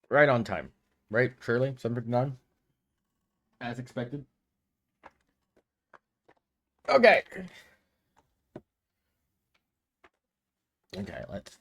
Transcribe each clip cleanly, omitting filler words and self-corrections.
Right on time. Right, Shirley? 7:59? As expected. Okay. Okay, let's.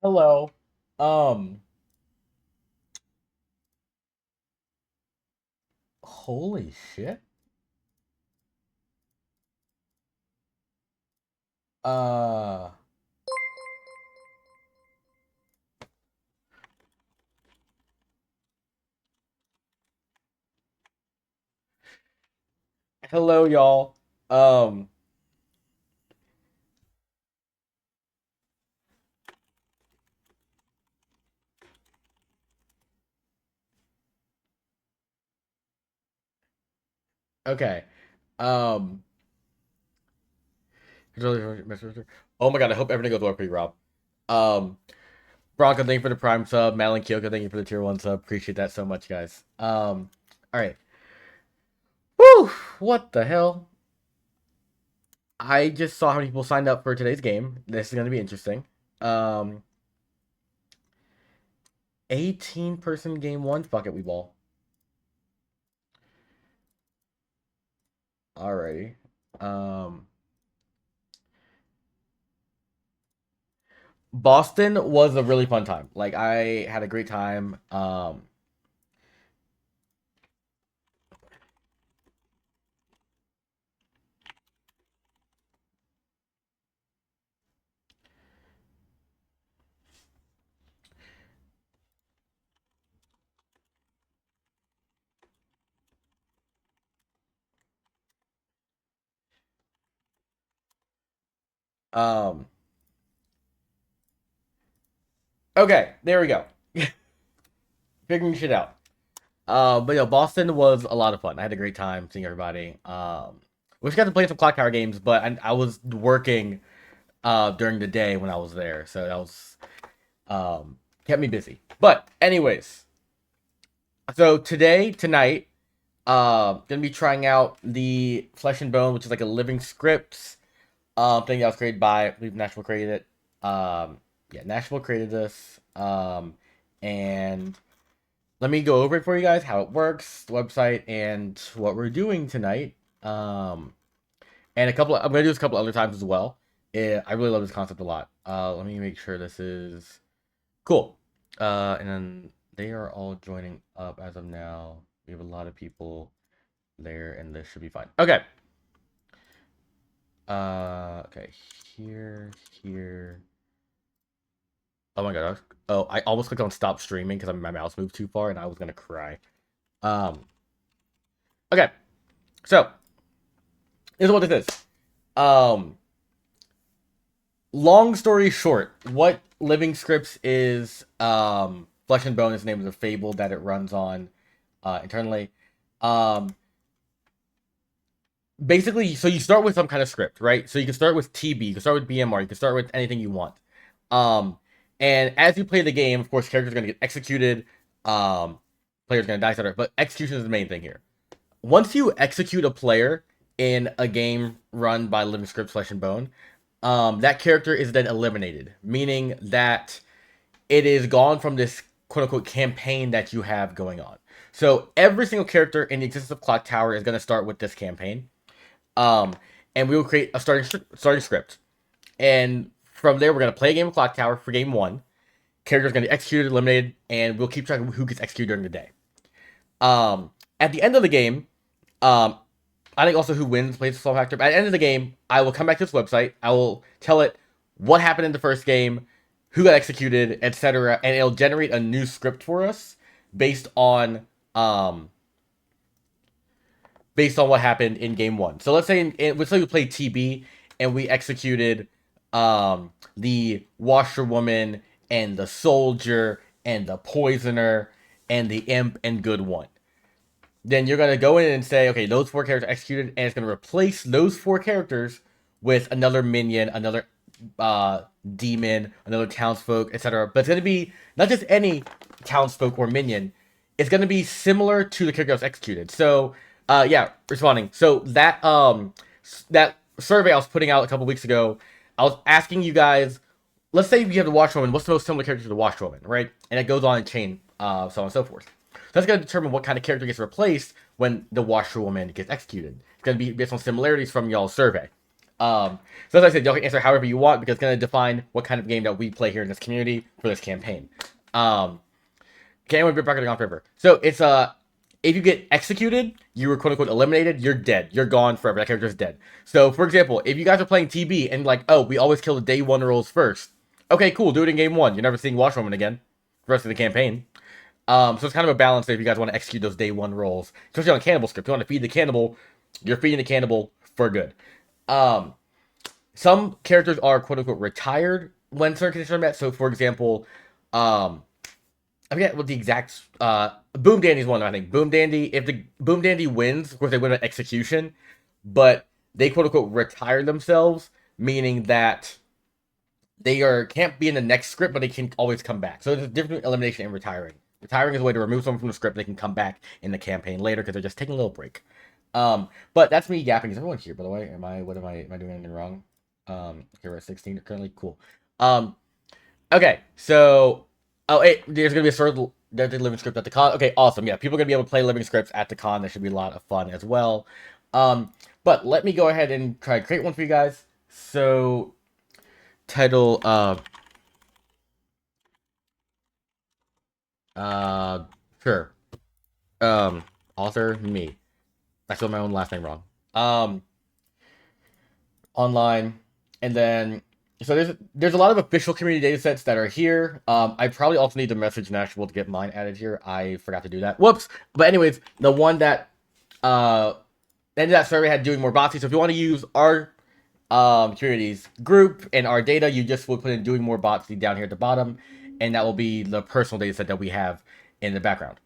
Hello. Um. Holy shit. Uh. Hello, y'all. Um. Okay. Um. Oh my god, I hope everything goes well for you, Rob. Um. Bronco, thank you for the Prime sub. Madeline Kyoko, thank you for the Tier 1 sub. Appreciate that so much, guys. Alright. Whew! What the hell? I just saw how many people signed up for today's game. This is gonna be interesting. Um. 18-person game one. Fuck it, we ball. Alrighty. Um. Boston was a really fun time. Like I had a great time. Um. Okay, there we go. Figuring shit out. But yeah, Boston was a lot of fun. I had a great time seeing everybody. Wish I got to play some Clocktower games, but I was working during the day when I was there, so that was kept me busy. But anyways, so tonight, gonna be trying out the Flesh and Bone, which is like a living script thing that was created by I believe Nashville created it. Yeah, Nashville created this. And let me go over it for you guys, how it works, the website, and what we're doing tonight. And I'm gonna do this a couple other times as well. I really love this concept a lot. Let me make sure this is cool. And then they are all joining up as of now. We have a lot of people there, and this should be fine. Okay. Okay. Here. Oh my god. Oh, I almost clicked on stop streaming because my mouse moved too far, and I was gonna cry. Um. Okay. So this is what this is. Um. Long story short, what Living Scripts is, Flesh and Bone is the name of the fable that it runs on internally. Um, Basically, so you start with some kind of script, right? So you can start with TB, you can start with BMR, you can start with anything you want. Um, and as you play the game, of course, characters are going to get executed, players are going to die, etc. But execution is the main thing here. Once you execute a player in a game run by Living Scripts Flesh and Bone, that character is then eliminated, meaning that it is gone from this quote unquote campaign that you have going on. So every single character in the existence of Clocktower is going to start with this campaign. Um, and we will create a starting script. And from there, we're going to play a game of Clocktower for game one. Characters are going to be executed, eliminated, and we'll keep track of who gets executed during the day. At the end of the game, I think also who wins plays a small factor. But at the end of the game, I will come back to this website. I will tell it what happened in the first game, who got executed, etc., and it'll generate a new script for us based on based on what happened in game one. So let's say let's say we played TB and we executed the washerwoman and the soldier and the poisoner and the imp and good one. Then you're gonna go in and say, okay, those 4 characters executed, and it's gonna replace those 4 characters with another minion, another demon, another townsfolk, etc. But it's gonna be not just any townsfolk or minion. It's gonna be similar to the character that was executed. So, yeah, responding. So that survey I was putting out a couple weeks ago, I was asking you guys. Let's say you have the Watchwoman. What's the most similar character to the Watchwoman, right? And it goes on in chain, so on and so forth. So that's going to determine what kind of character gets replaced when the Washerwoman gets executed. It's going to be based on similarities from y'all's survey. So as I said, y'all can answer however you want because it's going to define what kind of game that we play here in this community for this campaign. Can't anyone be bracketing on forever? So it's if you get executed, you were quote unquote eliminated, you're dead. You're gone forever. That character's dead. So for example, if you guys are playing TB and like, oh, we always kill the day 1 rolls first. Okay, cool. Do it in game 1. You're never seeing Washwoman again for the rest of the campaign. So it's kind of a balance there if you guys want to execute those day 1 rolls, especially on cannibal script. If you want to feed the cannibal, you're feeding the cannibal for good. Some characters are quote unquote retired when certain conditions are met. So for example, I forget what the exact Boom Dandy's one. I think Boom Dandy. If the Boom Dandy wins, of course they win an execution, but they quote unquote retire themselves, meaning that they can't be in the next script, but they can always come back. So there's a difference between elimination and retiring. Retiring is a way to remove someone from the script. They can come back in the campaign later because they're just taking a little break. But that's me yapping. Is everyone here, by the way? Am I doing anything wrong? Okay, we're at 16 currently. Cool. Okay, so hey, there's gonna be a sort of living script at the con. Okay, awesome. Yeah, people are gonna be able to play living scripts at the con. That should be a lot of fun as well. But let me go ahead and try to create one for you guys. So title sure. Author me. I spelled my own last name wrong. Online, and then so there's a lot of official community data sets that are here. I probably also need to message Nashville to get mine added here. I forgot to do that. Whoops. But anyways, the one that ended that survey had doing more botsy. So if you want to use our communities group and our data, you just will put in doing more botsy down here at the bottom, and that will be the personal data set that we have in the background.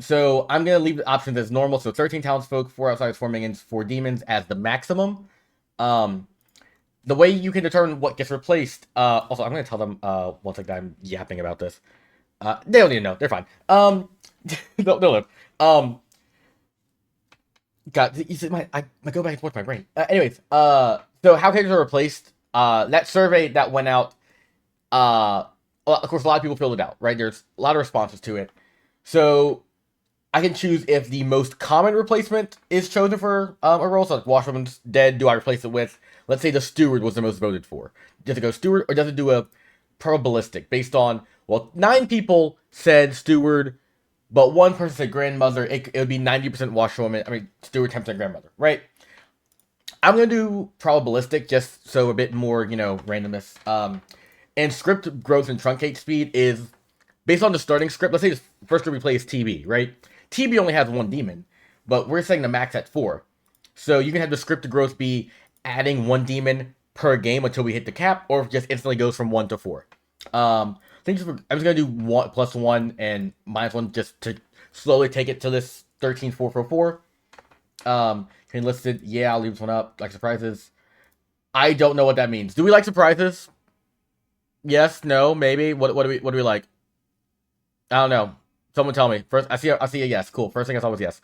So I'm going to leave the options as normal. So 13 townsfolk, 4 outsiders, 4 minions, 4 demons as the maximum. The way you can determine what gets replaced, also, I'm going to tell them, once I'm yapping about this. They don't need to know. They're fine. They'll live. God, you see, I go back and forth my brain. Anyways, so how characters are replaced, that survey that went out, well, of course, a lot of people filled it out, right? There's a lot of responses to it. So I can choose if the most common replacement is chosen for a role. So like Washwoman's dead. Do I replace it with, let's say the steward was the most voted for? Does it go steward or does it do a probabilistic based on, well, 9 people said steward, but 1 person said grandmother. It would be 90% Washwoman. I mean, steward, 10% grandmother, right? I'm going to do probabilistic just so a bit more, randomness. And script growth and truncate speed is based on the starting script. Let's say the first script we play is TB, right? TB only has 1 demon, but we're setting the max at 4. So you can have the script growth be adding 1 demon per game until we hit the cap, or if it just instantly goes from 1 to 4. I'm just gonna do 1 plus 1 and minus 1 just to slowly take it to this 13,444. Can listed, yeah, I'll leave this one up. Like surprises. I don't know what that means. Do we like surprises? Yes, no, maybe. What do we like? I don't know. Someone tell me. First, I see a yes. Cool. First thing I saw was yes.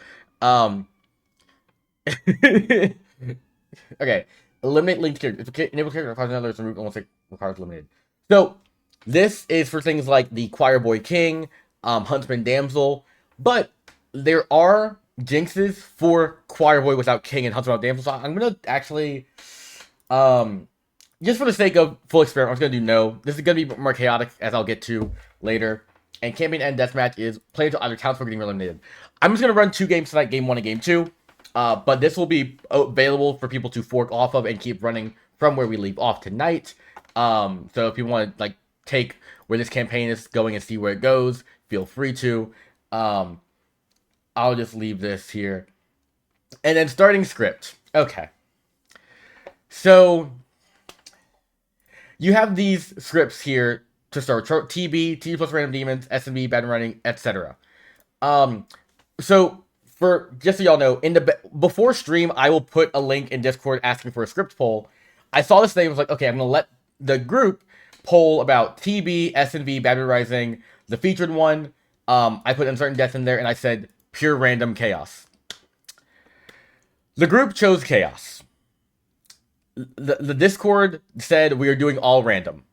Okay. Eliminate linked characters. Enable character requires another remove almost like requires eliminated. So this is for things like the Choir Boy King, Huntsman Damsel, but there are jinxes for Choir Boy without King and Huntsman without Damsel. So I'm gonna actually just for the sake of full experiment, I'm just gonna do no. This is gonna be more chaotic as I'll get to later. And campaign end deathmatch is play until either townsfolk getting eliminated. I'm just gonna run 2 games tonight, game 1 and game 2. But this will be available for people to fork off of and keep running from where we leave off tonight. So if you want to take where this campaign is going and see where it goes, feel free to. I'll just leave this here. And then starting script. Okay. So you have these scripts here to start TB, T plus random demons, SMB, bad running, etc. Um, so for just so y'all know, in the before stream, I will put a link in Discord asking for a script poll. I saw this thing, I was like, okay, I'm gonna let the group poll about TB, SNV, Battery Rising, the featured one. I put uncertain death in there, and I said pure random chaos. The group chose chaos. The Discord said we are doing all random.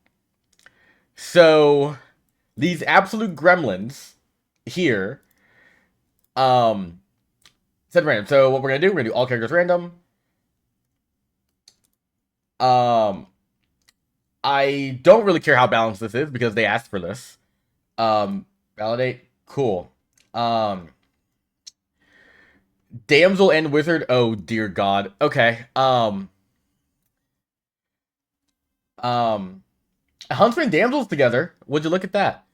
So these absolute gremlins here said random. So what we're gonna do all characters random. I don't really care how balanced this is because they asked for this. Validate, cool. Damsel and wizard, oh dear god. Okay. Huntsman and damsels together. Would you look at that?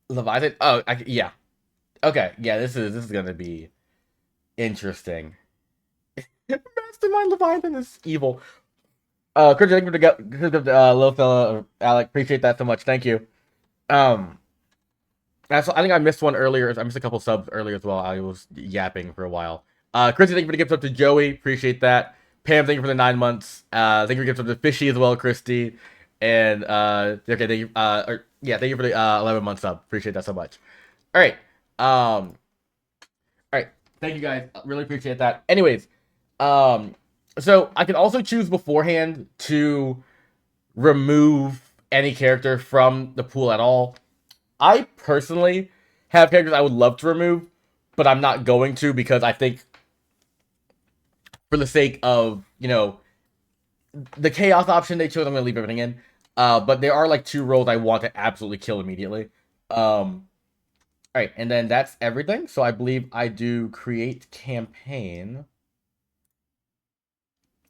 Leviathan. Oh, yeah. Okay, yeah. This is gonna be interesting. Mastermind Leviathan is evil. Chris, thank you for the little fella, Alec. Appreciate that so much. Thank you. Um, I think I missed one earlier. I missed a couple subs earlier as well. I was yapping for a while. Chris, thank you for the gift up to Joey. Appreciate that. Pam, thank you for the 9 months. Thank you for the gift up to Fishy as well, Christy. And okay, thank you. Thank you for the 11 month sub. Appreciate that so much. All right. All right. Thank you guys. Really appreciate that. Anyways, so I can also choose beforehand to remove any character from the pool at all. I personally have characters I would love to remove, but I'm not going to because I think for the sake of, the chaos option they chose, I'm gonna leave everything in. But there are like 2 roles I want to absolutely kill immediately. Alright, and then that's everything. So I believe I do create campaign.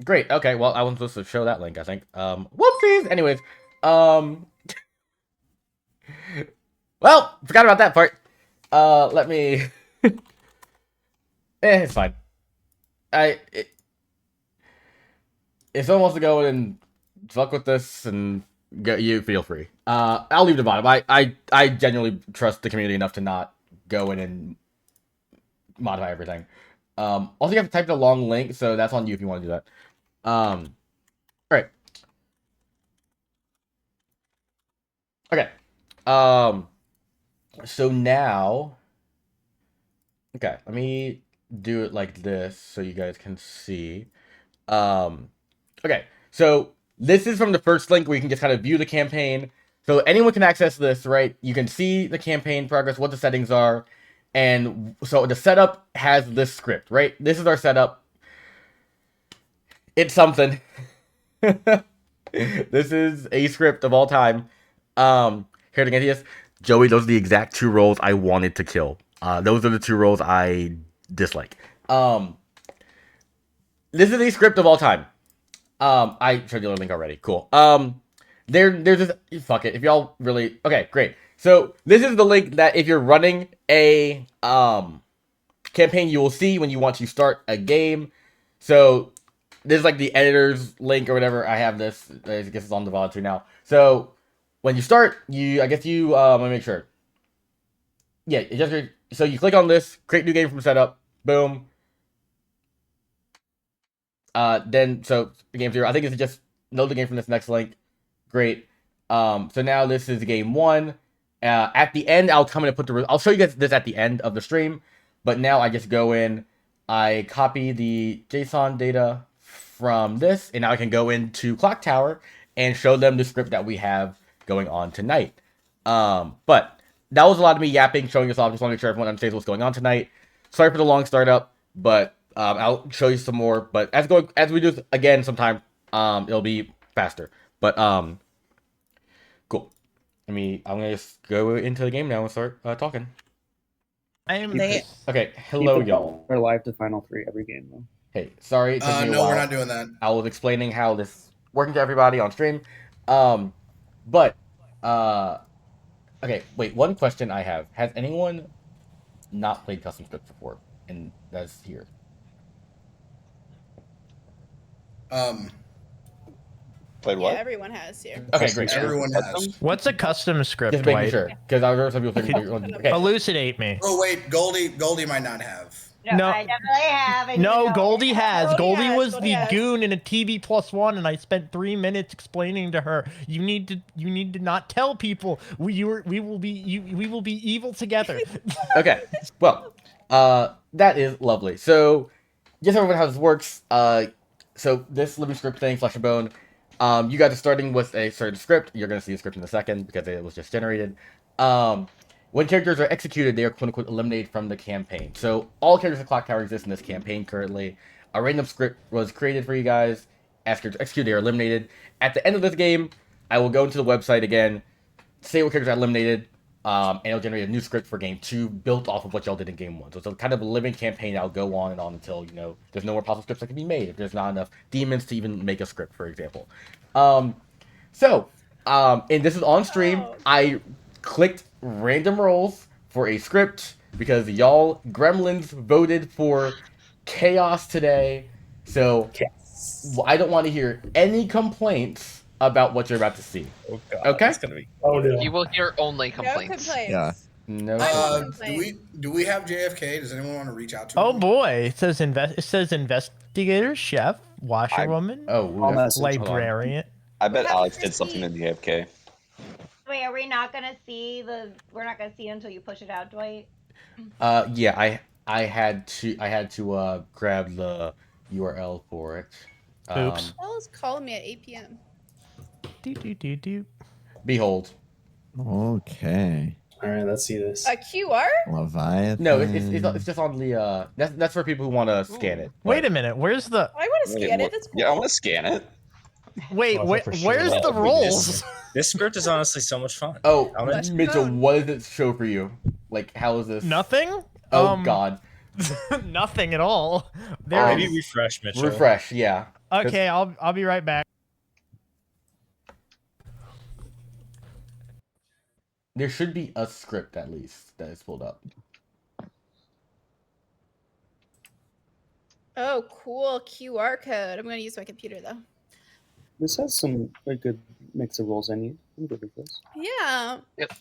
Great. Okay. Well, I wasn't supposed to show that link, I think. Whoopsies. Anyways, well, forgot about that part. Let me. It's fine. If someone wants to go in and fuck with this and get you, feel free. I'll leave the bottom. I genuinely trust the community enough to not go in and modify everything. Also, you have to type the long link, so that's on you if you want to do that. All right. Okay. So now, okay, let me do it like this so you guys can see. Okay, so this is from the first link where you can just kind of view the campaign. So anyone can access this, right? You can see the campaign progress, what the settings are. And so the setup has this script, right? This is our setup. It's something. This is a script of all time. Here to get this. Joey, those are the exact 2 roles I wanted to kill. Those are the 2 roles I dislike. This is a script of all time. I showed you the link already. Cool. There's this. Fuck it. If y'all really. Okay, great. So this is the link that if you're running a campaign, you will see when you want to start a game. So this is like the editor's link or whatever. I have this. I guess it's on the voluntary now. So when you start, I guess you let me make sure. Yeah, so you click on this, create new game from setup, boom. Then so the game's here. I think it's just load the game from this next link. Great. So now this is game 1. At the end, I'll come in and I'll show you guys this at the end of the stream. But now I just go in, I copy the JSON data from this, and now I can go into Clocktower and show them the script that we have going on tonight. But that was a lot of me yapping, showing this off. Just want to make sure everyone understands what's going on tonight. Sorry for the long startup, but I'll show you some more. But as we do this again sometime, it'll be faster. But cool. I'm gonna just go into the game now and start talking. I am there. Okay, hello y'all. We're live to Final 3 every game though. Hey, sorry it took me a while. We're not doing that. I was explaining how this is working to everybody on stream. But Okay, wait. One question I have: has anyone not played custom scripts before? And that's here. Played Yeah, what? everyone has here. Okay, great. Everyone has. What's a custom script, Just making Dwight? sure, because I heard some people Could- saying. Okay. Elucidate me. Oh wait, Goldie might not have. No. I definitely have. and No, you know Goldie it. has. Goldie was Goldie the has. goon in a TV+1, and I spent 3 minutes explaining to her, you need to not tell people. We will be evil together. Okay. Well, that is lovely. So, just everyone how this works. So this living script thing, Flesh and Bone. You guys are starting with a certain script. You're gonna see the script in a second because it was just generated. When characters are executed, they are quote unquote eliminated from the campaign. So all characters in Clocktower exist in this campaign currently. A random script was created for you guys. As characters executed, they are eliminated. At the end of this game, I will go into the website again, say what characters are eliminated, and it'll generate a new script for game 2 built off of what y'all did in game 1. So it's a kind of a living campaign that'll go on and on until, there's no more possible scripts that can be made if there's not enough demons to even make a script, for example. And this is on stream. Oh. I clicked random rolls for a script because y'all gremlins voted for chaos today. So I don't want to hear any complaints about what you're about to see. Oh god. Okay. It's gonna be. Oh no. You will hear only No complaints. complaints. Yeah. No. Do we have JFK? Does anyone want to reach out to Oh him? boy, it says investigator, chef, washerwoman, Oh, I'll that's- message. hold on. librarian. I bet What happened Alex to did something Steve? to JFK. Wait, are we not gonna see the? We're not gonna see it until you push it out, Dwight. Yeah, I had to grab the URL for it. Oops. Paul's calling me at 8 p.m. Do. Behold. Okay. All right, let's see this. A QR? Leviathan. No, it's just on the that's for people who want to scan it. Wait a minute. Where's the? I want to scan Wait, it. That's cool. Yeah, I want to scan it. Wait, Oh, I thought for sure where's that the would be rolls? This script is honestly so much fun. Oh, How much- Mitchell, what does it show for you? Like, how is this? Nothing. Oh God. Nothing at all. There. Maybe is- refresh, Mitchell. Refresh, yeah. Okay, I'll be right back. There should be a script at least that is pulled up. Oh, cool QR code. I'm going to use my computer though. This has a good mix of roles I need. I'm good with this. Yeah. Yep.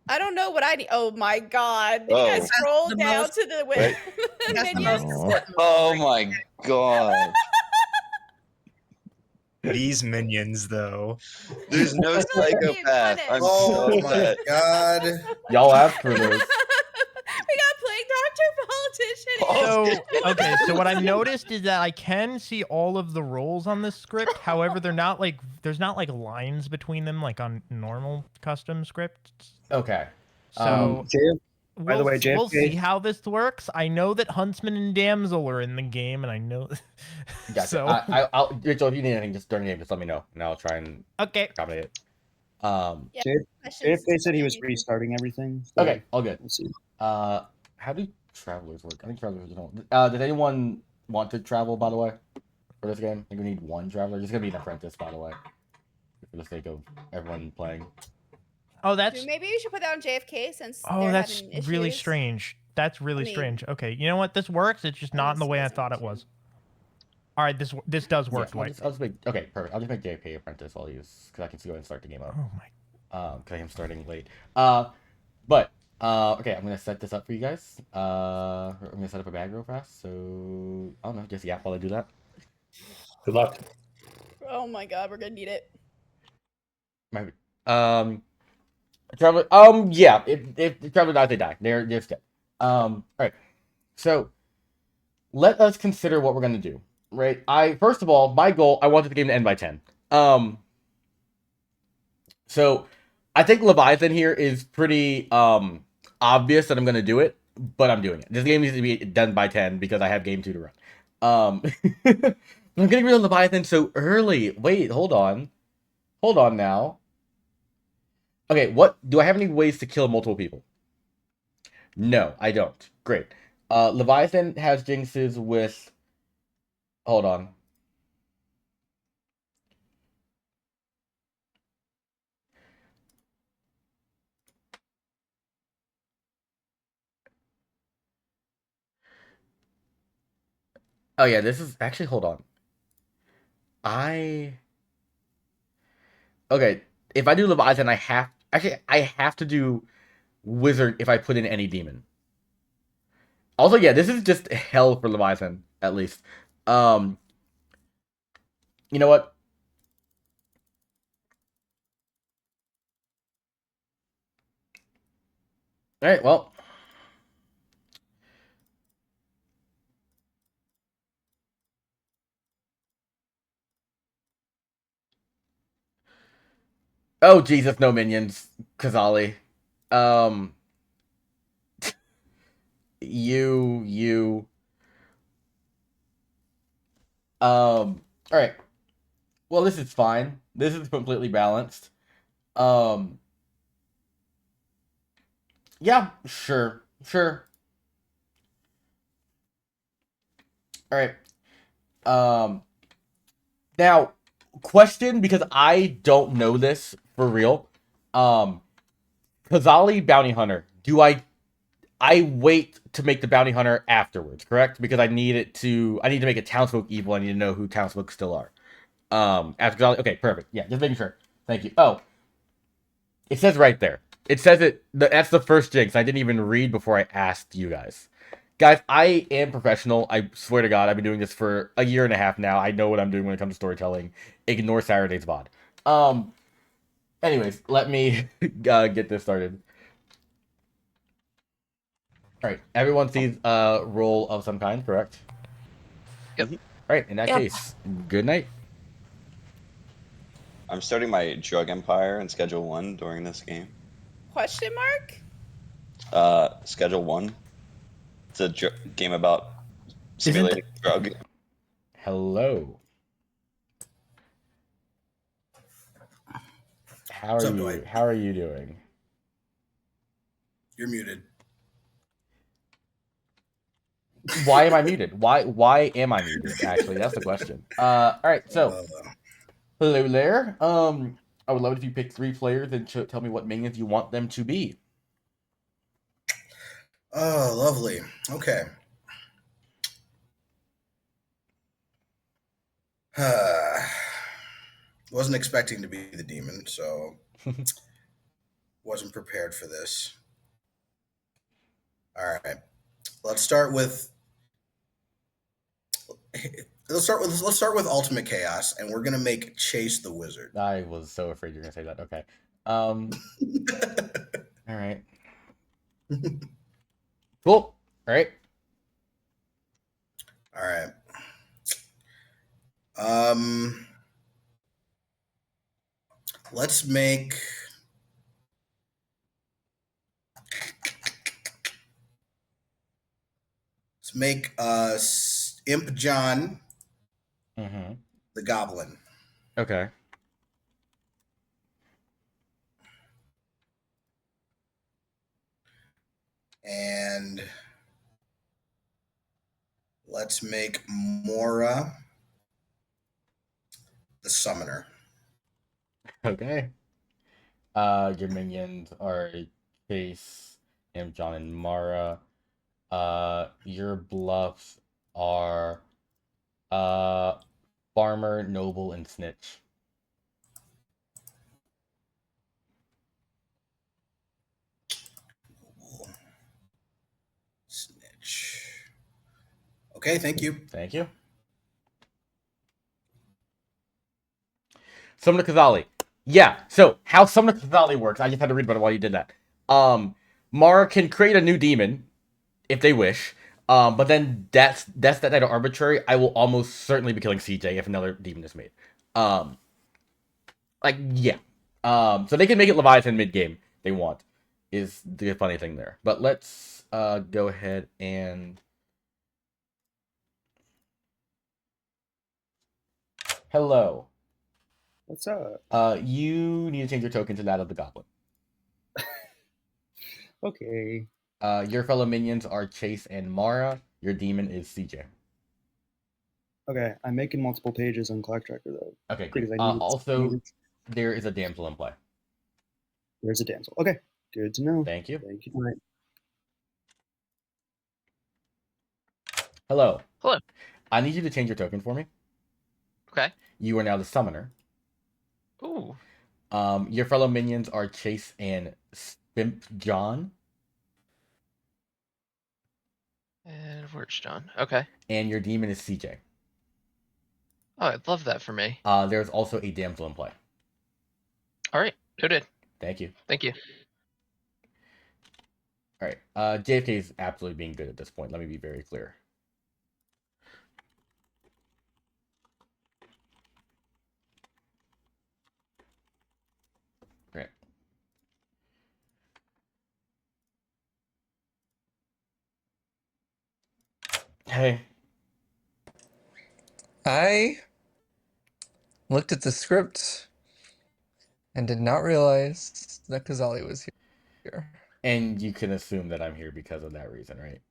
I don't know what I need. Oh my god. Did Oh. you guys scroll the down most- to the Right. That's the menu? most important. Oh my god. These minions, though. There's no Look at you, psychopath. cut it. I'm Oh so my mad. god. Y'all asked for this. We got playing doctor politician. So okay, so what I noticed is that I can see all of the roles on this script. However, there's not like lines between them like on normal custom scripts. Okay. So By the way, we'll JFK see how this works. I know that Huntsman and Damsel are in the game, and I know. Gotcha. So I'll Rachel, if you need anything just during the game, just let me know, and I'll try and okay. accommodate it. JFK said he was restarting everything. So Okay, all good. We'll see. How do travelers work? I think travelers don't. Does anyone want to travel, by the way, for this game? I think we need one traveler. There's gonna be an apprentice, by the way, for the sake of everyone playing. Oh, that's Maybe you should put that on JFK since oh, they're that's having really issues. strange. That's really I mean- strange. Okay, you know what? This works. It's just not in the way I thought it was. All right, this does work. Yeah, Dwight. I'll just make okay, perfect. I'll just make JP apprentice while he's because I can go ahead and start the game up. Oh my. Because I'm starting late. Okay, I'm gonna set this up for you guys. I'm gonna set up a bag real fast. So I don't know, just yap while I do that. Good luck. Oh my god, we're gonna need it. Maybe. Traveler. Yeah. If the traveler dies, they die. They're dead. All right. So let us consider what we're gonna do. Right. First of all, my goal. I wanted the game to end by 10. So I think Leviathan here is pretty obvious that I'm gonna do it, but I'm doing it. This game needs to be done by 10 because I have game 2 to run. I'm getting rid of Leviathan so early. Wait, hold on. Hold on now. Okay, what do I have any ways to kill multiple people? No, I don't. Great. Leviathan has jinxes with. Hold on. Oh yeah, this is actually. Hold on. Okay. If I do Leviathan, I have to do Wizard if I put in any demon. Also, yeah, this is just hell for Leviathan at least. Um, you know what? All right. Well. Oh Jesus, no minions, Kazali. Um, you. All right. Well, this is fine. This is completely balanced. Um, yeah, sure. All right. Um, now, question because I don't know this for real. Um, Kazali bounty hunter. Do I wait to make the bounty hunter afterwards? Correct? Because I need to make a townsfolk evil. I need to know who townsfolk still are. After Kazali. Okay, perfect. Yeah, just making sure. Thank you. Oh, it says right there. It says it. That's the first jinx. I didn't even read before I asked you guys. Guys, I am professional. I swear to God, I've been doing this for a year and a half now. I know what I'm doing when it comes to storytelling. Ignore Saturday's VOD. Anyways, let me get this started. All right, everyone sees a roll of some kind, correct? Yep. All right, in that case, good night. I'm starting my drug empire in Schedule 1 during this game. Question mark? Schedule 1. It's a game about simulating drug. Hello. How What's are up, you? Dwight? How are you doing? You're muted. Why am I muted? Why am I muted? Actually, that's the question. All right, so hello there. I would love it if you pick 3 players and tell me what minions you want them to be. Oh, lovely. Okay. Wasn't expecting to be the demon, so wasn't prepared for this. All right. Let's start with Ultimate Chaos, and we're gonna make Chase the Wizard. I was so afraid you were gonna say that. Okay. All right. Cool. All right. All right. Um, let's make Imp John the Goblin. Okay. And let's make Mora the Summoner. Okay. Your minions are Chase, and John, and Mara. Your bluffs are Farmer, Noble, and Snitch. Noble, Snitch. Okay, thank you. Thank you. Summon Kazali. Yeah, so how Summon Kazali works, I just had to read about it while you did that. Mara can create a new demon if they wish. But then that's that night of arbitrary. I will almost certainly be killing CJ if another demon is made. Yeah. So they can make it Leviathan mid game. They want is the funny thing there. But let's go ahead and hello. What's up? You need to change your token to that of the goblin. Okay. Your fellow minions are Chase and Mara. Your demon is CJ. Okay, I'm making multiple pages on Clock Tracker though. Okay, Because good. I Also, needed- there is a damsel in play. There's a damsel. Okay, good to know. Thank you. Thank you. Dwight. Hello. Hello. I need you to change your token for me. Okay. You are now the summoner. Ooh. Your fellow minions are Chase and Spimp John. And where's John? Okay. And your demon is CJ. Oh, I'd love that for me. There's also a damsel in play. All right. Noted. Thank you. Thank you. All right. JFK is absolutely being good at this point. Let me be very clear. All right. Hey. I looked at the script and did not realize that Kazali was here. And you can assume that I'm here because of that reason, right?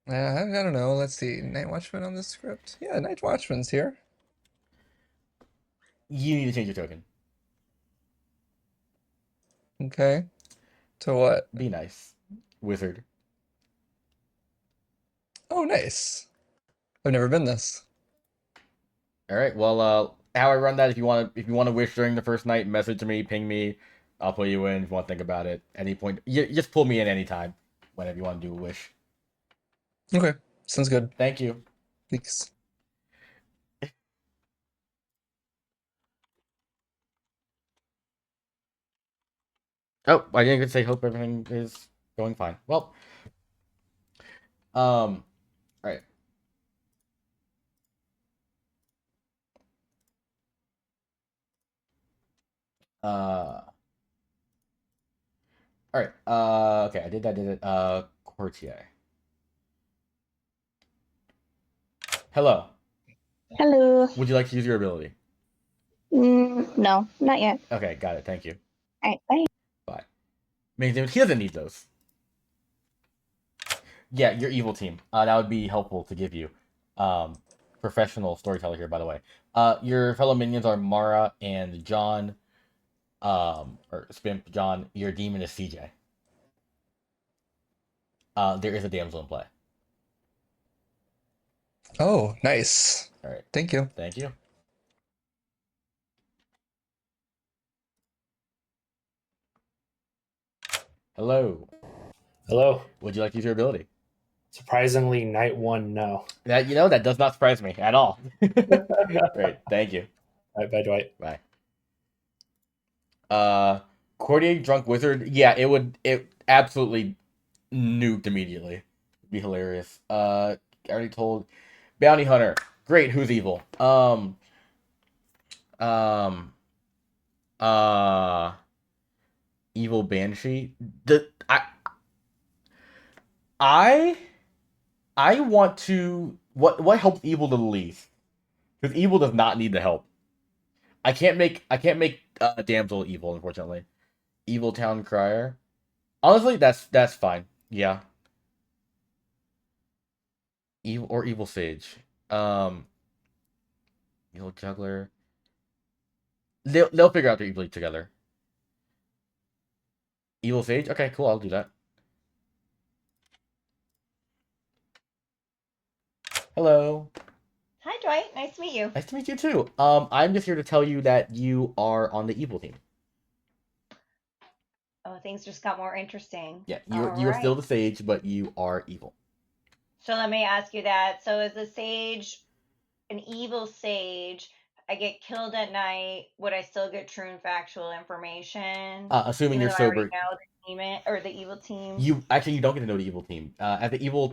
I don't know. Let's see. Night Watchman on the script. Yeah, Night Watchman's here. You need to change your token. Okay. To what? Be nice. Wizard. Oh, nice. I've never been this. All right. Well, how I run that, if you want to wish during the first night, message me, ping me. I'll put you in if you want to think about it. Any point, you just pull me in anytime, whenever you want to do a wish. Okay. Sounds good. Thank you. Thanks. Oh, I didn't even say hope everything is going fine. Well, all right. All right. Okay, I did that. Courtier. Hello. Hello. Would you like to use your ability? No, not yet. Okay, got it. Thank you. All right, bye. Bye. Means he doesn't need those. Yeah, your evil team. That would be helpful to give you. Professional storyteller here, by the way. Your fellow minions are Mara and John. Or Spimp John. Your demon is CJ. There is a damsel in play. Oh, nice. All right. Thank you. Thank you. Hello. Hello. Would you like to use your ability? Surprisingly, night one, no. That that does not surprise me at all. Great. Thank you. All right, bye, Dwight. Bye. Courtier Drunk Wizard. Yeah, it absolutely nuked immediately. It'd be hilarious. I already told Bounty Hunter. Great, who's evil? Evil Banshee. I want to what helps evil the least? Because evil does not need the help. I can't make damsel evil, unfortunately. Evil Town Crier. Honestly, that's fine. Yeah. Evil Sage. Evil Juggler. They'll figure out their evil together. Evil Sage? Okay, cool, I'll do that. Hello. Hi, Dwight. Nice to meet you. Nice to meet you too. I'm just here to tell you that you are on the evil team. Oh, things just got more interesting. Yeah, you are still the sage, but you are evil. So let me ask you that. So is the sage an evil sage? I get killed at night. Would I still get true and factual information? Assuming you're sober. I already know the demon or the evil team. You don't get to know the evil team. As the evil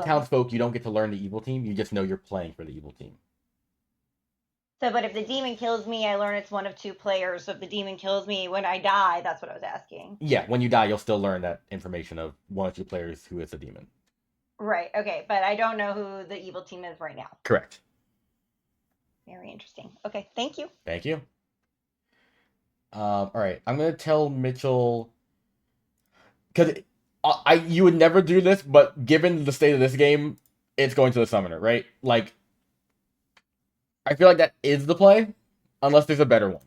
townsfolk, you don't get to learn the evil team. You just know you're playing for the evil team. So, but if the demon kills me, I learn it's one of two players. So if the demon kills me when I die, that's what I was asking. Yeah, when you die, you'll still learn that information of one of two players who is the demon. Right. Okay, but I don't know who the evil team is right now. Correct. Very interesting. Okay, thank you. Thank you. All right, I'm gonna tell Mitchell because you would never do this, but given the state of this game, it's going to the summoner, right? Like, I feel like that is the play, unless there's a better one.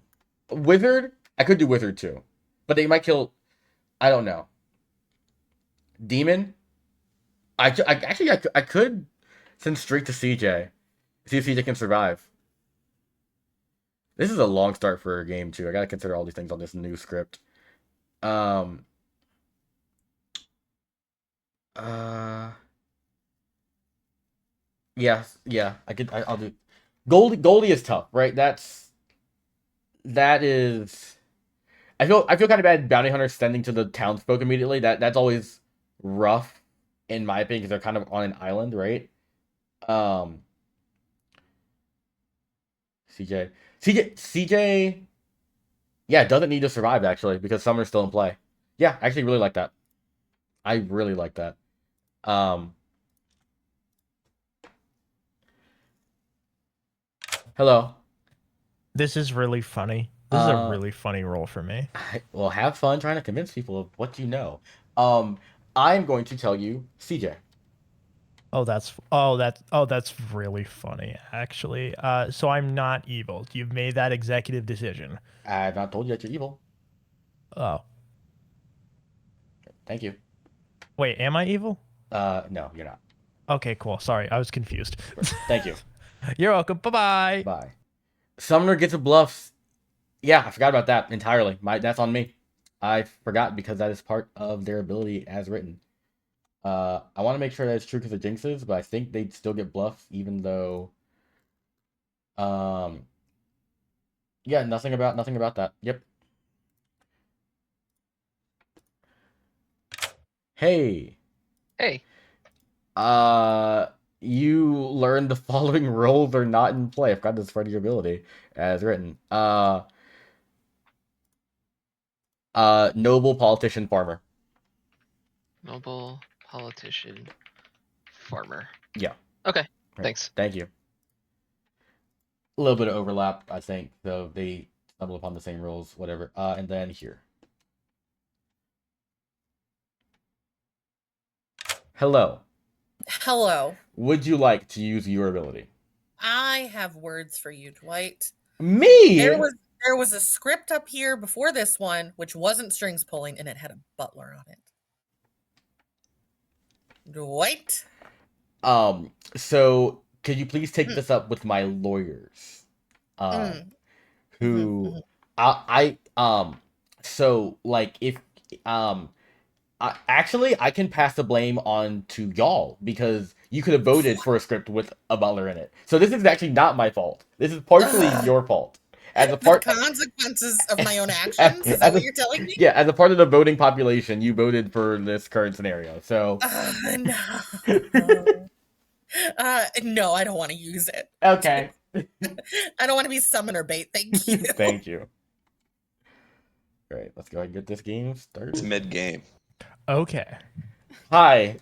Wizard, I could do Wizard too, but they might kill. I don't know. Demon, I could Send straight to CJ. See if CJ can survive. This is a long start for a game too. I gotta consider all these things on this new script. Yeah. I'll do. Goldie is tough, right? That is. I feel kind of bad bounty hunters sending to the townsfolk immediately. That's always rough, in my opinion, because they're kind of on an island, right? CJ. Yeah, doesn't need to survive actually because Summer's still in play. Yeah, I actually really like that. I really like that. Hello. This is really funny. This is a really funny role for me. Well, have fun trying to convince people of what you know. I'm going to tell you CJ. That's really funny, actually. So I'm not evil. You've made that executive decision. I've not told you that you're evil. Oh. Thank you. Wait, am I evil? No, you're not. Okay, cool. Sorry, I was confused. Thank you. You're welcome. Bye-bye. Bye. Summoner gets a bluff. Yeah, I forgot about that entirely. That's on me. I forgot because that is part of their ability as written. I want to make sure that it's true because of jinxes, but I think they'd still get bluffs even though. Yeah, nothing about that. Yep. Hey. Hey. You learn the following roles are not in play. I forgot this part of your ability as written. Noble, politician, farmer. Noble, politician, farmer. Yeah. Okay. Right. Thanks. Thank you. A little bit of overlap, I think, though they stumble upon the same rules, whatever. And then here. Hello. Hello. Would you like to use your ability? I have words for you, Dwight. Me? There was a script up here before this one, which wasn't strings pulling, and it had a butler on it. Dwight? So could you please take this up with my lawyers? Who so like if actually I can pass the blame on to y'all because you could have voted for a script with a butler in it. So this is actually not my fault. This is partially your fault. As a part the consequences of my own actions? Is that what you're telling me? Yeah, as a part of the voting population, you voted for this current scenario. So no. No, I don't want to use it. Okay. I don't want to be summoner bait. Thank you. Thank you. All right, let's go ahead and get this game started. It's mid-game. Okay. Hi.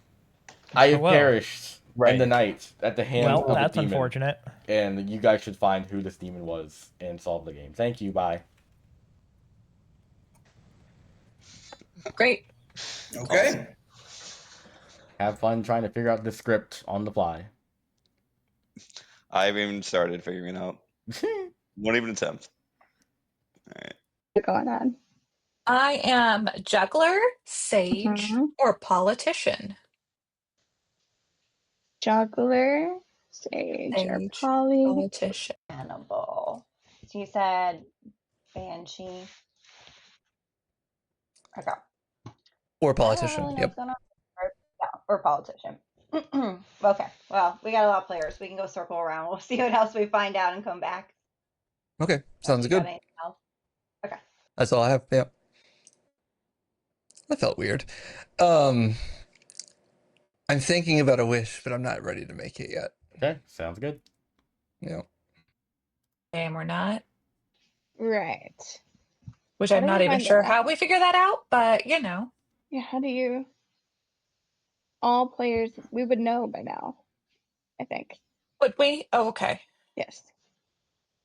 I have Hello. perished in the night at the hands of that's a demon. unfortunate. And you guys should find who this demon was and solve the game. Thank you. Bye. Great. Okay. Have fun trying to figure out the script on the fly. I haven't even started figuring it out. Won't even attempt. All right. What's going on? I am juggler, sage, or politician. Juggler, sage, or politician. Hannibal. So you said Banshee. Okay. Or I don't politician. really know Yep. what's going on. Yeah, or politician. Okay. Well, we got a lot of players. We can go circle around. We'll see what else we find out and come back. Okay. Sounds You got good. anything else? Okay. That's all I have. Yep. That felt weird. I'm thinking about a wish, but I'm not ready to make it yet. Okay, sounds good. Yeah. And we're not. Right. Which How I'm do not we even find sure that how out? we figure that out, but you know. Yeah, how do you? All players, we would know by now, I think. Would we? Oh, okay. Yes.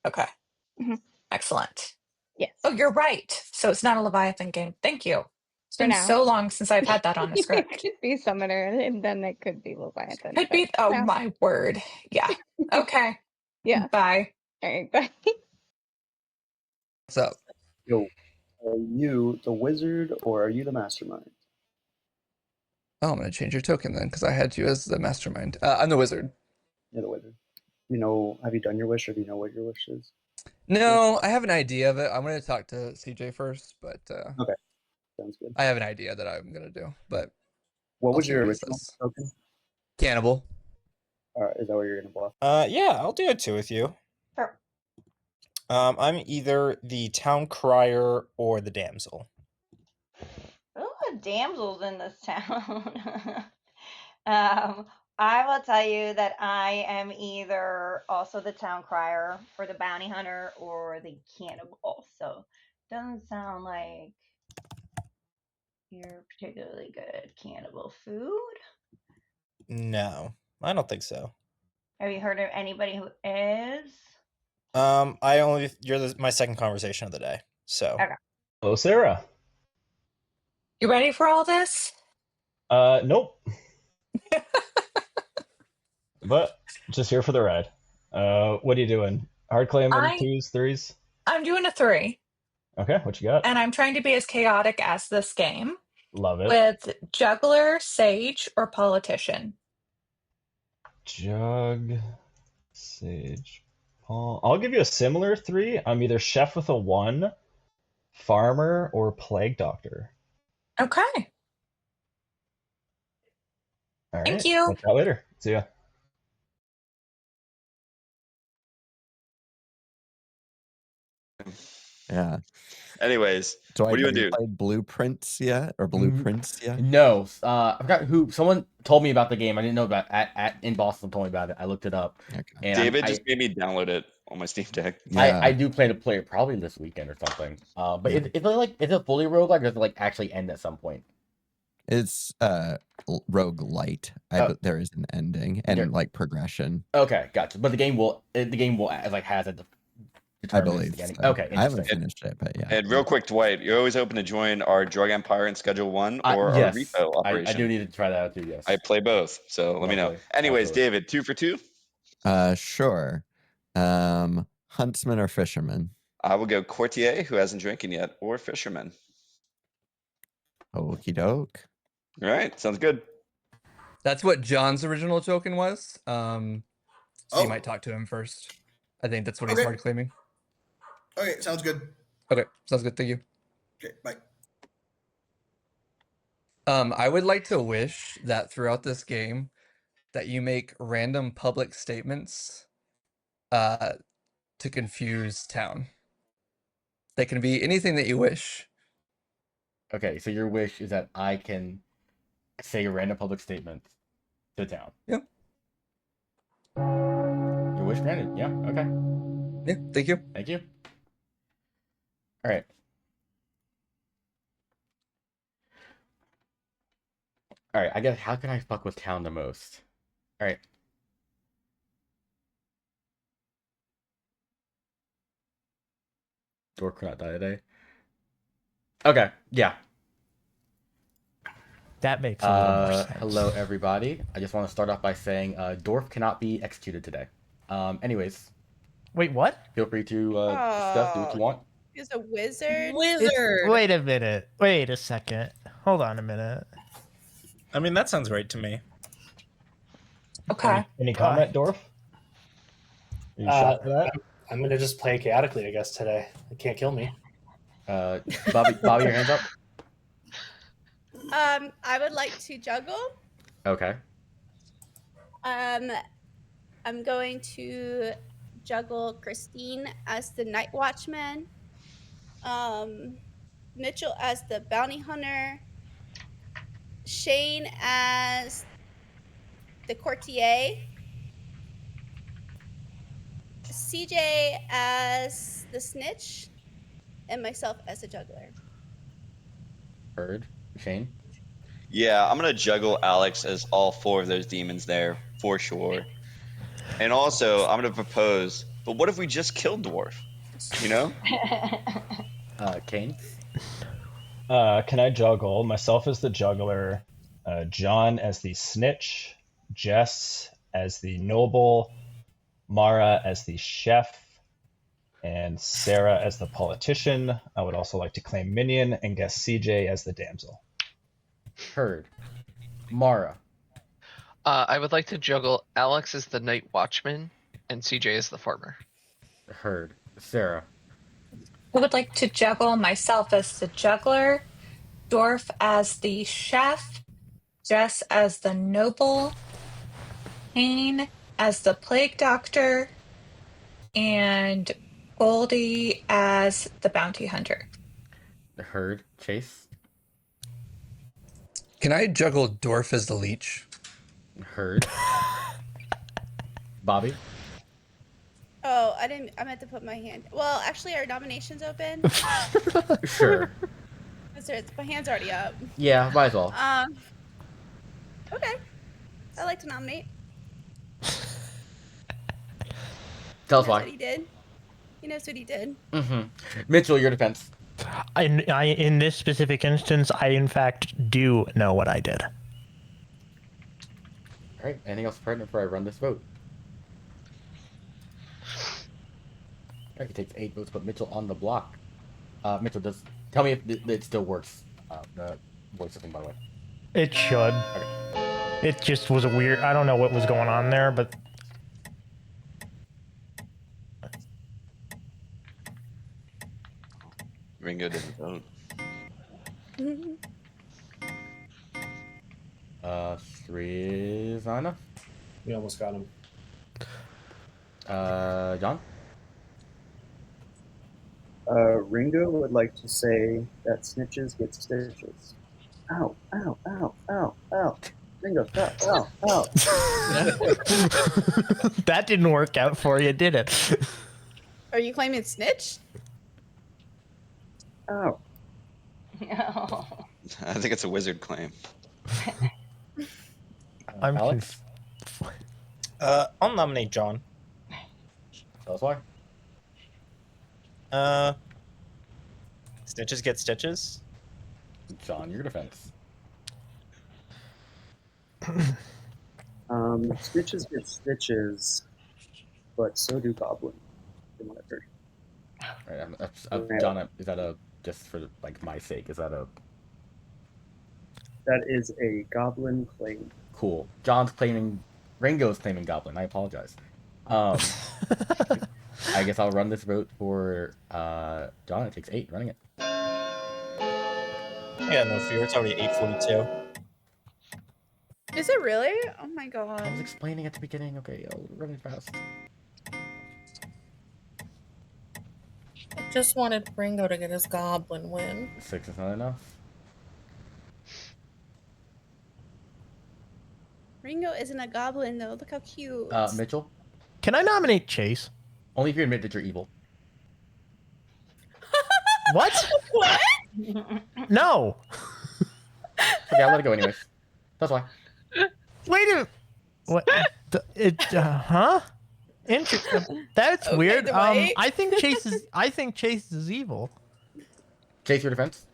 Okay. Mhm. Excellent. Yes. Oh, you're right. So it's not a Leviathan game. Thank you. It's For been now. so long since I've had that on a It script. could be Summoner, and then it could be Leviathan. Could but be. Oh, no. my word. Yeah. Okay. Yeah. Bye. All right, bye. What's up? Yo, are you the wizard or are you the mastermind? Oh, I'm going to change your token then because I had you as the mastermind. I'm the wizard. the wizard. Have you done your wish, or do you know what your wish is? No, I have an idea of it. I'm gonna talk to CJ first, but Okay, sounds good. I have an idea that I'm gonna do. But What I'll was see your what he original says. token? Cannibal. Is that what you're gonna bluff? Yeah, I'll do it too with you. Sure. I'm either the town crier or the damsel. Ooh, damsels in this town. I will tell you that I am either also the town crier or the bounty hunter or the cannibal. So doesn't sound like you're particularly good at cannibal food. No, I don't think so. Have you heard of anybody who is? You're my second conversation of the day. So. Okay. Hello, Sarah. You ready for all this? Nope. But just here for the ride. What are you doing? Hard claim, 2s, 3s? I'm doing a 3. Okay, what you got? And I'm trying to be as chaotic as this game. Love it. With juggler, sage, or politician. Jug, sage, Paul. I'll give you a similar 3. I'm either chef with a 1, farmer, or plague doctor. Okay. All right. Thank you. We'll chat later. See ya. Yeah. Anyways, Dwight, what do you have want to do? played Blueprints yet? Or Blueprints yet? No. I forgot who. Someone told me about the game. I didn't know about in Boston. Told me about it. I looked it up. Okay. And David just made me download it on my Steam Deck. Yeah. I do plan to play it probably this weekend or something. But Yeah. is it fully roguelike, or does it like actually end at some point? It's roguelite. There is an ending and like progression. Okay, gotcha. But the game will has a I believe the ending. so. Okay, I haven't interesting. finished it, but yeah. And real quick, Dwight, you're always open to join our Drug Empire and Schedule 1 or our Yes, repo operation. I do need to try that out too. Yes, I play both, so let me know. Lovely. Anyways, Absolutely. David, 2 for 2? Sure. Huntsman or fisherman? I will go courtier, who hasn't drinking yet, or fisherman. Okie doke. All right, sounds good. That's what John's original token was. So you might talk to him first. I think that's what he's hard claiming. Okay, sounds good. Okay, sounds good. Thank you. Okay, bye. I would like to wish that throughout this game that you make random public statements to confuse town. They can be anything that you wish. Okay, so your wish is that I can say a random public statement to town. Yeah. Your wish granted. Yeah. Okay. Yeah. Thank you. Thank you. All right. All right. I guess how can I fuck with town the most? All right. Dwarf could not die today. Okay. Yeah. That makes a little more sense. Hello, everybody. I just want to start off by saying Dwarf cannot be executed today. Anyways. Wait, what? Feel free to discuss, do what you want. He's a wizard. Wait a minute. Wait a second. Hold on a minute. I mean, that sounds right to me. Okay. Any comment, Dorf? Are you shocked for that? I'm gonna just play chaotically, I guess, today. It can't kill me. Bobby, your hands up. I would like to juggle. Okay. I'm going to juggle Christine as the night watchman, Mitchell as the bounty hunter, Shane as the courtier, CJ as the snitch, and myself as a juggler. Heard. Shane? Yeah, I'm going to juggle Alex as all 4 of those demons there, for sure. And also, I'm going to propose, but what if we just killed Dwarf? You know? Kane? Can I juggle myself as the juggler, John as the snitch, Jess as the noble, Mara as the chef, and Sarah as the politician? I would also like to claim minion and guess CJ as the damsel. Heard. Mara? I would like to juggle Alex as the night watchman and CJ as the farmer. Heard. Sarah. I would like to juggle myself as the juggler, Dorf as the chef, Jess as the noble, Kane as the plague doctor, and Goldie as the bounty hunter. Heard. Chase. Can I juggle Dorf as the leech? Heard. Bobby. Oh, I meant to put my hand. Well, actually, are nominations open? Sure. My hand's already up. Yeah, might as well. Okay. I like to nominate. Tell us He knows why. what he did. He knows what he did. Mitchell, your defense. In this specific instance, I in fact do know what I did. All right. Anything else pertinent before I run this vote? All right. It takes 8 votes, but Mitchell on the block. Mitchell, tell me if it still works. The voice system, by the way. It should. Okay. It just was a weird. I don't know what was going on there, but Ringo didn't vote. 3 is not enough. We almost got him. John. Ringo would like to say that snitches get stitches. Ow, ow, ow, ow, ow. Ringo, stop, ow, ow. that didn't work out for you, did it? Are you claiming snitch? Ow. No. I think it's a wizard claim. I'm Alex. I'll nominate John. Tell us why. Stitches get stitches. John, your defense. Snitches get stitches, but so do goblins. From what I've heard. Right, John, is that just for like my sake? Is that a That is a goblin claim. cool? John's claiming, Ringo's claiming goblin. I apologize. I guess I'll run this vote for John. It takes 8 running it. Yeah, no fear. It's already 8:42. Is it really? Oh my I was god. explaining at the beginning. Okay, I'll run it fast. I just wanted Ringo to get his goblin win. 6 is not enough. Ringo isn't a goblin though. Look how cute. Mitchell. Can I nominate Chase? Only if you admit that you're evil. What? What? No. Okay, I'll let it go anyways. That's why. Wait a. What? Huh? Interesting. That's Okay, weird. Dwight. I think Chase is evil. Chase, your defense.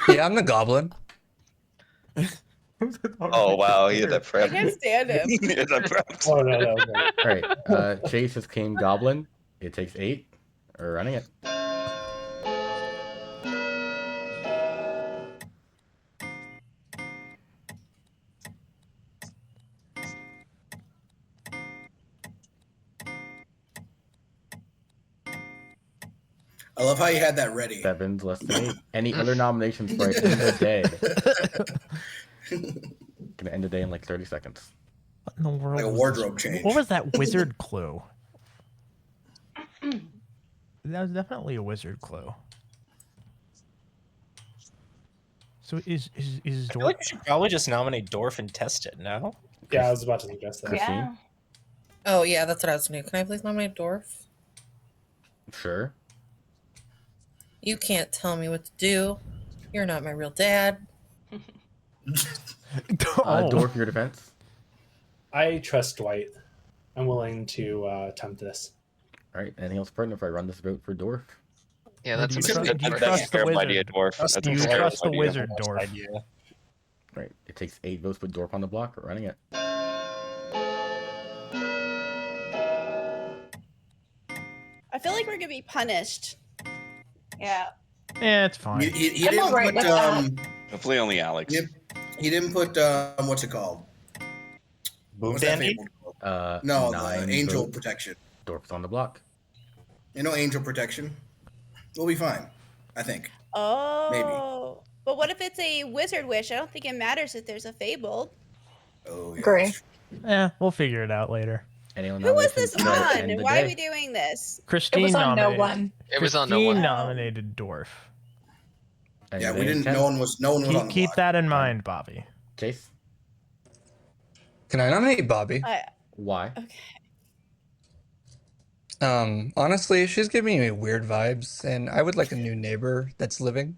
Yeah, I'm the goblin. Oh wow, he had that I prep. can't stand him. He had that prep. Oh no, no, no. All right. Chase has claimed goblin. It takes 8. Or running it. I love how you had that ready. 7's less than 8. Any other nominations for I end the day? Gonna end the day in like 30 seconds. What in the world? Like a was wardrobe this? change. What was that wizard clue? That was definitely a wizard clue. So is I feel Dorf? like we should probably just nominate Dorf and test it now. Yeah, I was about to suggest that. Christine? Yeah. Oh yeah, that's what I was gonna do. Can I please nominate Dorf? Sure. You can't tell me what to do. You're not my real dad. Oh. Dorf, your defense. I trust Dwight. I'm willing to attempt this. All right. Anything else pertinent if I run this vote for Dorf? Yeah, that's a You trust- mistake. you That's trust a the terrible wizard. idea, Dwarf. Trust That's a You the terrible trust the idea. wizard, Worst Dorf. idea. Right. It takes 8 votes to put Dorf on the block. Running it. I feel like we're gonna be punished. Yeah. Yeah, it's fine. He I'm didn't alright put with that. Hopefully only Alex. He didn't put what's it called? Boob What's that Dandy? fable called? No, the 9 angel votes. protection. Dorf's on the block. You know, angel protection. We'll be fine. I think. Oh, but what if it's a wizard wish? I don't think it matters if there's a fabled. Oh yeah. Agree. Yeah, we'll figure it out later. Anyone Who was this nominations for on? end And the why are day? we doing this? Christine It was on no nominated. one. It was on no Christine one. nominated Dwarf. Yeah, we Anybody didn't. in No one was. No one was on the Keep block. that in mind, Bobby. Chase, Can I nominate Bobby? why? Honestly, she's giving me weird vibes, and I would like a new neighbor that's living.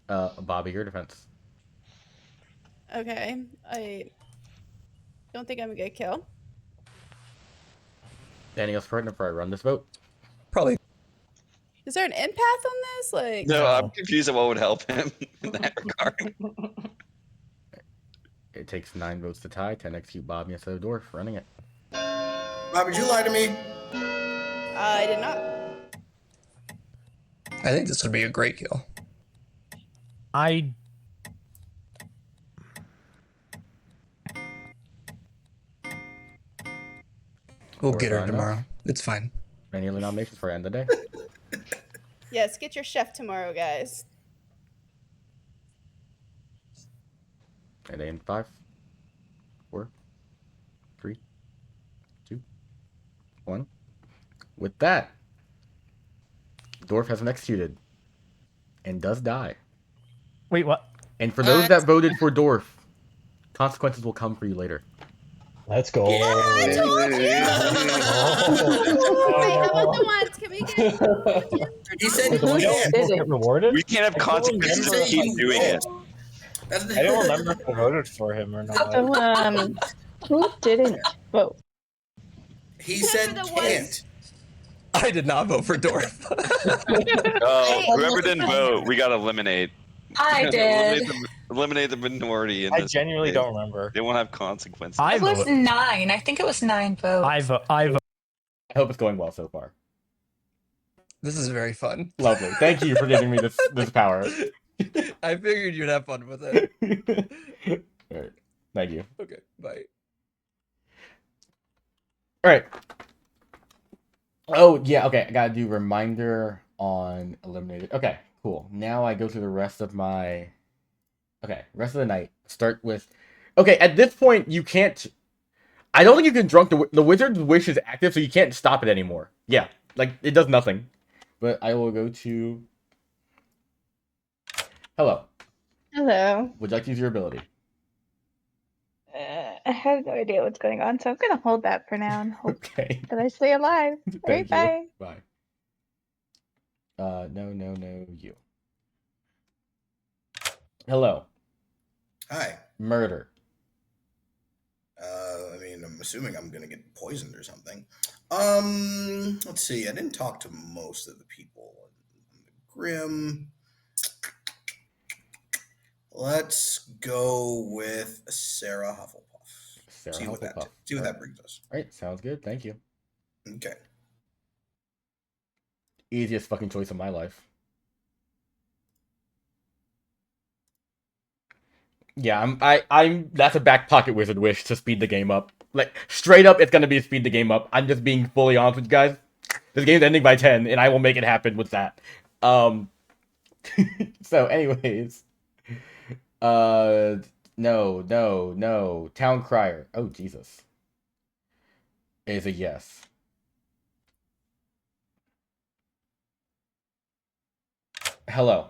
Bobby, your defense. Okay, I don't think I'm a good kill. Anything else pertinent before I run this vote? Probably. Is there an empath on this? Like, No, I'm confused at what would help him in that regard. It takes 9 votes to tie. 10 execute Bobby instead of Dwarf. Running it. Bobby, did you lie to me? I did not. I think this would be a great kill. We'll get her tomorrow. It's fine. Any other nominations for end of the day? Yes, get your chef tomorrow, guys. And in 5, 4, 3, 2, 1. With that, Dwarf has been executed and does die. Wait, what? And for those that voted for Dwarf, consequences will come for you later. Let's go. Wait, how about the ones? Can we get? He said We don't get rewarded? We can't have consequences if we keep doing it. I don't remember if I voted for him or not. So, who didn't vote? He said can't. I did not vote for Dwarf. Oh, whoever didn't vote, we got to eliminate. I did. Eliminate the minority. In I this genuinely thing. don't remember. They won't have consequences. I It was vote. 9. I think it was 9 votes. I vote. I hope it's going well so far. This is very fun. Lovely. Thank you for giving me this power. I figured you'd have fun with it. All right. Thank you. Okay, bye. All right. Oh, yeah. Okay. I got to do reminder on eliminated. Okay, cool. Now I go through the rest of my... Okay, rest of the night. Start with... Okay, at this point, you can't... I don't think you can drunk... The Wizard's Wish is active, so you can't stop it anymore. Yeah, like, it does nothing. But I will go to... Hello. Hello. Would you like to use your ability? I have no idea what's going on, so I'm gonna hold that for now and hope Okay. that I stay alive. Alright, Thank you. bye. Bye. No, you. Hello. Hi. Murder. I mean, I'm assuming I'm gonna get poisoned or something. Let's see. I didn't talk to most of the people on the Grim. Let's go with Sarah Hufflepuff. Sarah see what Hufflepuff. that brings us. All right, sounds good. Thank you. Okay. Easiest fucking choice of my life. Yeah, I'm that's a back pocket wizard wish to speed the game up. Like straight up, it's gonna be speed the game up. I'm just being fully honest with you guys. This game's ending by 10, and I will make it happen with that. So anyways. No. Town Crier. Oh, Jesus. Is a yes. Hello.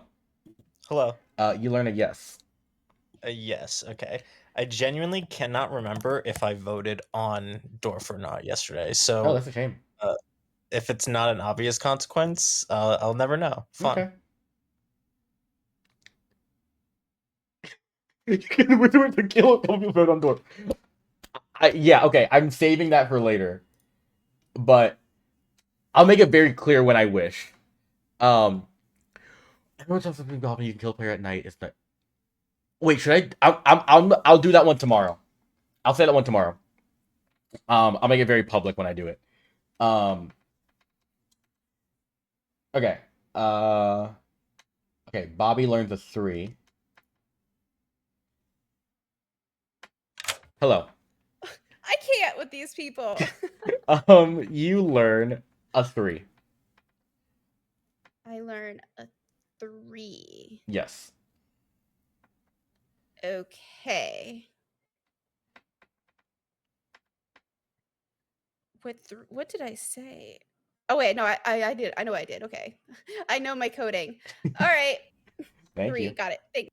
Hello. You learn a yes. Yes, okay. I genuinely cannot remember if I voted on Dorf or not yesterday. So Oh, that's a shame. If it's not an obvious consequence, I'll never know. Fun. Okay. We're doing the kill vote on Dorf. Yeah, okay. I'm saving that for later. But I'll make it very clear when I wish. Everyone tells something about me you can kill a player at night. It's not. Wait, should I? I'll do that one tomorrow. I'll say that one tomorrow. I'll make it very public when I do it. Okay. Okay. Bobby learns a 3. Hello. I can't with these people. You learn a 3. I learn a 3. Yes. Okay. What did I say? Oh wait, no, I did. I know I did. Okay. I know my coding. All right. Thank 3. you. Got it. Thank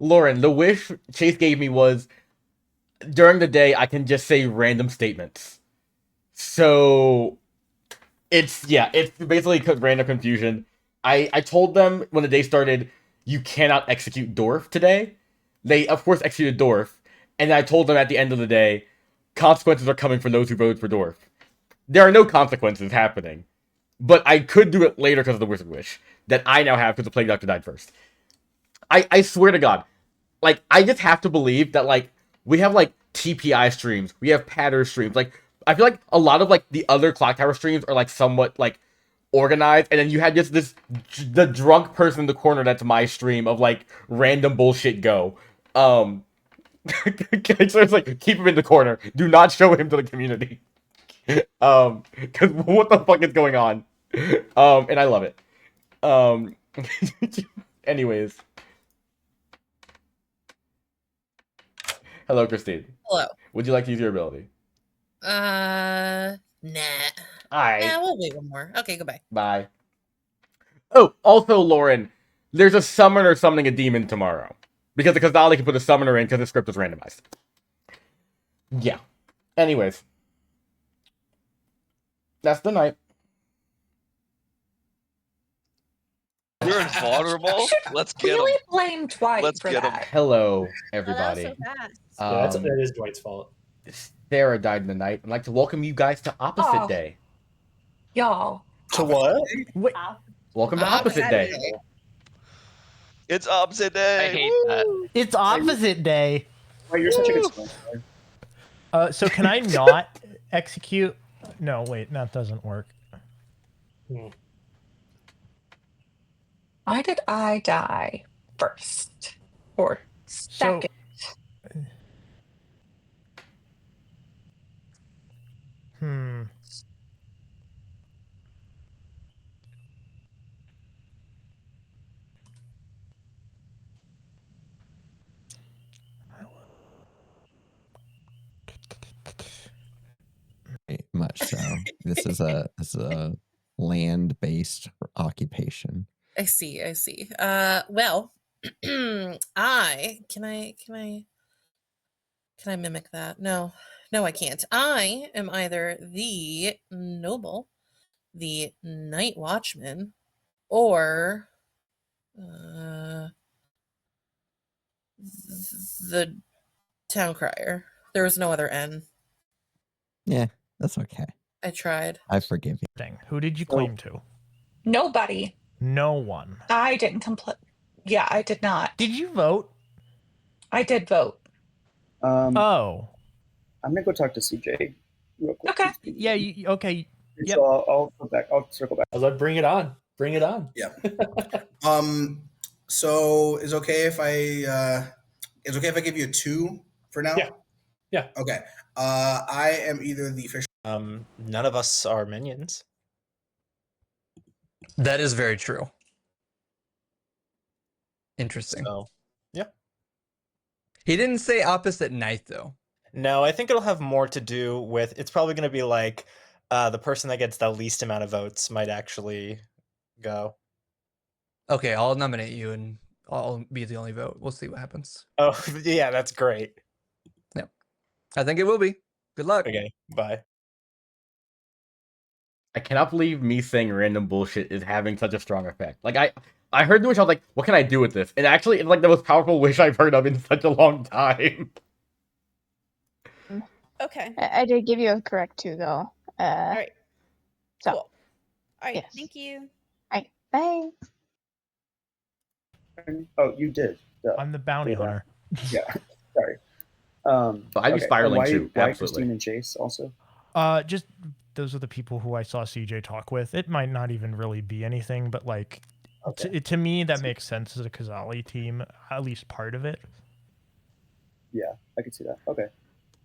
Lauren, the wish Chase gave me was during the day I can just say random statements. So it's basically random confusion. I told them when the day started, you cannot execute Dorf today. They of course executed Dorf, and I told them at the end of the day, consequences are coming for those who voted for Dorf. There are no consequences happening, but I could do it later because of the Wizard Wish that I now have because the Plague Doctor died first. I swear to God, like I just have to believe that like we have like TPI streams, we have patter streams. Like I feel like a lot of like the other Clocktower streams are like somewhat like organized, and then you had just the drunk person in the corner that's my stream of like random bullshit go. So it's like keep him in the corner. Do not show him to the community. Because what the fuck is going on? And I love it. Anyways. Hello, Christine. Hello. Would you like to use your ability? Nah. Alright. Nah, we'll wait one more. Okay, goodbye. Bye. Oh, also, Lauren, there's a summoner summoning a demon tomorrow. Because the Kazali can put a summoner in because the script is randomized. Yeah. Anyways. That's the night. You're invulnerable. Let's get Really him. blame Dwight Let's for get him. that. Hello, Oh, everybody. that was so fast. Yeah, that is Dwight's fault. Sarah died in the night. I'd like to welcome you guys to Opposite Oh. Day. Y'all. To what? Wait. Welcome to Opposite Day. It's opposite day. I hate that. It's opposite day. Wait, you're such a good sponsor. So can I not execute? No, wait, that doesn't work. Why did I die first? Or second? Very much so. This is a land-based occupation. I see. Well, I mimic that? No, I can't. I am either the noble, the night watchman, or the town crier. There was no other N. Yeah, that's okay. I tried. I forgive you. Who did you claim to? Nobody. No one. I didn't complete. Yeah, I did not. Did you vote? I did vote. Oh. I'm gonna go talk to CJ real quick. Okay. Yeah. Okay. Yep. So I'll go back. I'll circle back. I'll bring it on. Bring it on. Yeah. So is okay if I give you a 2 for now? Yeah. Okay. I am either the fish. None of us are minions. That is very true. Interesting. So, yeah. He didn't say opposite night though. No, I think it'll have more to do with. It's probably going to be like the person that gets the least amount of votes might actually go. Okay, I'll nominate you and I'll be the only vote. We'll see what happens. Oh, yeah, that's great. Yeah. I think it will be. Good luck. Okay, bye. I cannot believe me saying random bullshit is having such a strong effect. Like I heard the wish, I was like, what can I do with this? And actually, it's like the most powerful wish I've heard of in such a long time. Okay. I did give you a correct 2 though. All right. So. Cool. All right. Yes. Thank you. All right. Thanks. Oh, you did. I'm the bounty hunter. Yeah. Sorry. But I'd be spiraling too. Why Absolutely. Christine and Chase also? Just those are the people who I saw CJ talk with. It might not even really be anything, but like to me that makes sense as a Kazali team, at least part of it. Yeah, I can see that. Okay.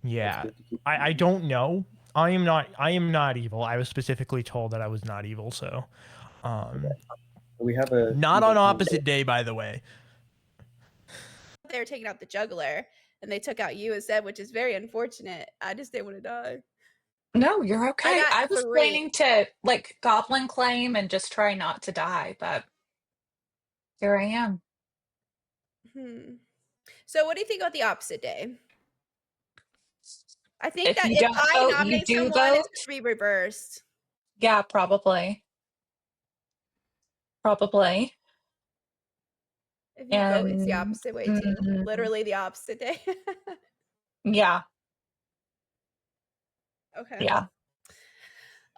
Yeah, I don't know. I am not evil. I was specifically told that I was not evil, so We have a not on opposite day, by the way. They were taking out the juggler, and they took out you instead, which is very unfortunate. I just didn't want to die. No, you're okay. got I was 3. planning to like goblin claim and just try not to die, but here I am. So, what do you think about the opposite day? I think If that you if don't I vote, you nominate do someone, vote. it's gonna be reversed. Yeah, probably. Probably. If you vote, it's the And opposite way too. Literally the opposite day. yeah. Okay. Yeah.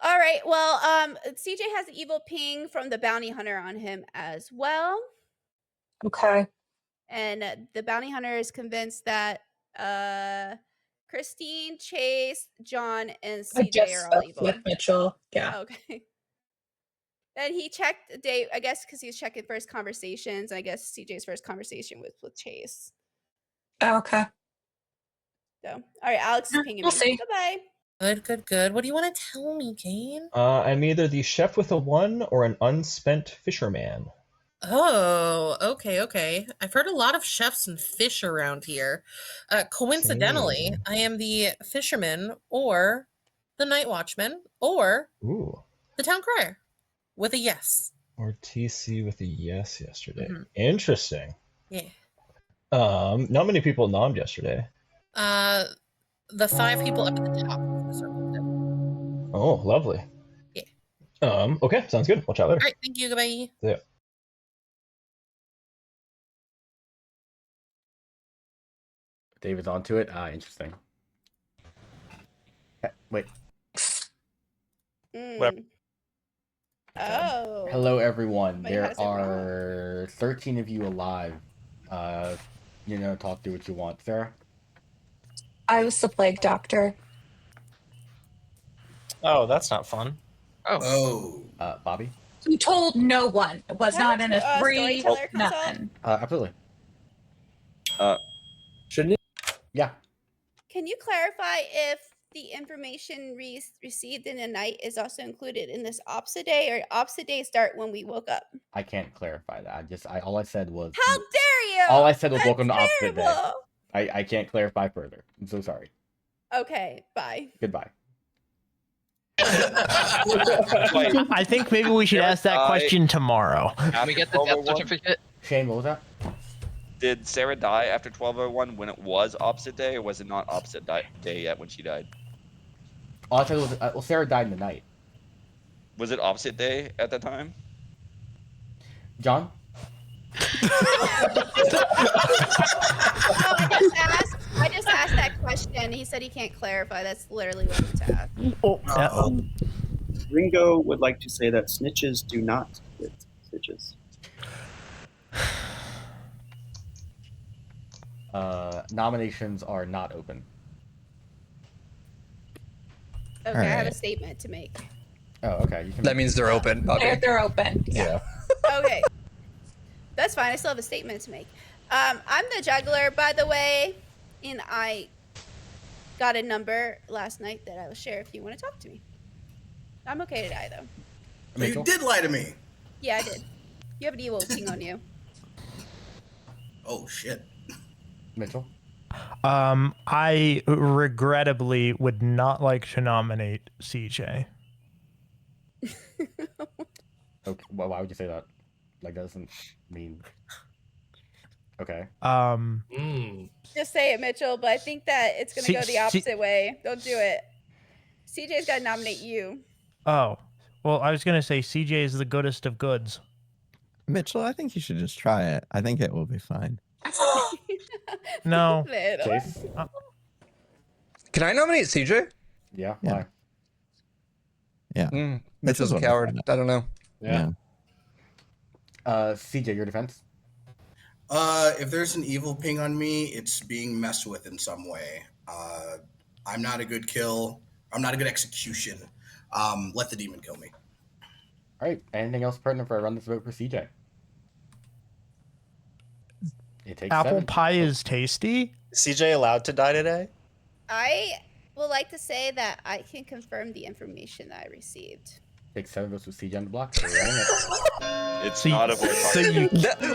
All right. Well, CJ has an evil ping from the bounty hunter on him as well. Okay. And the bounty hunter is convinced that Christine, Chase, John, and I CJ just are all spoke evil. with Mitchell. Yeah. Okay. Then he checked Dave, I guess, because he was checking first conversations. I guess CJ's first conversation was with Chase. Okay. So, all right, Alex is pinging we'll me. see. Bye-bye. Good. What do you want to tell me, Kane? I'm either the chef with a 1 or an unspent fisherman. Oh, okay. I've heard a lot of chefs and fish around here. Coincidentally, Same. I am the fisherman or the night watchman or Ooh. the town crier with a yes. Or TC with a yes yesterday. Mhm. Interesting. Yeah. Not many people nommed yesterday. The 5 people up at the top of the circle did. Oh, lovely. Yeah. Okay, sounds good. We'll chat later. All right, thank you. Goodbye. See ya. David's onto it. Interesting. Wait. Oh. Hello, everyone. Wait, how There does it wrong? are 13 of you alive. Talk through what you want, Sarah. I was the plague doctor. Oh, that's not fun. Oh. Bobby? Who told no one. It was not in a three. Storyteller consult? Nothing. Absolutely. Shouldn't it? Yeah. Can you clarify if the information received in the night is also included in this opposite day, or opposite day start when we woke up? I can't clarify that. All I said was. How dare you! All I said was That's welcome to opposite day. terrible. I can't clarify further. I'm so sorry. Okay, bye. Goodbye. I think maybe we should ask that question tomorrow. Can we get the death certificate? Shane, what was that? Did Sarah die after 12:01 when it was opposite day, or was it not opposite day yet when she died? All I said was, Sarah died in the night. Was it opposite day at that time? John? I just asked that question. He said he can't clarify. That's literally what he asked. Ringo would like to say that snitches do not get stitches. Nominations are not open. Okay, I have a statement to make. Oh, okay. That means they're open. Okay. They're open. Yeah. Okay. That's fine. I still have a statement to make. I'm the juggler, by the way, and I got a number last night that I will share if you want to talk to me. I'm okay to die, though. You did lie to me. Yeah, I did. You have an evil king on you. Oh, shit. Mitchell? I regrettably would not like to nominate CJ. Okay. Well, why would you say that? Like, that doesn't mean. Okay. Just say it, Mitchell, but I think that it's going to go the opposite way. Don't do it. CJ's got to nominate you. Oh, well, I was going to say CJ is the goodest of goods. Mitchell, I think you should just try it. I think it will be fine. No. Chase? Can I nominate CJ? Yeah. Why? Yeah. Mitchell's a what I coward. I don't know. Yeah. CJ, your defense? If there's an evil ping on me, it's being messed with in some way. I'm not a good kill. I'm not a good execution. Let the demon kill me. All right. Anything else pertinent before I run this vote for CJ? It takes Apple 7. pie is tasty. CJ allowed to die today? I would like to say that I can confirm the information that I received. Takes 7 votes with CJ on the block. We're running it. It's not a voice So you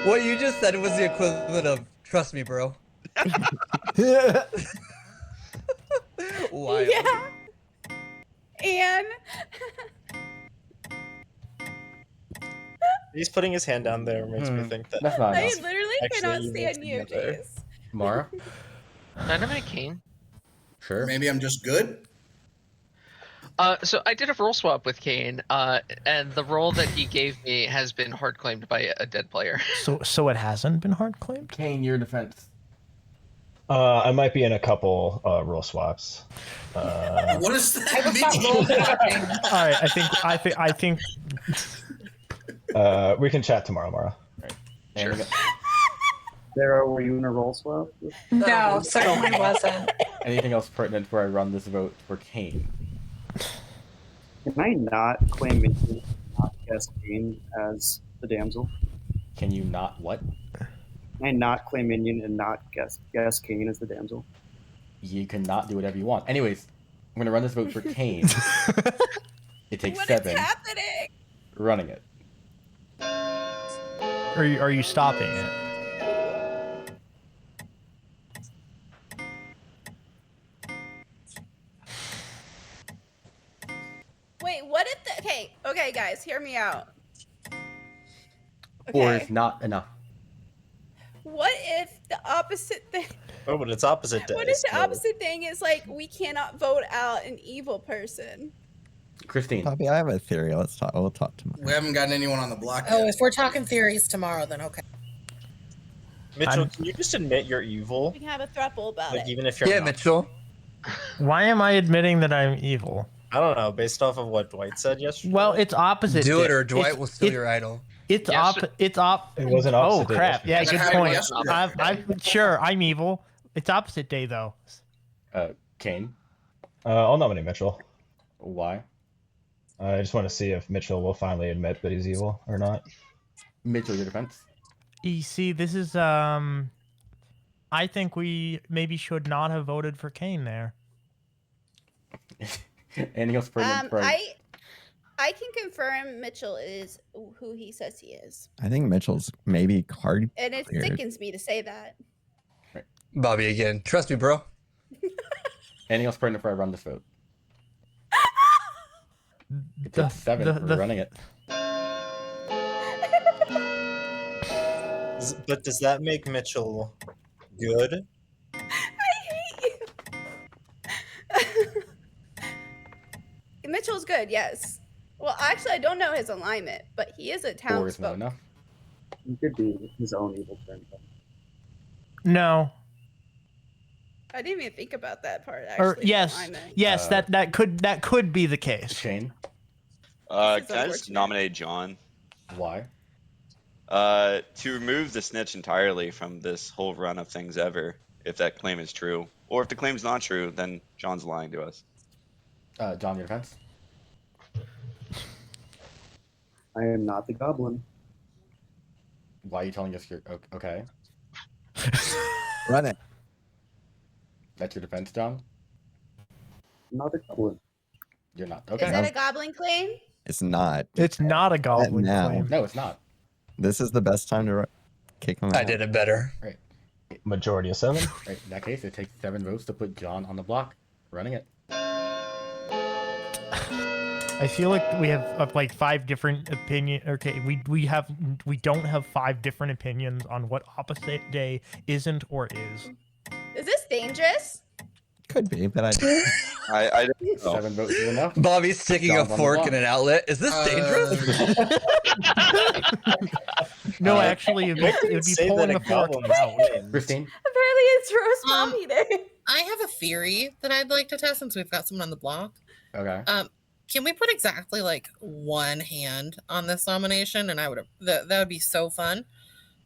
What you just said was the equivalent of "trust me, bro." Wild. Yeah. And He's putting his hand down there makes me think that. That's not I enough. literally Actually, cannot you stand mix you, together. Jace. Mara? Dynamite Kane. Sure. Maybe I'm just good. So I did a role swap with Kane, and the role that he gave me has been hard claimed by a dead player. So it hasn't been hard claimed. Kane, your defense. I might be in a couple role swaps. What does that mean? All right, I think. We can chat tomorrow, Mara. Sure. Sarah, were you in a roll swap? No, certainly wasn't. Anything else pertinent before I run this vote for Kane? Can I not claim Minty, not guess Kane as the damsel? Can you not what? Can I not claim minion and not guess Kane as the damsel? You cannot do whatever you want. Anyways, I'm gonna run this vote for Kane. It takes What 7. is happening? Running it. Are you stopping it? Wait, what if the okay guys, hear me out. 4 is not enough. What if the opposite thing Oh, but it's opposite day. what if the so- opposite thing is like we cannot vote out an evil person? Christine. Bobby, I have a theory. Let's talk. We'll talk tomorrow. We haven't gotten anyone on the block Oh, yet. if we're talking theories tomorrow, then okay. Mitchell, can you just admit you're evil? We can have a throuple about Like it. even if you're Yeah, not? Mitchell. Why am I admitting that I'm evil? I don't know, based off of what Dwight said yesterday. Well, it's opposite. Do it, day. or Dwight It's- will steal it- your idol. It's Yes, op. It wasn't Oh opposite day crap! Yeah, yesterday. good That happened point. yesterday. I'm sure I'm evil. It's opposite day though. Kane. I'll nominate Mitchell. Why? I just want to see if Mitchell will finally admit that he's evil or not. Mitchell, your defense. You see, this is I think we maybe should not have voted for Kane there. Anything else pertinent for I can confirm Mitchell is who he says he is. I think Mitchell's maybe card And it cleared. sickens me to say that. Bobby again. Trust me, bro. Anything else pertinent before I run this vote? It takes 7. We're running it. But does that make Mitchell good? Mitchell's good, yes. Well, actually, I don't know his alignment, but he is a 4 is not townsfolk. enough. He could be his own evil turn. No. I didn't even think about that part. Actually, Or yes, alignment. yes, that could be the case. Shane. This Can is I just unfortunate. nominate John? Why? To remove the snitch entirely from this whole run of things ever, if that claim is true. Or if the claim's not true, then John's lying to us. John, your defense. I am not the goblin. Why are you telling us you're okay? Run it. That's your defense, John. I'm not the goblin. You're not. Is Okay. that a goblin claim? It's not. It's not a goblin now. claim. No, it's not. This is the best time to kick him out. I did it better. Right. Majority of 7. Right. In that case, it takes 7 votes to put John on the block. Running it. I feel like we have like 5 different opinion. Okay, we don't have 5 different opinions on what opposite day isn't or is. Is this dangerous? Could be, but I. I don't know. 7 votes is enough. Bobby's sticking a John's on the fork block. in an outlet. Is this dangerous? No, actually, it would be Say pulling that the a fork goblin out. wins. Christine. Apparently, it's roast mommy day. I have a theory that I'd like to test since we've got someone on the block. Okay. Can we put exactly like one hand on this nomination? And I would that would be so fun.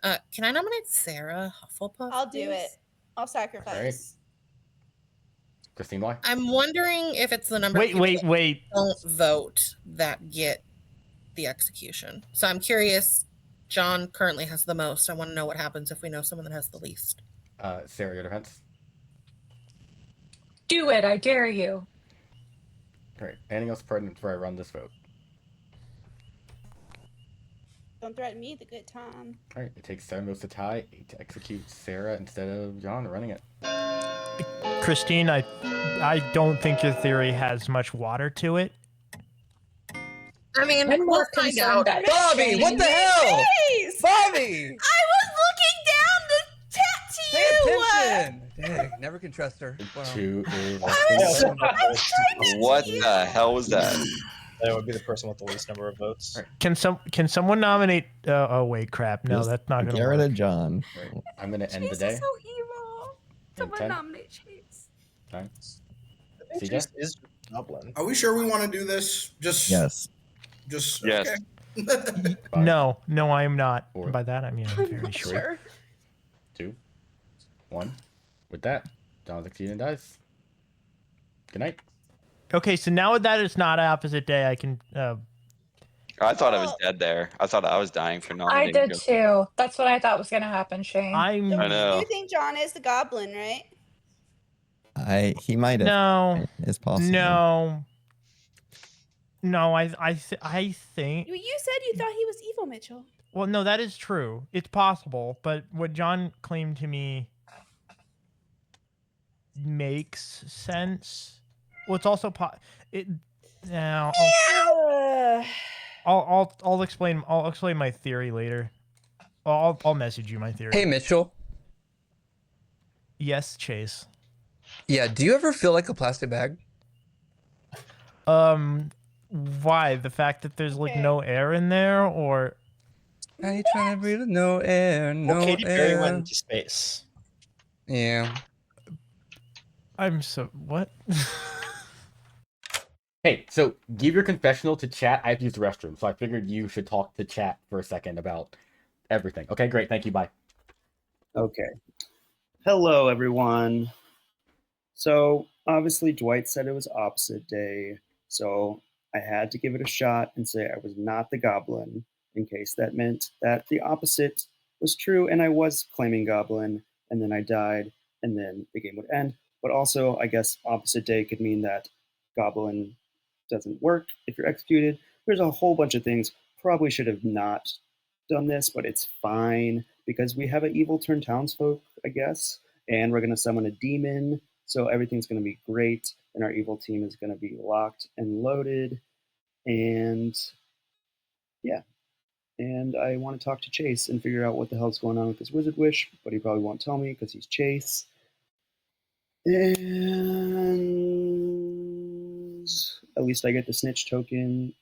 Can I nominate Sarah Hufflepuff? I'll do please? it. I'll sacrifice. Christine, why? I'm wondering if it's the number. of Wait, people wait. that don't vote that get the execution. So I'm curious, John currently has the most. I want to know what happens if we know someone that has the least. Sarah, your defense. Do it, I dare you. All right. Anything else pertinent before I run this vote? Don't threaten me the good time. All right. It takes 7 votes to tie, 8 to execute Sarah instead of John running it. Christine, I don't think your theory has much water to it. I mean, I'm we'll more find concerned out. that Bobby, what the hell? Jeez! Bobby! I was looking down the chat to Pay you. attention! Dang, never can trust her. Wow. 2 is. What the hell was that? That would be the person with the least number of votes. Can someone nominate? Oh wait, crap! No, Just that's not gonna get work. rid of John. Right. I'm gonna end the Chase day. is so evil. Someone 10. nominate Chase. 9. I think Chase is Goblin. Are we sure we want to do this? Just Yes. Yes. Okay. No, I am not. 4. By that I mean I'm very sure. Sure. 2, 1. With that, John succeeds and dies. Good night. Okay, so now that it's not opposite day, I can. I thought I was dead there. I thought I was dying for I nominating. did too. That's what I thought was gonna happen, Shane. I know. You think John is the goblin, right? He might have. No. It's possible. No, I think. You said you thought he was evil, Mitchell. Well, no, that is true. It's possible, but what John claimed to me makes sense. Well, it's also now. I'll explain. I'll explain my theory later. I'll message you my theory. Hey, Mitchell. Yes, Chase. Yeah, do you ever feel like a plastic bag? Why? The fact that there's like no air in there, or? Are you trying to breathe? No air, no Well, Katy air. Perry went into space. Yeah. I'm so what? Hey, so give your confessional to chat. I have to use the restroom, so I figured you should talk to chat for a second about everything. Okay, great. Thank you. Bye. Okay. Hello, everyone. So, obviously, Dwight said it was opposite day, so I had to give it a shot and say I was not the goblin, in case that meant that the opposite was true and I was claiming goblin, and then I died, and then the game would end. But also, I guess opposite day could mean that goblin doesn't work if you're executed. There's a whole bunch of things. Probably should have not done this, but it's fine because we have an evil turn townsfolk, I guess, and we're going to summon a demon, so everything's going to be great, and our evil team is going to be locked and loaded, and yeah. And I want to talk to Chase and figure out what the hell's going on with this wizard wish, but he probably won't tell me because he's Chase. And at least I get the snitch token,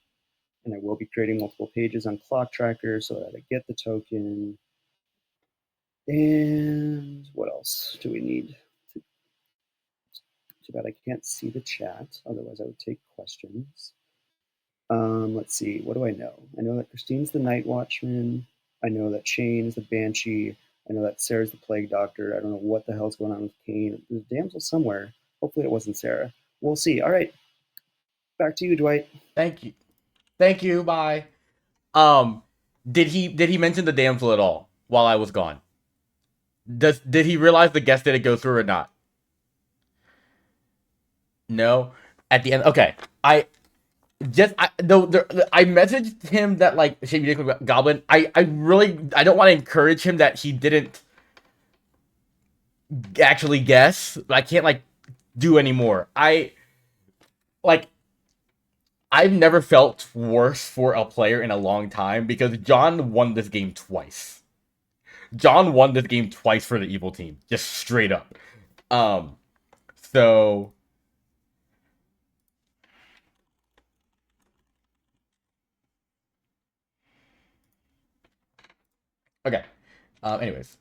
and I will be creating multiple pages on Clock Tracker so that I get the token. And what else do we need? Too bad I can't see the chat, otherwise I would take questions. Let's see, what do I know? I know that Christine's the Night Watchman. I know that Shane is the Banshee. I know that Sarah's the Plague Doctor. I don't know what the hell's going on with Kane. There's a damsel somewhere. Hopefully it wasn't Sarah. We'll see. All right. Back to you, Dwight. Thank you. Bye. Did he mention the damsel at all while I was gone? Did he realize the guest didn't go through or not? No. At the end, okay. I messaged him that like Shady Goblin. I don't want to encourage him that he didn't actually guess. I can't like do anymore. I've never felt worse for a player in a long time because John won this game twice. John won this game twice for the evil team, just straight up. So okay. Anyways,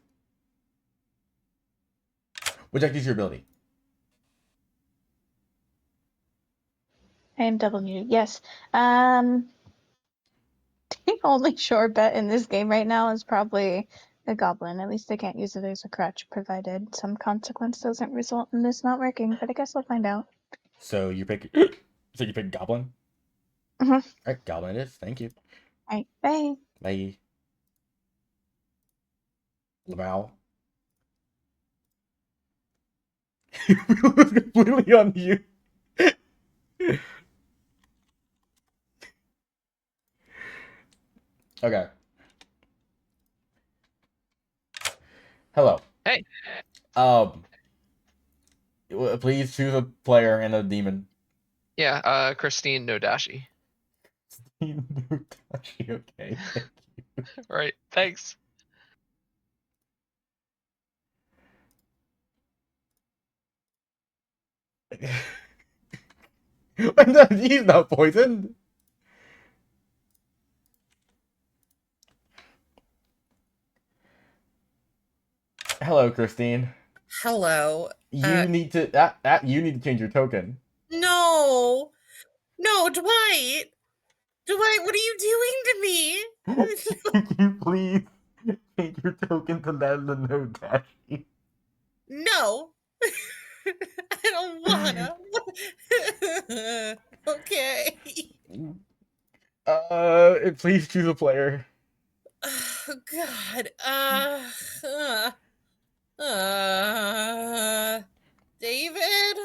which activates your ability? I am double muted. Yes. The only sure bet in this game right now is probably a goblin. At least I can't use it as a crutch, provided some consequence doesn't result in this not working. But I guess we'll find out. So you pick. So you pick goblin. Mm-hmm. All right, goblin it is. Thank you. All right. Bye. Bye. Lamal. It was completely on you. Okay. Hello. Hey. Please choose a player and a demon. Yeah, Christine Nodashi. Okay. Right. Thanks. No, he's not poisoned. Hello, Christine. Hello. You need to you need to change your token. No. No, Dwight. Dwight, what are you doing to me? Could you please change your token to that the no dashi? No. I don't wanna. Okay. Please choose a player. Oh, God. David?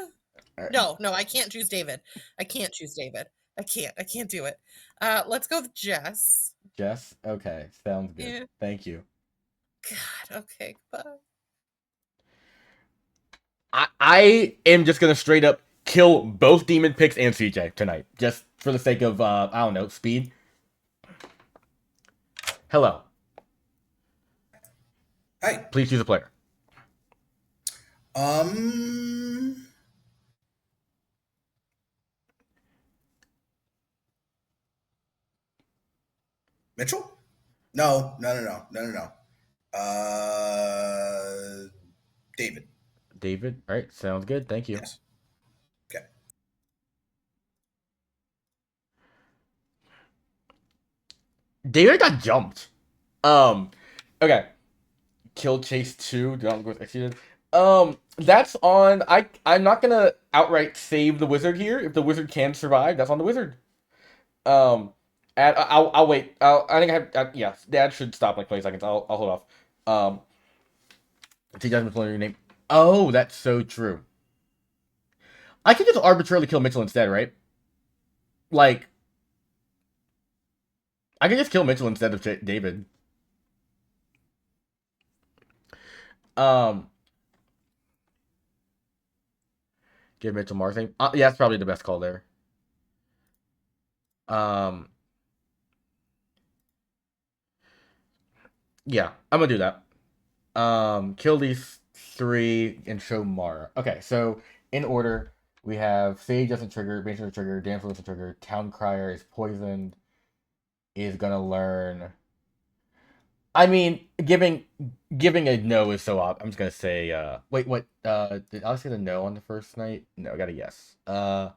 No, I can't choose David. I can't choose David. I can't do it. Let's go with Jess. Jess? Okay, sounds good. Yeah. Thank you. God, okay, bye. I am just gonna straight up kill both demon picks and CJ tonight, just for the sake of I don't know, speed. Hello. Hi. Please choose a player. Mitchell? No. David. David. All right, sounds good. Thank you. Yes. Okay. David got jumped. Okay. Kill Chase 2. Do not go with executed. That's on. I'm not gonna outright save the wizard here. If the wizard can survive, that's on the wizard. I'll wait. I think I have. Yeah, Dad should stop like 20 seconds. I'll hold off. He doesn't know your name. Oh, that's so true. I could just arbitrarily kill Mitchell instead, right? Like, I could just kill Mitchell instead of David. Give Mitchell Mars name. Yeah, that's probably the best call there. Yeah, I'm gonna do that. Kill these 3 and show Mara. Okay, so in order, we have Sage doesn't trigger, Mage doesn't trigger, Damsel doesn't trigger, Town Crier is poisoned, is gonna learn. I mean, giving a no is so odd. I'm just gonna say, wait, what? Did I say the no on the first night? No, I got a yes. I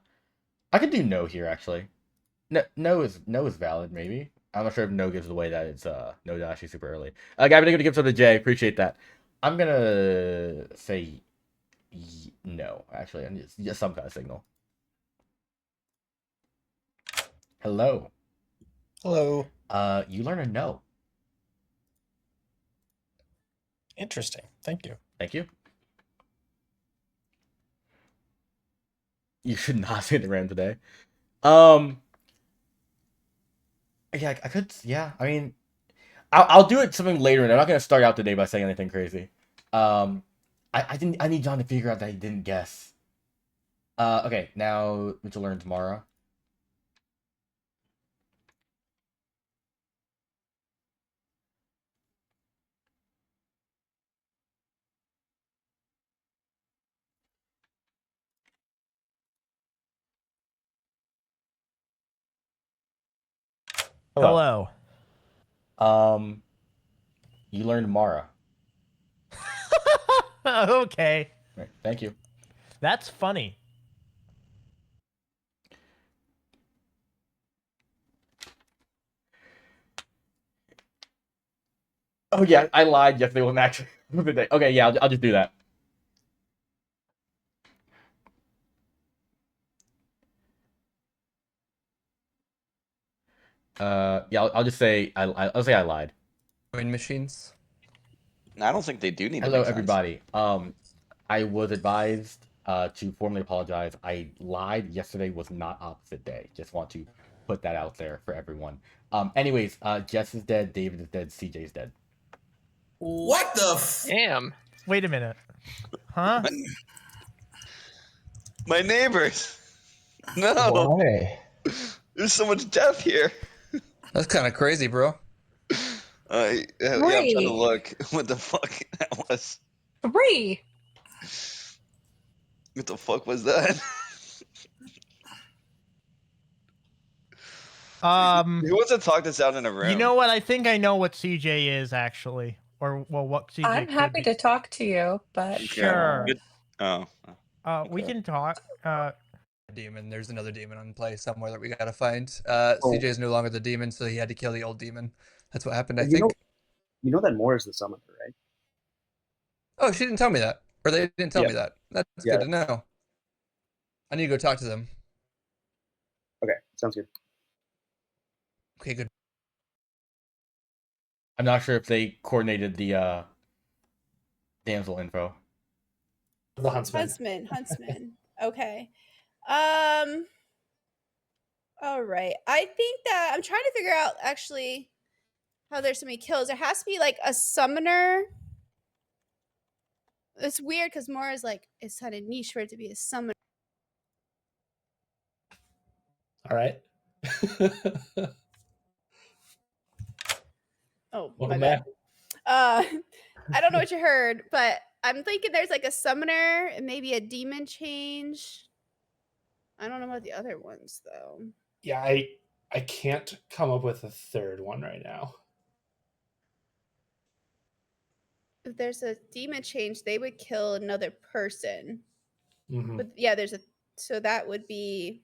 could do no here actually. No is valid maybe. I'm not sure if no gives away that it's no dashi super early. Gavin, I'm gonna give to the J. Appreciate that. I'm gonna say no actually, and just some kind of signal. Hello. Hello. You learn a no. Interesting. Thank you. Thank you. You should not say the RAM today. Yeah, I could. Yeah, I mean, I'll do it something later, and I'm not gonna start out the day by saying anything crazy. I didn't. I need John to figure out that he didn't guess. Okay, now Mitchell learns Mara. Hello. You learned Mara. Okay. Right, thank you. That's funny. Oh yeah, I lied. Yes, they will actually. Okay, yeah, I'll just do that. Yeah, I'll just say I'll say I lied. Coin machines. I don't think they do need to Hello, make sense. everybody. I was advised to formally apologize. I lied. Yesterday was not opposite day. Just want to put that out there for everyone. Anyways, Jess is dead. David is dead. CJ is dead. What the? Damn. Wait a minute. Huh? My neighbors. No. Why? There's so much death here. That's kind of crazy, bro. Yeah, I'm trying to Three. look. What the fuck that was? 3. What the fuck was that? Who wants to talk this out in a room? You know what? I think I know what CJ is actually, or well, what CJ I'm could happy be. to talk to you, but Sure. Good. Oh. We can talk. Demon. There's another demon on play somewhere that we gotta find. CJ is no longer the demon, so he had to kill the old demon. That's what happened, I think. You know that Moore is the summoner, right? Oh, she didn't tell me that, or they didn't tell Yeah. me that. That's Yeah. good to know. I need to go talk to them. Okay, sounds good. Okay, good. I'm not sure if they coordinated the damsel info. The huntsman. Huntsman. Okay. All right. I think that I'm trying to figure out actually how there's so many kills. There has to be like a summoner. It's weird because Moore is like it's kind of niche for it to be a summoner. All right. Oh, Welcome my bad. back. I don't know what you heard, but I'm thinking there's like a summoner and maybe a demon change. I don't know about the other ones though. Yeah, I can't come up with a third one right now. If there's a demon change, they would kill another person. Mhm. But yeah, there's a so that would be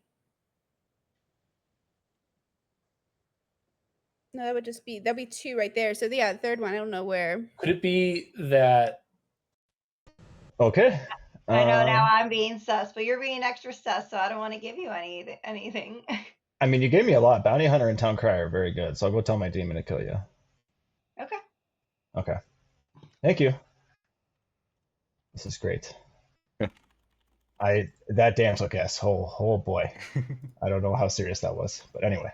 no, that would just be that'd be 2 right there. So yeah, the third one, I don't know where. Could it be that? Okay. I know now I'm being sus, but you're being extra sus, so I don't want to give you anything. I mean, you gave me a lot. Bounty Hunter and Town Crier are very good, so I'll go tell my demon to kill you. Okay. Okay. Thank you. This is great. That damsel guess. Oh boy. I don't know how serious that was, but anyway.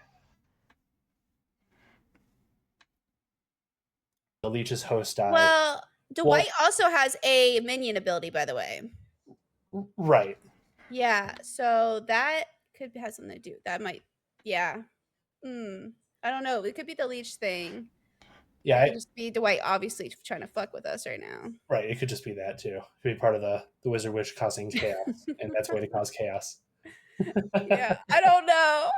The leech's host died. Well, Dwight also has a minion ability, by the way. Right. Yeah, so that could have something to do. That might, yeah. I don't know. It could be the leech thing. Yeah. It could just be Dwight obviously trying to fuck with us right now. Right. It could just be that too. It could be part of the wizard witch causing chaos, and that's way to cause chaos. Yeah, I don't know.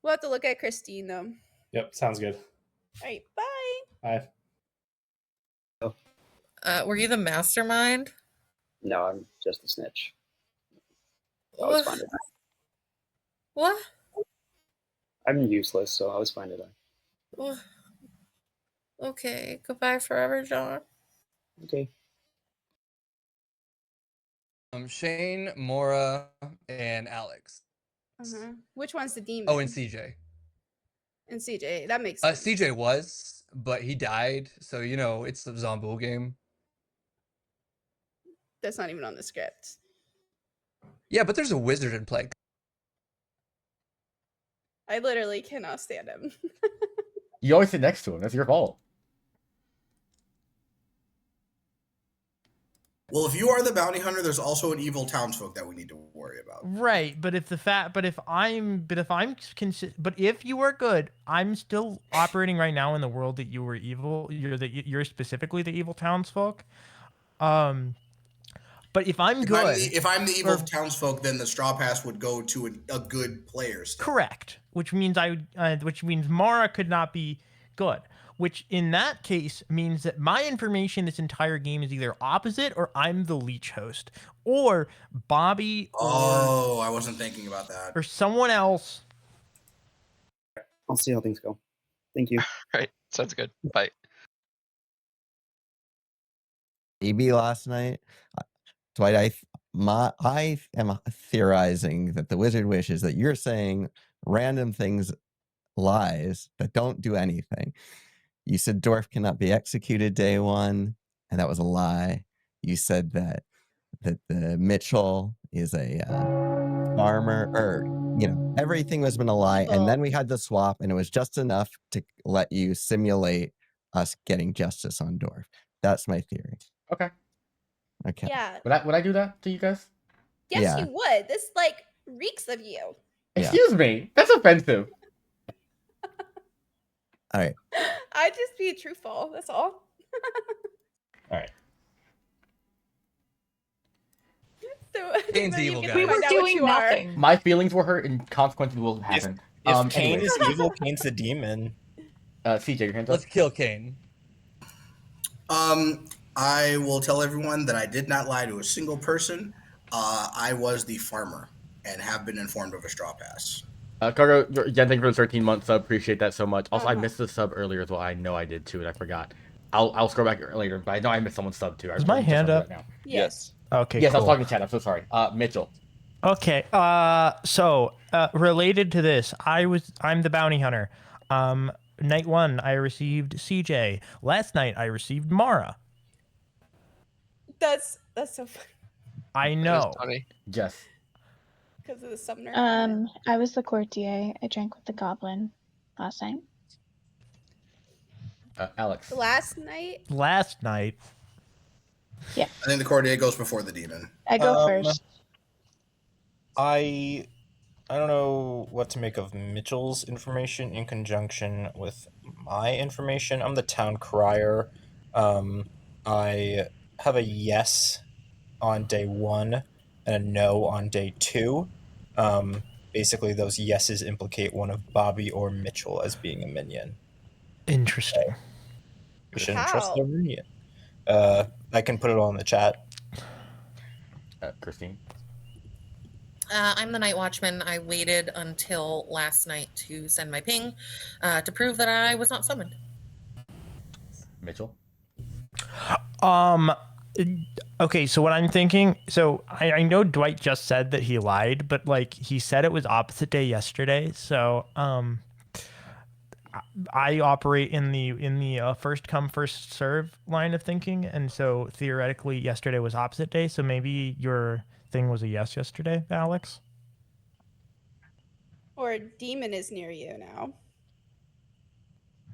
We'll have to look at Christine though. Yep. Sounds good. All right, bye. Bye. Were you the mastermind? No, I'm just a snitch. I was fine to die. What? I'm useless, so I was fine to die. Okay. Goodbye forever, John. Okay. Shane, Mora, and Alex. Which one's the demon? Oh, and CJ. And CJ. That makes sense. CJ was, but he died, so you know it's the Zombo game. That's not even on the script. Yeah, but there's a wizard in play. I literally cannot stand him. You always sit next to him. That's your fault. Well, if you are the bounty hunter, there's also an evil townsfolk that we need to worry about. Right, but if you were good, I'm still operating right now in the world that you were evil. You're specifically the evil townsfolk. But if I'm good, if I'm the evil townsfolk, then the straw pass would go to a good player. Still. Correct, which means Mara could not be good. Which in that case means that my information this entire game is either opposite or I'm the leech host. Or Bobby I wasn't thinking about that. Or someone else. I'll see how things go. Thank you. All right. Sounds good. Bye. Maybe last night, Dwight, I am theorizing that the wizard wishes that you're saying random things, lies that don't do anything. You said Dwarf cannot be executed day one, and that was a lie. You said that the Mitchell is a farmer, or everything was been a lie, and then we had the swap, and it was just enough to let you simulate us getting justice on Dwarf. That's my theory. Okay. Okay. Yeah. Would I do that to you guys? Yes, Yeah. you would. This reeks of you. Yeah. Excuse me. That's offensive. All right. I just be truthful. That's all. All right. So Kane's you evil, get guys. to We were find out what doing you are. nothing. My feelings were hurt, and consequences will happen. If Kane anyways. is evil, Kane's the demon. CJ, your hands up. Let's kill Kane. I will tell everyone that I did not lie to a single person. I was the farmer and have been informed of a straw pass. Cargo, Jen, thank you for the 13 months sub. Appreciate that so much. Also, I missed the sub earlier as well. I know I did too, and I forgot. I'll scroll back later, but I know I missed someone's sub too. Is my hand up? Right now. Yes. Okay. Yes, cool. I was talking to Chad. I'm so sorry. Mitchell. Okay. So related to this, I'm the bounty hunter. Night 1, I received CJ. Last night, I received Mara. That's so funny. I know. Yes. Because of the summoner. I was the courtier. I drank with the goblin last night. Alex. Last night. Yeah. I think the courtier goes before the demon. I go first. I don't know what to make of Mitchell's information in conjunction with my information. I'm the town crier. I have a yes on day 1 and a no on day 2. Basically, those yeses implicate one of Bobby or Mitchell as being a minion. Interesting. We shouldn't trust their minion. I can put it all in the chat. Christine. I'm the night watchman. I waited until last night to send my ping to prove that I was not summoned. Mitchell. Okay, so what I'm thinking, so I know Dwight just said that he lied, but like he said it was opposite day yesterday. So I operate in the first come first serve line of thinking, and so theoretically yesterday was opposite day. So maybe your thing was a yes yesterday, Alex. Or a demon is near you now.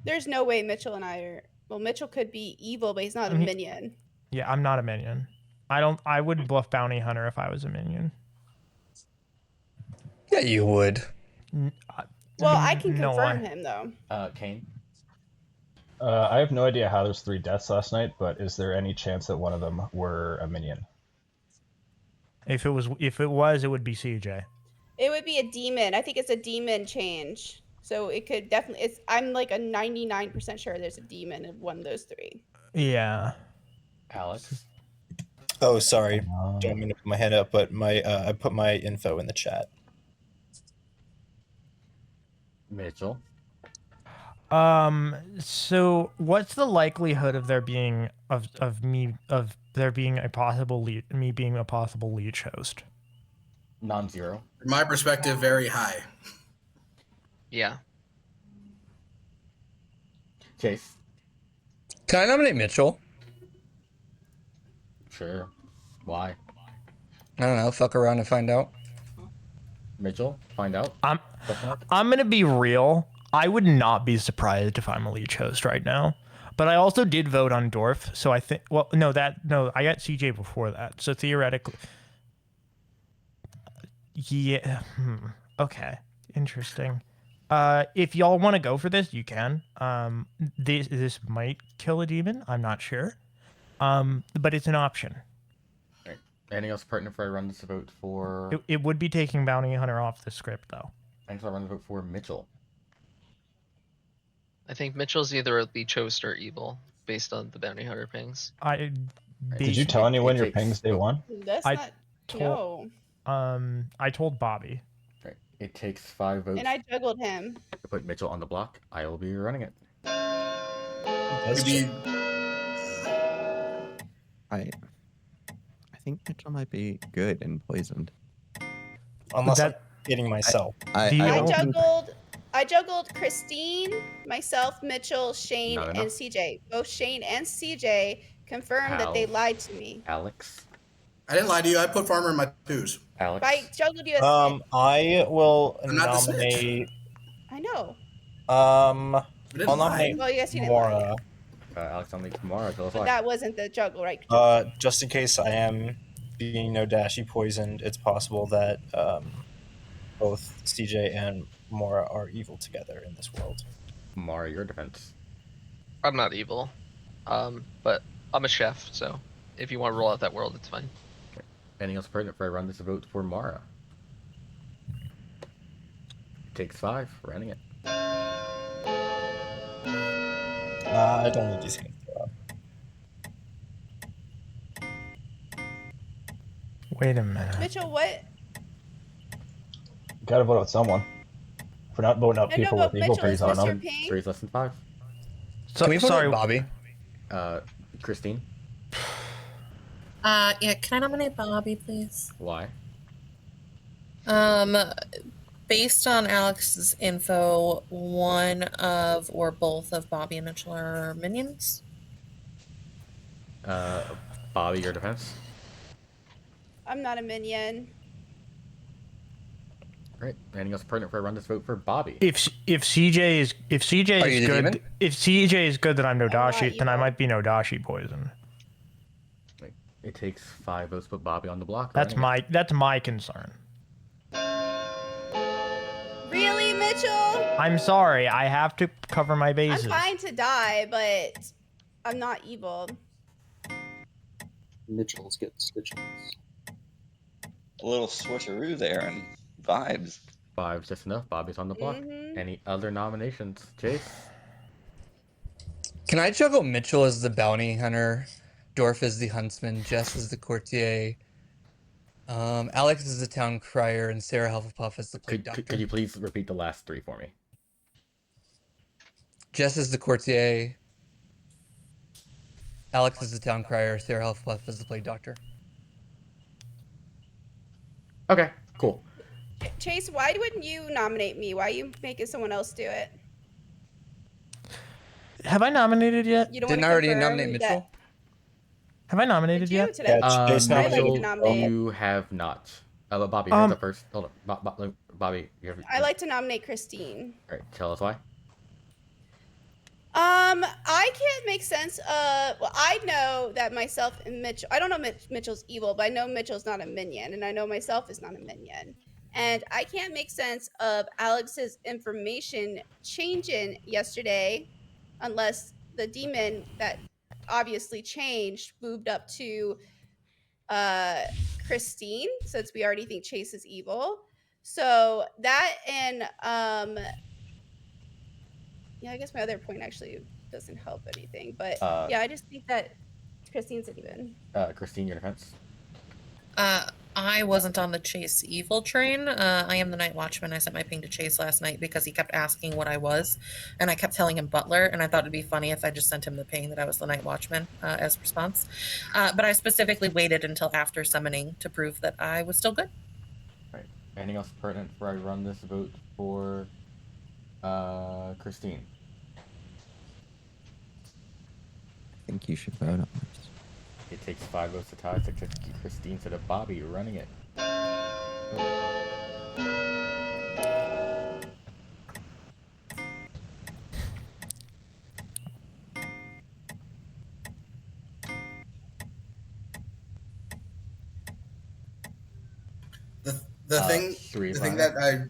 There's no way Mitchell and I are. Well, Mitchell could be evil, but he's not a minion. Yeah, I'm not a minion. I would bluff bounty hunter if I was a minion. Yeah, you would. Well, I can confirm him though. Kane. I have no idea how there's 3 deaths last night, but is there any chance that one of them were a minion? If it was, it would be CJ. It would be a demon. I think it's a demon change. So it could definitely. I'm like a 99% sure there's a demon in one of those 3. Yeah. Alex. Oh, sorry. Don't mean to put my hand up, but I put my info in the chat. Mitchell. So what's the likelihood of there being there being a possible me being a possible leech host? Non-zero. From my perspective, very high. Yeah. Chase. Can I nominate Mitchell? Sure. Why? I don't know. Fuck around and find out. Mitchell, find out. I'm gonna be real. I would not be surprised if I'm a leech host right now. But I also did vote on Dorf, so I think. Well, no, I got CJ before that, so theoretically. Yeah. Okay. Interesting. If y'all want to go for this, you can. This might kill a demon. I'm not sure. But it's an option. Right. Anything else pertinent before I run this vote for? It would be taking bounty hunter off the script though. Thanks. I'll run the vote for Mitchell. I think Mitchell's either a leech host or evil, based on the bounty hunter pings. Did you tell anyone your pings day 1? That's not. No. I told Bobby. Right. It takes 5 votes. And I juggled him. To put Mitchell on the block. I will be running it. I think Mitchell might be good and poisoned. Unless I'm hitting myself. I I juggled Christine, myself, Mitchell, Shane, Not and enough. CJ. Both Shane and CJ confirmed that they lied to me. Alex. I didn't lie to you. I put farmer in my twos. Alex. I juggled you as snitch. I will I'm not the snitch. nominate. I know. I didn't I'll lie. nominate Well, yes, you didn't lie. Mora. Alex nominates Mara. Tell us But why. that wasn't the juggle, right? Just in case I am being Nodashi poisoned, it's possible that both CJ and Mora are evil together in this world. Mara, your defense. I'm not evil, but I'm a chef, so if you want to roll out that world, it's fine. Okay. Anything else pertinent for I run this vote for Mara? Takes 5. Running it. I don't need these things. Wait a minute. Mitchell, what? Gotta vote out someone. If we're not voting out No, people but with evil Mitchell, is trees on this your them. ping? 3 is less than 5. So, Can we vote sorry, out Bobby? Christine. Yeah, can I nominate Bobby, please? Why? Based on Alex's info, one of or both of Bobby and Mitchell are minions. Bobby, your defense. I'm not a minion. Great. Anything else pertinent for I run this vote for Bobby? If CJ is Are you the good, demon? if CJ is good, then I'm Nodashi. Then I evil. might be Nodashi poison. It takes 5 votes to put Bobby on the block. That's my concern. Really, Mitchell? I'm sorry. I have to cover my bases. I'm fine to die, but I'm not evil. Mitchell's get stitches. A little switcheroo there and vibes. 5's just enough. Bobby's on the block. Mhm. Any other nominations? Chase? Can I juggle Mitchell as the bounty hunter, Dorf as the huntsman, Jess as the courtier, Alex as the town crier, and Sarah Hufflepuff as the plague doctor? Could you please repeat the last 3 for me? Jess as the courtier, Alex as the town crier, Sarah Hufflepuff as the plague doctor. Okay, cool. Chase, why wouldn't you nominate me? Why are you making someone else do it? Have I nominated yet? You don't Didn't I wanna already confirm nominate that- Mitchell? Have I nominated Did you yet? today? Chase I'd like nominated. to nominate. You have not. But Bobby, here's up first. Hold on. Bobby, you have. I like to nominate Christine. All right, tell us why. I can't make sense of. Well, I know that myself and Mitchell. I don't know Mitchell's evil, but I know Mitchell's not a minion, and I know myself is not a minion. And I can't make sense of Alex's information changing yesterday, unless the demon that obviously changed moved up to Christine, since we already think Chase is evil. So that and yeah, I guess my other point actually doesn't help anything, but yeah, I just think that Christine's an even. Christine, your defense. I wasn't on the Chase evil train. I am the night watchman. I sent my ping to Chase last night because he kept asking what I was, and I kept telling him butler, and I thought it'd be funny if I just sent him the ping that I was the night watchman as a response. But I specifically waited until after summoning to prove that I was still good. Right. Anything else pertinent before I run this vote for Christine? I think you should vote on this. It takes 5 votes to tie to keep Christine instead of Bobby running it. The thing running. that I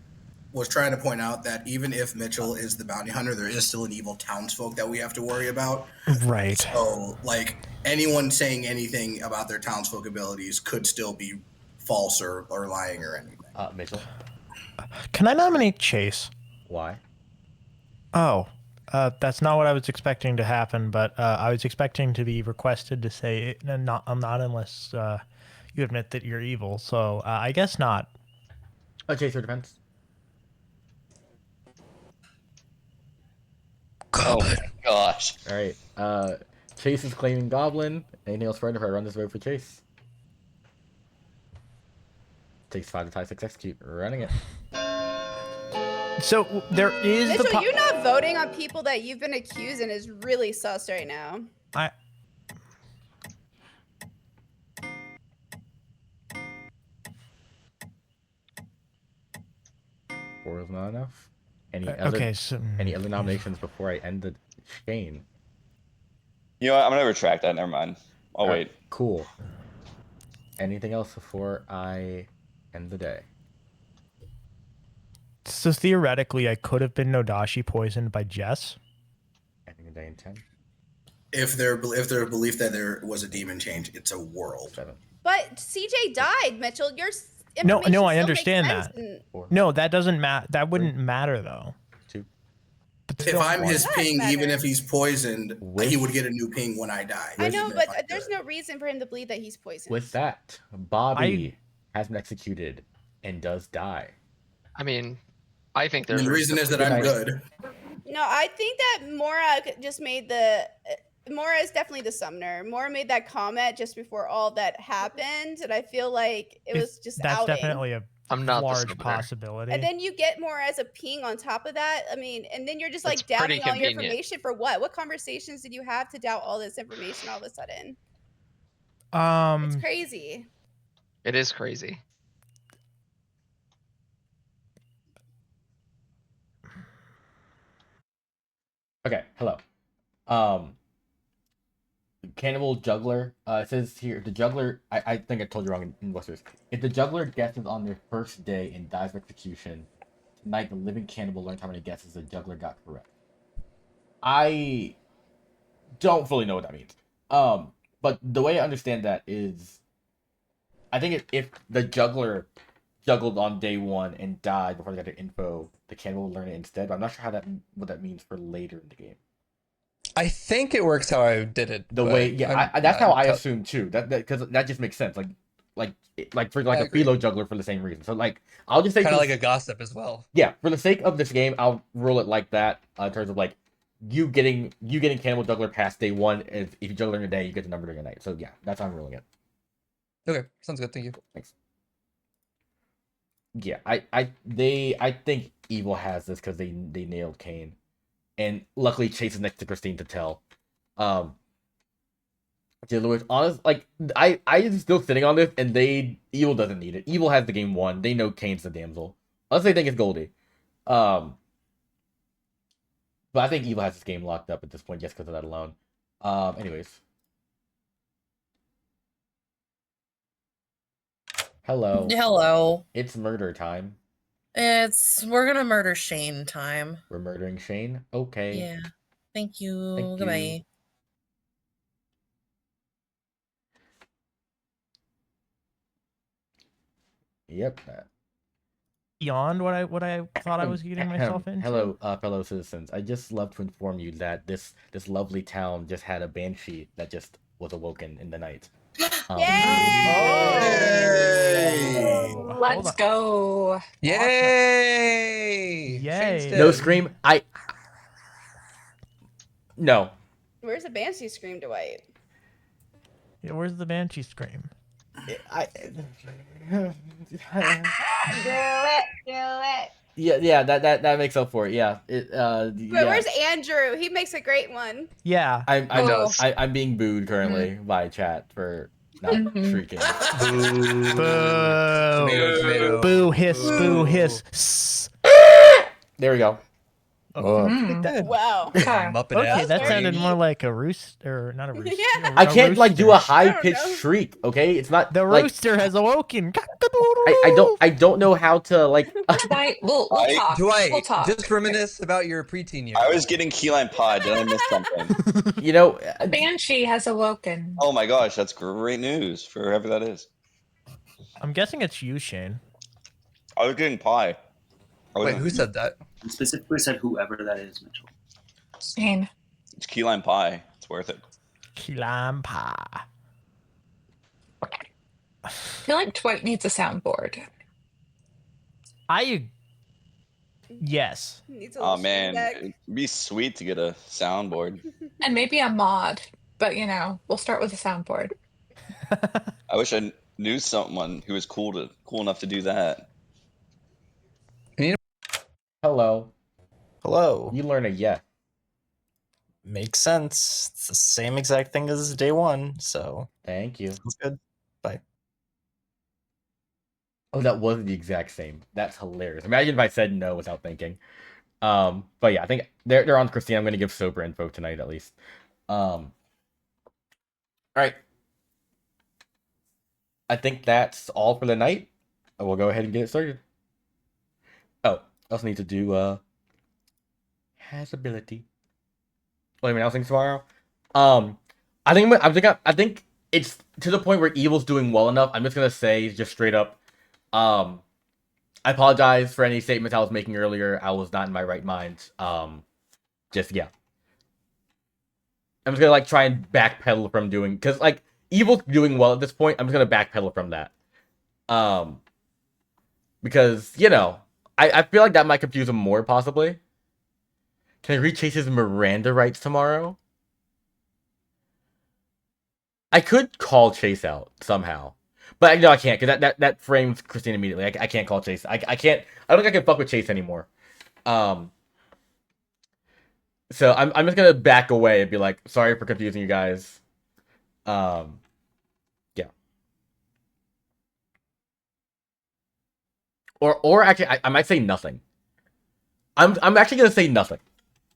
was trying to point out, that even if Mitchell is the bounty hunter, there is still an evil townsfolk that we have to worry about. Right. So, like, anyone saying anything about their townsfolk abilities could still be false or lying or anything. Mitchell, Can I nominate Chase? why? Oh, that's not what I was expecting to happen, but I was expecting to be requested to say I'm not unless you admit that you're evil. So I guess not. Chase, your defense. Oh my gosh. All right. Chase is claiming Goblin. Anything else further if I run this vote for Chase? Takes 5 to tie 6 execute. Running it. So there is Mitchell, you not voting on people that you've been accusing is really sus right now. Four is not enough. Any okay, other nominations before I end the chain? You know what? I'm gonna retract that. Never mind. I'll All wait. right, cool. Anything else before I end the day? So theoretically, I could have been Nodashi poisoned by Jess. Ending the day in 10. If their belief that there was a demon change, it's a world. 7. But CJ died, Mitchell. Your No, information I still understand makes that. sense and- No, that doesn't matter. That wouldn't matter though. 2. If I'm his Does ping, matter. even if he's poisoned, he would get a new ping when I die. I know, even but if I'm there's good. no reason for him to believe that he's poisoned. With that, Bobby has been executed and does die. I mean, I think And there's the reason is that I'm good. No, I think that Mora just made the. Mora is definitely the summoner. Mora made that comment just before all that happened, and I feel like it was just That's outing. definitely a I'm not the large summoner. possibility. And then you get Mora as a ping on top of that. I mean, and then you're just like That's pretty doubting all your convenient. information for what? What conversations did you have to doubt all this information all of a sudden? It's crazy. It is crazy. Okay, hello. Cannibal Juggler. It says here the juggler. I think I told you wrong in Westeros. If the juggler guesses on their first day and dies of execution, tonight the living cannibal learns how many guesses the juggler got correct. I don't fully know what that means. But the way I understand that is, I think if the juggler juggled on day 1 and died before they got their info, the cannibal will learn it instead. But I'm not sure what that means for later in the game. I think it works how I did it. The way, yeah, that's how I assume too. That because that just makes sense. Like for a Philo juggler for the same reason. So like, I'll just say kind of like a gossip as well. Yeah, for the sake of this game, I'll rule it like that in terms of like you getting cannibal juggler past day 1. If you juggle in a day, you get the number during the night. So yeah, that's how I'm ruling it. Okay, sounds good. Thank you. Thanks. Yeah, I think Evil has this because they nailed Kane, and luckily Chase is next to Christine to tell. Louis, honest, like I am still sitting on this, and Evil doesn't need it. Evil has the game won. They know Kane's the damsel. Unless they think it's Goldie. But I think Evil has this game locked up at this point just because of that alone. Anyways. Hello. Hello. It's murder time. We're gonna murder Shane time. We're murdering Shane? Okay. Yeah. Thank you. Thank Goodbye. you. Yep. Beyond what I thought I was getting myself into. Hello, fellow citizens. I just love to inform you that this lovely town just had a banshee that just was awoken in the night. Let's go. Yay! Yay. No scream. No. Where's the Banshee scream, Dwight? Yeah, where's the banshee scream? Do it. Yeah, that makes up for it. Yeah. But Yeah. where's Andrew? He makes a great one. Yeah. I'm being booed currently by chat for not shrieking. Boo. Tomato. Boo hiss. Boo hiss. There we go. Wow. Okay, that sounded more like a rooster, or not a rooster. Yeah. I can't like do a high I don't pitched know. shriek. Okay, it's not The like, rooster has awoken. I don't know how to like. Dwight, we'll talk. Dwight, We'll talk. just reminisce about your preteen years. I was getting key lime pie. Did I miss something? You know. Banshee has awoken. Oh my gosh, that's great news for whoever that is. I'm guessing it's you, Shane. I was getting pie. Wait, who said that? You specifically said whoever that is, Mitchell. Shane. It's key lime pie. It's worth it. Key lime pie. I feel like Dwight needs a soundboard. Yes. Needs a Oh little man, feedback. it'd be sweet to get a soundboard. And maybe a mod. But, we'll start with a soundboard. I wish I knew someone who was cool enough to do that. Hello. Hello. You learn a yes. Makes sense. It's the same exact thing as day one, so Thank you. sounds good. Bye. Oh, that was the exact same. That's hilarious. Imagine if I said no without thinking. But yeah, I think they're on Christine. I'm gonna give sober info tonight at least. All right. I think that's all for the night. We'll go ahead and get it started. Oh, I also need to do has ability. What am I announcing tomorrow? I think it's to the point where evil's doing well enough. I'm just gonna say just straight up. I apologize for any statements I was making earlier. I was not in my right mind. Just yeah. I'm just gonna like try and backpedal from doing because like evil's doing well at this point. I'm just gonna backpedal from that. Because I feel like that might confuse him more possibly. Can I read Chase's Miranda rights tomorrow? I could call Chase out somehow, but no, I can't because that frames Christine immediately. I can't call Chase. I can't. I don't think I can fuck with Chase anymore. So I'm just gonna back away and be like, sorry for confusing you guys. Yeah. Or actually, I might say nothing. I'm actually gonna say nothing.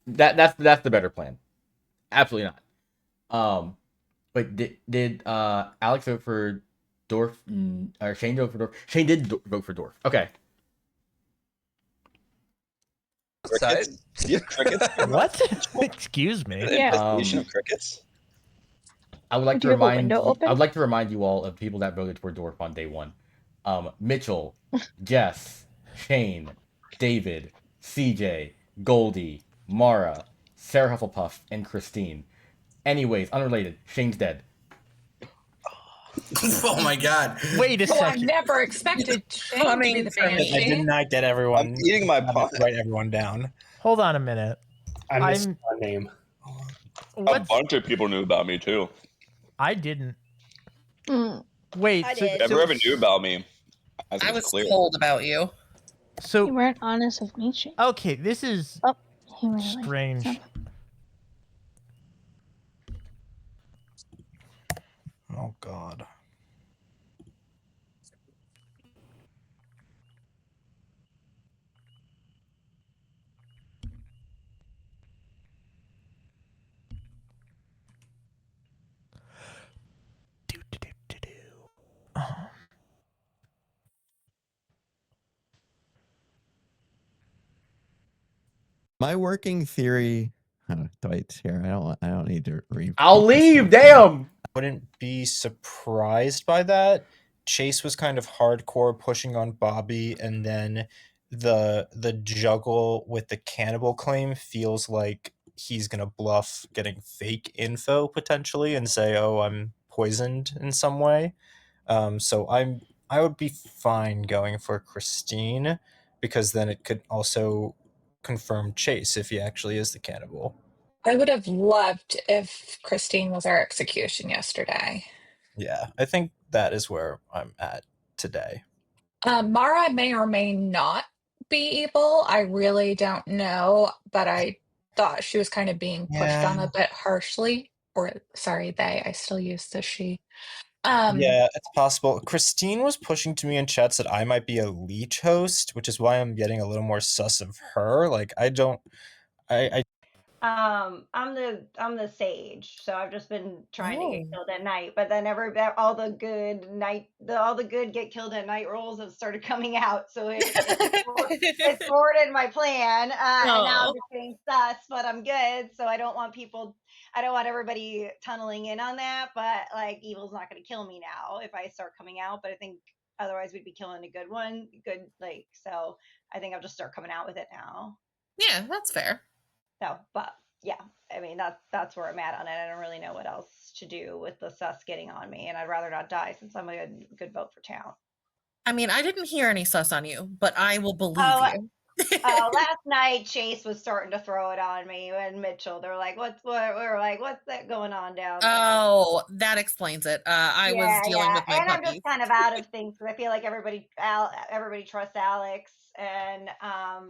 That's the better plan. Absolutely not. Wait, did Alex vote for Dorf? Or Shane vote for Dorf? Shane did vote for Dorf. Okay. Crickets? Do you have crickets? What? Excuse me. An Yeah. infestation of crickets? I would like Do to you have a remind window open? I would like to remind you all of people that voted for Dorf on day one. Mitchell, Jess, Shane, David, CJ, Goldie, Mara, Sarah Hufflepuff, and Christine. Anyways, unrelated. Shane's dead. Oh my god. Wait a Oh, I second. never expected Shane to be the I did banshee. not get everyone. I'm eating my not pie. Write everyone down. Hold on a minute. I'm missing one name. A What's bunch of people knew about me too. I didn't. Mm. Wait, I so, did. Never ever knew about me. I was clear. told about you. so You weren't honest with me, Shane. okay, this is Oh, he ran away. strange. It's Oh god. My working theory. Oh, Dwight's here. I don't need to read. I'll leave. Damn. Wouldn't be surprised by that. Chase was kind of hardcore pushing on Bobby, and then the juggle with the cannibal claim feels like he's gonna bluff getting fake info potentially and say, "Oh, I'm poisoned in some way." So I would be fine going for Christine because then it could also confirm Chase if he actually is the cannibal. I would have loved if Christine was our execution yesterday. Yeah, I think that is where I'm at today. Mara may or may not be evil. I really don't know, but I thought she was kind of being pushed on a bit harshly. Or sorry, they. I still use the she. Yeah, it's possible. Christine was pushing to me in chats that I might be a leech host, which is why I'm getting a little more sus of her. Like I don't I I'm the sage, so I've just been trying to get Oh. killed at night. But then all the good get killed at night rolls have started coming out, so it thwarted my plan. And now I'm Oh. just getting sus, but I'm good. So I don't want everybody tunneling in on that. But like, evil's not going to kill me now if I start coming out. But I think otherwise we'd be killing a good one. So I think I'll just start coming out with it now. Yeah, that's fair. So, but yeah, I mean that's where I'm at on it. I don't really know what else to do with the sus getting on me, and I'd rather not die since I'm a good vote for town. I mean, I didn't hear any sus on you, but I will believe Oh, you. Last night, Chase was starting to throw it on me and Mitchell. They're like, "What's what?" We're like, "What's that going on down there?" Oh, that explains it. I was dealing with my And I'm puppies. just kind of out of things because I feel like everybody trusts Alex and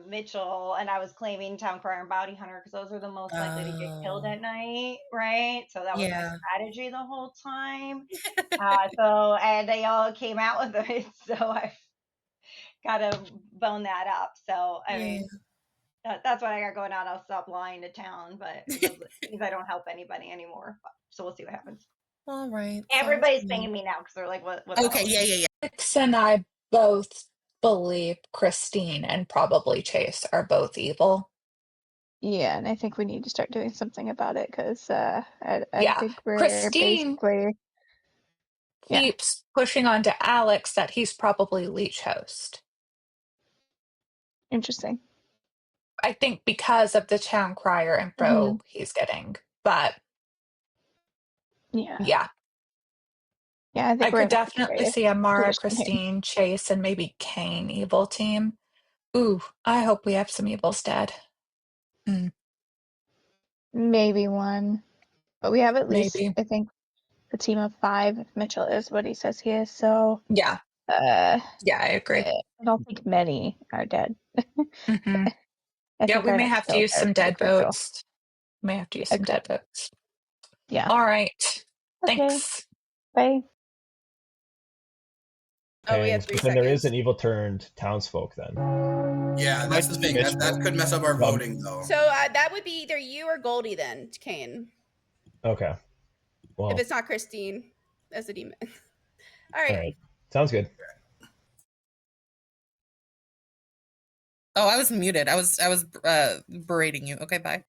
Mitchell, and I was claiming Town Crier and Bounty Hunter because those are the most likely to get killed Oh, at night, right? So that was my yeah. strategy the whole time. And they all came out with it, so I gotta bone that up. So I Yeah. mean, that's what I got going on. I'll stop lying to town, but it doesn't means I don't help anybody anymore. So we'll see what happens. All right. Everybody's pinging me now because they're like, "What? What the Okay. hell?" Yeah. Alex and I both believe Christine and probably Chase are both evil. Yeah, and I think we need to start doing something about it because I Yeah. think we're Christine basically keeps pushing on to Alex that he's probably leech host. interesting. I think because of the town crier info he's getting. But Yeah. yeah. Yeah, I think I we're could in a definitely precarious see a Mara, position here. Christine, Chase, and maybe Kane evil team. Ooh, I hope we have some evils dead. Maybe one. But we have at least, Maybe. I think, a team of 5 if Mitchell is what he says he is. So, Yeah. yeah, I agree. I don't think many are dead. Mm-hmm. I Yeah, think we our may next have to kills use are some pretty dead crucial. votes. May have to use some Agreed. dead votes. Yeah. All right. Okay. Thanks. Bye. Oh, we Okay, had 3 but then there is seconds. an evil turned townsfolk then. Yeah, that's the thing. Mitchell. That could mess up our voting, though. So that would be either you or Goldie then, Kane. Okay. Well, If it's not Christine as the demon. All all right. right. Sounds good. Oh, I was muted. I was berating you. Okay, bye.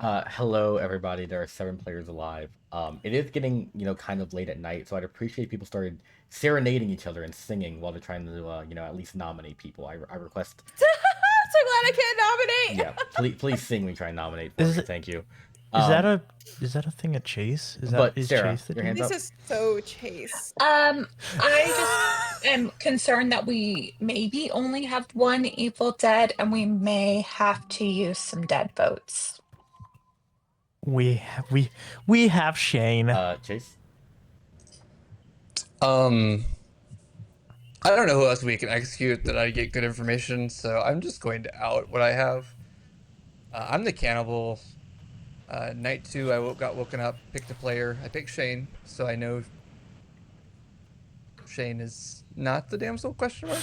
Hello, everybody. There are 7 players alive. It is getting, kind of late at night, so I'd appreciate people started serenading each other and singing while they're trying to, at least nominate people. I request. I'm so glad I can't nominate. Yeah, please sing when you try and nominate for me. Thank you. Is that a thing at Chase? Is Sarah, Chase the your hands up. This is so Chase. I just am concerned that we maybe only have one evil dead and we may have to use some dead votes. We have Shane. Chase. I don't know who else we can execute that I get good information, so I'm just going to out what I have. I'm the cannibal. Night 2, I got woken up, picked a player. I picked Shane, so I know Shane is not the damsel, question mark?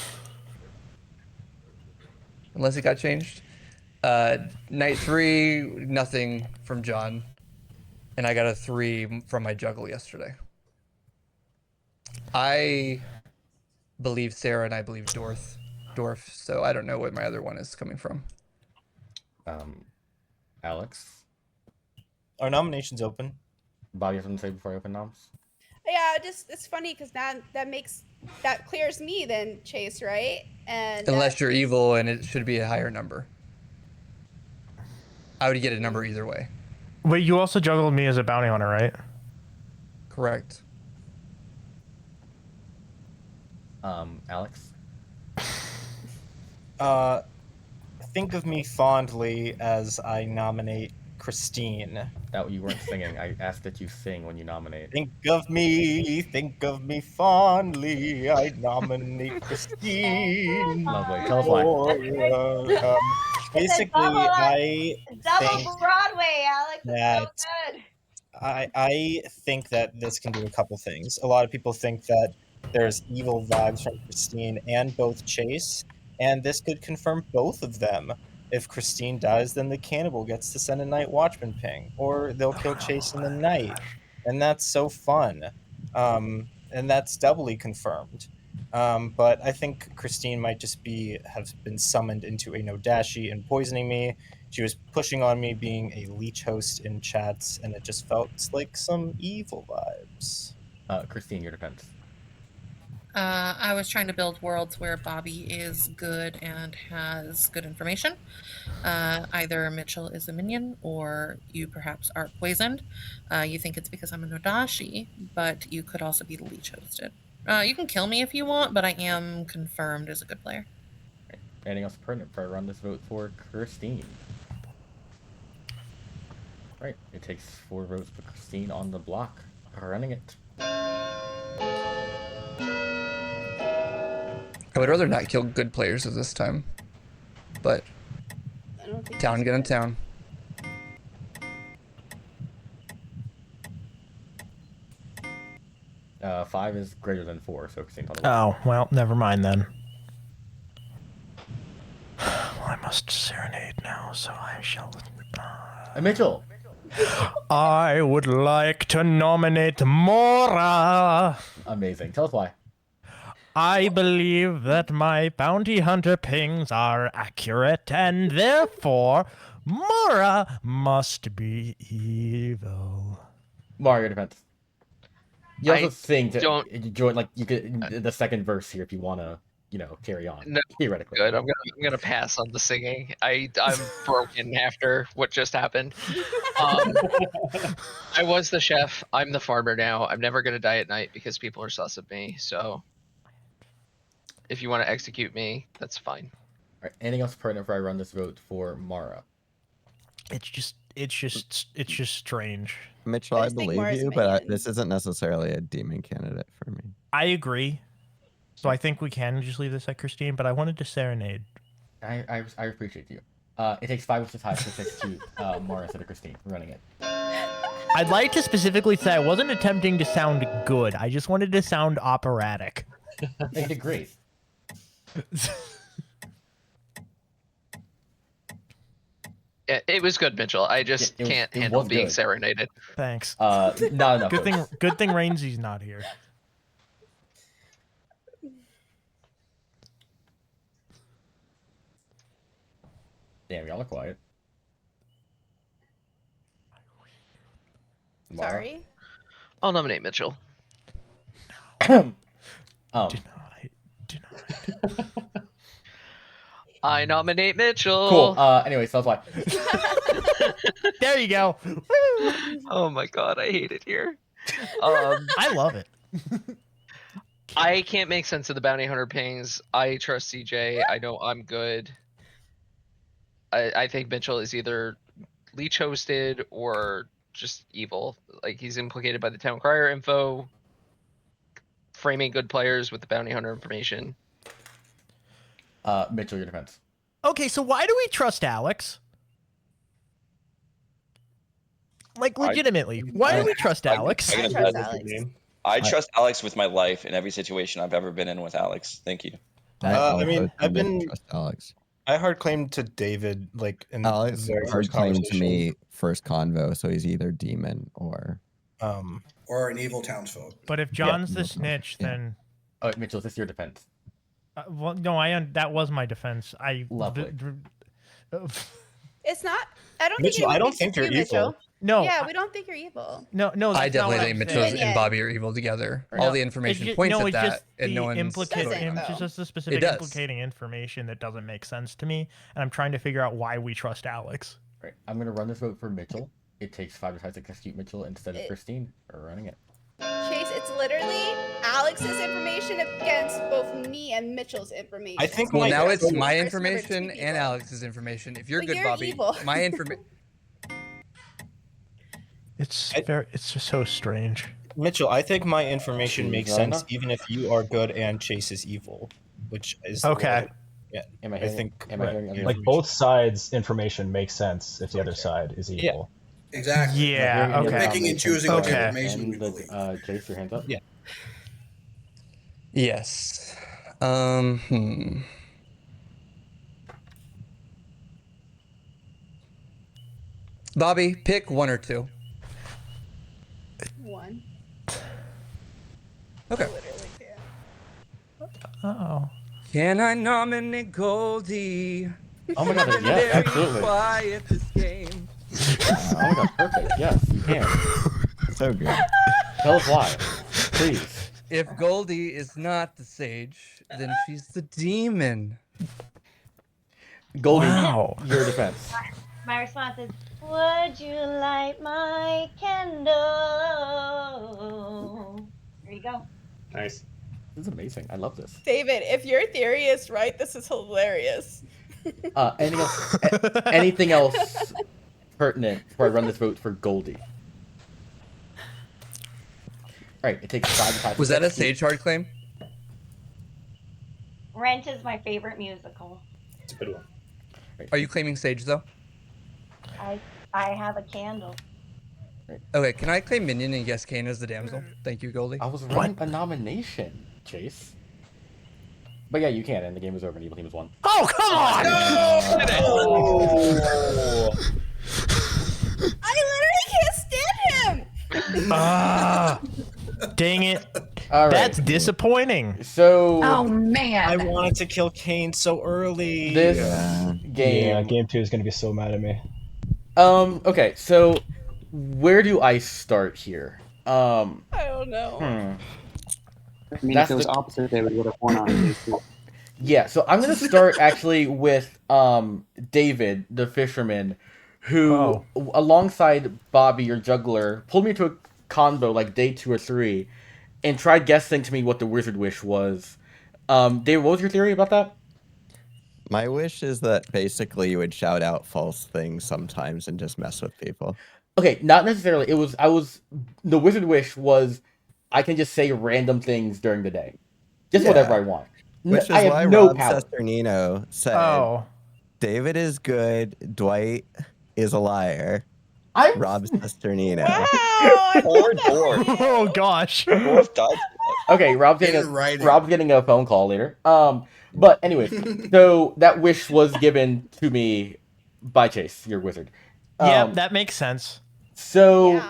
Unless it got changed. Night 3, nothing from John. And I got a 3 from my juggle yesterday. I believe Sarah and I believe Dorf, so I don't know what my other one is coming from. Alex. Our nomination's open. Bob, you have something to say before I open noms? Yeah, it's funny because that clears me then, Chase, right? And Unless you're evil and it should be a higher number. I would get a number either way. Wait, you also juggled me as a bounty hunter, right? Correct. Alex. Think of me fondly as I nominate Christine. That you weren't singing. I asked that you sing when you nominate. Think of me fondly. I nominate Christine. Lovely. Tell us why. Basically, I Double think Broadway, Alex. It's so that good. I think that this can do a couple things. A lot of people think that there's evil vibes from Christine and both Chase, and this could confirm both of them. If Christine dies, then the cannibal gets to send a night watchman ping, or they'll kill Chase in the night, and that's so fun. And that's doubly confirmed. But I think Christine might just have been summoned into a Nodashi and poisoning me. She was pushing on me being a leech host in chats, and it just felt like some evil vibes. Christine, your defense. I was trying to build worlds where Bobby is good and has good information. Either Mitchell is a minion or you perhaps are poisoned. You think it's because I'm a Nodashi, but you could also be leech hosted. You can kill me if you want, but I am confirmed as a good player. Anything else pertinent before I run this vote for Christine? Right, it takes 4 votes for Christine on the block. Running it. I would rather not kill good players at this time, but I don't think town he's get in good. town. Uh, 5 is greater than 4, so Christine's on the block. Oh, well, never mind then. Well, I must serenade now, so I shall. Mitchell! I would like to nominate Mora. Amazing. Tell us why. I believe that my bounty hunter pings are accurate, and therefore Mora must be evil. Mario, your defense. You also I think to don't- join, like, you could the second verse here if you want to, carry on. No, theoretically. good. I'm gonna pass on the singing. I'm broken after what just happened. I was the chef. I'm the farmer now. I'm never gonna die at night because people are sus of me. So if you want to execute me, that's fine. All right. Anything else pertinent before I run this vote for Mara? It's just strange. Mitchell, I believe you, but this isn't necessarily a demon candidate for me. I agree. So I think we can just leave this at Christine, but I wanted to serenade. I appreciate you. It takes 5 to tie for 6 to Mara instead of Christine running it. I'd like to specifically say I wasn't attempting to sound good. I just wanted to sound operatic. You did great. Yeah, it was good, Mitchell. I just can't handle being serenaded. Thanks. Not enough. Good thing Rainsy's not here. Damn, y'all are quiet. Sorry. I'll nominate Mitchell. I nominate Mitchell. Cool. Anyway, so that's why. There you go. Oh my god, I hate it here. I love it. I can't make sense of the bounty hunter pings. I trust CJ. I know I'm good. I think Mitchell is either leech hosted or just evil. Like, he's implicated by the town crier info, framing good players with the bounty hunter information. Mitchell, your defense. Okay, so why do we trust Alex? Like, legitimately, why do we trust Alex? I trust Alex with my life in every situation I've ever been in with Alex. Thank you. I mean, I've been trust Alex. I hard claimed to David like in Alex the very hard first claimed to conversation. me first convo, so he's either demon or or an evil townsfolk. But if John's the snitch, then Oh, Mitchell, is this your defense? well, no, that was my defense. Lovely. It's not. I don't Mitchell, think I don't think you're evil. Mitchell. No. Yeah, we don't think you're evil. No. I That's not what definitely I'm think Mitchell saying. and Bobby are evil together. All the information points at that, and no one's It's just the specific implicating information that doesn't make sense to me, and I'm trying to figure out why we trust Alex. Right. I'm gonna run this vote for Mitchell. It takes 5 to execute Mitchell instead of Christine. We're running it. Chase, it's literally Alex's information against both me and Mitchell's information. I think well, now it's my First number information two and Alex's information. If you're But good, you're Bobby, evil. my information. It's just so strange. Mitchell, I think my information makes sense Zona? even if you are good and Chase is evil, which is Okay. Yeah, Am I I hearing- think am I hearing Like both sides' information makes sense if the other side is evil. Exactly. Yeah. You're Okay. picking and choosing which Okay. information we believe. Chase, your hands up. Yeah. Yes. Bobby, pick one or two. One. Okay. Oh. Can I nominate Goldie? Oh my god, yes, Very absolutely. quiet this game. Oh my god, perfect. Yes, you can. So good. Tell us why, please. If Goldie is not the sage, then she's the demon. Goldie, Wow. your defense. My response is, would you light my candle? There you go. Nice. This is amazing. I love this. David, if your theory is right, this is hilarious. Anything else? Anything else pertinent before I run this vote for Goldie? All right, it takes 5 to 5. Was that a Sage Hard claim? Rent is my favorite musical. It's a good one. Are you claiming Sage though? I have a candle. Okay, can I claim Minion and guess Kane as the damsel? Thank you, Goldie. I was running a nomination, Chase. But yeah, you can, and the game was over and Evil Team was won. Oh, come on! Oh. I literally can't stand him. Dang it. All right. That's disappointing. So Oh man. I wanted to kill Kane so early. this game. Yeah, game 2 is gonna be so mad at me. Okay, so where do I start here? I don't know. I mean, That's if it was the- opposite, they would have won on day 2. Yeah, so I'm gonna start actually with David, the fisherman, who alongside Bobby, your juggler, pulled me into a convo like day 2 or 3, and tried guessing to me what the wizard wish was. David, what was your theory about that? My wish is that basically you would shout out false things sometimes and just mess with people. Okay, not necessarily. The wizard wish was I can just say random things during the day, just whatever I want. Which is I have why no Rob power. Sesternino said, David is good, Dwight is a liar. Rob Sesternino. Or Dwarf. Oh gosh. Dwarf died. Okay, Rob's getting a phone call later. But anyways, so that wish was given to me by Chase, your wizard. Yeah, that makes sense. So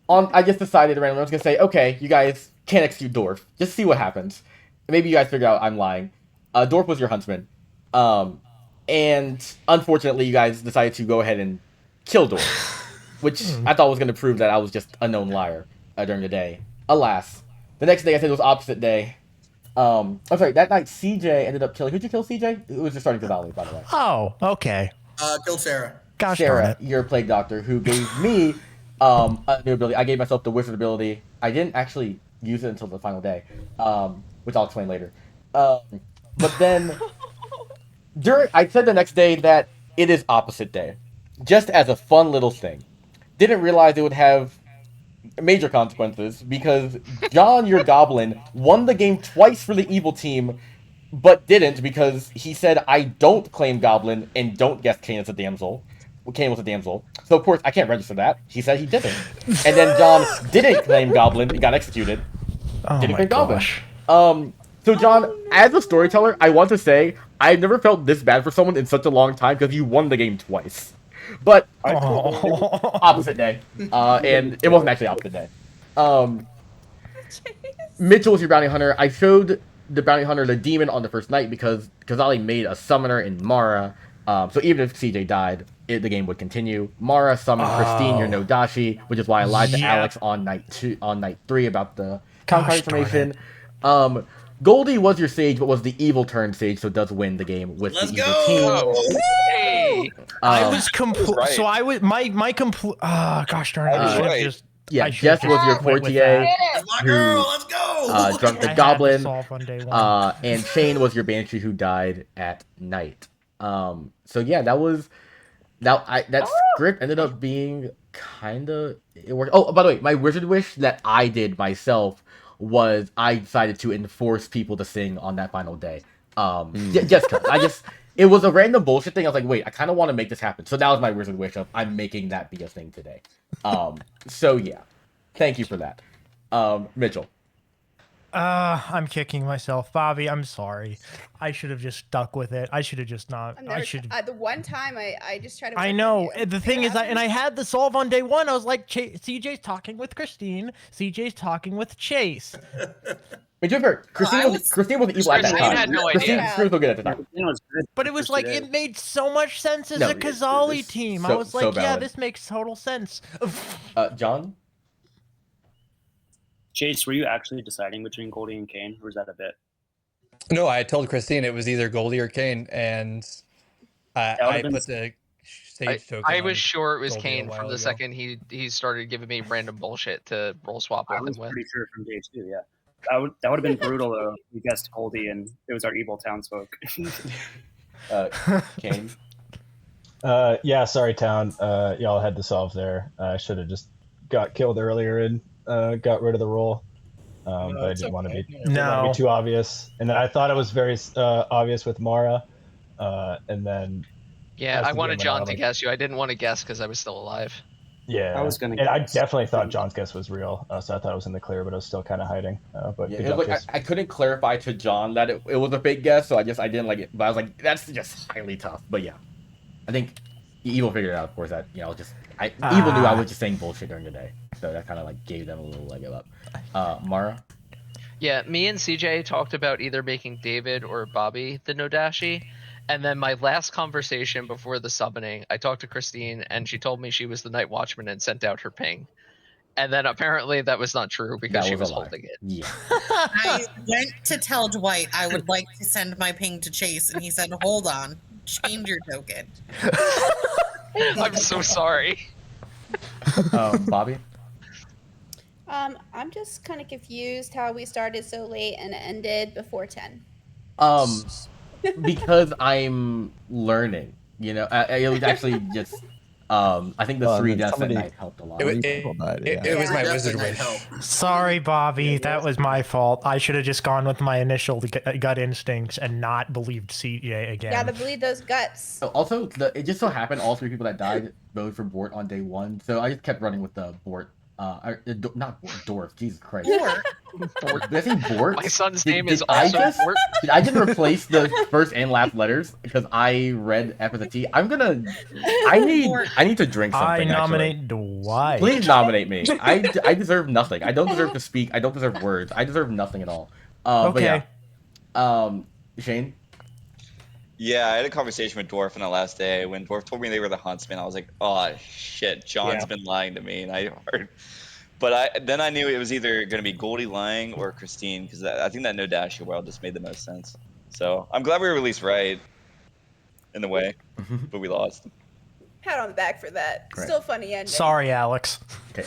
I just decided randomly I was gonna say, okay, you guys can't execute Dwarf. Just see what happens. Maybe you guys figure out I'm lying. Dwarf was your huntsman. And unfortunately you guys decided to go ahead and kill Dwarf. Which I thought was gonna prove that I was just a known liar during the day. Alas. The next day I said it was opposite day. I'm sorry, that night CJ ended up killing. Who'd you kill, CJ? It was just starting to volley, by the way. Oh, okay. Killed Sarah. Gosh darn Sarah, it. your plague doctor, who gave me a new ability. I gave myself the wizard ability. I didn't actually use it until the final day, which I'll explain later. But then, I said the next day that it is opposite day, just as a fun little thing. Didn't realize it would have major consequences because John, your goblin, won the game twice for the evil team, but didn't because he said, I don't claim goblin and don't guess Kane as a damsel. Kane was a damsel. So, of course, I can't register that. He said he didn't. And then John didn't claim goblin and got executed. Didn't claim goblin. So, John, as a storyteller, I want to say I've never felt this bad for someone in such a long time because you won the game twice. But opposite day. And it wasn't actually opposite day. Mitchell was your bounty hunter. I showed the bounty hunter the demon on the first night because Kazali made a summoner in Mara. So even if CJ died, the game would continue. Mara summoned Christine, your Nodashi, which is why I lied to Alex on night 3 about the count information. Goldie was your sage, but was the evil turn sage, so does win the game with the evil team. Hey. I was complete. right. So I was my complete. Gosh darn it! I was I should have right. just. Yeah, I should Jess have was your just went with courtier, that. My girl, let's go. drunk the I had goblin, to solve on day one. and Shane was your banshee who died at night. So yeah, that script ended up being it worked. Oh, by the way, my wizard wish that I did myself was I decided to enforce people to sing on that final day. Just cause it was a random bullshit thing. I was like, wait, I kind of want to make this happen. So that was my wizard wish of I'm making that be a thing today. So yeah, thank you for that, Mitchell. I'm kicking myself, Bobby. I'm sorry. I should have just stuck with it. I should have just not. I should. The one time I just tried to. I know. The thing is, I had the solve on day one. I was like, CJ's talking with Christine. CJ's talking with Chase. Wait, Christine was evil at that Christine time. had no Christine idea. was so good at the time. But it was like it made so much sense as No, a Kazali team. I was so like, yeah, valid. this makes total sense. John? Chase, were you actually deciding between Goldie and Kane, or was that a bit? No, I told Christine it was either Goldie or Kane, and I put the sage token. I on was sure it was Goldie a Kane while from the ago. second he started giving me random bullshit to roll swap with I was him with. pretty sure from day 2, yeah. That would have been brutal though. We guessed Goldie and it was our evil townsfolk. Kane. Yeah, sorry, town. Y'all had to solve there. I should have just got killed earlier and got rid of the roll. But I it's didn't want to okay. be No. too obvious. And then I thought it was very obvious with Mara. And then Yeah, as I the wanted game went John on, to guess you. I didn't want to guess because I was still alive. Yeah, I was gonna and I guess. definitely thought John's guess was real, so I thought it was in the clear, but I was still kind of hiding. But Yeah, good it job, was like Chase. I couldn't clarify to John that it was a fake guess, so I didn't like it. But I was like, that's just highly tough. But yeah, I think Evil figured it out. Of course, that Evil knew I was just saying bullshit during the day, so that kind of like gave them a little leg up. Mara. Yeah, me and CJ talked about either making David or Bobby the Nodashi. And then my last conversation before the summoning, I talked to Christine and she told me she was the night watchman and sent out her ping. And then apparently that was not true because That she was a was lie. holding it. Yeah. I went to tell Dwight I would like to send my ping to Chase, and he said, "Hold on, change your token." I'm so sorry. Bobby. I'm just kind of confused how we started so late and ended before 10. Because I'm learning. You know, it was actually just. I think the Well, and 3 then deaths at somebody- night helped a lot. It, people died, it yeah. was my Death wizard at night wish. help. Sorry, Bobby. That was my fault. I should have just gone with my initial gut instincts and not believed CJ again. Gotta believe those guts. Also, it just so happened all 3 people that died voted for Bort on day 1, so I just kept running with the Bort. Not Bort, Dorf. Jesus Christ. Bort. Did I say Bort? My son's name Did is I also just, Bort. Did I just replace the first and last letters because I read F as a T? I need to drink something. I nominate actually. Dwight. Please nominate me. I deserve nothing. I don't deserve to speak. I don't deserve words. I deserve nothing at all. Okay. But yeah. Shane. Yeah, I had a conversation with Dwarf on the last day. When Dwarf told me they were the huntsman, I was like, oh shit, John's been lying to me, and I heard. But then I knew it was either going to be Goldie lying or Christine, because I think that No Dashi world just made the most sense. So I'm glad we were released right in the way, but we lost. Pat on the back for that. Right. Still funny ending. Sorry, Alex. Okay,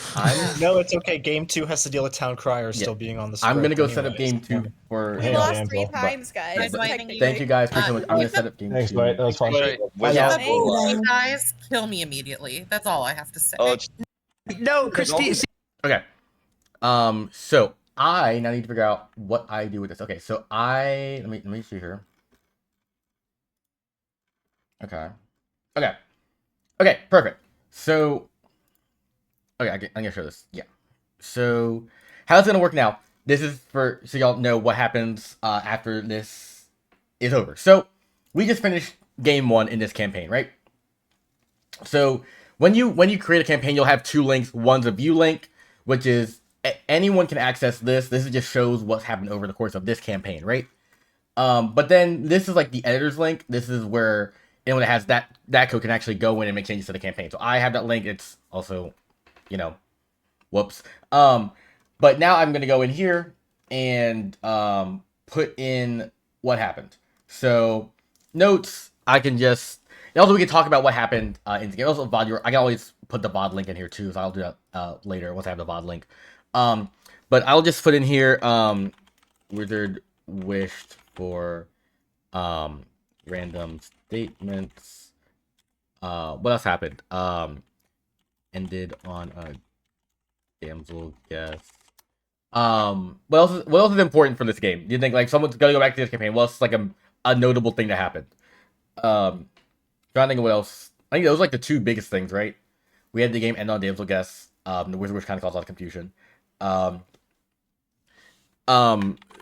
No, it's okay. Game 2 has to deal with Town Crier still being on the script. I'm gonna go set up game 2 for. We lost 3 times, guys. Yeah, but technically. thank you guys for coming. I'm gonna set up game 2. Thanks, Dwight. That was fun. Bye, y'all. Hey, guys, kill me immediately. That's all I have to say. No, Christine. Okay. So I now need to figure out what I do with this. Okay, so let me see here. Okay, perfect. So, okay, I'm gonna show this. Yeah. So, how it's gonna work now? This is so y'all know what happens after this is over. So, we just finished game 1 in this campaign, right? So, when you create a campaign, you'll have 2 links. One's a view link, which is anyone can access this. This just shows what's happened over the course of this campaign, right? But then this is like the editor's link. This is where anyone that has that code can actually go in and make changes to the campaign. So I have that link. It's also, whoops. But now I'm gonna go in here and put in what happened. So notes, I can just. And also, we can talk about what happened in the game. Also, VOD. I can always put the VOD link in here too, so I'll do that later once I have the VOD link. But I'll just put in here. Wizard wished for random statements. What else happened? Ended on a damsel guess. What else is important for this game? Do you think like someone's gonna go back to this campaign? What else is like a notable thing that happened? Trying to think of what else. I think those are like the 2 biggest things, right? We had the game end on damsel guess. The wizard which kind of caused a lot of confusion.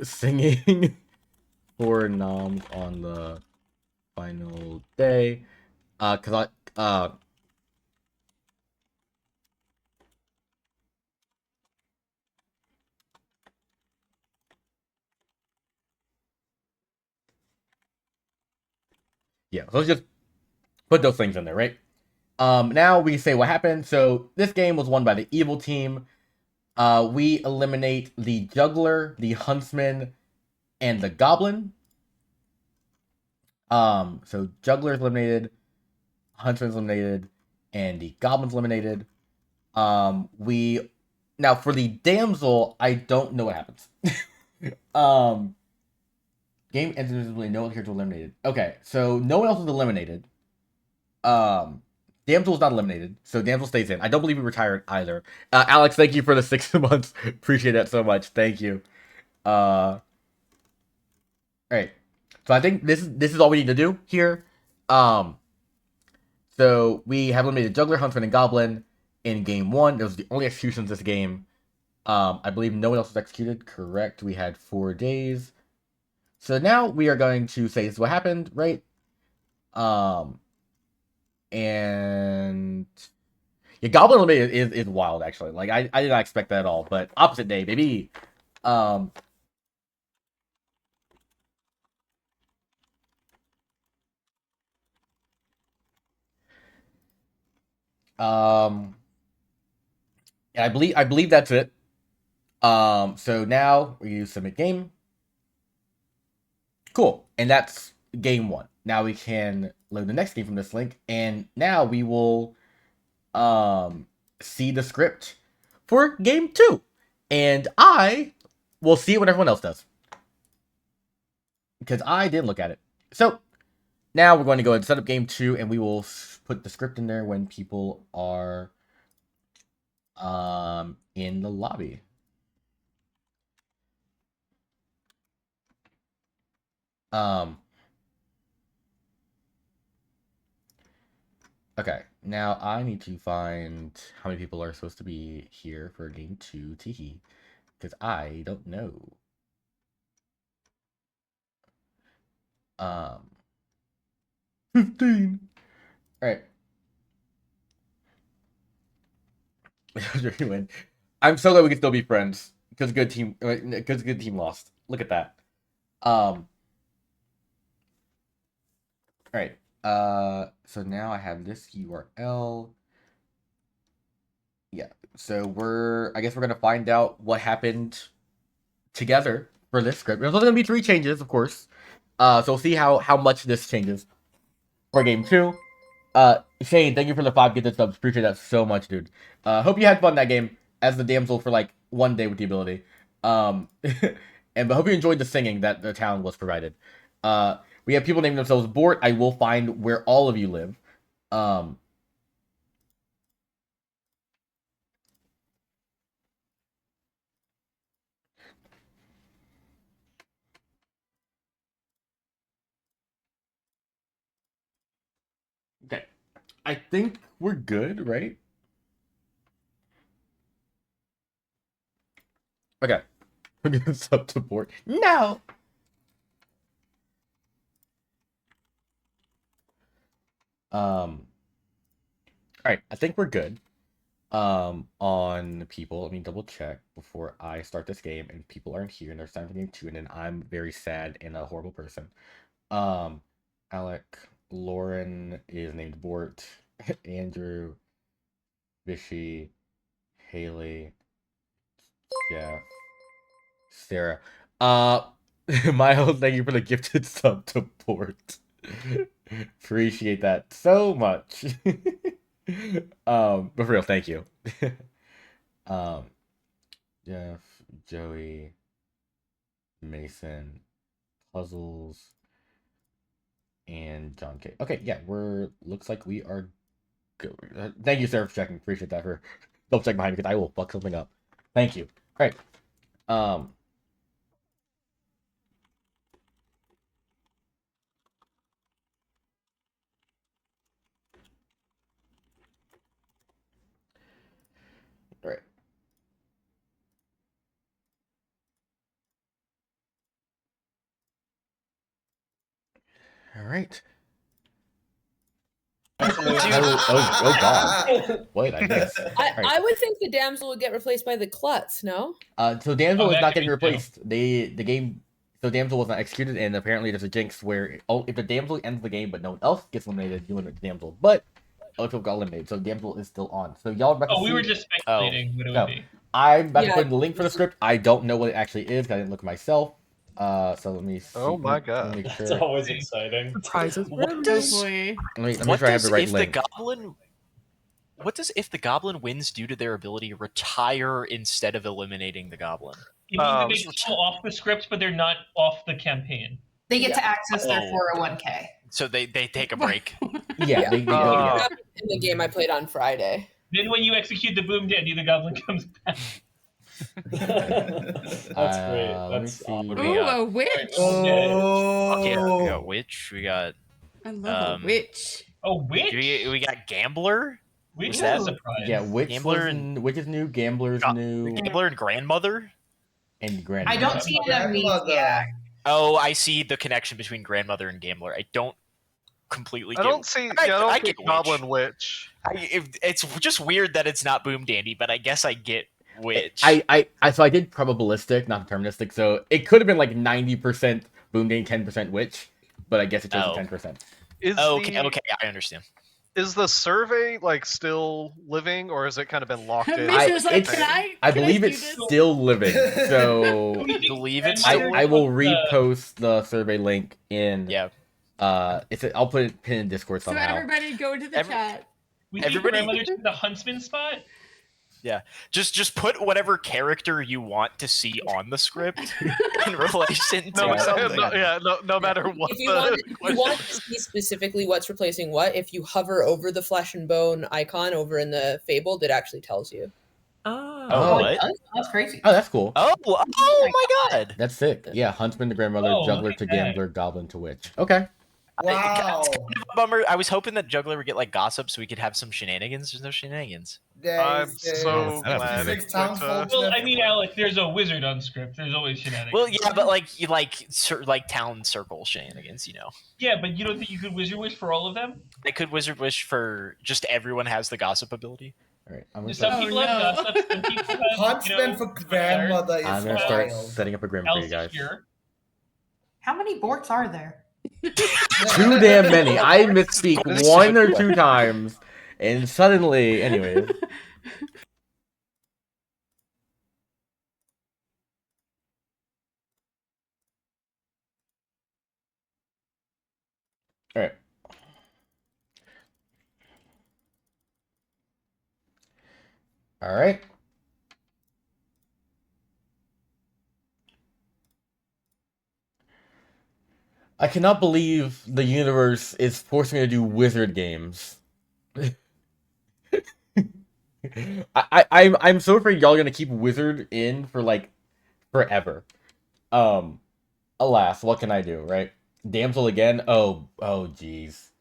Singing for noms on the final day. Cause yeah, so let's just put those things in there, right? Now we say what happened. So this game was won by the evil team. We eliminate the juggler, the huntsman, and the goblin. So juggler's eliminated, huntsman's eliminated, and the goblin's eliminated. Now for the damsel, I don't know what happens. Game ends invisibly. No one here to eliminated. Okay, so no one else was eliminated. Damsel was not eliminated, so Damsel stays in. I don't believe he retired either. Alex, thank you for the 6 months. Appreciate that so much. Thank you. All right. So I think this is all we need to do here. So we have eliminated Juggler, Huntsman, and Goblin in game 1. Those were the only executions this game. I believe no one else was executed. Correct. We had 4 days. So now we are going to say this is what happened, right? And yeah, Goblin eliminated is wild actually. Like I did not expect that at all. But opposite day, baby. And I believe that's it. So now we use submit game. Cool. And that's game 1. Now we can load the next game from this link, and now we will see the script for game 2. And I will see it when everyone else does. Because I didn't look at it. So now we're going to go ahead and set up game 2, and we will put the script in there when people are in the lobby. Okay, now I need to find how many people are supposed to be here for game 2, teehee, because I don't know. 15. All right. I'm so glad we can still be friends because good team lost. Look at that. All right. So now I have this URL. Yeah. So I guess we're gonna find out what happened together for this script. There's only gonna be 3 changes, of course. So we'll see how much this changes for game 2. Shane, thank you for the 5 gifted subs. Appreciate that so much, dude. Hope you had fun that game as the damsel for like 1 day with the ability. But hope you enjoyed the singing that the town was provided. We have people naming themselves Bort. I will find where all of you live. Okay. I think we're good, right? Okay. We're gonna sub to Bort. No! Alright, I think we're good. On people, let me double check before I start this game and people aren't here and there's time for game 2 and then I'm very sad and a horrible person. Alec, Lauren is named Bort, Andrew, Vishy, Haley, Jeff, Sarah. Miles, thank you for the gifted sub to Bort. Appreciate that so much. But for real, thank you. Jeff, Joey, Mason, Puzzles, and John K. Okay, yeah, looks like we are good. Thank you, Sarah, for checking. Appreciate that for double check behind me because I will fuck something up. Thank you. All right. All right. All right. Oh God! Wait, I missed. I would think the damsel would get replaced by the klutz. No. So damsel is not getting replaced. The game. So damsel was not executed, and apparently there's a jinx where if the damsel ends the game but no one else gets eliminated, you eliminate the damsel. But other people got eliminated, so damsel is still on. So y'all are about to see. We were just speculating what it would be. I'm about to put in the link for the script. I don't know what it actually is because I didn't look myself. So let me see. Oh my God. Make sure. That's always exciting. Surprises. What does? Let me make sure I have the right link. What does if the goblin wins due to their ability retire instead of eliminating the goblin? It means that they still off the script, but they're not off the campaign. They get to access their Oh. 401k. So they take a break. Yeah, they in the game I played on Friday. Then when you execute the boom dandy, the goblin comes back. That's great. Let me That's see. awesome. Ooh, a witch. Okay, we got witch. We got. I love a witch. A witch? We got gambler. Witch What's is a that? surprise. Yeah, witch is new. Gambler's new. Gambler and grandmother. And grandmother. I don't see amnesia. Oh, I see the connection between grandmother and gambler. I don't completely. I don't see. I don't get Goblin Witch. It's just weird that it's not Boom Dandy, but I guess I get Witch. So I did probabilistic, not deterministic. So it could have been like 90% Boom Dandy, 10% Witch, but I guess it chose 10%. Okay, I understand. Is the survey like still living, or has it kind of been locked in? I believe it's still living. So I believe it's. I will repost the survey link in. Yeah. I'll put it pin in Discord So somehow. everybody go to the chat. We think grandmother took the huntsman spot. Yeah, just put whatever character you want to see on the script in relation to something. No matter what. If you want to see specifically what's replacing what, if you hover over the flesh and bone icon over in the Fabled, it actually tells you. Oh, what? That's crazy. Oh, that's cool. Oh my god. That's sick. Yeah, huntsman to grandmother, juggler to gambler, goblin to witch. Okay. Wow. It's kind of a bummer. I was hoping that juggler would get like gossip so we could have some shenanigans. There's no shenanigans. I'm so glad. Well, I mean, Alex, there's a wizard on script. There's always shenanigans. Well, yeah, but like town circle shenanigans, you know. Yeah, but you don't think you could wizard wish for all of them? I could wizard wish for just everyone has the gossip ability. All right, I'm gonna Some start, people have gossip, some people have, Huntsman for grandmother is I'm gonna start wild. setting up a grim for you guys. How many borts are there? Too damn many. I misspeak one or two times, and suddenly, anyways. All right. All right. I cannot believe the universe is forcing me to do wizard games. I'm so afraid y'all gonna keep wizard in for like forever. Alas, what can I do, right? Damsel again? Oh jeez.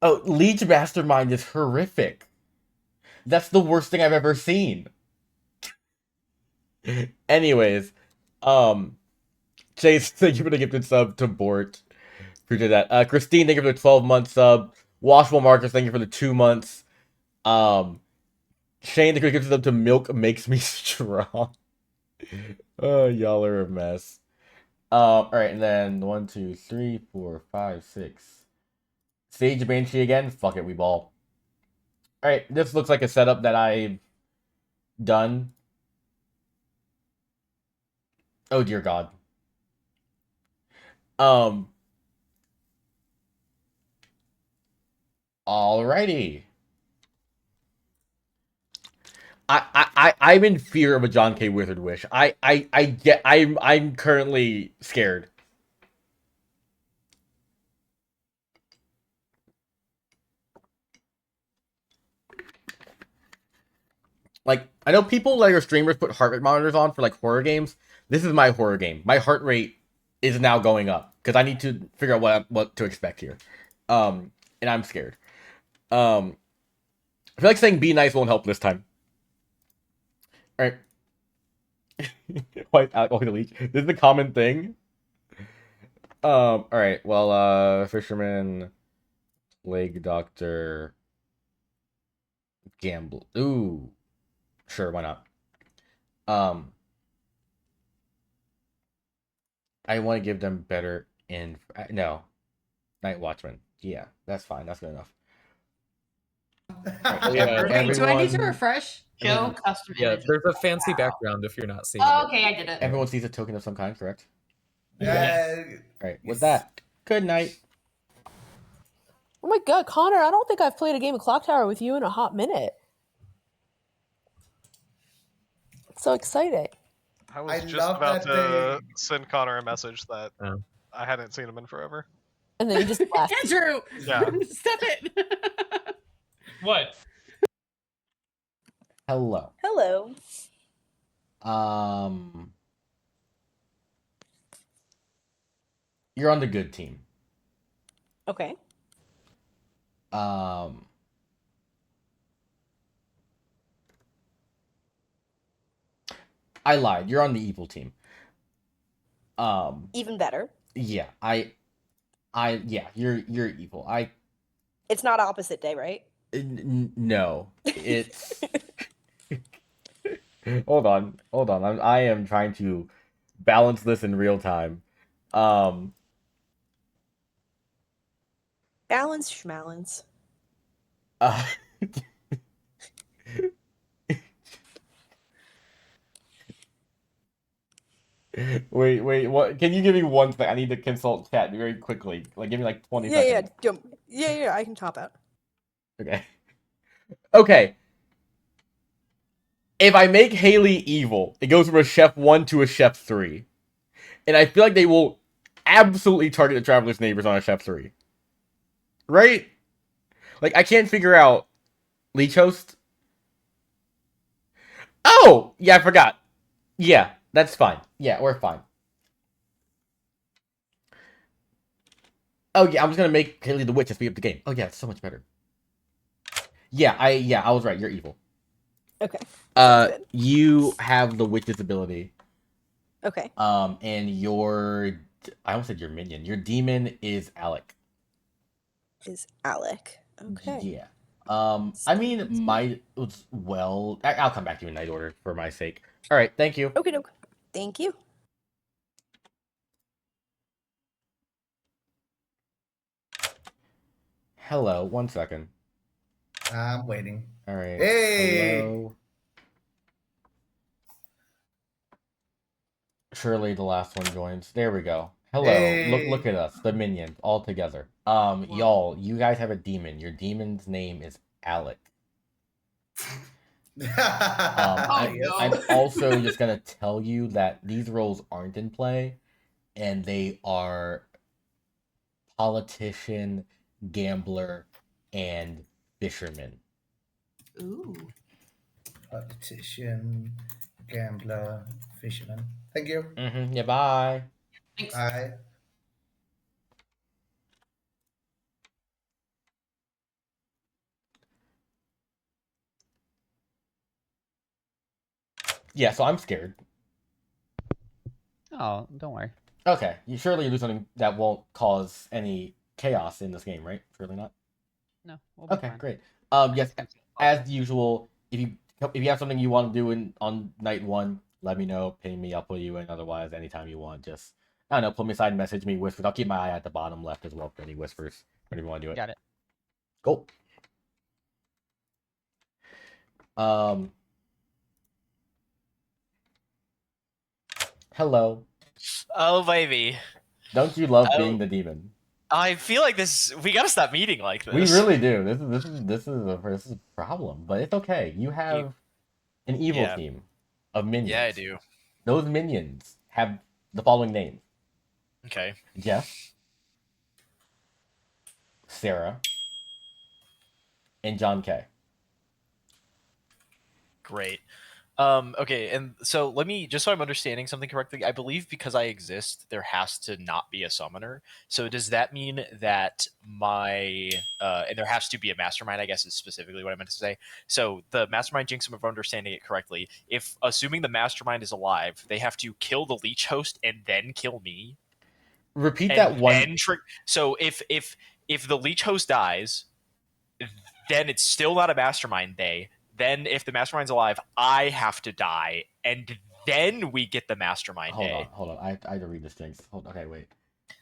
Oh, Leech Mastermind is horrific. That's the worst thing I've ever seen. Anyways, Chase, thank you for the gifted sub to Bort. Appreciate that. Christine, thank you for the 12-month sub. Washable Marcus, thank you for the 2 months. Shane, thank you for the gifted sub to Milk Makes Me Strong. Oh, y'all are a mess. Alright, and then 1, 2, 3, 4, 5, 6. Sage Banshee again? Fuck it, we ball. Alright, this looks like a setup that I've done. Oh dear God. Alrighty. I'm in fear of a John K. Wizard Wish. I'm currently scared. Like, I know people like your streamers put heart rate monitors on for like horror games. This is my horror game. My heart rate is now going up because I need to figure out what to expect here. And I'm scared. I feel like saying be nice won't help this time. Alright. Why is Alec walking the leech? This is a common thing. Alright, well, Fisherman, Plague Doctor, Gamble. Ooh. Sure, why not? I want to give them better no. Night Watchman. Yeah, that's fine. That's good enough. Wait, do I need to refresh? Show custom Yeah, image. there's a fancy background if you're not seeing Oh, it. okay, I did it. Everyone sees a token of some kind, correct? Yeah. Alright, with that, good night. Oh my god, Connor, I don't think I've played a game of Clocktower with you in a hot minute. It's so exciting. I was I just love about that to send Connor a message that Oh. I hadn't seen him in forever. And then he just left. Andrew, Yeah. stop it. What? Hello. Hello. You're on the good team. Okay. I lied. You're on the evil team. Even better. Yeah, yeah, you're evil. It's not opposite day, right? No, it's. Hold on. I am trying to balance this in real time. Balance schmalance. Wait, what? Can you give me one thing? I need to consult chat very quickly. Like, give me like 20 Yeah, seconds. yeah, I can top out. Okay. Okay. If I make Haley evil, it goes from a chef 1 to a chef 3. And I feel like they will absolutely target the Traveler's Neighbors on a chef 3. Right? Like, I can't figure out Leech Host. Oh! Yeah, I forgot. Yeah, that's fine. Yeah, we're fine. Oh, yeah, I'm just gonna make Haley the Witch and speed up the game. Oh, yeah, it's so much better. Yeah, I was right. You're evil. Okay. You have the Witch's ability. Okay. And I almost said your minion. Your demon is Alec. Is Alec. Okay. Yeah. I mean, I'll come back to you in night order for my sake. All right, thank you. Okay, doke. Thank you. Hello, 1 second. I'm waiting. All right. Hey. Hello. Surely the last one joins. There we go. Hello. Hey. Look at us, the minions, all together. Y'all, you guys have a demon. Your demon's name is Alec. I'm also just gonna tell you that these roles aren't in play, and they are politician, gambler, and fisherman. Ooh. Politician, gambler, fisherman. Thank you. Yeah, bye. Thanks. Bye. Yeah, so I'm scared. Oh, don't worry. Okay, you surely do something that won't cause any chaos in this game, right? Surely not. No. We'll be Okay, fine. great. Yes, as usual, if you have something you want to do on night 1, let me know. Ping me. I'll put you in. Otherwise, anytime you want, just I don't know. Pull me aside, message me, whispers. I'll keep my eye at the bottom left as well for any whispers. Whenever you want to do it. Got it. Cool. Hello. Oh baby. Don't you love being the demon? I feel like we gotta stop meeting like this. We really do. This is a problem, but it's okay. You have an evil team of minions. Yeah, I do. Those minions have the following names. Okay. Jeff, Sarah, and John K. Great. Okay, and so let me, just so I'm understanding something correctly, I believe because I exist, there has to not be a summoner. So does that mean that and there has to be a mastermind, I guess is specifically what I meant to say. So the mastermind jinx, if I'm understanding it correctly, if assuming the mastermind is alive, they have to kill the leech host and then kill me. Repeat that one. So if the leech host dies, then it's still not a mastermind day. Then if the mastermind's alive, I have to die, and then we get the mastermind day. Hold on. I have to read this jinx. Okay, wait.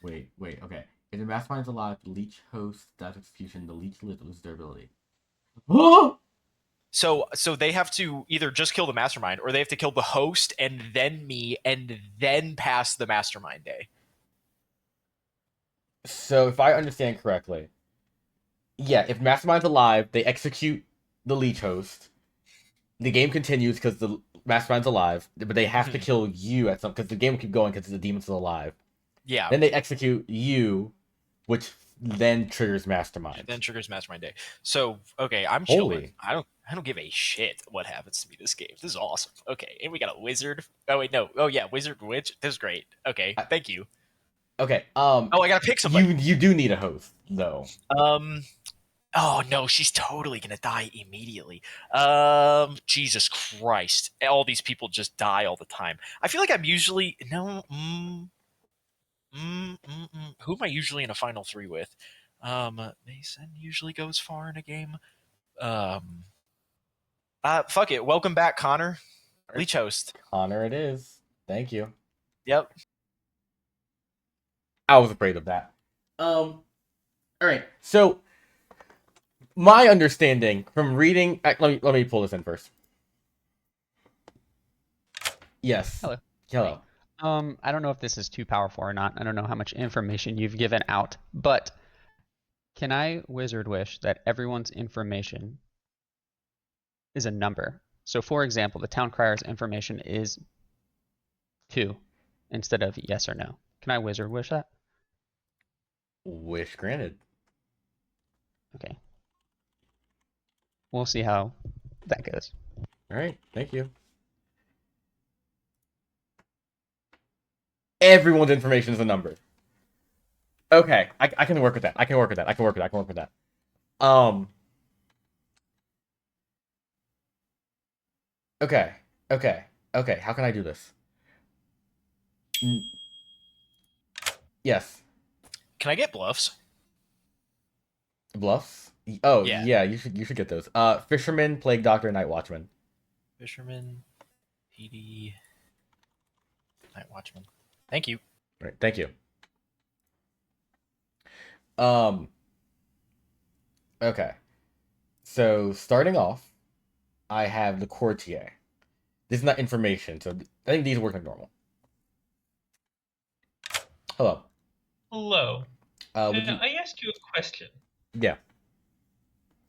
Okay. If the mastermind's alive, the leech host dies execution, the leech loses their ability. So they have to either just kill the mastermind, or they have to kill the host and then me, and then pass the mastermind day. So if I understand correctly, yeah, if mastermind's alive, they execute the leech host. The game continues because the Mastermind's alive, but they have to kill you at some because the game will keep going because the demon's still alive. Yeah. Then they execute you, which then triggers Mastermind. Then triggers Mastermind Day. So okay, I'm Holy. chilling. I don't give a shit what happens to me this game. This is awesome. Okay, and we got a wizard. Oh wait, no. Oh yeah, wizard witch. This is great. Okay, thank you. Okay. Oh, I gotta pick somebody. You do need a host though. Oh no, she's totally gonna die immediately. Jesus Christ! All these people just die all the time. I feel like I'm usually no. Who am I usually in a final 3 with? Mason usually goes far in a game. Fuck it. Welcome back, Connor. Leech host. Connor, it is. Thank you. Yep. I was afraid of that. All right. So, my understanding from reading. Let me pull this in first. Yes. Hello. Hello. I don't know if this is too powerful or not. I don't know how much information you've given out, but can I wizard wish that everyone's information is a number? So, for example, the town crier's information is 2 instead of yes or no. Can I wizard wish that? Wish granted. Okay. We'll see how that goes. All right. Thank you. Everyone's information is a number. Okay, I can work with that. I can work with that. I can work with that. Okay. How can I do this? Yes. Can I get bluffs? Bluffs? Oh Yeah. yeah, you should get those. Fisherman, Plague Doctor, Night Watchman. Fisherman, PD, Night Watchman. Thank you. All right, thank you. Okay. So starting off, I have the courtier. This is not information, so I think these work like normal. Hello. Hello. Would I asked you a question. Yeah.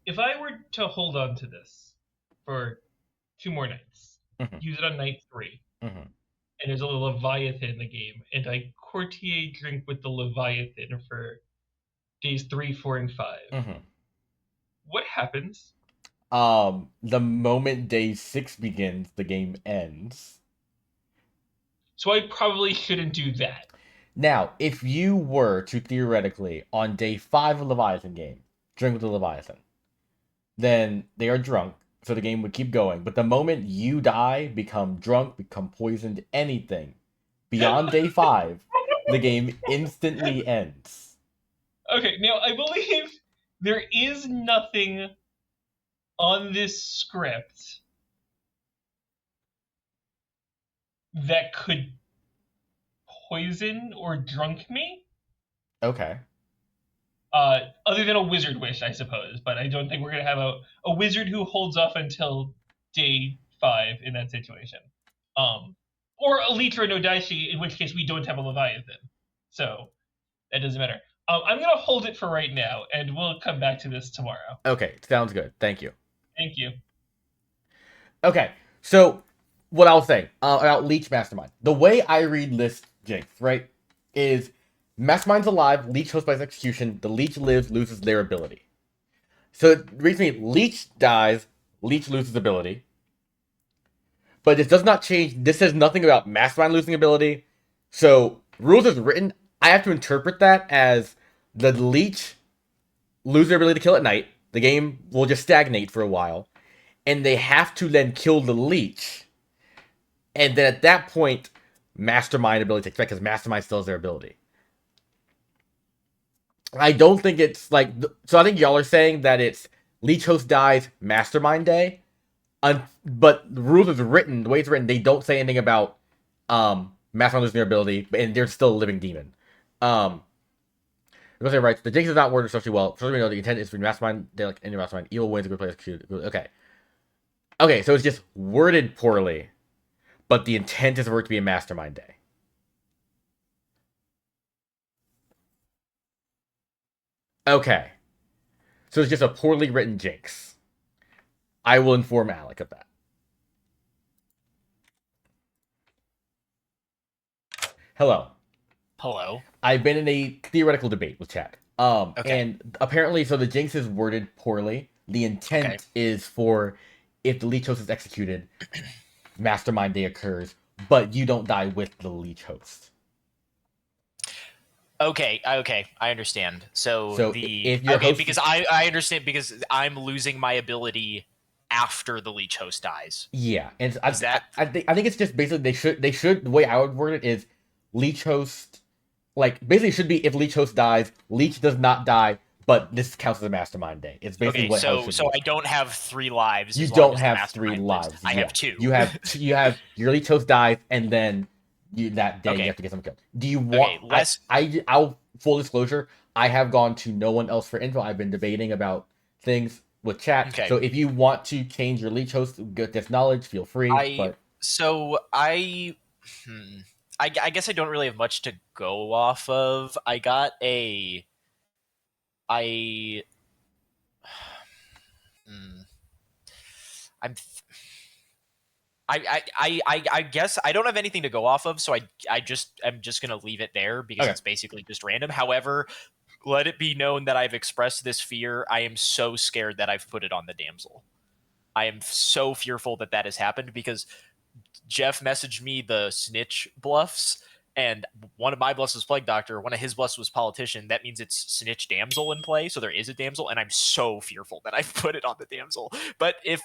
If I were to hold on to this for 2 more nights, use it on night 3, and there's a Leviathan in the game, and I courtier drink with the Leviathan for days 3, 4, and 5, what happens? The moment day 6 begins, the game ends. So I probably shouldn't do that. Now, if you were to theoretically, on day 5 of Leviathan game, drink with the Leviathan, then they are drunk, so the game would keep going. But the moment you die, become drunk, become poisoned, anything, beyond day 5, the game instantly ends. Okay, now I believe there is nothing on this script that could poison or drunk me. Okay. Other than a wizard wish, I suppose, but I don't think we're gonna have a wizard who holds off until day 5 in that situation. Or a leech or no daishi, in which case we don't have a Leviathan. So that doesn't matter. I'm gonna hold it for right now, and we'll come back to this tomorrow. Okay, sounds good. Thank you. Thank you. Okay, so what I was saying about Leech Mastermind. The way I read list Jinx, right, is Mastermind's alive, Leech hosts by his execution, the Leech lives, loses their ability. So it reads me, Leech dies, Leech loses ability. But this does not change, this says nothing about Mastermind losing ability. So, rules as written, I have to interpret that as the Leech lose their ability to kill at night, the game will just stagnate for a while, and they have to then kill the Leech. And then at that point, Mastermind ability takes effect because Mastermind still has their ability. I don't think it's like... So I think y'all are saying that it's Leech host dies, Mastermind day. But the rules is written, the way it's written, they don't say anything about Mastermind losing their ability, and they're still a living demon. The person writes, the Jinx is not worded especially well. First, we know the intent is for Mastermind, they like any Mastermind. Evil wins, a good play executed. Okay. Okay, so it's just worded poorly, but the intent is for it to be a Mastermind day. Okay. So it's just a poorly written Jinx. I will inform Alec of that. Hello. Hello. I've been in a theoretical debate with chat. Okay. And apparently, so the jinx is worded poorly. The intent is for if the leech host is executed, mastermind day occurs, but you don't die with the leech host. Okay, I understand. So if your host, because I understand because I'm losing my ability after the leech host dies. Yeah, and I think it's just basically they should the way I would word it is leech host, like basically it should be if leech host dies, leech does not die, but this counts as a mastermind day. It's basically okay, what how it so should be. I don't have 3 lives. You as long don't as the have 3 mastermind lives. I have 2. You have your leech host dies, and then that day you have to get someone killed. Do you want? I'll full disclosure. I have gone to no one else for info. I've been debating about things with chat. Okay. So if you want to change your leech host, get this knowledge, feel free. I guess I don't really have much to go off of. I got a I guess I don't have anything to go off of, so I'm just gonna leave it there because it's basically just random. However, let it be known that I've expressed this fear. I am so scared that I've put it on the damsel. I am so fearful that has happened because Jeff messaged me the snitch bluffs, and one of my bluffs was plague doctor. One of his bluffs was politician. That means it's snitch damsel in play, so there is a damsel, and I'm so fearful that I've put it on the damsel. But if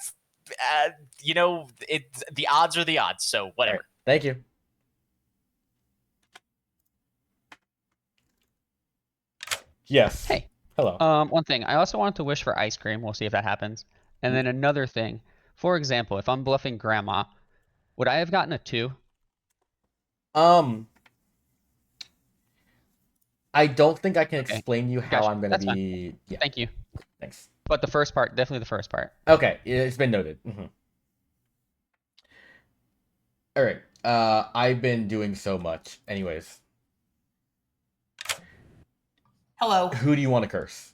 the odds are the odds, so whatever. Right. Thank you. Yes. Hey. Hello. One thing. I also wanted to wish for ice cream. We'll see if that happens. And then another thing. For example, if I'm bluffing grandma, would I have gotten a 2? I don't think I can explain you how I'm gonna be. Fine. Yeah. Thank you. Thanks. But the first part, definitely the first part. Okay, it's been noted. Mm-hmm. All right. I've been doing so much. Anyways. Hello. Who do you want to curse?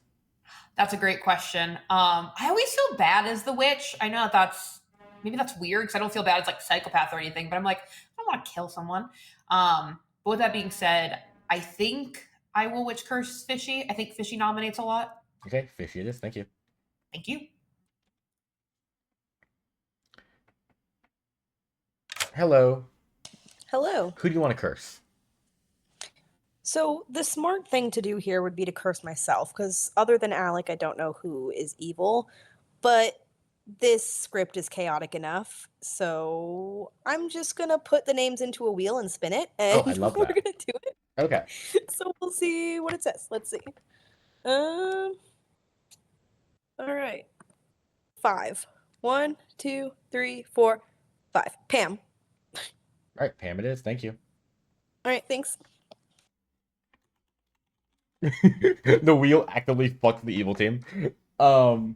That's a great question. I always feel bad as the witch. I know maybe that's weird because I don't feel bad as like psychopath or anything, but I'm like, I don't want to kill someone. But with that being said, I think I will witch curse Fishy. I think Fishy nominates a lot. Okay, Fishy it is. Thank you. Thank you. Hello. Hello. Who do you want to curse? So the smart thing to do here would be to curse myself, because other than Alec, I don't know who is evil, but this script is chaotic enough, so I'm just gonna put the names into a wheel and spin it, and I love we're that. gonna do it. Okay. So we'll see what it says. Let's see. All right. 5. 1, 2, 3, 4, 5. Pam. All right, Pam it is. Thank you. All right, thanks. The wheel actively fucks the evil team. All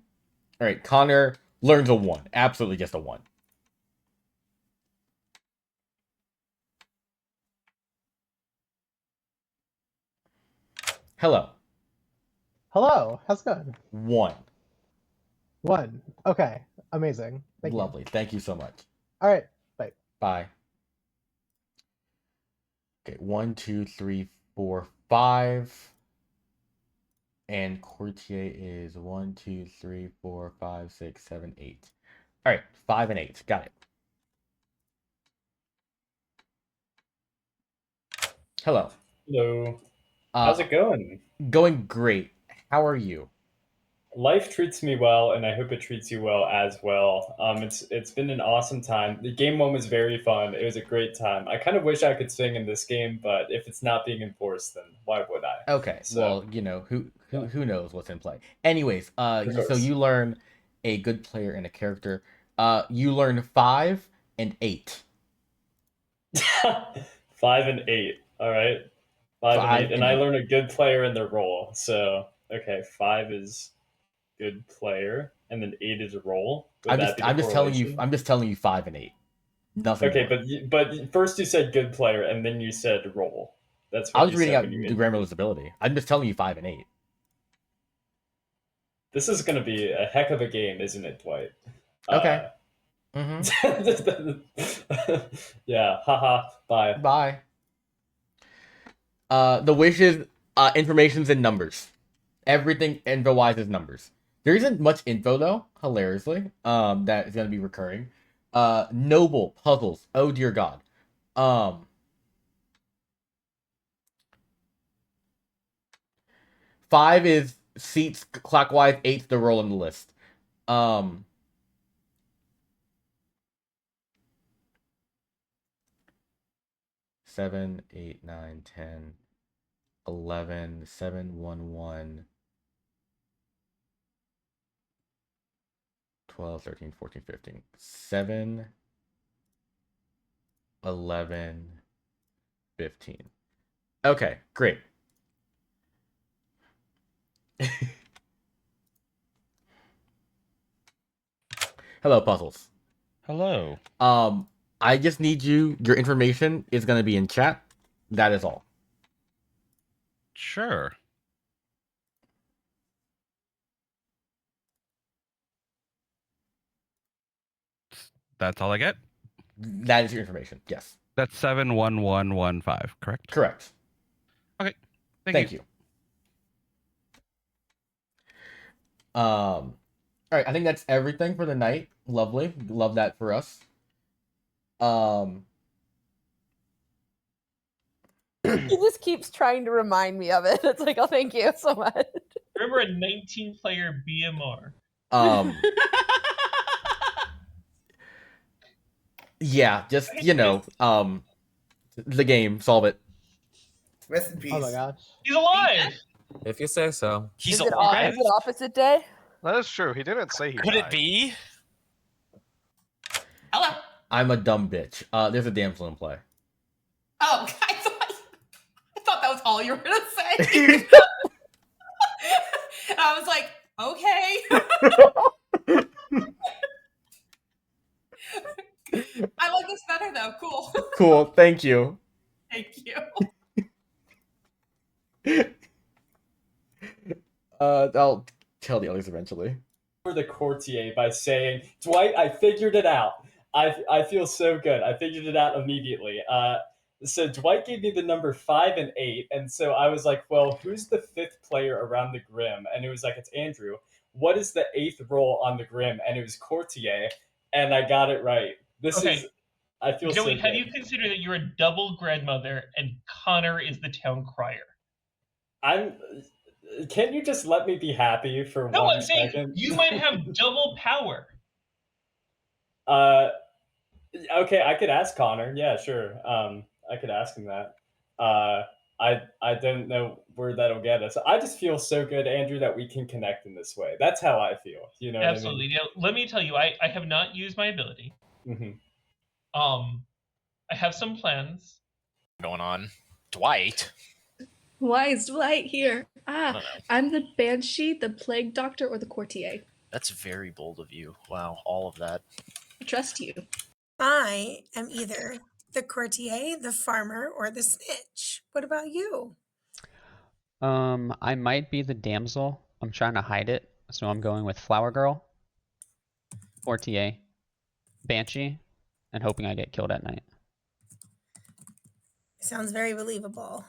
right, Connor learns a 1. Absolutely just a 1. Hello. Hello. How's it going? 1. 1. Okay. Amazing. Thank you. Lovely. Thank you so much. All right. Bye. Bye. Okay, 1, 2, 3, 4, 5. And Courtier is 1, 2, 3, 4, 5, 6, 7, 8. All right, 5 and 8. Got it. Hello. Hello. How's it going? Going great. How are you? Life treats me well, and I hope it treats you well as well. It's been an awesome time. The game one was very fun. It was a great time. I kind of wish I could sing in this game, but if it's not being enforced, then why would I? Okay. So, well, who knows what's in play. Anyways, so you learn a good player and a character. You learn 5 and 8. 5 and 8. All right. 5 and 8. And I learn a good player in the role. So, okay, 5 is good player, and then 8 is a role. I'm just telling you 5 and 8. Nothing. Okay, more. but first you said good player, and then you said role. That's what I was reading out the Grammarly's ability. I'm just telling you 5 and 8. This is going to be a heck of a game, isn't it, Dwight? Okay. Yeah. Haha. Bye. Bye. The wish is information's in numbers. Everything info-wise is numbers. There isn't much info though, hilariously. That is gonna be recurring. Noble puzzles. Oh dear God. 5 is seats clockwise. 8's the roll on the list. 7, 8, 9, 10, 11, 7, 1, 1, 12, 13, 14, 15. 7, 11, 15. Okay, great. Hello, puzzles. Hello. I just need your information is gonna be in chat. That is all. Sure. That's all I get? That is your information, yes. That's 71115, correct? Correct. Okay. Thank you. All right, I think that's everything for the night. Lovely. Love that for us. He just keeps trying to remind me of it. It's like, oh, thank you so much. Remember a 19-player BMR. Yeah, just, the game, solve it. Rest in peace. Oh my gosh. He's alive! If you say so. He's Is it opposite day? That is true. He didn't say he Could died. it be? Hello. I'm a dumb bitch. There's a damsel in play. Oh, I thought that was all you were gonna say. And I was like, okay. I like this better though. Cool. Cool, thank you. Thank you. I'll tell the others eventually. For the courtier by saying, Dwight, I figured it out. I feel so good. I figured it out immediately. So Dwight gave me the number 5 and 8, and so I was like, well, who's the 5th player around the Grim? And it was like, it's Andrew. What is the 8th role on the Grim? And it was courtier, and I got it right. I feel so Joey, good. how do you consider that you're a double grandmother and Connor is the town crier? Can't you just let me be happy for No, 1 I'm saying second? you might have double power. Okay, I could ask Connor. Yeah, sure. I could ask him that. I don't know where that'll get us. I just feel so good, Andrew, that we can connect in this way. That's how I feel. You know Absolutely. Now, let me tell you, I have not used my ability. what I mean? I have some plans going on. Dwight. Why is Dwight here? I'm the Banshee, the Plague Doctor, or the Courtier. That's very bold of you. Wow, all of that. I trust you. I am either the courtier, the farmer, or the snitch. What about you? I might be the damsel. I'm trying to hide it, so I'm going with Flower Girl, Courtier, Banshee, and hoping I get killed at night. Sounds very believable.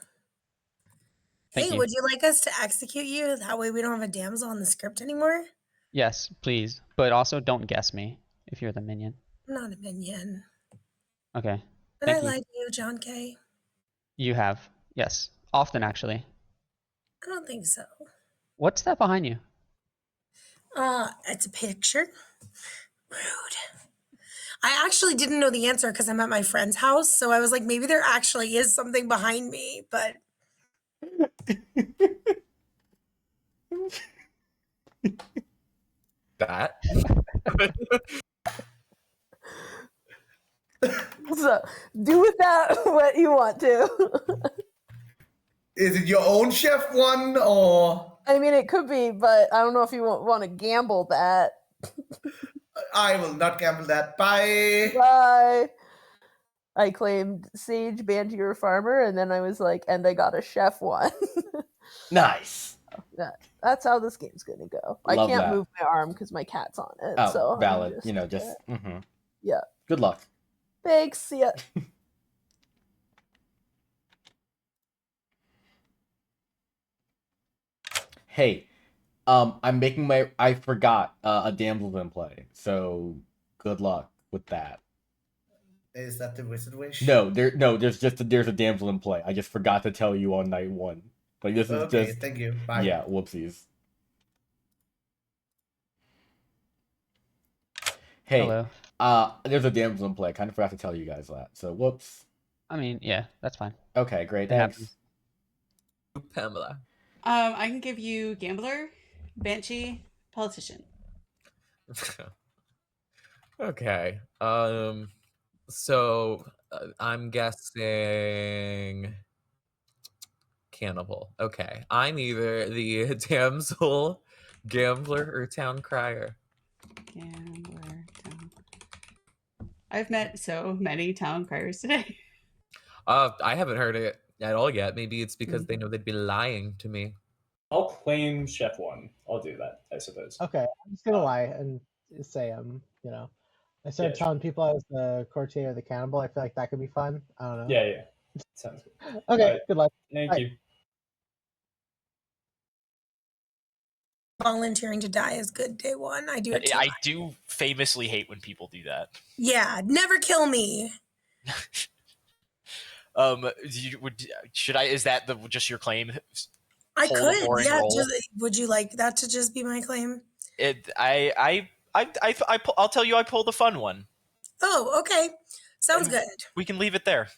Thank Hey, you. would you like us to execute you? That way we don't have a damsel on the script anymore? Yes, please, but also don't guess me if you're the minion. I'm not a minion. Okay. Did I Thank you. lie to you, John K? You have. Yes. Often, actually. I don't think so. What's that behind you? It's a picture. Rude. I actually didn't know the answer because I'm at my friend's house, so I was like, maybe there actually is something behind me, but That? So do with that what you want to. Is it your own chef one or? I mean, it could be, but I don't know if you want to gamble that. I will not gamble that. Bye. Bye. I claimed Sage, Banshee, or Farmer, and then I was like, and I got a chef one. Nice. That's how this game's gonna go. I Love can't that. move my arm because my cat's on it. Oh, so I'm valid. just Mm-hmm. yeah. Good luck. Thanks. See ya. Hey, I'm making I forgot a damsel in play, so good luck with that. Is that the wizard wish? No, there's a damsel in play. I just forgot to tell you on night 1. Like this is Okay, just. thank you. Bye. Yeah, whoopsies. Hey, Hello. there's a damsel in play. I kind of forgot to tell you guys that. So whoops. I mean, yeah, that's fine. Okay, great. It Thanks. happens. Pamela. I can give you gambler, banshee, politician. Okay. So I'm guessing cannibal. Okay. I'm either the damsel, gambler, or town crier. Gambler, town. I've met so many town criers today. I haven't heard it at all yet. Maybe it's because they know they'd be lying to me. I'll claim Chef 1. I'll do that, I suppose. Okay, I'm just gonna lie and say I started Yeah, telling people I was the courtier or the cannibal. I feel like that could be fun. I don't know. Yeah. Sounds good. Okay, Alright, good luck. Thank Bye. you. Volunteering to die is good day 1. I do it too. I do famously hate when people do that. Yeah, never kill me. Should I? Is that just your claim? I Hold a could. boring Yeah. role? Would you like that to just be my claim? I'll tell you. I pulled a fun one. Oh, okay. Sounds good. We can leave it there.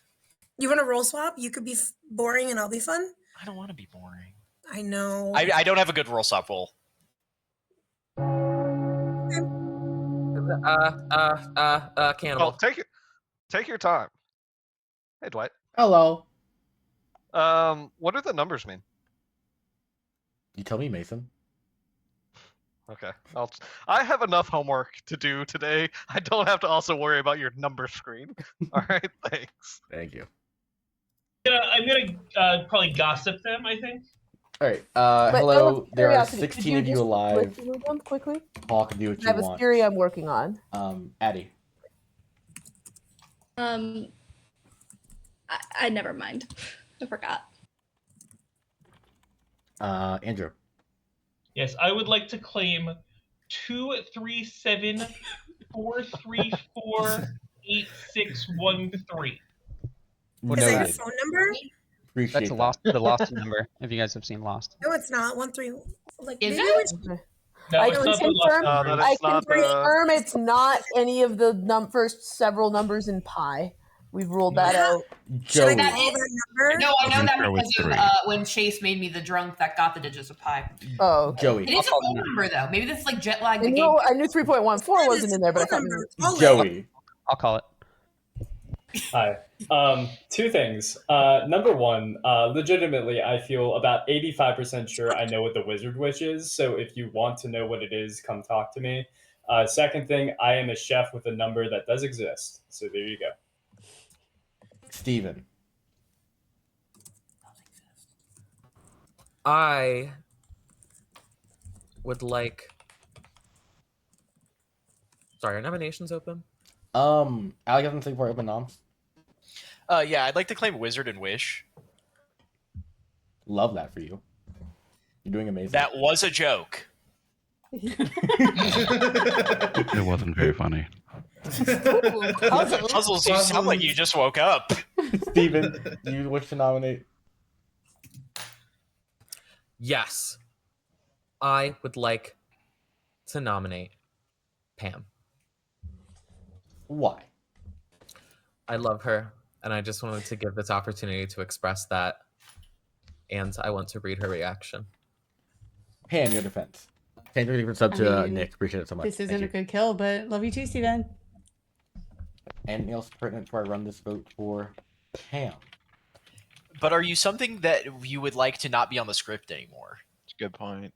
You want to roll swap? You could be boring and I'll be fun. I don't want to be boring. I know. I don't have a good roll stop roll. Cannibal. Oh, take your time. Hey, Dwight. Hello. What do the numbers mean? You tell me, Mason. Okay. I have enough homework to do today. I don't have to also worry about your number screen. All right, thanks. Thank you. I'm gonna probably gossip them, I think. All right. But Hello. There are curiosity, could 16 you of you just alive. listen to them quickly? Talk and do what I you have a want. theory I'm working on. Addie. I never mind. I forgot. Andrew. Yes, I would like to claim 237 434 8613. Is that your phone number? Appreciate That's the lost number. If you guys have seen Lost. No, it's not. 13. Like Is maybe it? No, I it's can not the lost confirm. number. I can confirm it's not any of the first several numbers in pi. We've ruled that out. Joey. That number? No, I know that Intro because is of 3. When Chase made me the drunk that got the digits of pi. Oh, okay. Joey. It is a phone number though. Maybe that's like jet lag. I knew 3.14 wasn't in there, but I thought maybe... Joey. I'll call it. Hi. Two things. Number 1, legitimately, I feel about 85% sure I know what the wizard wish is. So if you want to know what it is, come talk to me. Second thing, I am a chef with a number that does exist. So there you go. Steven. I would like. Sorry, are nominations open? Alex hasn't seen for open noms. Yeah, I'd like to claim Wizard and Wish. Love that for you. You're doing amazing. That was a joke. It wasn't very funny. Puzzles, you sound like you just woke up. Steven, do you wish to nominate? Yes. I would like to nominate Pam. Why? I love her, and I just wanted to give this opportunity to express that, and I want to read her reaction. Pam, your defense. Thank you for sub to Nick. Appreciate it so much. This isn't a good kill, but love you too, Steven. Anything else pertinent before I run this vote for Pam? But are you something that you would like to not be on the script anymore? That's a good point.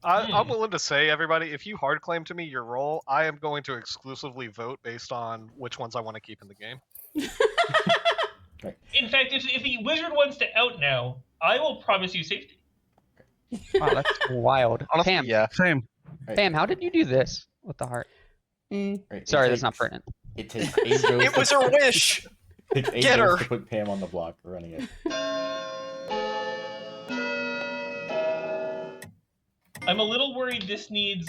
I'm willing to say, everybody, if you hard claim to me your role, I am going to exclusively vote based on which ones I want to keep in the game. In fact, if the wizard wants to out now, I will promise you safety. Wow, that's wild. Honestly, Pam. yeah. Same. Pam, how did you do this with the heart? Sorry, that's not pertinent. It takes 8 goes. It was her wish. It takes 8 Get goes her. to put Pam on the block for running it. I'm a little worried this needs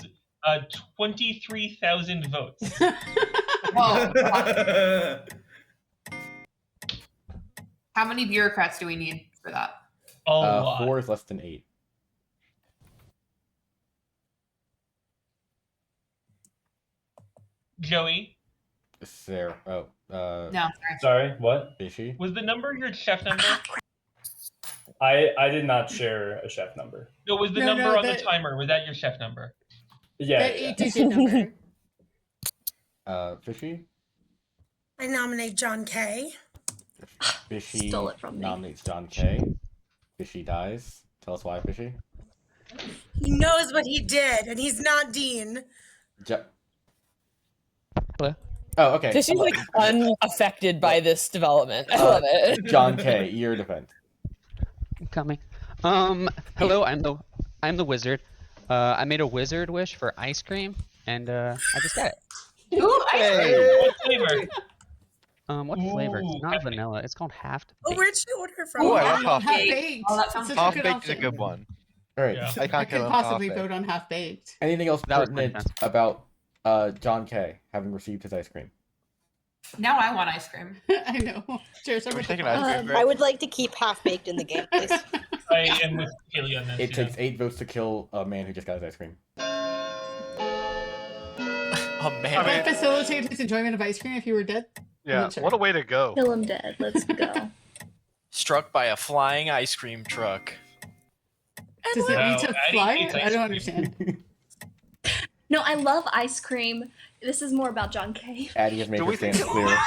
23,000 votes. Whoa. How many bureaucrats do we need for that? A lot. 4 is less than 8. Joey, Sarah. Oh. No, Sorry, what? Fishy? was the number your chef number? I did not share a chef number. No, was the number on the timer? Was that your chef number? Yeah. That 8-digit number. Fishy? I nominate John K. Fishy Stole it from me. nominates John K. Fishy dies. Tell us why, Fishy. He knows what he did, and he's not Dean. Hello. Oh, okay. This is like unaffected by this development. I love it. John K, your defense. Coming. Hello. I'm the wizard. I made a wizard wish for ice cream, and I just got it. Ooh, What flavor? What flavor? It's not vanilla. It's called half Oh, baked. where'd you order it from? Oh, I love half half-baked. baked. Oh, that sounds Such a Half good baked is a option. good one. All right. Yeah. I I can't could kill possibly half-baked. vote on half baked. Anything else That was my pertinent defense. about John K having received his ice cream? Now I want ice cream. I know. Cheers. We're taking ice cream, I right? would like to keep half baked in the game, please. I am with Haley on this. It yeah. takes 8 votes to kill a man who just got his ice cream. Oh Would man. that facilitate his enjoyment of ice cream if he were dead? Yeah, Sure. what a way to go. Kill him dead. Let's go. Struck by a flying ice cream truck. Does it No, need to Addie fly? hates I ice don't cream. understand. No, I love ice cream. This is more about John K. Addie has made Do her we stance think- clear.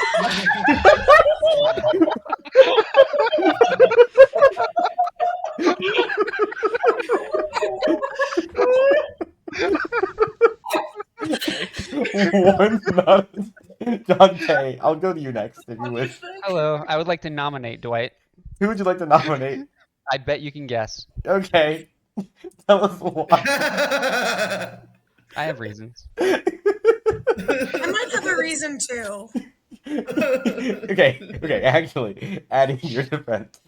One not John K. I'll go to you next if you wish. Hello. I would like to nominate Dwight. Who would you like to nominate? I bet you can guess. Okay. Tell us why. I have reasons. I might have a reason too. Okay, actually, adding your defense.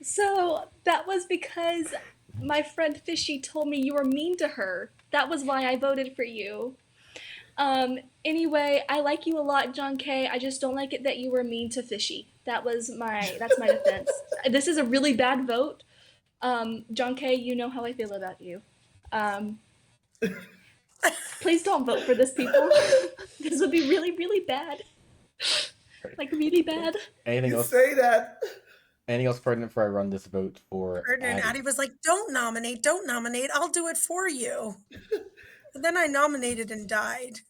So that was because my friend Fishy told me you were mean to her. That was why I voted for you. Anyway, I like you a lot, John K. I just don't like it that you were mean to Fishy. That's my defense. This is a really bad vote. John K., you know how I feel about you. Please don't vote for this, people. This would be really, really bad. Like, really bad. Anything else? Say that. Anything else pertinent before I run this vote for Ferdinand Addie? Addie was like, don't nominate, I'll do it for you. But then I nominated and died.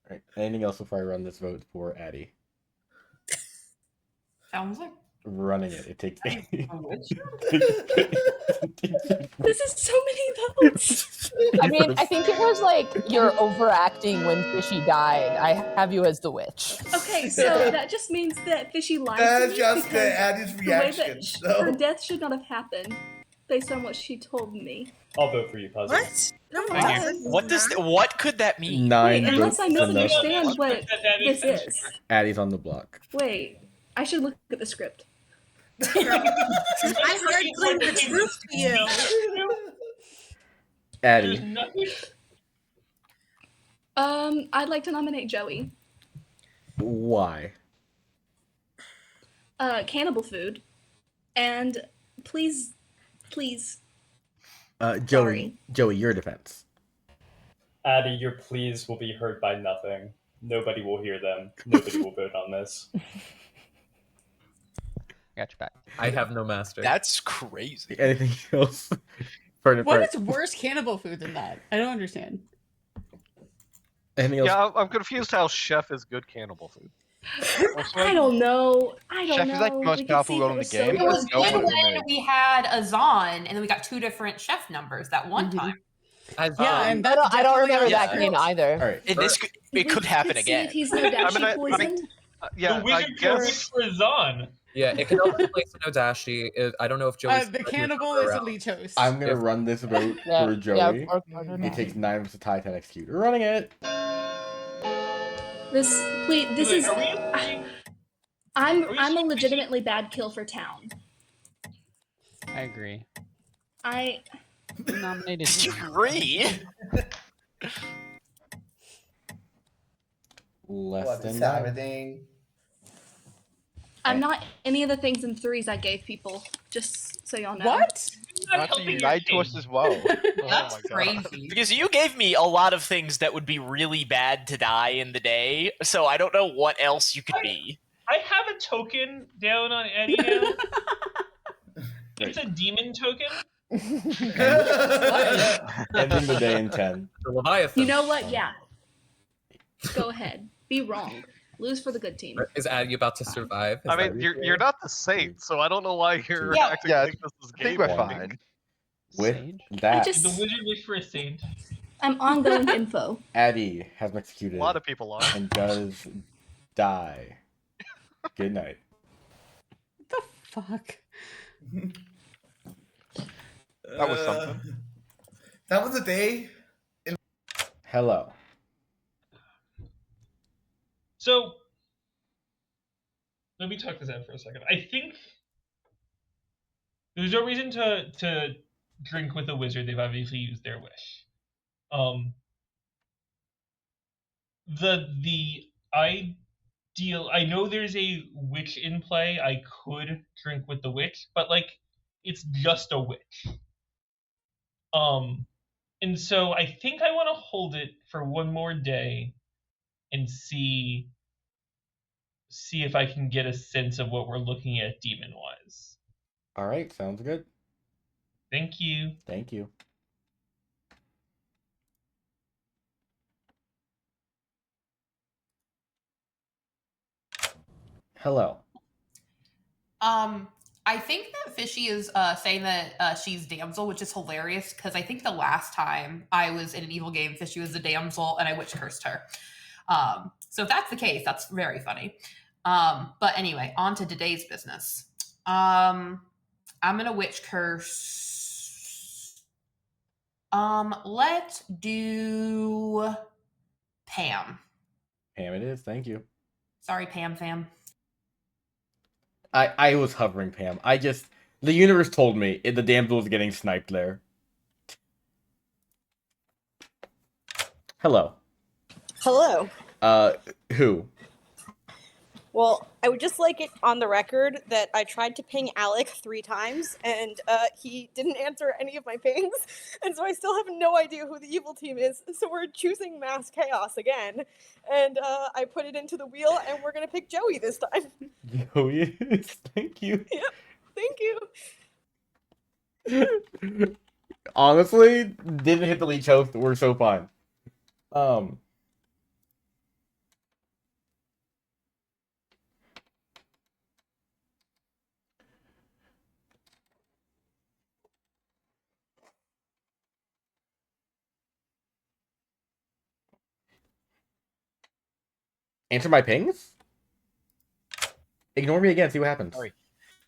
Right. Anything else before I run this vote for Addie? Sounds like Running it. It takes 8. This is so many votes. I mean, I think it was like you're overacting when Fishy died. I have you as the witch. Okay, so that just means that Fishy lied to That's me just because Addie's the way that reaction. her So. death should not have happened based on what she told me. I'll vote for you, Puzzle. What? No, Thank you. What could that mean? 9 Wait, unless votes I to nothing. misunderstand what this is. Addie's on the block. Wait, I should look at the script. I heard claim the truth to you. Addie. I'd like to nominate Joey. Why? Cannibal food. And please. Joey, your defense. Addie, your pleas will be heard by nothing. Nobody will hear them. Nobody will vote on this. Got your back. I have no master. That's crazy. Anything else? What is worse cannibal food than that? I don't understand. Anything else? Yeah, I'm confused how chef is good cannibal food. I don't know. Chef is like the most powerful role in the game. It was No good one when made. we had Azan, and then we got 2 different chef numbers that one time. I don't remember that game either. All right. And this it could happen again. He's no dashi poisoned. Yeah, The wizard can reach for Azan. Yeah, it can also place a Nodashi. I don't know if Joey's The cannibal is a leech host. I'm gonna run this vote for Joey. It takes 9 votes to tie 10 execute. We're running it. This is. Are we I'm a legitimately bad kill for town. I agree. Who nominated you? 3? Less What than is that. everything? I'm not any of the things in 3s I gave people, just so y'all know. What? Not Actually, you helping your lied to us team. as well. Oh That's my god. crazy. Because you gave me a lot of things that would be really bad to die in the day, so I don't know what else you could be. I have a token down on Eddie now. It's a demon token. Ending the day in 10. The Leviathan. You know what? Yeah. Go ahead. Be wrong. Lose for the good team. Is Addy about to survive? Is I that mean, your you're theory? not the saint, so I don't know why you're Yeah. acting Yeah, like this is I think game we're ending. fine. With I that, just The wizard wish for a saint. I'm ongoing info. Addy has been executed A lot of people are. and does die. Good night. The fuck? That was something. That was a day. Hello. So let me talk this out for a second. I think there's no reason to drink with a wizard. They've obviously used their wish. The ideal. I know there's a witch in play. I could drink with the witch, but like it's just a witch. And so I think I want to hold it for one more day and see if I can get a sense of what we're looking at demon wise. All right, sounds good. Thank you. Thank you. Hello. I think that Fishy is saying that she's damsel, which is hilarious because I think the last time I was in an evil game, Fishy was the damsel, and I witch cursed her. So if that's the case, that's very funny. But anyway, on to today's business. I'm gonna witch curse. Let's do Pam. Pam it is, thank you. Sorry, Pam fam. I was hovering Pam. The universe told me the damsel was getting sniped there. Hello. Hello. Who? Well, I would just like it on the record that I tried to ping Alec 3 times and he didn't answer any of my pings. And so I still have no idea who the evil team is. So we're choosing Mass Chaos again. And I put it into the wheel and we're going to pick Joey this time. Joey is, thank you. Yep. Thank you. Honestly, didn't hit the leech host. We're so fine. Answer my pings? Ignore me again, see what happens.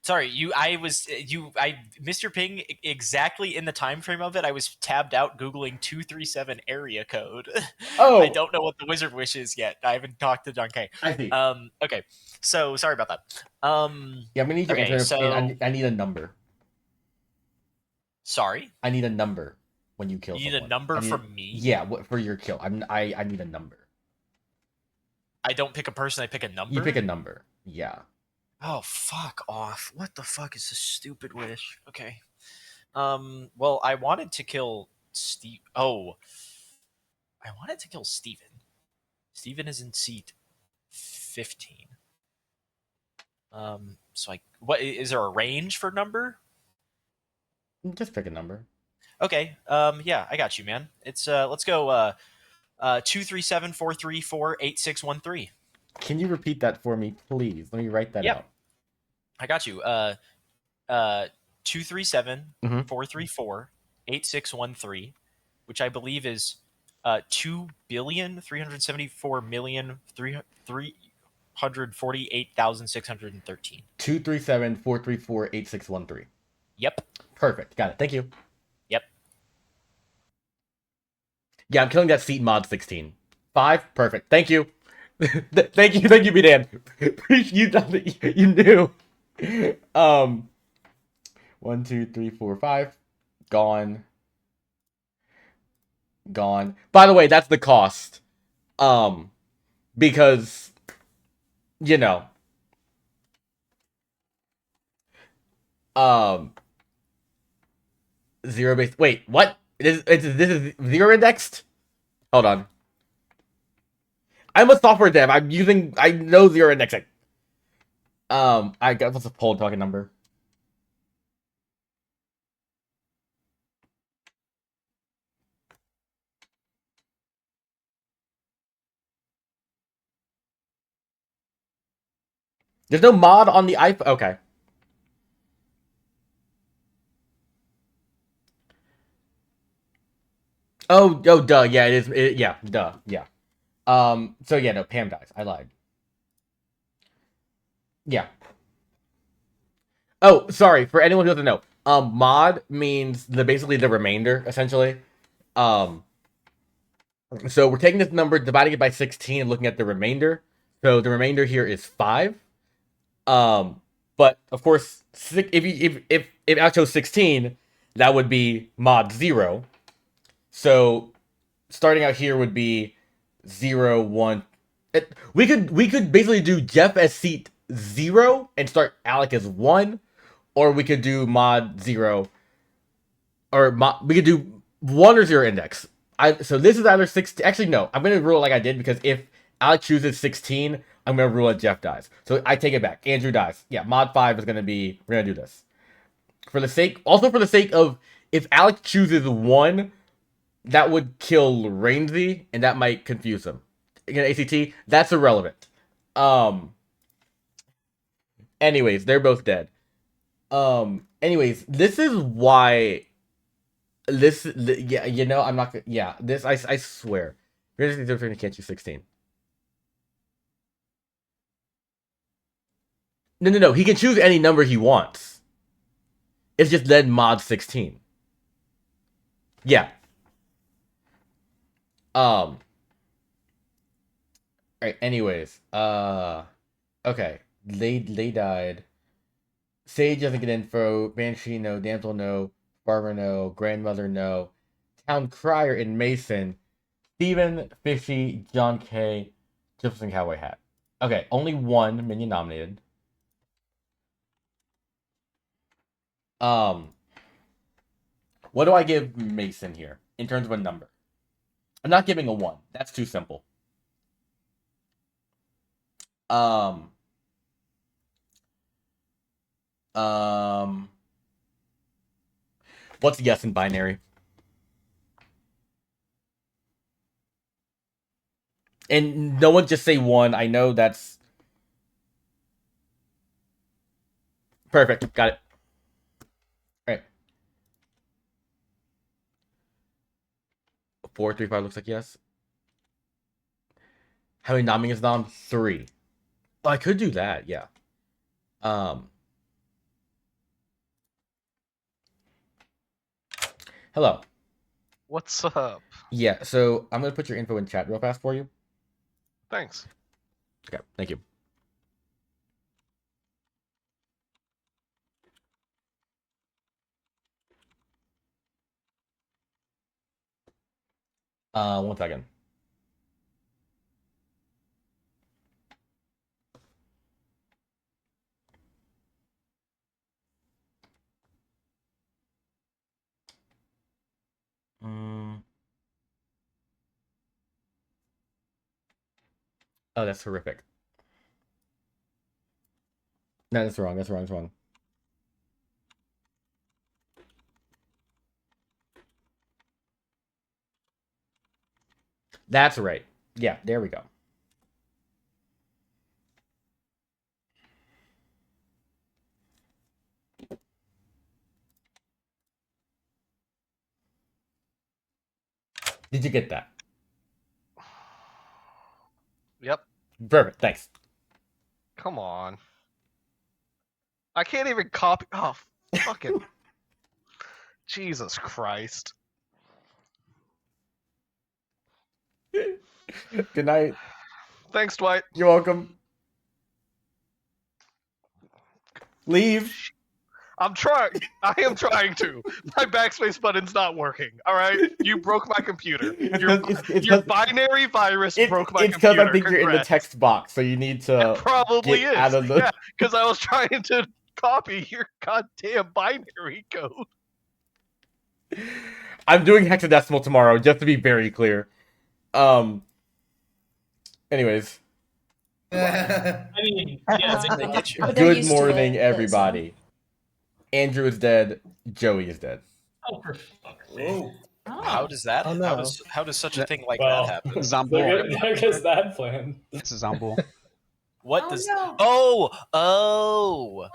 Sorry, I missed your ping exactly in the time frame of it. I was tabbed out Googling 237 area code. Oh. I don't know what the wizard wish is yet. I haven't talked to John K. I see. Okay. So sorry about that. Yeah, I'm gonna need your answer. I need a number. Sorry? I need a number when you kill You need someone. a number from me? Yeah, for your kill. I need a number. I don't pick a person, I pick a number? You pick a number. Yeah. Oh, fuck off. What the fuck is this stupid wish? Okay. Well, I wanted to kill Steve. Oh. I wanted to kill Steven. Steven is in seat 15. So what is there a range for number? Just pick a number. Okay. Yeah, I got you, man. It's let's go 237-434-8613. Can you repeat that for me, please? Let me write that out. I got you. 237-434-8613, which I believe is 2,374,348,613. 237-434-8613. Yep. Perfect. Got it. Thank you. Yep. Yeah, I'm killing that seat mod 16. 5. Perfect. Thank you. Thank you, B-Dan. You knew. 1, 2, 3, 4, 5. Gone. gone. By the way, that's the cost. Because you know, zero base. Wait, what? This is zero indexed. Hold on. I'm a software dev. I know zero indexing. I got what's a poll talking number. There's no mod on the iPhone. Okay. Oh, duh. Yeah, it is. Yeah, duh. Yeah. So yeah, no, Pam dies. I lied. Yeah. Oh, sorry. For anyone who doesn't know, mod means basically the remainder, essentially. So we're taking this number, dividing it by 16, and looking at the remainder. So the remainder here is 5. But of course, if I chose 16, that would be mod 0. So starting out here would be 0, 1. We could basically do Jeff as seat 0 and start Alec as 1, or we could do mod 0, or we could do 1 or 0 index. So this is either 16. Actually, no. I'm gonna rule it like I did, because if Alec chooses 16, I'm gonna rule that Jeff dies. So I take it back. Andrew dies. Yeah, mod 5 is gonna be. We're gonna do this for the sake of, if Alec chooses 1, that would kill Rainsy, and that might confuse him. Again, ACT, that's irrelevant. Anyways, they're both dead. Anyways, this is why. Yeah, I'm not. Yeah, this I swear. Realistically, can't choose 16. No. He can choose any number he wants. It's just then mod 16. Yeah. Alright, anyways. Okay. They died. Sage doesn't get info. Banshee, no. Damsel, no. Barber, no. Grandmother, no. Town Crier and Mason. Steven, Fishy, John K. Jefferson Cowboy Hat. Okay, only one minion nominated. What do I give Mason here in terms of a number? I'm not giving a 1. That's too simple. What's yes in binary? And no one just say 1. I know that's perfect. Got it. All right. 4, 3, 5 looks like yes. How many nomming is nom? 3. Oh, I could do that. Yeah. Hello. What's up? Yeah, so I'm gonna put your info in chat real fast for you. Thanks. Okay, thank you. One second. Oh, that's horrific. No, that's wrong. That's wrong. That's right. Yeah, there we go. Did you get that? Yep. Perfect. Thanks. Come on. I can't even copy. Oh, fucking. Jesus Christ. Good night. Thanks, Dwight. You're welcome. Leave. I'm trying. I am trying to. My backspace button's not working. All right, you broke my computer. Your binary virus broke my It's because computer. I think you're in the Congrats. text box, so you need to Probably get is. out of the. Yeah, because I was trying to copy your goddamn binary code. I'm doing hexadecimal tomorrow, just to be very clear. Anyways. I mean, yeah, But they're Good used to morning, it, everybody. Andrew is dead. Joey is dead. Oh, for fuck's sake. How does that? Oh, no. How does such a thing like Well, that happen? there goes that plan. It's a Zombul. What Oh, does? no. Oh.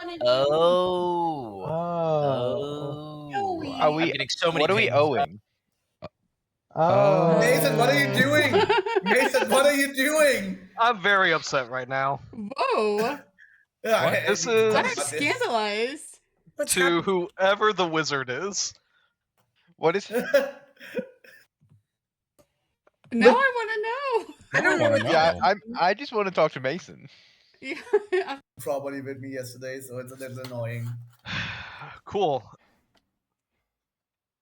Are we? I'm getting so many. What are we pings. owing? Oh. Mason, what are you doing? Mason, what are you doing? I'm very upset right now. Whoa! This is I'm scandalized. to whoever the wizard is. What is? Now I want to know. I don't know. Yeah, I just want to talk to Mason. Yeah. Probably with me yesterday, so it's annoying. Cool.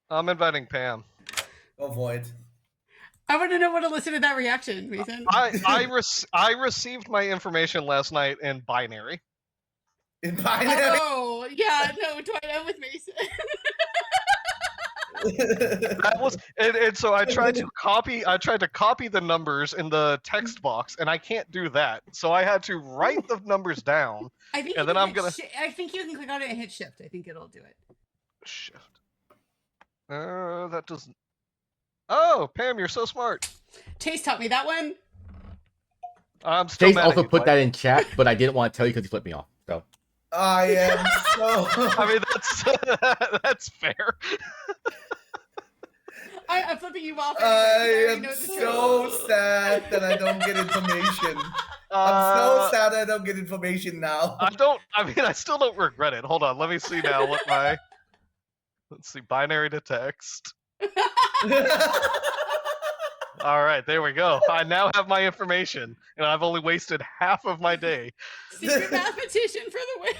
I'm inviting Pam. Avoid. I want to know what elicited that reaction, Mason. I received my information last night in binary. In binary? Oh, yeah, no, I'm with Mason. That was and so I tried to copy the numbers in the text box, and I can't do that. So I had to write the numbers down. I think and then I'm gonna I think you can click on it and hit shift. I think it'll do it. shift. That doesn't. Oh, Pam, you're so smart. Chase taught me that one. I'm still Chase mad also at you, put Mike. that in chat, but I didn't want to tell you because he flipped me off. So I am so. I mean, that's fair. I'm flipping you off. I Anyway, am so sad that I don't get information. I'm so sad I don't get information now. I still don't regret it. Hold on, let me see now what my. Let's see, binary to text. All right, there we go. I now have my information, and I've only wasted half of my day. Secret mathematician for the win.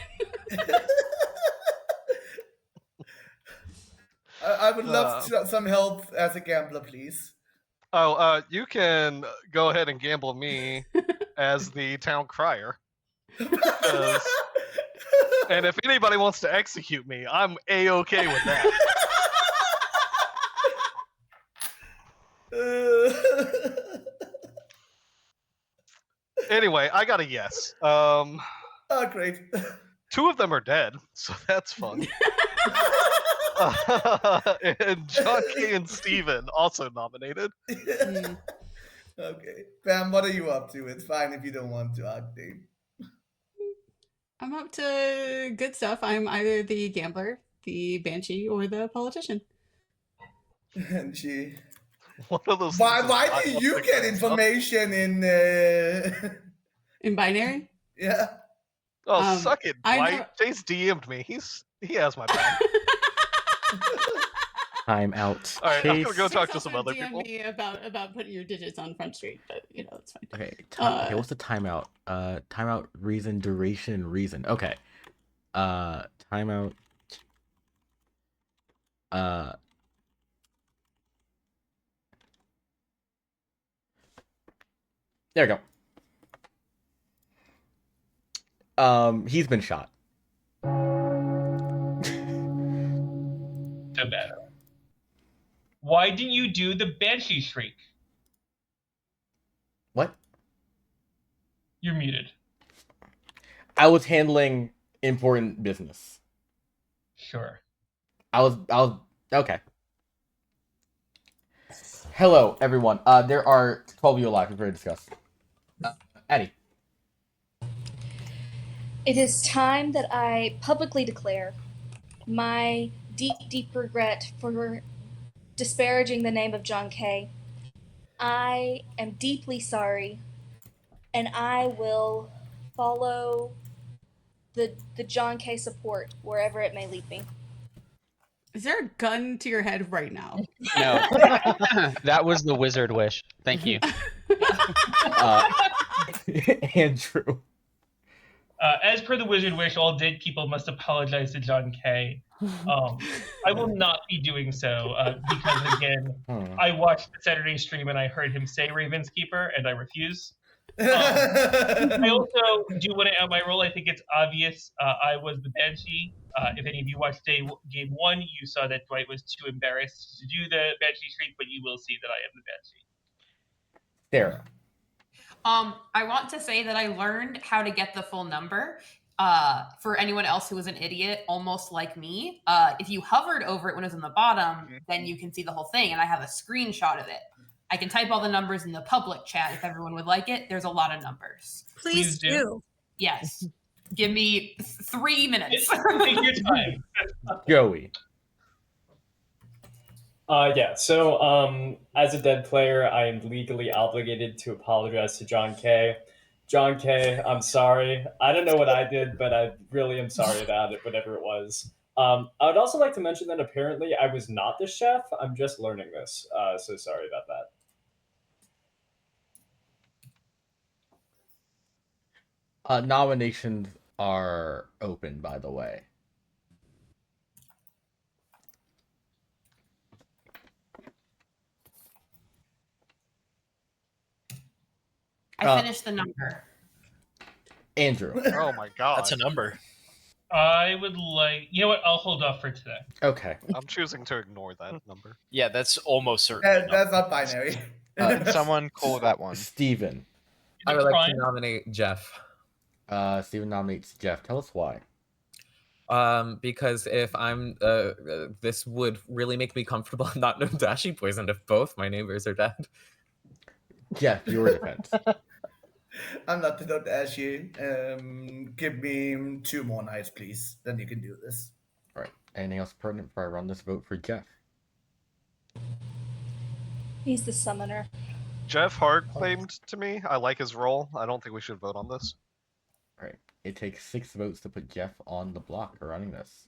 I would love some help as a gambler, please. Oh, you can go ahead and gamble me as the town crier. And if anybody wants to execute me, I'm A-okay with that. Anyway, I got a yes. Oh, great. 2 of them are dead, so that's fun. And John K. and Steven also nominated. Okay. Pam, what are you up to? It's fine if you don't want to, Octave. I'm up to good stuff. I'm either the gambler, the banshee, or the politician. And she. One of those. Why do you get information in? In binary? Yeah. Oh, suck it, I Dwight. know- Chase DM'd me. He has my back. time out. All right, I'm Chase. gonna go talk to some Also other DM people. me about putting your digits on Front Street, but you know it's fine. Okay, okay, what's the timeout? Timeout, reason, duration, reason. Okay. Timeout. There we go. He's been shot. So bad. Why didn't you do the Banshee Shriek? What? You're muted. I was handling important business. Sure. I was okay. Hello, everyone. There are 12 of you alive. We're ready to discuss. Addie. It is time that I publicly declare my deep, deep regret for disparaging the name of John Kay. I am deeply sorry, and I will follow the John Kay support wherever it may lead me. Is there a gun to your head right now? No, that was the wizard wish. Thank you. Andrew. As per the Wizard Wish, all dead people must apologize to John K. I will not be doing so because, again, I watched the Saturday stream and I heard him say Raven's Keeper, and I refuse. I also do want to out my role. I think it's obvious I was the Banshee. If any of you watched game 1, you saw that Dwight was too embarrassed to do the Banshee streak, but you will see that I am the Banshee. Sarah. I want to say that I learned how to get the full number. For anyone else who was an idiot, almost like me, if you hovered over it when it was in the bottom, then you can see the whole thing, and I have a screenshot of it. I can type all the numbers in the public chat if everyone would like it. There's a lot of numbers. Please do. Yes. Give me 3 minutes. Take your time. Joey. Yeah, so as a dead player, I am legally obligated to apologize to John K. John K, I'm sorry. I don't know what I did, but I really am sorry about it, whatever it was. I would also like to mention that apparently I was not the chef. I'm just learning this, so sorry about that. Nominations are open, by the way. I finished the number. Andrew. Oh my god. That's a number. I would like... You know what? I'll hold off for today. Okay. I'm choosing to ignore that number. Yeah, that's almost certain. That's not binary. Someone call that one. Steven. I would like to nominate Jeff. Steven nominates Jeff. Tell us why. Because if I'm, this would really make me comfortable and not know Dashi poisoned if both my neighbors are dead. Jeff, your defense. I'm not to not ask you. Give me 2 more nights, please. Then you can do this. All right. Anything else pertinent before I run this vote for Jeff? He's the summoner. Jeff Hart claimed to me. I like his role. I don't think we should vote on this. All right. It takes 6 votes to put Jeff on the block for running this.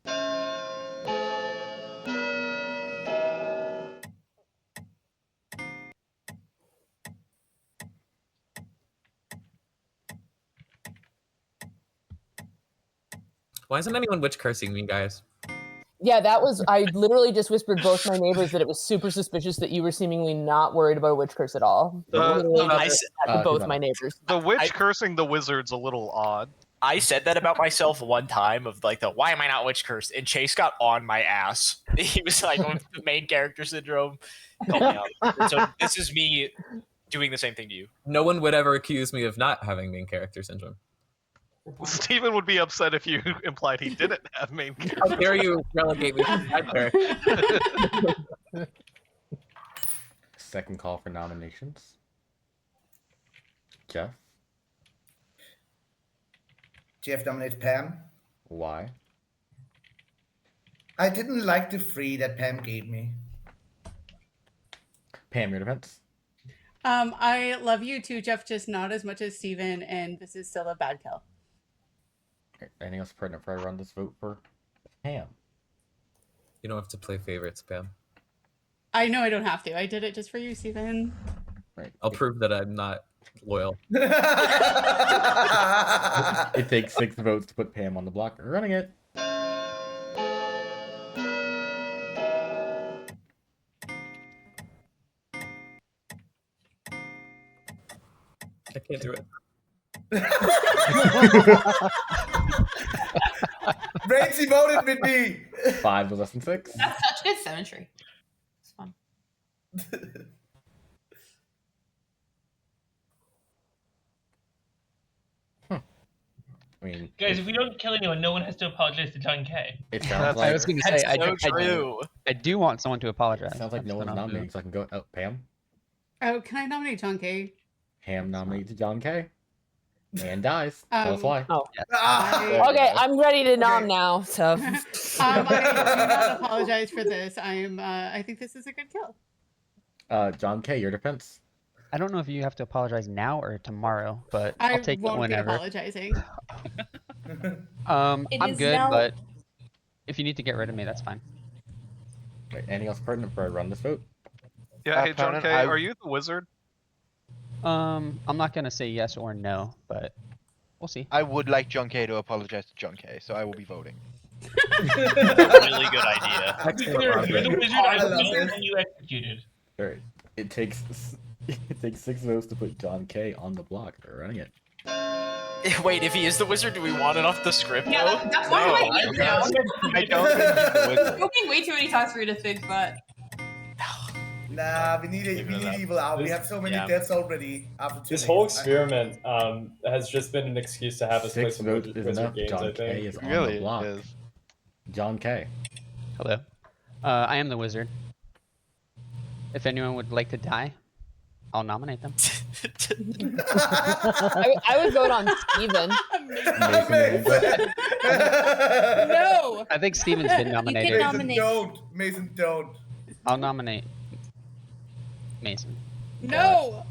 Why isn't anyone witch cursing me, guys? Yeah, that was. I literally just whispered both my neighbors that it was super suspicious that you were seemingly not worried about a witch curse at all. Both my neighbors. The witch cursing the wizard's a little odd. I said that about myself one time of like why am I not witch cursed? And Chase got on my ass. He was like the main character syndrome. So this is me doing the same thing to you. No one would ever accuse me of not having main character syndrome. Steven would be upset if you implied he didn't have main character. How dare you relegate me to that character? Second call for nominations. Jeff. Jeff nominates Pam. Why? I didn't like the free that Pam gave me. Pam, your defense. I love you too, Jeff, just not as much as Steven, and this is still a bad kill. Okay. Anything else pertinent before I run this vote for Pam? You don't have to play favorites, Pam. I know I don't have to. I did it just for you, Steven. Right. I'll prove that I'm not loyal. It takes 6 votes to put Pam on the block. We're running it. I can't do it. Bracy voted with me. 5 was less than 6. That's such good symmetry. It's fun. I mean, Guys, if we don't kill anyone, no one has to apologize to John K. it sounds like I was going to say, That's I do want someone to apologize. sounds like no one's nominating, so I can go. Oh, Pam. Oh, can I nominate John K? Pam nominates John K. And dies. Tell us why. Oh. I- Okay, I'm ready to nom now. So. I do not apologize for this. I think this is a good kill. John K, your defense. I don't know if you have to apologize now or tomorrow, but I I'll take it won't be whenever. apologizing. It I'm is good, now- but if you need to get rid of me, that's fine. Right, anything else pertinent before I run this vote? Yeah, hey John Conan, K, are you the wizard? I'm not gonna say yes or no, but We'll see. I would like John K to apologize to John K, so I will be voting. That's a really good idea. You're the wizard, I I love wizard, this. and you executed. All right. It takes 6 votes to put John K on the block. We're running it. Wait, if he is the wizard, do we want it off the script? Yeah, though? that's one of my No, games now. I don't think he's the wizard. Joking way too many times for you to think that. Nah, we need evil out. We have so many deaths already. After This whole experiment has just been an excuse to have us play 6 some votes wizard is enough. games. John I K think. is on the block. John K. Hello. I am the wizard. If anyone would like to die, I'll nominate them. I would vote on Steven. No. I think Steven's been nominated. Mason, don't. I'll nominate Mason. No.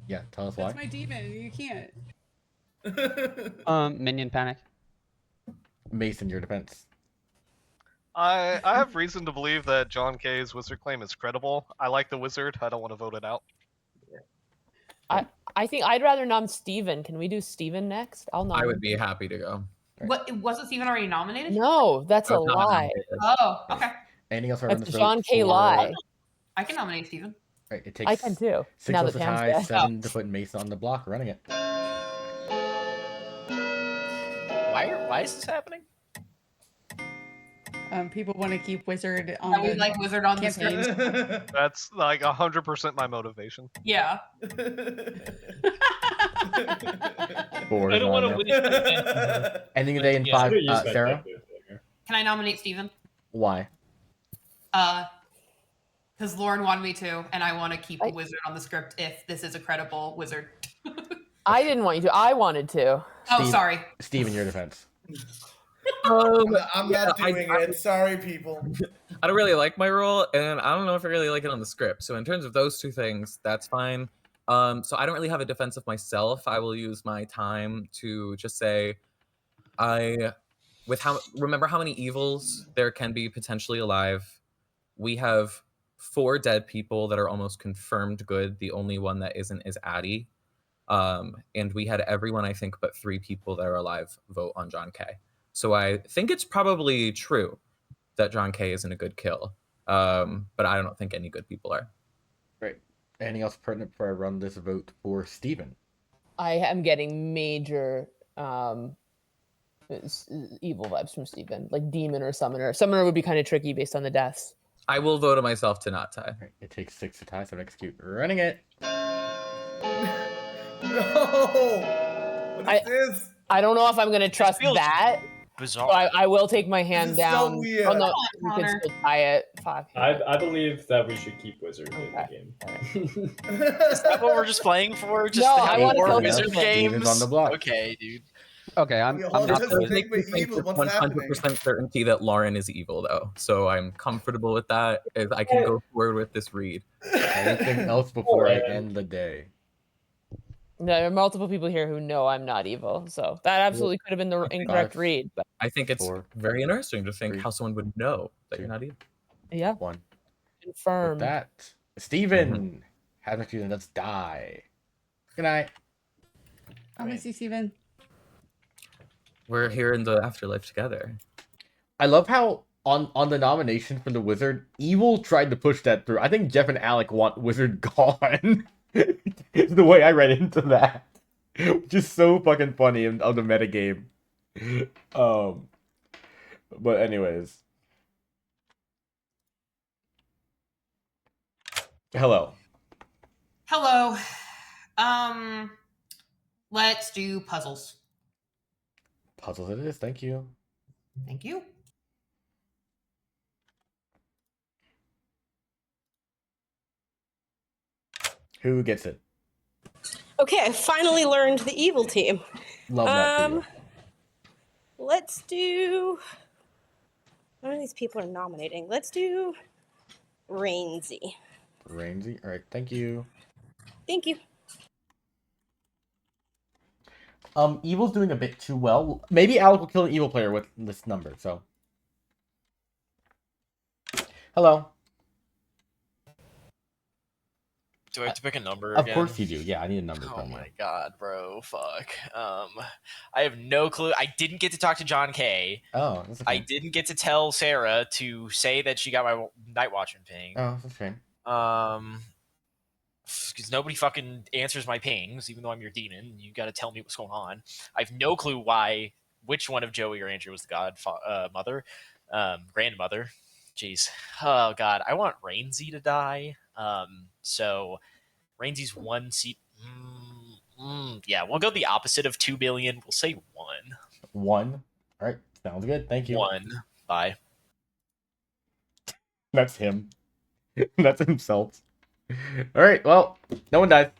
Yeah, tell us why. That's my demon. You can't. Minion panic. Mason, your defense. I have reason to believe that John K's wizard claim is credible. I like the wizard. I don't want to vote it out. I think I'd rather nom Steven. Can we do Steven next? I'll nom. I would be happy to go. What wasn't Steven already nominated? No, that's a I was not lie. Oh, okay. Anything else? That's a John K. lie. I can nominate Steven. Right, it takes I can too. 6 Now votes that to Pam's tie, dead. 7 to put Mason on the block. Running it. Why is this happening? People want to keep wizard on. Yeah, we the like wizard on the campaign. script. That's like 100% my motivation. Yeah. Four. I don't want to no. win it. Ending the day in Yeah, 5. use my Sarah, Can I nominate Steven? why? Because Lauren wanted me to, and I want to keep a wizard on the script if this is a credible wizard. I didn't want you to. I wanted to. Oh, sorry. Steven, your defense. I'm not doing it. Sorry, people. I don't really like my role, and I don't know if I really like it on the script. So in terms of those two things, that's fine. So I don't really have a defense of myself. I will use my time to just say, remember how many evils there can be potentially alive. We have 4 dead people that are almost confirmed good. The only one that isn't is Addie. And we had everyone, I think, but 3 people that are alive vote on John K. So I think it's probably true that John K isn't a good kill. But I don't think any good people are. Great. Anything else pertinent before I run this vote for Steven? I am getting major evil vibes from Steven, like demon or summoner. Summoner would be kind of tricky based on the deaths. I will vote on myself to not tie. Right, it takes 6 to tie, so execute. Running it. No. What is this? I don't know if I'm going to trust that. Bizarre. So I will take my hand This is so down. weird. Oh, no, Come on, you can Connor. still tie it. Fuck. I believe that we should keep wizard in the game. Is that what we're just playing for? Just No, to I have wanna more kill wizard Steven. games? Steven's on the block. Okay, dude. Okay, I'm We all not just the think we're evil. What's 100% certainty that Lauren is evil, though. So I'm comfortable with that. If I can go forward with this read. Anything else before I end the day? No, there are multiple people here who know I'm not evil. So that absolutely could have been the incorrect 5, read. But I think it's 4, very interesting to think 3, how someone would know that 2, you're not evil. yeah, 1. confirmed. With that, Steven, have a few. Let's die. Good night. I miss you, Steven. We're here in the afterlife together. I love how on the nomination for the wizard, Evil tried to push that through. I think Jeff and Alec want wizard gone. It's the way I read into that, which is so fucking funny of the metagame. But anyways, hello. Hello. Let's do puzzles. Puzzles it is. Thank you. Thank you. Who gets it? Okay, I finally learned the evil team. Love that for you. Let's do. One of these people are nominating. Let's do Rainsy. Rainsy. All right. Thank you. Thank you. Evil's doing a bit too well. Maybe Alec will kill an evil player with this number. So, hello. Do I have to pick a number Of again? course you do. Yeah, I need a number Oh from you. my god, bro. Fuck. I have no clue. I didn't get to talk to John K. Oh, that's a I shame. didn't get to tell Sarah to say that she got my night watchman ping. Oh, that's a shame. Because nobody fucking answers my pings, even though I'm your demon. You got to tell me what's going on. I have no clue which one of Joey or Andrew was the grandmother. Jeez. Oh god, I want Rainsy to die. So Rainsy's 1 seat. Yeah, we'll go the opposite of 2 billion. We'll say 1. 1. All right, sounds good. Thank you. 1. Bye. That's him. That's himself. All right. Well, no one died.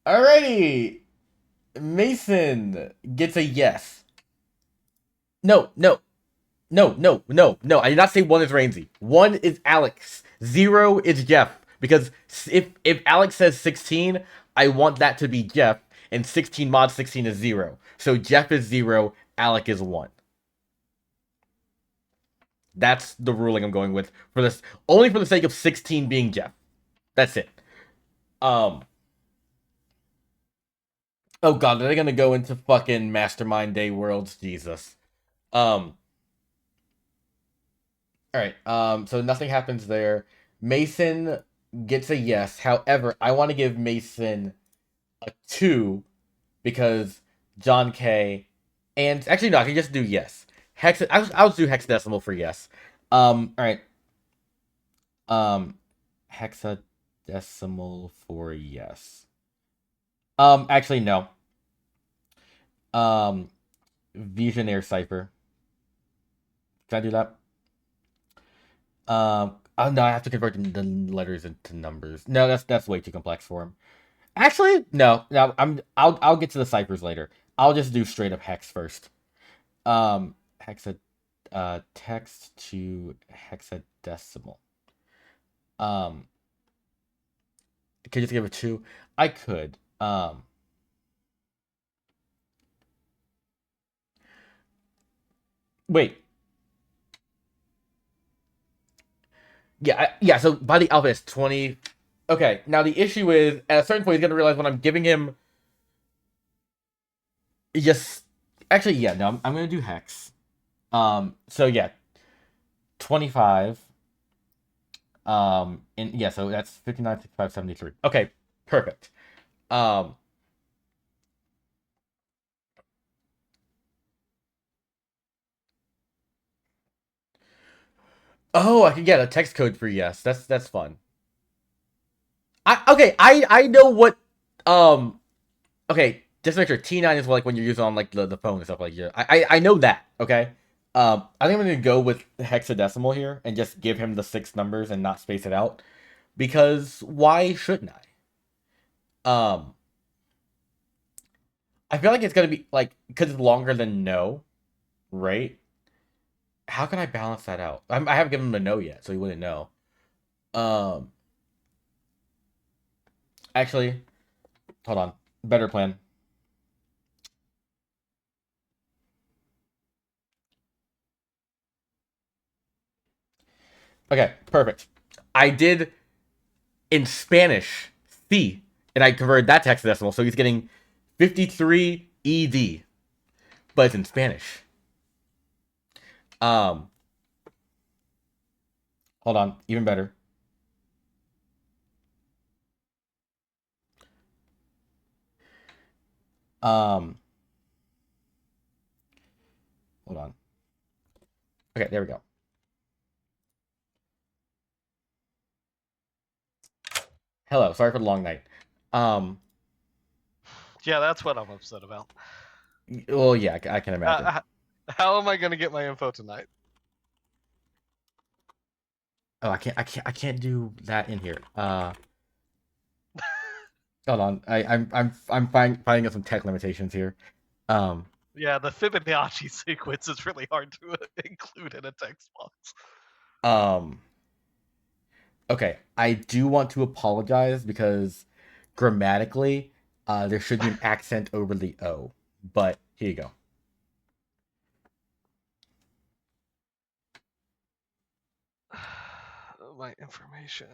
Alrighty. Mason gets a yes. No. I did not say 1 is Rainsy. 1 is Alex. 0 is Jeff. Because if Alex says 16, I want that to be Jeff. And 16 mod 16 is 0. So Jeff is 0, Alec is 1. That's the ruling I'm going with for this, only for the sake of 16 being Jeff. That's it. Oh god, are they gonna go into fucking Mastermind Day worlds? Jesus. Alright, so nothing happens there. Mason gets a yes. However, I want to give Mason a 2 because John K. And actually, no, I can just do yes. I'll do hexadecimal for yes. Alright. Hexadecimal for yes. Actually, no. Visionaire Cipher. Can I do that? Oh no, I have to convert the letters into numbers. No, that's way too complex for him. Actually, no. I'll get to the ciphers later. I'll just do straight up hex first. Text to hexadecimal. Could you just give it 2? I could. Wait. Yeah, so by the alpha it's 20. Okay, now the issue is, at a certain point, he's going to realize when I'm giving him... Just... Actually, yeah, no, I'm going to do hex. So yeah. 25. And yeah, so that's 59, 65, 73. Okay, perfect. Oh, I can get a text code for yes. That's fun. I know what okay, just to make sure T9 is like when you're using on like the phone and stuff like that. I know that, okay? I think I'm gonna go with the hexadecimal here and just give him the 6 numbers and not space it out. Because why shouldn't I? I feel like it's gonna be like, because it's longer than no, right? How can I balance that out? I haven't given him a no yet, so he wouldn't know. Actually, hold on. Better plan. Okay, perfect. I did in Spanish C, and I converted that to hexadecimal, so he's getting 53 ED, but it's in Spanish. Hold on, even better. Hold on. Okay, there we go. Hello, sorry for the long night. Yeah, that's what I'm upset about. Well, yeah, I can imagine. How am I going to get my info tonight? Oh, I can't do that in here. Hold on, I'm finding some tech limitations here. Yeah, the Fibonacci sequence is really hard to include in a text box. Okay, I do want to apologize because grammatically, there should be an accent over the O. But here you go. my information.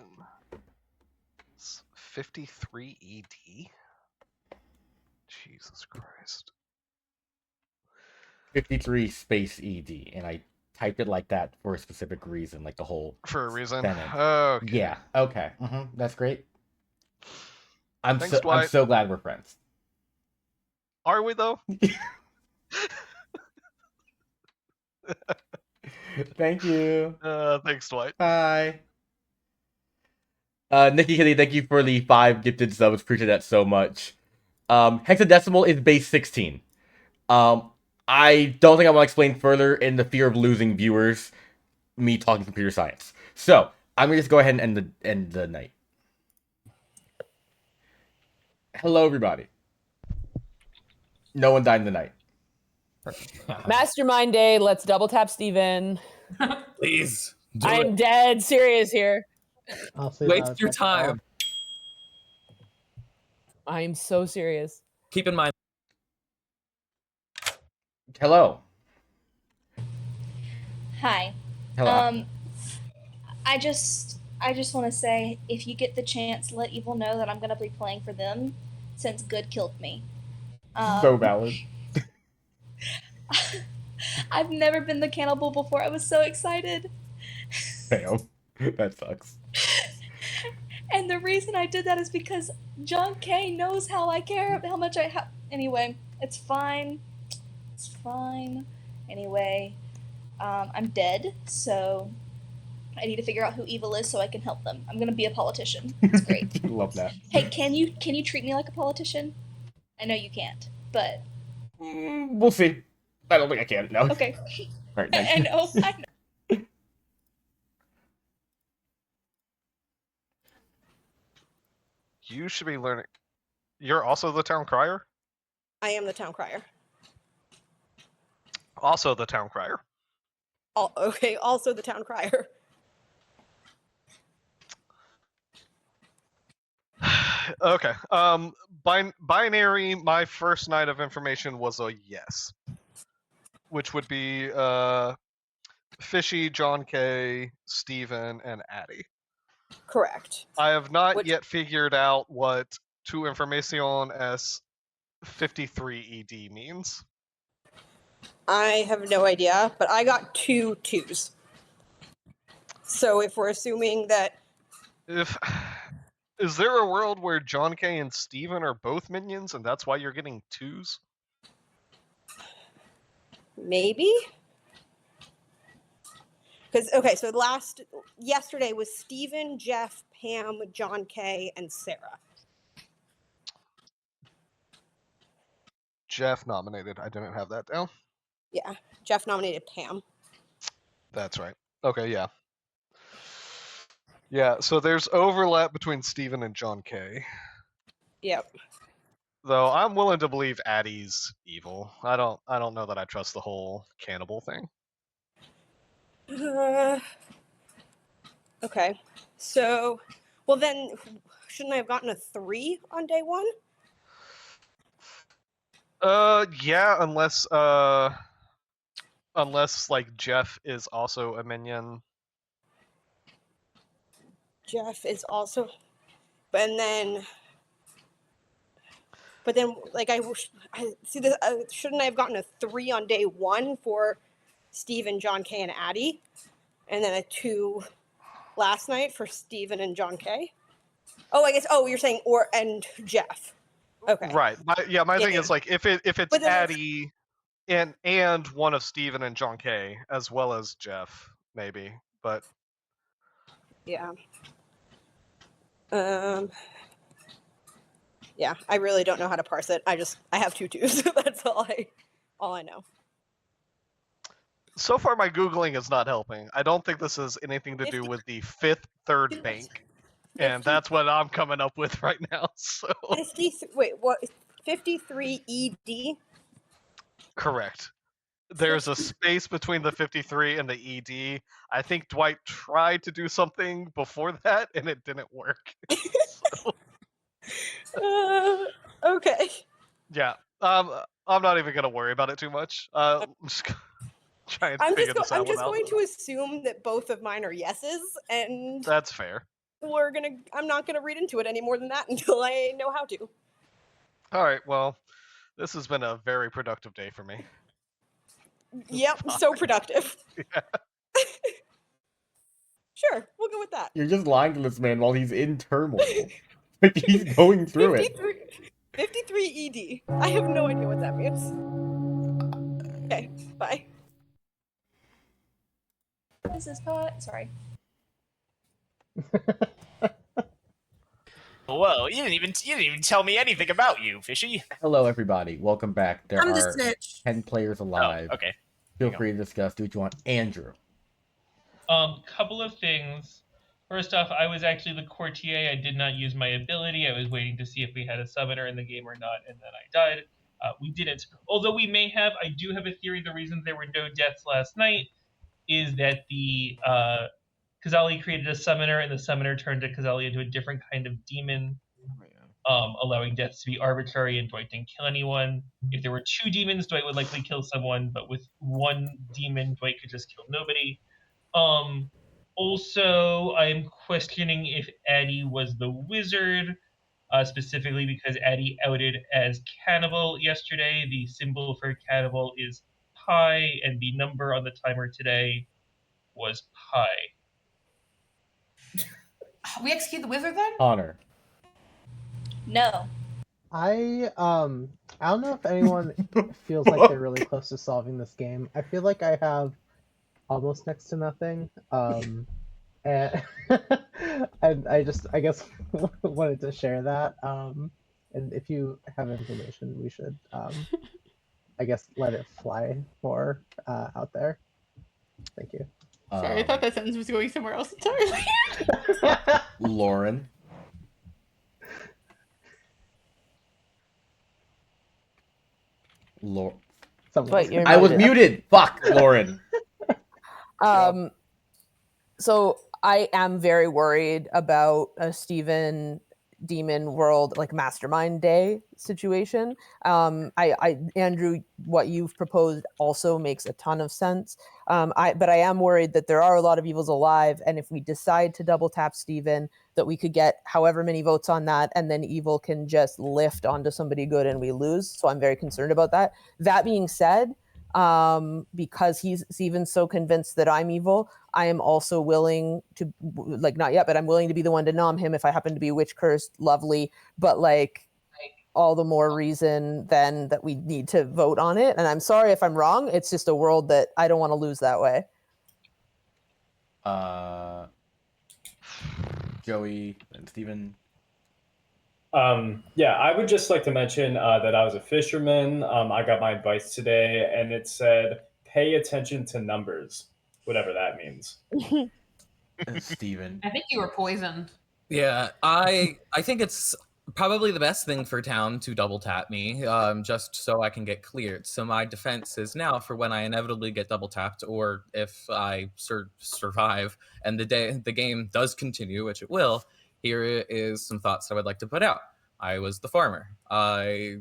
53 ED. Jesus Christ. 53 space ED, and I typed it like that for a specific reason, like the whole For a reason. sentence. Okay. Yeah. Okay. That's great. I'm Thanks, I'm Dwight. so glad we're friends. Are we though? Thank you. Thanks, Dwight. Bye. Nikki Kitty, thank you for the 5 gifted subs. Appreciate that so much. Hexadecimal is base 16. I don't think I want to explain further in the fear of losing viewers, me talking computer science. So I'm gonna just go ahead and end the night. Hello, everybody. No one died in the night. Mastermind day. Let's double tap Steven. Please. I'm dead serious here. I'll see Waste your time. I'm so serious. Keep in mind. Hello. Hi. Hello. I just want to say, if you get the chance, let evil know that I'm gonna be playing for them, since good killed me. So valid. I've never been the cannibal before. I was so excited. Damn. That sucks. And the reason I did that is because John K knows how I care, how much I have. Anyway, it's fine. It's fine. Anyway, I'm dead, so I need to figure out who evil is so I can help them. I'm gonna be a politician. It's great. Love that. Hey, can you treat me like a politician? I know you can't, but We'll see. I don't think I can. No. okay. All right. Nice. I know. You should be learning. You're also the town crier? I am the town crier. Also the town crier. Okay, also the town crier. Okay. Binary, my first night of information was a yes. Which would be Fishy, John K, Steven, and Addie. Correct. I have not yet figured out what tu información es 53 ED means. I have no idea, but I got 2 2s. So if we're assuming that... Is there a world where John K and Steven are both minions and that's why you're getting 2s? Maybe? Because, okay, so yesterday was Steven, Jeff, Pam, John K, and Sarah. Jeff nominated. I didn't have that down. Yeah, Jeff nominated Pam. That's right. Okay, yeah. Yeah, so there's overlap between Steven and John K. Yep. Though I'm willing to believe Addie's evil. I don't know that I trust the whole cannibal thing. Okay. So, well then, shouldn't I have gotten a 3 on day 1? Yeah, unless like Jeff is also a minion. Jeff is also, but then like I see this. Shouldn't I have gotten a 3 on day 1 for Steven, John K, and Addie, and then a 2 last night for Steven and John K? Oh, I guess. Oh, you're saying and Jeff. Okay. Right. My thing is like if it's then Addie and one of Steven and John K as well as Jeff maybe, but yeah. Yeah, I really don't know how to parse it. I have 2 2s. That's all I know. so far my Googling is not helping. I don't think this has anything to do with the fifth third bank. And that's what I'm coming up with right now. So 53 ED? Correct. There's a space between the 53 and the ED. I think Dwight tried to do something before that and it didn't work. Okay. Yeah. I'm not even gonna worry about it too much. try and I'm figure just this out going without. to assume that both of mine are yeses, and That's fair. I'm not gonna read into it any more than that until I know how to. All right. Well, this has been a very productive day for me. Yep, so productive. Yeah. Sure, we'll go with that. You're just lying to this man while he's in turmoil. Like he's going through it. 53 ED. I have no idea what that means. Okay, bye. This is pot. Sorry. Whoa, you didn't even tell me anything about you, Fishy. Hello, everybody. Welcome back. There I'm the are snitch. 10 players alive. Oh, okay. Feel free to discuss. Do what you want. Andrew. Couple of things. First off, I was actually the courtier. I did not use my ability. I was waiting to see if we had a summoner in the game or not, and then I died. We didn't. Although we may have, I do have a theory the reason there were no deaths last night is that the Kazali created a summoner, and the summoner turned Kazali into a different kind of demon, allowing deaths to be arbitrary, and Dwight didn't kill anyone. If there were 2 demons, Dwight would likely kill someone, but with 1 demon, Dwight could just kill nobody. Also, I'm questioning if Addie was the wizard, specifically because Addie outed as cannibal yesterday. The symbol for cannibal is pi, and the number on the timer today was pi. We execute the wizard then? Honor. No. I don't know if anyone feels like they're really close to solving this game. I feel like I have almost next to nothing. And and I guess wanted to share that. And if you have information, we should I guess let it fly more out there. Thank you. Sorry, I thought that sentence was going somewhere else entirely. Lauren. Wait, you're I was muted. muted. Fuck, Lauren. So I am very worried about a Steven Demon World like Mastermind Day situation. Andrew, what you've proposed also makes a ton of sense. But I am worried that there are a lot of evils alive, and if we decide to double tap Steven, that we could get however many votes on that, and then evil can just lift onto somebody good and we lose. So I'm very concerned about that. That being said, because he's even so convinced that I'm evil, I am also willing to, like, not yet, but I'm willing to be the one to nom him if I happen to be witch cursed. Lovely, but like all the more reason then that we need to vote on it. And I'm sorry if I'm wrong. It's just a world that I don't want to lose that way. Joey and Steven. Yeah, I would just like to mention that I was a fisherman. I got my advice today, and it said, pay attention to numbers, whatever that means. Steven. I think you were poisoned. Yeah, I think it's probably the best thing for town to double tap me, just so I can get cleared. So my defense is now for when I inevitably get double tapped, or if I survive and the game does continue, which it will. Here is some thoughts I would like to put out. I was the farmer. I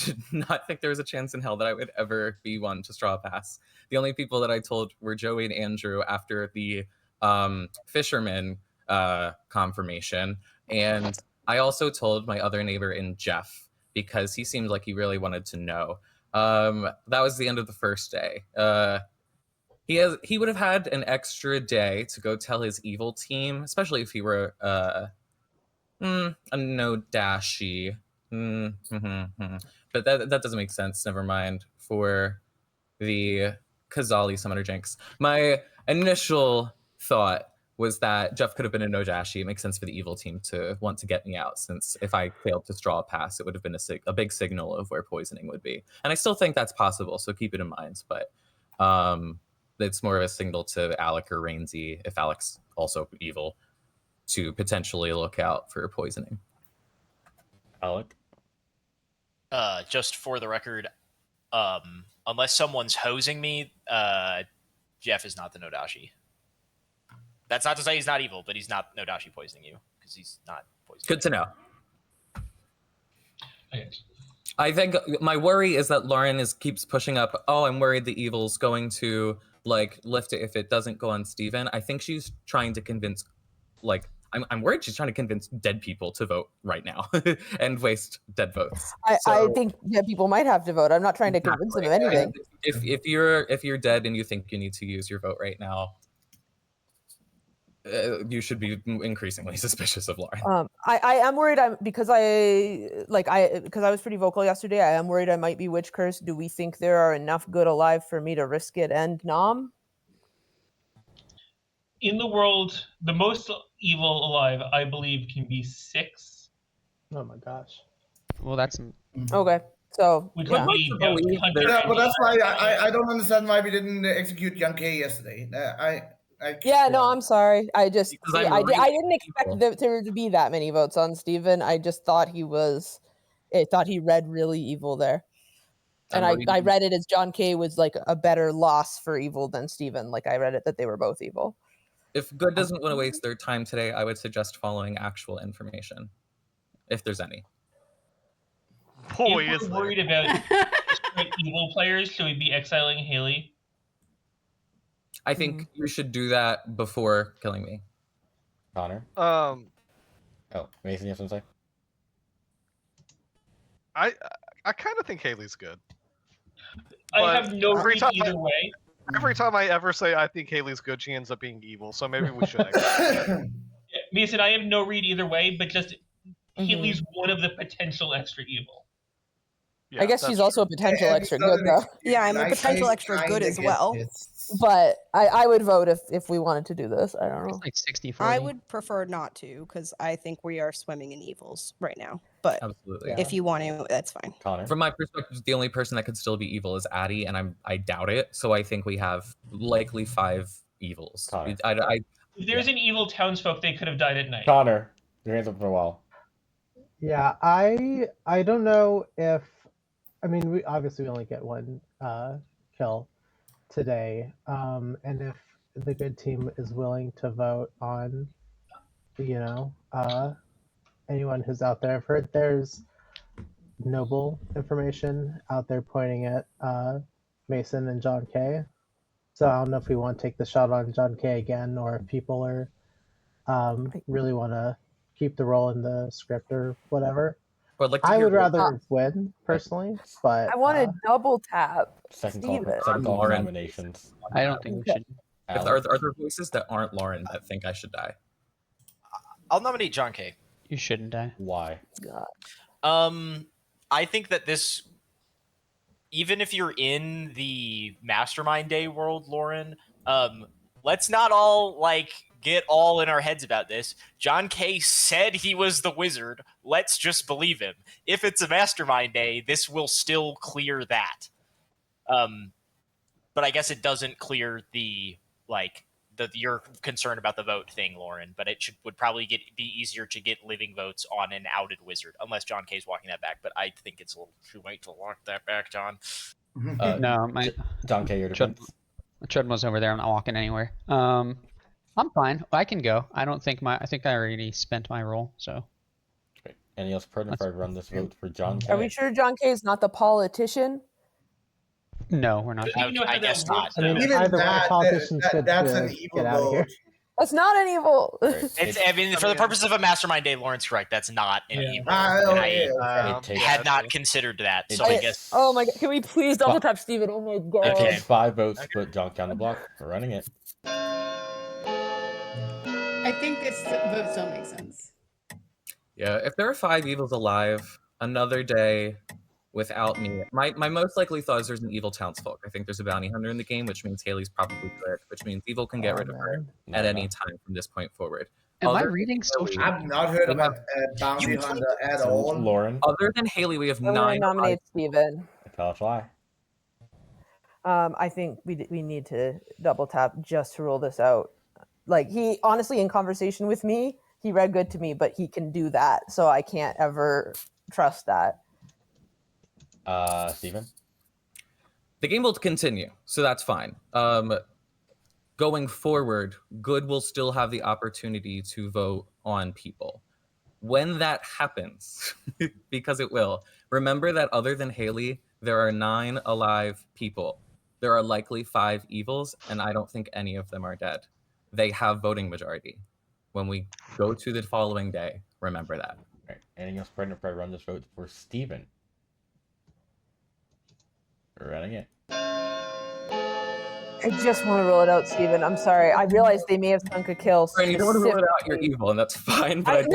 did not think there was a chance in hell that I would ever be one to straw pass. The only people that I told were Joey and Andrew after the fisherman confirmation. And I also told my other neighbor in Jeff because he seemed like he really wanted to know. That was the end of the first day. He would have had an extra day to go tell his evil team, especially if he were a no dashy. But that doesn't make sense. Never mind. For the Kazali Summoner Jinx. My initial thought was that Jeff could have been a no dashi. It makes sense for the evil team to want to get me out, since if I failed to draw a pass, it would have been a big signal of where poisoning would be. And I still think that's possible, so keep it in mind. But it's more of a signal to Alec or Rainsy, if Alec's also evil, to potentially look out for poisoning. Alec? Just for the record, unless someone's hosing me, Jeff is not the Nodashi. That's not to say he's not evil, but he's not Nodashi poisoning you, because he's not poisoning. Good to know. I think my worry is that Lauren keeps pushing up. Oh, I'm worried the evil's going to lift it if it doesn't go on Steven. I think she's trying to convince, I'm worried she's trying to convince dead people to vote right now and waste dead votes. I think people might have to vote. I'm not trying to convince them of anything. If you're dead and you think you need to use your vote right now, you should be increasingly suspicious of Lauren. I am worried. Because I was pretty vocal yesterday. I am worried I might be witch cursed. Do we think there are enough good alive for me to risk it and nom? In the world, the most evil alive, I believe, can be 6. Oh my gosh. Well, that's okay. So Which yeah. would be Yeah, but that's why I don't understand why we didn't execute Young K yesterday. Yeah, no, I'm sorry. I just Because I'm I really didn't expect there to be that many votes on Steven. I just thought he read really evil there. And I read it as John K was like a better loss for evil than Steven. Like I read it that they were both evil. If good doesn't want to waste their time today, I would suggest following actual information, if there's any. Boy, if we're worried about evil players, should we be exiling Haley? I think you should do that before killing me. Connor? Oh, Mason, you have something to say? I kind of think Haley's good. I have no read either way. Every time I ever say I think Haley's good, she ends up being evil. So maybe we should. Exit. Mason, I have no read either way, but just Haley's one of the potential extra evil. I guess she's also a potential extra good though. Yeah, I'm a potential extra good as well. But I would vote if we wanted to do this. I don't know. It's like 60-40. I would prefer not to because I think we are swimming in evils right now. But Absolutely. if you want to, that's fine. Connor? From my perspective, the only person that could still be evil is Addie, and I doubt it. So I think we have likely 5 evils. If there's an evil townsfolk, they could have died at night. Connor, your hands up for a while. Yeah, I don't know if we obviously only get one kill today, and if the good team is willing to vote on, anyone who's out there. I've heard there's noble information out there pointing at Mason and John K. So I don't know if we want to take the shot on John K again, or if people are really want to keep the role in the script or whatever. I would rather win personally, but I want to double tap Second Steven. call nominations. I don't think we should. If are there voices that aren't Lauren that think I should die? I'll nominate John K. You shouldn't die. Why? I think that this, even if you're in the Mastermind Day world, Lauren, let's not all get all in our heads about this. John K said he was the wizard. Let's just believe him. If it's a Mastermind Day, this will still clear that. But I guess it doesn't clear your concern about the vote thing, Lauren. But it would probably be easier to get living votes on an outed wizard, unless John K's walking that back. But I think it's a little too late to walk that back, John. No, John K, your defense. Chud was over there. I'm not walking anywhere. I'm fine. I can go. I think I already spent my role. So. Great. Anything else pertinent before I run this vote for John K? Are we sure John K is not the politician? No, we're not. I guess not. I mean, Even either way, that, politicians could that's an evil get out of here. vote. That's not an evil. For the purpose of a Mastermind Day, Lauren's correct. That's not an evil. It had not considered that. So I guess. Oh my god! Can we please double tap Steven? Oh my god! It takes 5 votes to put John K on the block. We're running it. I think this vote still makes sense. Yeah, if there are 5 evils alive, another day without me. My most likely thought is there's an evil townsfolk. I think there's a bounty hunter in the game, which means Haley's probably good, which means evil can get rid of her at any time from this point forward. Am I reading social? I've not heard about bounty hunter at all. Lauren. Other than Haley, we have I'm 9. gonna nominate Steven. Tell us why. I think we need to double tap just to rule this out. He honestly, in conversation with me, he read good to me, but he can do that, so I can't ever trust that. Steven? The game will continue, so that's fine. Going forward, good will still have the opportunity to vote on people. When that happens, because it will, remember that other than Haley, there are 9 alive people. There are likely 5 evils, and I don't think any of them are dead. They have voting majority. When we go to the following day, remember that. Right. Anything else, Brendan? Before I run this vote for Steven. We're running it. I just want to roll it out, Steven. I'm sorry. I realize they may have sunk a kill. Brian, you don't want to rule it out, you're evil, and that's fine. But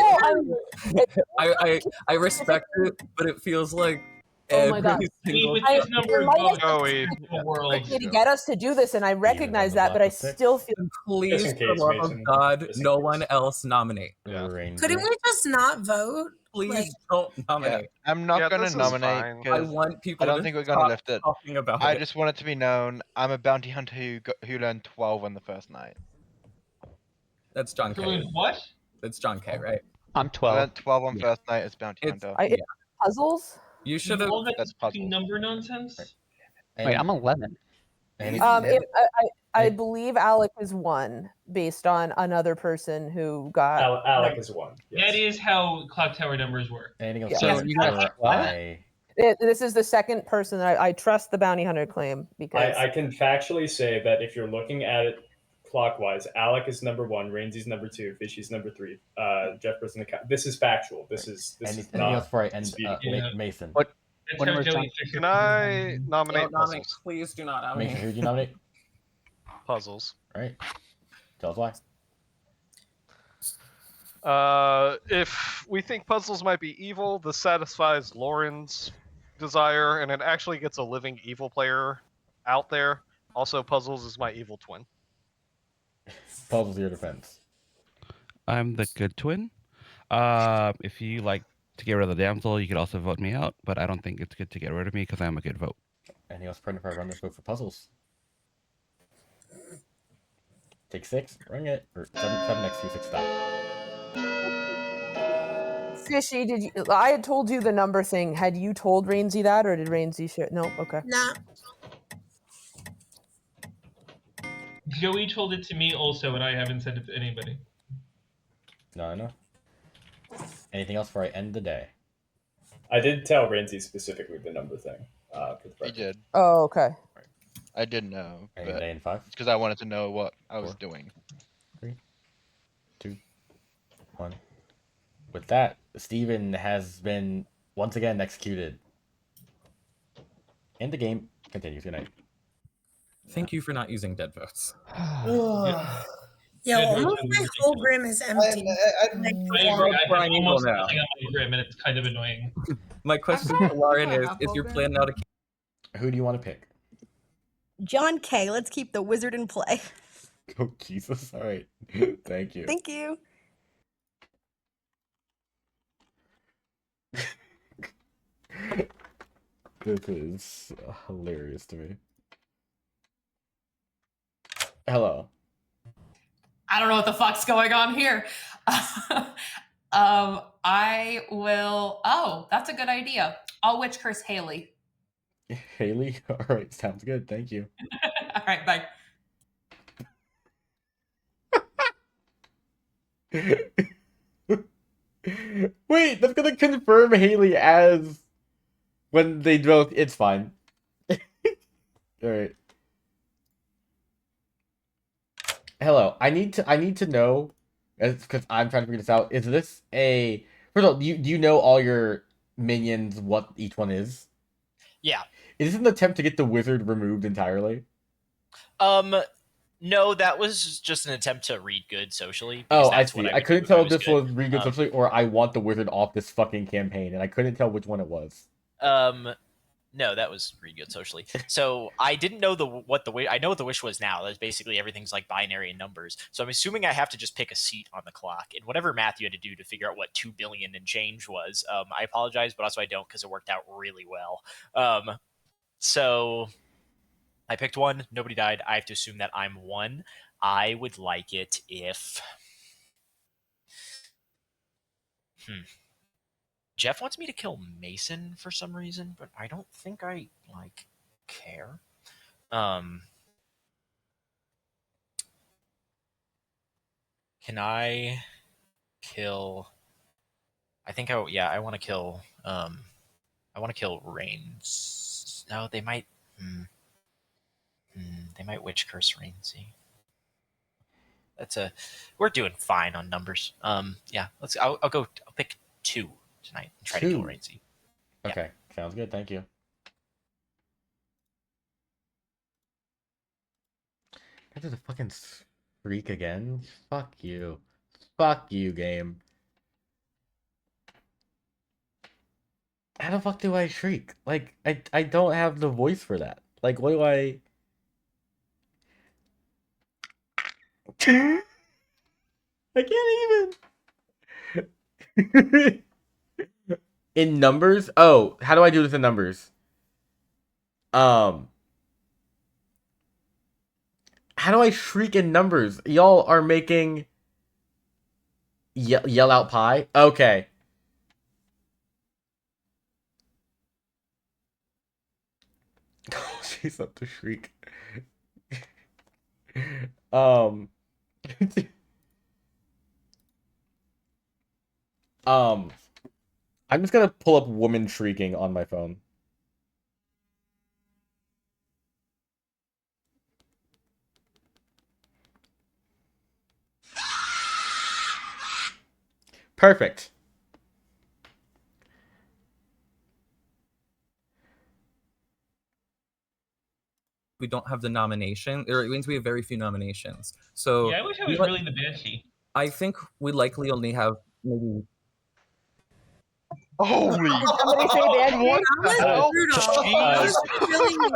I respect it, but it feels like Oh my god! every single with this number of might votes Joey, in the world. to get us to do this, and I recognize that, but I still feel. Please, Just in for the case, love of Mason. God, no one else nominate. Couldn't we just not vote? Please don't nominate. I'm not Yeah, gonna this is nominate fine. because I want people I don't to think we're gonna stop lift it. talking about I it. just want it to be known I'm a bounty hunter who learned 12 on the first night. That's John K. Doing what? That's John K, right? I'm I 12. learned 12 on Yeah. first night as bounty hunter. Yeah. Puzzles. You should have. All that That's fucking puzzle. number nonsense. Wait, I'm 11. I believe Alec is 1 based on another person who got. Alec is 1. That is how clock tower numbers work. Anything else? Yeah. So you got what? This is the second person that I trust the bounty hunter claim because I can factually say that if you're looking at it clockwise, Alec is number 1, Rainsey's number 2, Fishy's number 3, Jeff Person. This is factual. This is Anything not else before I end disputed. Mason? What? That's What how number is Joey John? Fisher Can I nominate Don't nominate. puzzles? Please do not Mason, nominate. who did you nominate? Puzzles. All right. Tell us why. If we think puzzles might be evil, this satisfies Lauren's desire, and it actually gets a living evil player out there. Also, puzzles is my evil twin. Puzzles your defense. I'm the good twin. If you like to get rid of the damsel, you could also vote me out, but I don't think it's good to get rid of me because I'm a good vote. Anything else, Brendan? Before I run this vote for puzzles. Take 6, ring it, or 7 next to 6 stop. Fishy, did you? I had told you the number thing. Had you told Rainsey that, or did Rainsey share? No, okay. Nah. Joey told it to me also, and I haven't said it to anybody. No, I know. Anything else before I end the day? I did tell Rainsey specifically the number thing. For the He record. did. Oh, okay. I didn't know. Any day in 5? Because I wanted to know what I was doing. 3, 2, 1. With that, Steven has been once again executed. And the game continues. Good night. Thank you for not using dead votes. Yo, almost my whole grim is empty. I agree. I Brian, have you almost go now. nothing on my grim, and it's kind of annoying. My question to Lauren is you're planning now to keep. Who do you want to pick? John K. Let's keep the wizard in play. Oh, Jesus. All right. Thank you. Thank you. This is hilarious to me. Hello. I don't know what the fuck's going on here. I will. Oh, that's a good idea. I'll witch curse Haley. Haley? All right. Sounds good. Thank you. All right, bye. Wait, that's gonna confirm Haley as when they vote. It's fine. All right. Hello. I need to know, because I'm trying to figure this out. Is this a first of all? Do you know all your minions? What each one is? Yeah. Is this an attempt to get the wizard removed entirely? No, that was just an attempt to read good socially. Oh, because I that's see. what I would couldn't do if tell if this good. was read good socially or I want the wizard off this fucking campaign, and I couldn't tell which one it was. No, that was read good socially. So I didn't know what the wish. I know what the wish was now. That's basically everything's like binary and numbers. So I'm assuming I have to just pick a seat on the clock, and whatever math you had to do to figure out what 2 billion and change was. I apologize, but also I don't because it worked out really well. So I picked 1. Nobody died. I have to assume that I'm 1. I would like it if Jeff wants me to kill Mason for some reason, but I don't think I care. Can I kill I think I want to kill I want to kill Reigns. No, they might they might witch curse Rainsy. We're doing fine on numbers. Yeah, I'll pick 2 tonight and try to kill 2. Rainsy. Okay, sounds good. Thank you. I did a fucking streak again. Fuck you. Fuck you, game. How the fuck do I shriek? Like, I don't have the voice for that. Like, what do I... I can't even. In numbers? Oh, how do I do this in numbers? How do I shriek in numbers? Y'all are making yell out pie? Okay. Oh, she's up to shriek. I'm just gonna pull up woman shrieking on my phone. Perfect. We don't have the nomination, or it means we have very few nominations. So Yeah, I wish I was really the Banshee. I think we likely only have maybe. Holy! Did somebody say Banshee?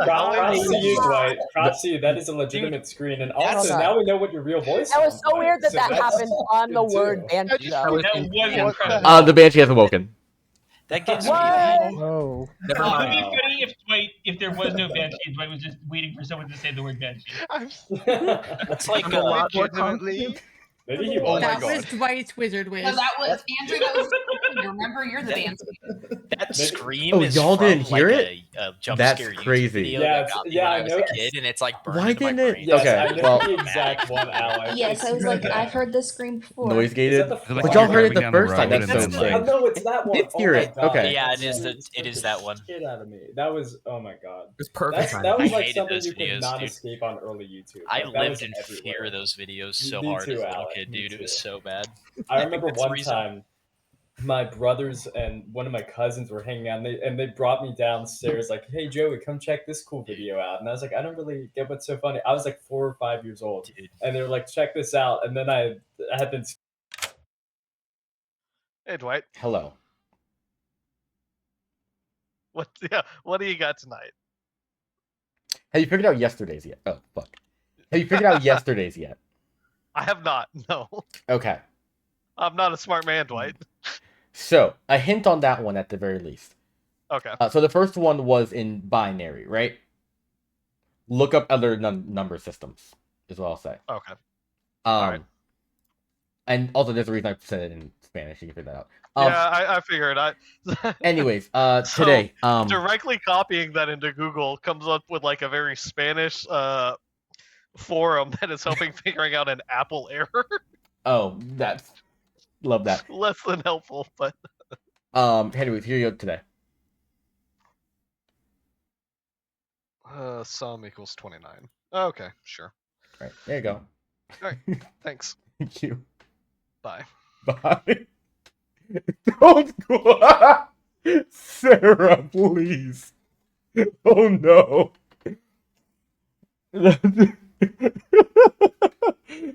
Props to you, Dwight. Props to you. That is a legitimate screen, and also now we know what your real voice. That was sounds so like, weird that so that that's happened on the good word too. Banshee, though. The Banshee has awoken. That gives me. Oh. Never It would mind. be funny if there was no Banshee and Dwight was just waiting for someone to say the word Banshee. That's like I'm a lot more legitimately. Maybe he Oh was. my That was god. Dwight's Wizard Wish. No, that was Andrew. That was remember, you're the Banshee. That scream Oh, is y'all from didn't hear like it? a jump That's scare YouTube crazy. video Yeah, that it's- got me yeah, when I I was know. a kid, and it's like burned Why into my didn't it? brain. Yes, Okay, I know well, the exact one, Alex. Yes, I was like, I've heard this scream before. noise Is gated. that the But fly? y'all heard it driving the down the first time. road That's and so then, strange. Oh no, it's that one. Did hear oh my it. God. Okay. Yeah, That it is that one. Shit out of me. That was oh my god. It's perfect. That was I like hated something those you could videos, not dude. escape on early YouTube. I Like, that was lived in everywhere. fear of those videos so Me hard too, as a little Alex, kid, me dude. It was too. so bad. I remember That's the one reason. time my brothers and one of my cousins were hanging out and they brought me downstairs like, hey Joey, come check this cool video out. And I was like, I don't really get what's so funny. I was like 4 or 5 years old. Dude. And they were like, check this out. And then I had been Hey Dwight, Hello. what do you got tonight? Have you figured out yesterday's yet? Oh, fuck. Have you figured out yesterday's yet? I have not. No, Okay. I'm not a smart man, Dwight. So, a hint on that one at the very least. Okay. So the first one was in binary, right? Look up other number systems, is what I'll say. Okay. Alright. And also, there's a reason I said it in Spanish. You can figure that out. Yeah, I figured. Anyways, So, today, directly copying that into Google comes up with like a very Spanish forum that is helping figuring out an Apple error. oh, that's love that. Less than helpful, but Anyways, here you go today. sum equals 29. Okay, sure. All right, there you go. All right, thanks. Thank you. Bye. Bye. Don't go. Sarah, please. Oh no. That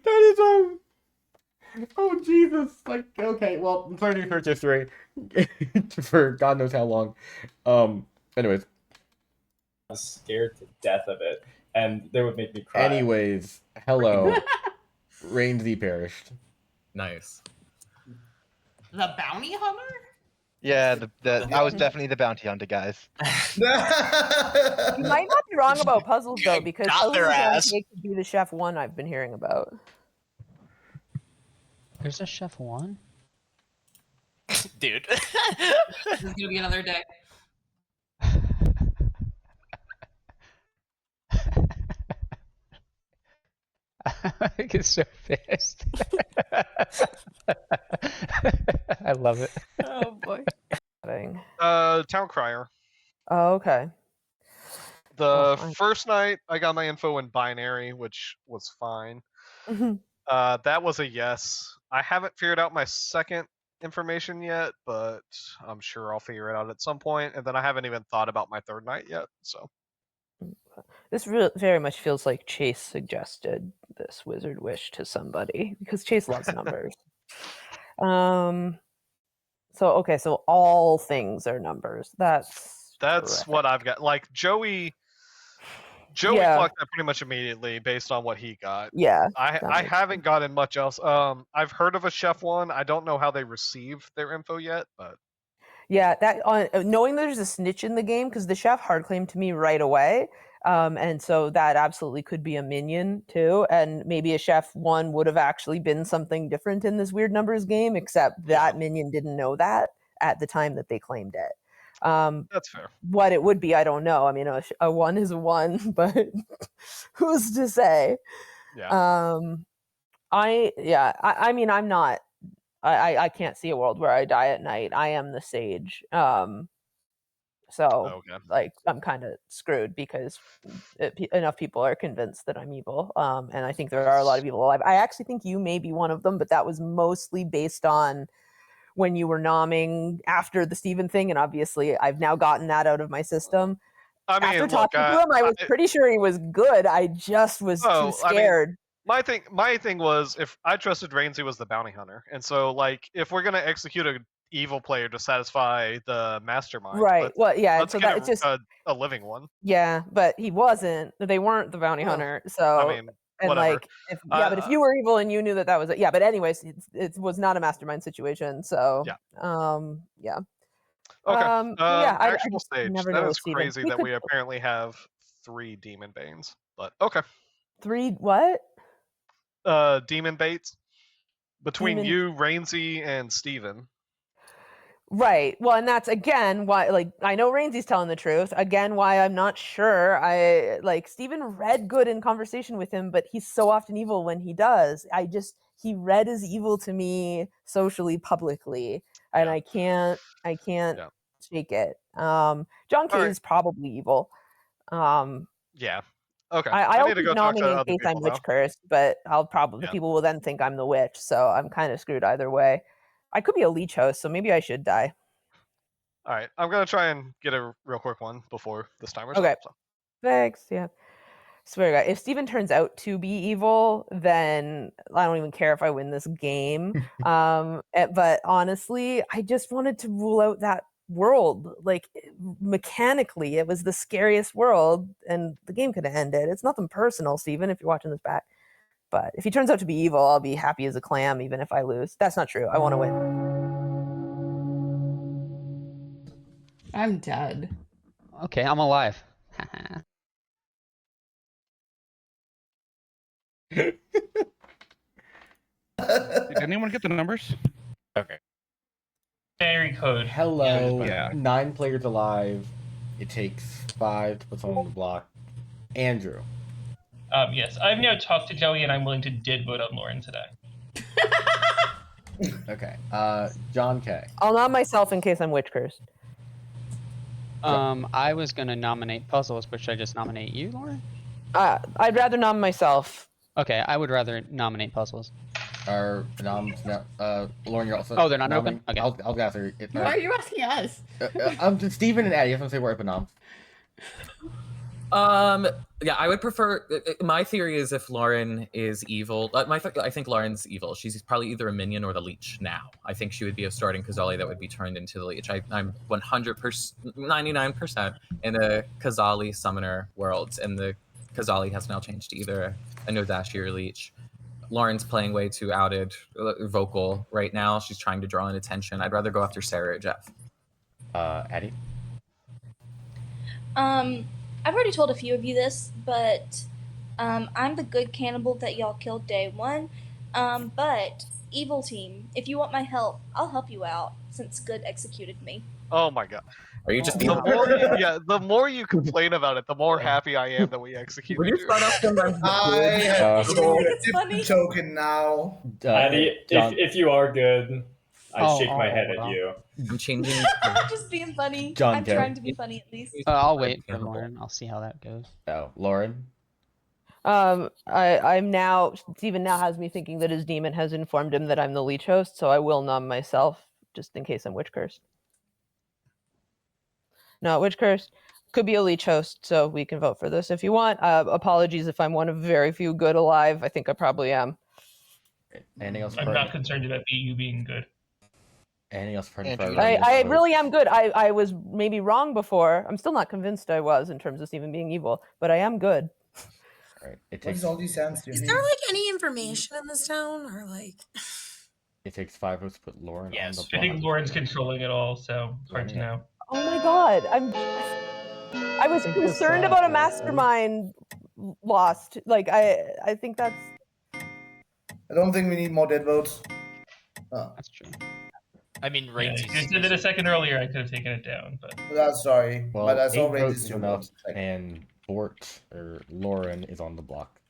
is oh Jesus. Like, okay, well, I'm sorry to search history for God knows how long. Anyways. I was scared to death of it, and they would make me cry. Anyways, hello. Rainsy perished. Nice. The bounty hunter? Yeah, I was definitely the bounty hunter, guys. You might not be wrong about puzzles though, because got their puzzles ass. could be the chef one I've been hearing about. There's a chef one? Dude. This is gonna be another day. Alec is so pissed. I love it. Oh boy. Town Crier. Oh, okay. The first night, I got my info in binary, which was fine. Mhm. That was a yes. I haven't figured out my second information yet, but I'm sure I'll figure it out at some point. And then I haven't even thought about my third night yet. So This very much feels like Chase suggested this wizard wish to somebody because Chase loves numbers. So okay, so all things are numbers. That's terrific. what I've got. Like Joey Yeah. clocked that pretty much immediately based on what he got. Yeah, I that makes haven't gotten much else. I've heard of a chef one. I don't know how they receive their info yet, but Yeah, that knowing there's a snitch in the game because the chef hard claimed to me right away, and so that absolutely could be a minion too, and maybe a chef one would have actually been something different in this weird numbers game, except that minion didn't know that at the time that they claimed it. That's fair. What it would be, I don't know. I mean, a one is a one, but who's to say? Yeah. I mean, I'm not. I can't see a world where I die at night. I am the sage. So like I'm kind of screwed because enough people are convinced that I'm evil. And I think there are a lot of people alive. I actually think you may be one of them, but that was mostly based on when you were nomming after the Steven thing, and obviously I've now gotten that out of my system. I mean, After look, talking to him, I was pretty sure he was good. I just was too scared. My thing was if I trusted Rainsy was the bounty hunter, and so like if we're gonna execute a evil player to satisfy the mastermind, Right. Well, yeah. let's So get that it's just a living one. yeah, but he wasn't. They weren't the bounty hunter. So I mean, and whatever. like but if you were evil and you knew that was it, yeah. But anyways, it was not a mastermind situation. So yeah. Okay. Yeah. I Actual just stage. never That know is with Steven. crazy that we apparently have 3 demon banes. But okay. 3 what? Demon baits between Demon- you, Rainsy, and Steven. Right. Well, and that's again why, like, I know Rainsy's telling the truth. Again, why I'm not sure. I like Steven read good in conversation with him, but he's so often evil when he does. He read as evil to me socially, publicly, and I can't shake it. John K is probably evil. Yeah. Okay. I'll need to keep go talk to nomming in other case I'm people witch now. cursed, but I'll probably the people will then think I'm the witch, so I'm kind of screwed either way. I could be a leech host, so maybe I should die. All right. I'm gonna try and get a real quick one before this timer's Okay. up. So. Thanks. Yeah. Swear to God, if Steven turns out to be evil, then I don't even care if I win this game. But honestly, I just wanted to rule out that world. Like mechanically, it was the scariest world, and the game could have ended. It's nothing personal, Steven, if you're watching this back. But if he turns out to be evil, I'll be happy as a clam, even if I lose. That's not true. I want to win. I'm dead. Okay, I'm alive. Did anyone get the numbers? Okay. Binary code. Hello. Yeah. 9 players alive. It takes 5 to put someone on the block. Andrew. Yes, I've now talked to Joey, and I'm willing to did vote on Lauren today. Okay. John K. I'll nom myself in case I'm witch cursed. I was gonna nominate puzzles, but should I just nominate you, Lauren? I'd rather nom myself. Okay, I would rather nominate puzzles. Are noms Lauren, you're also. Oh, they're not nomming? open? Okay. I'll answer it. Why are you asking us? Steven and Addie. I was gonna say we're open noms. Yeah, I would prefer. My theory is if Lauren is evil, I think Lauren's evil. She's probably either a minion or the leech now. I think she would be a starting Kazali that would be turned into the leech. I'm 100%, 99% in a Kazali summoner world, and the Kazali has now changed to either a Nodashi or leech. Lauren's playing way too outed, vocal right now. She's trying to draw in attention. I'd rather go after Sarah or Jeff. Addie? I've already told a few of you this, but I'm the good cannibal that y'all killed day 1. But evil team, if you want my help, I'll help you out since good executed me. Oh my god. Are you just The being more, the more you complain about it, the more happy I am that we executed Will you you. start off sometimes I have a token now. Addy, John- if you are good, I shake my head hold at on. you. I'm changing. Just being funny. John I'm Kerr. trying to be funny at least. I'll wait for Lauren. I'll see how that goes. Oh, Lauren. I'm now Steven now has me thinking that his demon has informed him that I'm the leech host, so I will nom myself just in case I'm witch cursed. No, witch cursed. Could be a leech host, so we can vote for this if you want. Apologies if I'm one of very few good alive. I think I probably am. Anything else? I'm not concerned about you being good. Anything else? I really am good. I was maybe wrong before. I'm still not convinced I was in terms of Steven being evil, but I am good. All right. It What takes is all these answers? Is there like any information in this town or like? 5 votes to put Lauren on the I block. think Lauren's controlling it all, so it's hard to know. Oh my god, I was think this concerned last about a one, mastermind lost. Like I think that's. I don't think we need more dead votes. Oh. That's true. I mean, Yeah, Raids if you did it a second earlier, I could have taken it down, but That's sorry, Well, but I 8 saw votes Raids is two enough, votes. and Bort or Lauren is on the block.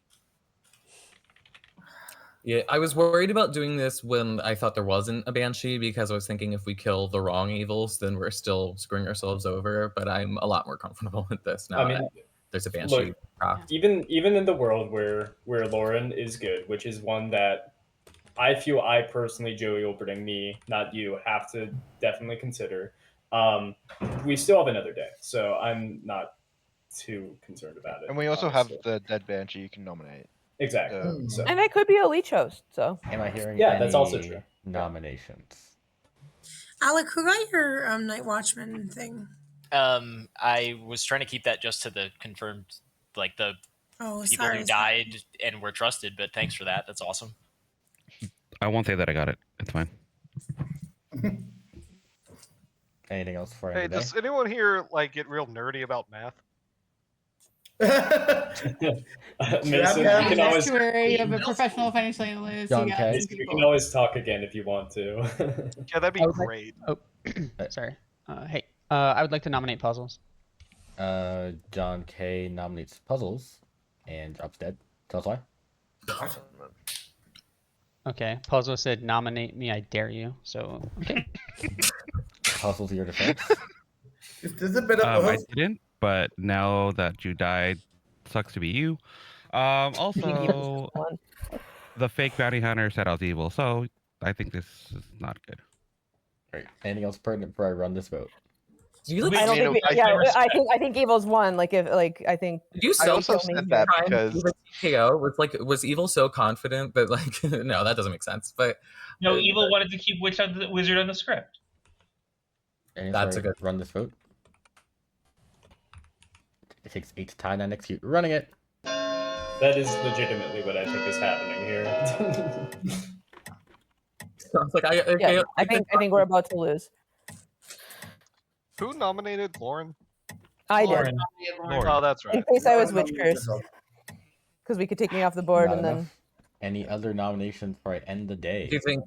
Yeah, I was worried about doing this when I thought there wasn't a banshee because I was thinking if we kill the wrong evils, then we're still screwing ourselves over. But I'm a lot more comfortable with this now. I mean, that there's a banshee. look, even in the world where Lauren is good, which is one that I feel I personally, Joey will bring me, not you, have to definitely consider. We still have another day, so I'm not too concerned about it. And we also honestly. have the dead banshee you can nominate. Exactly. So And I could be a leech host, so. Am I hearing Yeah, any that's also true. nominations? Alec, who got your Night Watchman thing? I was trying to keep that just to the confirmed, like the Oh, people sorry, who died and were trusted. But thanks for that. That's awesome. I won't say that I got it. It's fine. Anything else for Hey, today? does anyone here like get real nerdy about math? Mason, you Yeah, can always Actuary, you have a professional financial analyst. John You got K. some Mason, you people. can always talk again if you want to. Yeah, that'd be I would like- great. Oh, sorry. Hey, I would like to nominate puzzles. John K nominates puzzles and drops dead. Tell us why. Okay, puzzle said nominate me. I dare you. So okay. Puzzles your defense. Is this a bit of I didn't, but now that you died, sucks to be you. Also, the fake bounty hunter said I was evil, so I think this is not good. Right. Anything else pertinent before I run this vote? I don't think. I think evil's one. Like if I think. You I so also said that because TKO was evil so confident that like no, that doesn't make sense. But no, evil wanted to keep wizard on the script. That's a good run this vote. It takes 8 to tie 9 execute. Running it. That is legitimately what I think is happening here. Sounds like I think we're about to lose. Who nominated Lauren? I Lauren. did. Lauren. Oh, that's right. In case I was witch cursed, because we could take me off the board Not and enough. then. Any other nominations before I end the day? Do you think?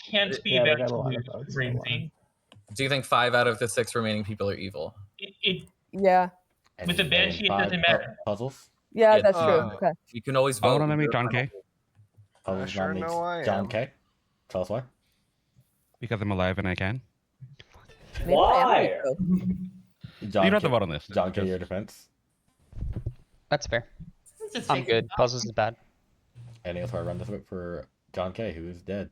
Can't be Yeah, we about got a to lot of lose, votes. Ramsey. Do you think 5 out of the 6 remaining people are evil? Yeah. With the banshee, it doesn't matter. Puzzles. Yeah, that's true. Okay. You can always I vote. want to nominate John K. Puzzles sure nominates know I John am. K. Tell us why. Because I'm alive and I can. Maybe I am John You don't have K. to vote on this. John K. Your defense. That's fair. Just I'm take good. Puzzles is bad. Anything else before I run this vote for John K. Who is dead?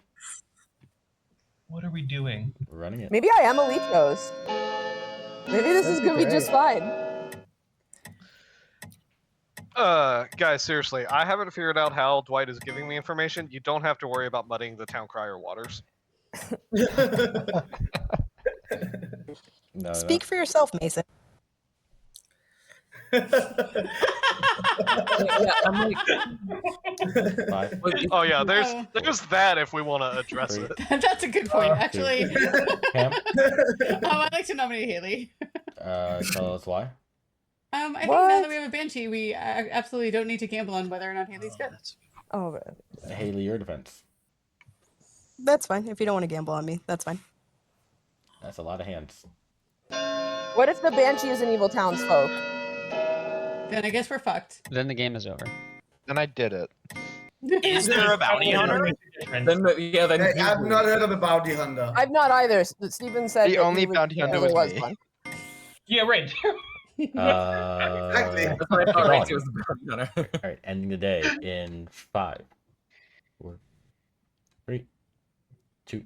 What are we doing? We're running it. Maybe I am a leech host. Maybe this is gonna be just fine. Guys, seriously, I haven't figured out how Dwight is giving me information. You don't have to worry about muddying the town crier waters. No, Speak for yourself, Mason. Oh yeah, there's that if we want to address it. That's a good point, actually. Pam? I'd like to nominate Haley. Tell us why. I think now that we have a banshee, we absolutely don't need to gamble on whether or not Haley's good. Oh, Haley, your defense. That's fine. If you don't want to gamble on me, that's fine. That's a lot of hands. Well, What if the Banshee is an evil townsfolk? Then I guess we're fucked. Then the game is over. Then I did it. Is there a bounty hunter? Then I've not heard of a bounty hunter. I've not either. Stephen said The that only bounty hunter there was me. one. Yeah, right. Exactly. That's what I thought. Gone. Racey was the bounty hunter. All right, ending the day in 5, 4, 3, 2,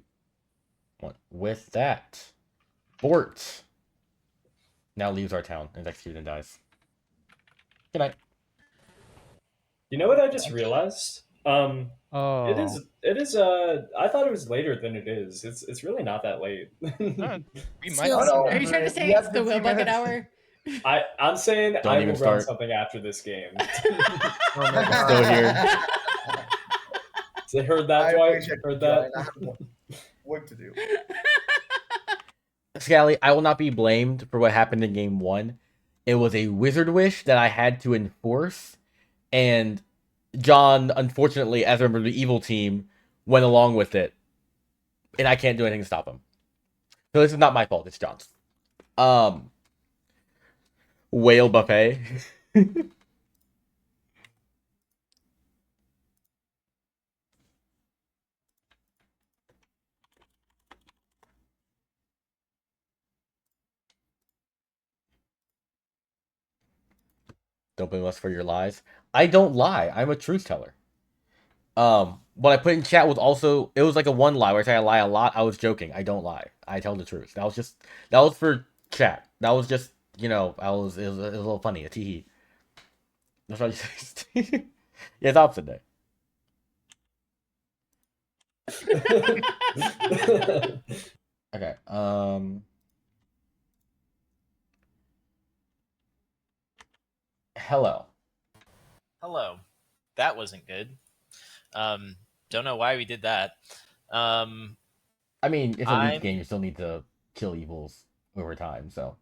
1. With that, Bort now leaves our town and is executed and dies. Good night. You know what I just realized? Oh. It is. I thought it was later than it is. It's really not that late. We might not know. Are you trying to say Yeah, it's the 15 Will Bucket minutes. hour? I'm saying Don't I even will run start. something after this game. Still here. So heard that, I Dwight? wish I Heard could that? join. I have work to do. Scally, I will not be blamed for what happened in game 1. It was a wizard wish that I had to enforce, and John, unfortunately, as a member of the evil team, went along with it, and I can't do anything to stop him. So this is not my fault, it's John's. Whale buffet. Don't blame us for your lies. I don't lie. I'm a truth teller. What I put in chat was also, it was like a one lie where I say I lie a lot. I was joking. I don't lie. I tell the truth. That was for chat. That was just, it was a little funny, a tee. That's what you say. Yeah, it's opposite day. Okay. Hello. Hello. That wasn't good. Don't know why we did that. I mean, it's a Leech game. You still need to kill evils over time, so.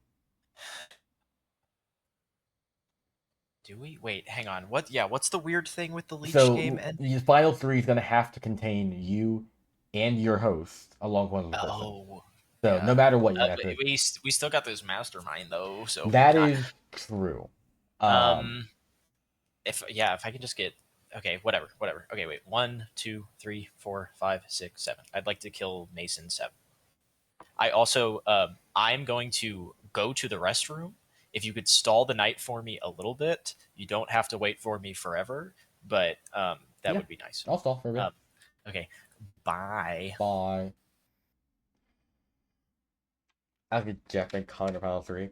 Do we? Wait, hang on. What? Yeah, what's the weird thing with the Leech So game? the final 3 is going to have to contain you and your host along with one other person. Oh. So Yeah. no matter what, you have to. We still got those mastermind though. So That is true. If I can just get whatever. Okay, wait. 1, 2, 3, 4, 5, 6, 7. I'd like to kill Mason 7. I also I'm going to go to the restroom. If you could stall the night for me a little bit, you don't have to wait for me forever, but that would be nice. I'll stall for a bit. Okay. Bye. Bye. I'll get Jeff and Connor final 3.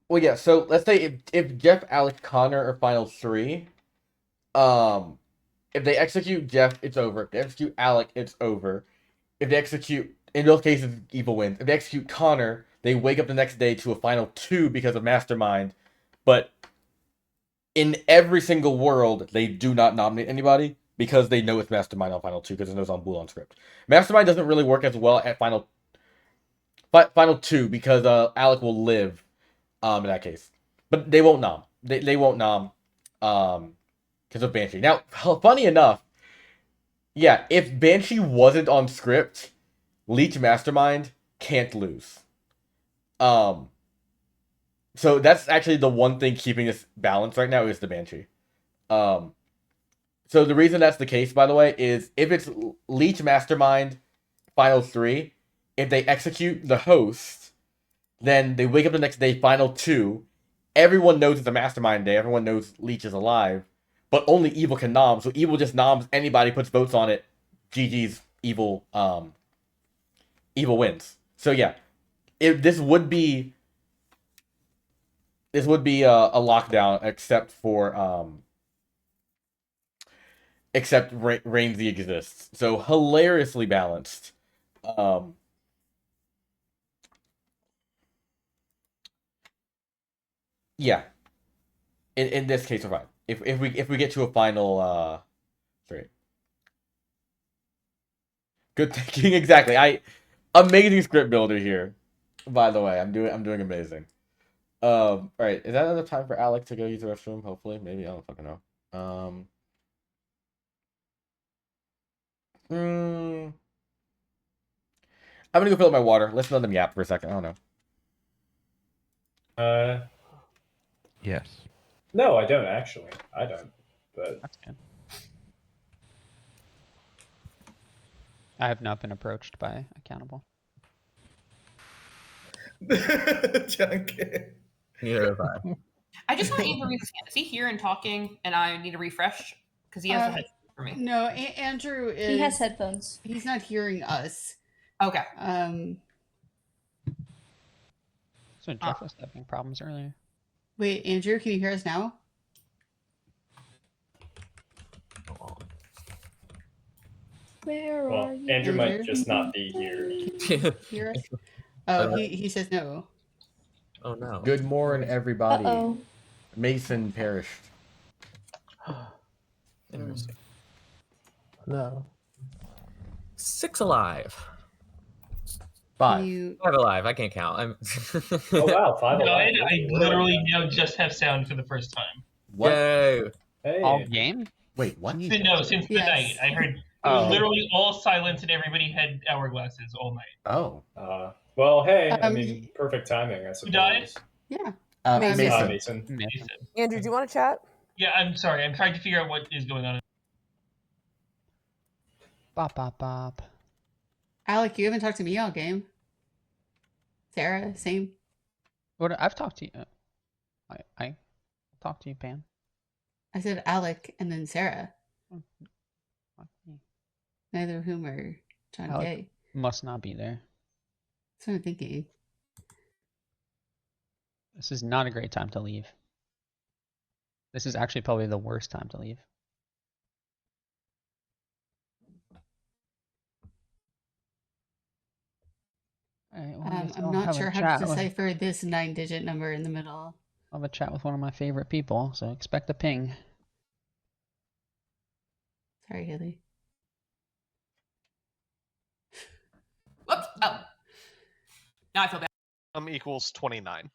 Well, yeah. So let's say if Jeff, Alex, Connor are final 3, if they execute Jeff, it's over. If they execute Alec, it's over. If they execute, in those cases, evil wins. If they execute Connor, they wake up the next day to a final 2 because of Mastermind. But in every single world, they do not nominate anybody because they know it's Mastermind on final 2 because it knows on Bull script. Mastermind doesn't really work as well at final 2 because Alec will live in that case. But they won't nom. They won't nom because of Banshee. Now, funny enough, yeah, if Banshee wasn't on script, Leech Mastermind can't lose. So that's actually the one thing keeping this balanced right now is the Banshee. So the reason that's the case, by the way, is if it's Leech Mastermind final 3, if they execute the host, then they wake up the next day final 2. Everyone knows it's a Mastermind day. Everyone knows Leech is alive. But only Evil can nom. So Evil just noms anybody, puts votes on it. GG's Evil Evil wins. So yeah, this would be a lockdown except for except Rainsy exists. So hilariously balanced. Yeah. In this case, we're fine. If we get to a final 3. Good thinking, exactly. Amazing script builder here. By the way, I'm doing amazing. All right, is that enough time for Alec to go use the restroom? Hopefully, maybe I don't fucking know. I'm gonna go fill up my water. Listen to them yap for a second. I don't know. Yes. No, I don't actually. I don't. But That's good. I have not been approached by accountable. Junkie. Neither have I. I just want Andrew to read his hand. Is he here and talking and I need to refresh? Because he has a headset for me. No, Andrew is. He has headphones. He's not hearing us. Okay. So Jeff was having problems earlier. Wait, Andrew, can you hear us now? Where well, are you? Andrew might just not be here. Hear us? Oh, he says no. Oh no. Good morning, everybody. Uh-oh. Mason perished. Interesting. No. 6 alive. 5. 5 alive. I can't count. I'm. Oh wow, 5 No, alive. I literally now just have sound for the first time. What? Yay. Hey. All game? Wait, what? No, since the night. I heard it was literally all silence and everybody had hourglasses all night. Oh. Well, hey, I mean, perfect timing, I suppose. Who died? Yeah. Mason. Mason. Andrew, do you want to chat? Yeah, I'm sorry. I'm trying to figure out what is going on. Bop, bop, bop. Alec, you haven't talked to me all game. Sarah, same. What? I've talked to you. I talked to you, Pam. I said Alec and then Sarah. Fuck me. Neither of whom are John Alec Kay. must not be there. That's what I'm thinking. This is not a great time to leave. This is actually probably the worst time to leave. Alright, well, I guess I'm I'll not have a sure how chat to with- decipher this 9-digit number in the middle. I'll have a chat with one of my favorite people, so expect a ping. Sorry, Haley. Whoops. Oh. Now I feel bad. Equals 29.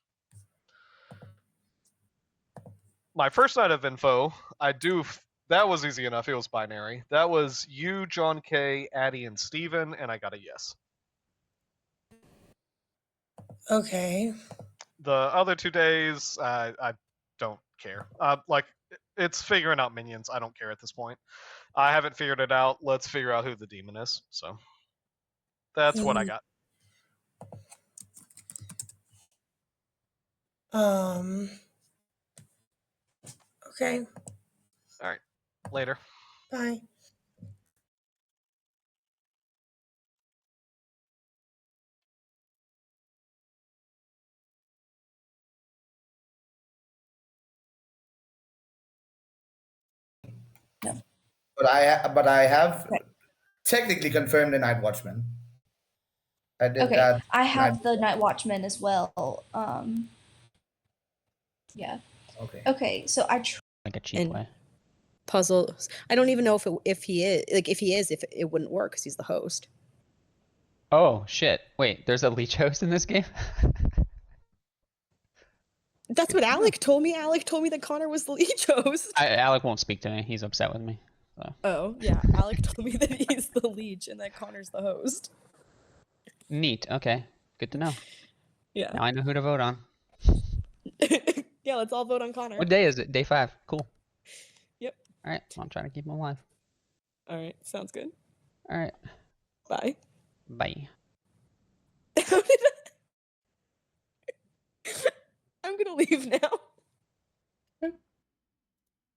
My first night of info, that was easy enough. It was binary. That was you, John K, Addie, and Steven, and I got a yes. Okay. The other 2 days, I don't care. It's figuring out minions. I don't care at this point. I haven't figured it out. Let's figure out who the demon is. So that's what I got. Okay. All right. Later. Bye. But I have technically confirmed the Night Watchman. I did Okay, that. I have the Night Watchman as well. Yeah. Okay. Okay, so I like a cheap way. Puzzles. I don't even know if he is if it wouldn't work because he's the host. Oh shit! Wait, there's a leech host in this game. That's what Alec told me. Alec told me that Connor was the leech host. Alec won't speak to me. He's upset with me. So. Oh yeah, Alec told me that he's the leech and that Connor's the host. Neat. Okay, good to know. Yeah. Now I know who to vote on. Yeah, let's all vote on Connor. What day is it? Day 5. Cool. Yep. All right. Well, I'm trying to keep him alive. All right, sounds good. All right. Bye. Bye. I'm gonna leave now.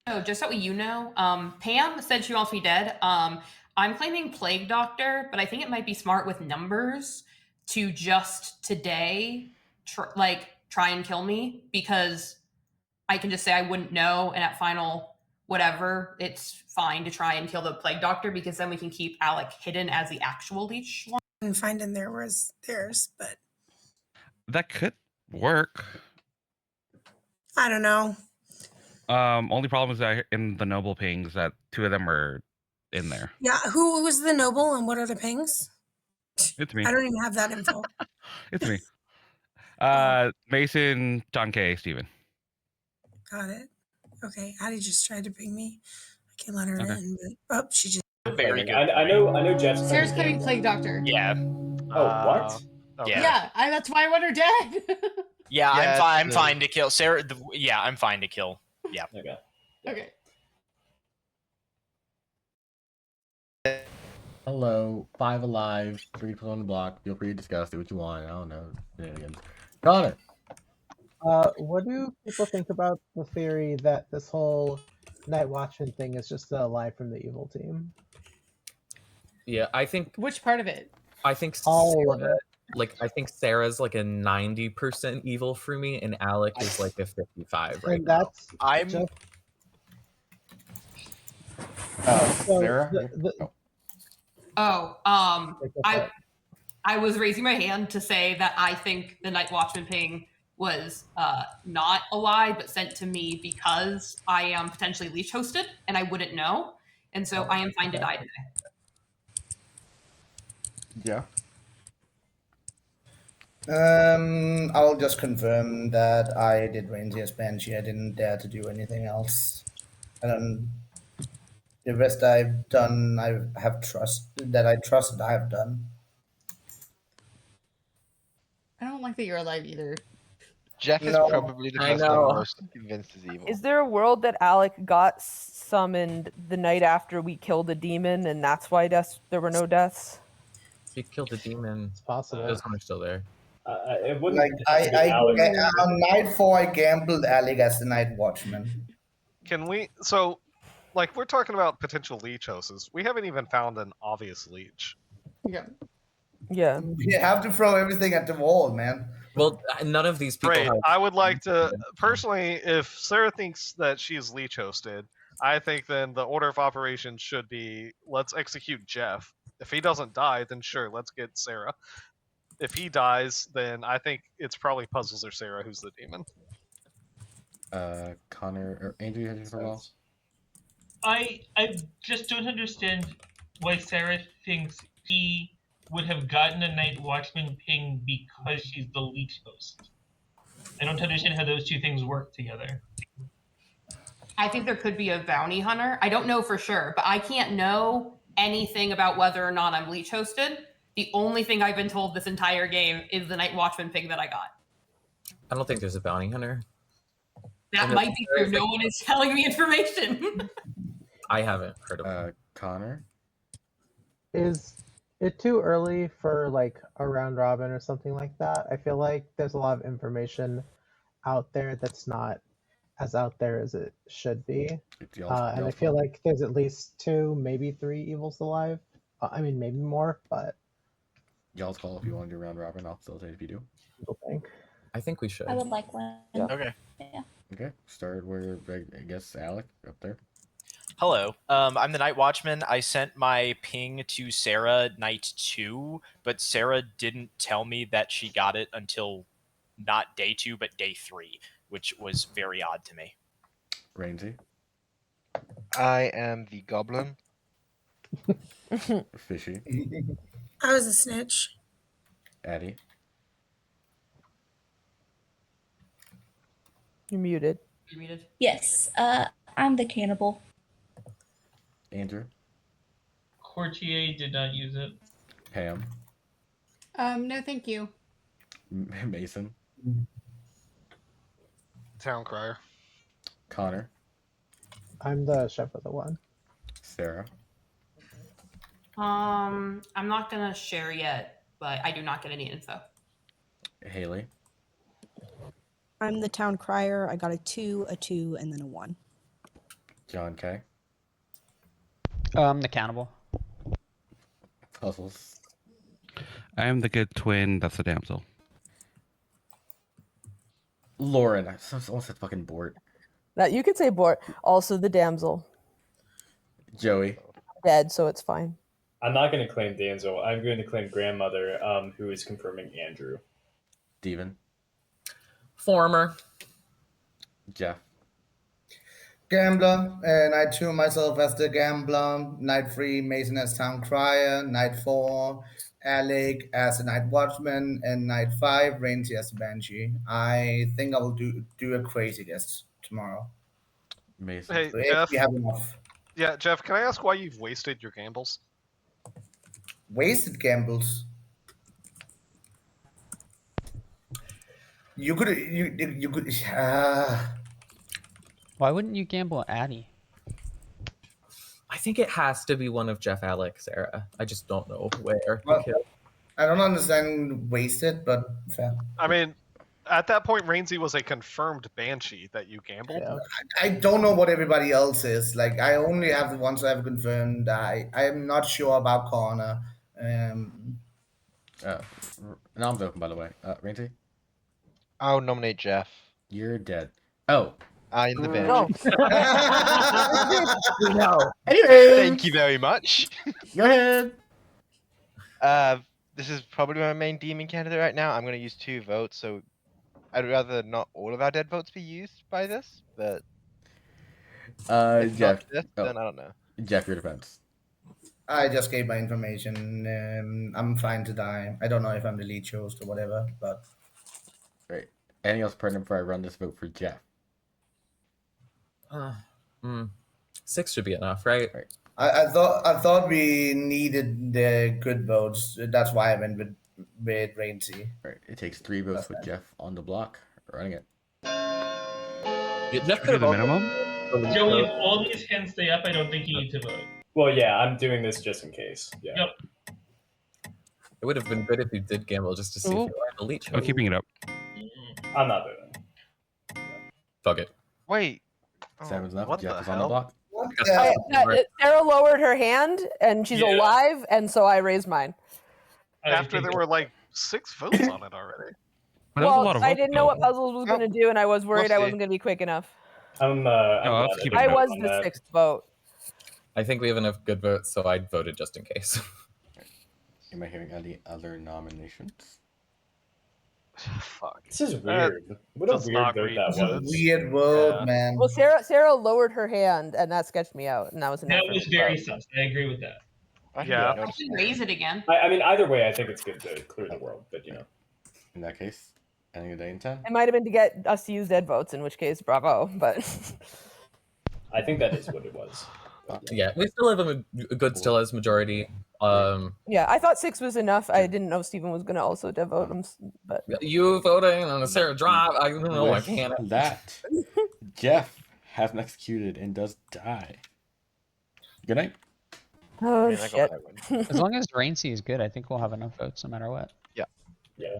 Oh, just so you know, Pam said she wants me dead. I'm claiming Plague Doctor, but I think it might be smart with numbers to just today try and kill me, because I can just say I wouldn't know, and at final whatever, it's fine to try and kill the Plague Doctor, because then we can keep Alec hidden as the actual leech. And finding there was theirs, but That could work. I don't know. Only problem is that in the noble pings that 2 of them are in there. Yeah, who was the noble and what are the pings? It's me. I don't even have that info. It's me. Mason, John K, Steven. Got it. Okay, Addie just tried to ping me. I can't let her Okay. in, but she just Very good. I know Jeff's Sarah's claiming claiming Plague Doctor. Yeah. Oh, what? Yeah. Yeah, that's why I want her dead. Yeah, Yeah, I'm it's, fine to kill Sarah. Yeah, I'm fine to kill. Yeah. Okay. Okay. Hello, 5 alive, 3 people on the block. Feel free to discuss. Do what you want. I don't know. Shenanigans. Connor. What do people think about the theory that this whole Night Watchman thing is just a lie from the evil team? Yeah, I think. Which part of it? I think All of Sarah, it. like I think Sarah's like a 90% evil for me, and Alec is like a 55 right And now. that's I'm. just Oh, Sarah. I was raising my hand to say that I think the Night Watchman ping was not a lie, but sent to me because I am potentially leech hosted and I wouldn't know, and so I am fine to die today. Yeah. I'll just confirm that I did Reindeer's Banshee. I didn't dare to do anything else. And the rest I've done, I have trust that I trust I have done. I don't like that you're alive either. Jeff is No, probably the I person I'm know. most convinced is evil. Is there a world that Alec got summoned the night after we killed a demon, and that's why there were no deaths? He killed a demon. It's possible. Those ones are still there. It wouldn't Like on night 4, I gambled Alec as the Night Watchman. Can we? So, like, we're talking about potential leech hosts. We haven't even found an obvious leech. Yeah. Yeah. You have to throw everything at the wall, man. Well, none of these people Great. have. I would like to personally, if Sarah thinks that she's leech hosted, I think then the order of operations should be let's execute Jeff. If he doesn't die, then sure, let's get Sarah. If he dies, then I think it's probably Puzzles or Sarah who's the demon. Connor or Andrew, have you for a while? I just don't understand why Sarah thinks he would have gotten a Night Watchman ping because she's the leech host. I don't understand how those two things work together. I think there could be a bounty hunter. I don't know for sure, but I can't know anything about whether or not I'm leech hosted. The only thing I've been told this entire game is the Night Watchman ping that I got. I don't think there's a bounty hunter. That And might be true. No one is telling me information. I haven't heard of Connor. Is it too early for like a round robin or something like that? I feel like there's a lot of information out there that's not as out there as it should be. And I feel like there's at least 2, maybe 3 evils alive. I mean, maybe more, but Y'all's call if you want to do round robin. I'll facilitate if you do. I think we should. I would like one. Yeah. Okay. Yeah. Okay. Start where I guess Alec up there. Hello. I'm the Night Watchman. I sent my ping to Sarah night 2, but Sarah didn't tell me that she got it until not day 2, but day 3, which was very odd to me. Rainsy. I am the goblin. Fishy. I was a snitch. Addie. You're muted. You're muted. Yes, I'm the cannibal. Andrew. Courtier did not use it. Pam. No, thank you. Mason. Town crier. Connor. I'm the chef of the one. Sarah. I'm not gonna share yet, but I do not get any info. Haley. I'm the town crier. I got a 2, a 2, and then a 1. John K. The cannibal. Puzzles. I am the good twin. That's the damsel. Lauren. I almost said fucking Bort. That you could say Bort. Also the damsel. Joey. Dead, so it's fine. I'm not going to claim damsel. I'm going to claim grandmother, who is confirming Andrew. Steven. Former. Jeff. Gambler, night 2 myself as the gambler, night 3 Mason as town crier, night 4 Alec as the night watchman, and night 5 Rainsy as the banshee. I think I will do a crazy guess tomorrow. Mason. Hey, So if Jeff. we have enough. Yeah, Jeff, can I ask why you've wasted your gambles? Wasted gambles. You could you could. Why wouldn't you gamble Addy? I think it has to be one of Jeff Alex era. I just don't know where. Well, I don't understand wasted, but fair. I mean, at that point, Rainsy was a confirmed banshee that you gambled. I don't know what everybody else is. Like, I only have the ones I have confirmed. I'm not sure about Corner. Nom's open, by the way. Ranty? I'll nominate Jeff. You're dead. Oh. I'm the No. bench. No. Anyways. Thank you very much. Go ahead. This is probably my main demon candidate right now. I'm going to use 2 votes, so I'd rather not all of our dead votes be used by this, but if Jeff. not this, then I don't know. Jeff, your defense. I just gave my information. I'm fine to die. I don't know if I'm the lead host or whatever, but. Great. Anything else pertinent before I run this vote for Jeff? 6 should be enough, right? I thought we needed the good votes. That's why I went with Rainsy. Right. It takes 3 votes with Jeff on the block. Running it. Jeff could have the minimum. Joey, if all these hands stay up, I don't think you need to vote. Well, yeah, I'm doing this just in case. Yeah. Yep. It would have been good if you did gamble just to see if you were the leech. I'm keeping it up. I'm not voting. Fuck it. Wait. Seven's enough. what Jeff the is on the hell? block. Sarah lowered her hand, and she's Yeah. alive, and so I raised mine. After there were like 6 votes on it already. Well, I didn't know what Puzzles was going to do, and I was worried I wasn't going to be quick enough. I'm let's glad keep I it I didn't was vote on the that. 6th vote. I think we have enough good votes, so I voted just in case. Am I hearing any other nominations? Fuck. This is weird. What a does weird not vote read that It's a was. weird world, man. Well, Sarah lowered her hand, and that sketched me out, and that was enough. That for was me to very vote. sus. I agree with that. Yeah. I can raise it again. I mean, either way, I think it's good to clear the world, but you know. In that case, ending a day in 10. It might have been to get us to use dead votes, in which case, bravo. But I think that is what it was. Yeah, we still have a good still as majority. yeah, I thought 6 was enough. I didn't know Stephen was going to also dead vote him, but You voting on a Sarah drop? I don't know. I With can't. That Jeff has been executed and does die. Good night. oh I got shit. As long as Rainsy is good, I think we'll have enough votes no matter what. Yeah. Yeah.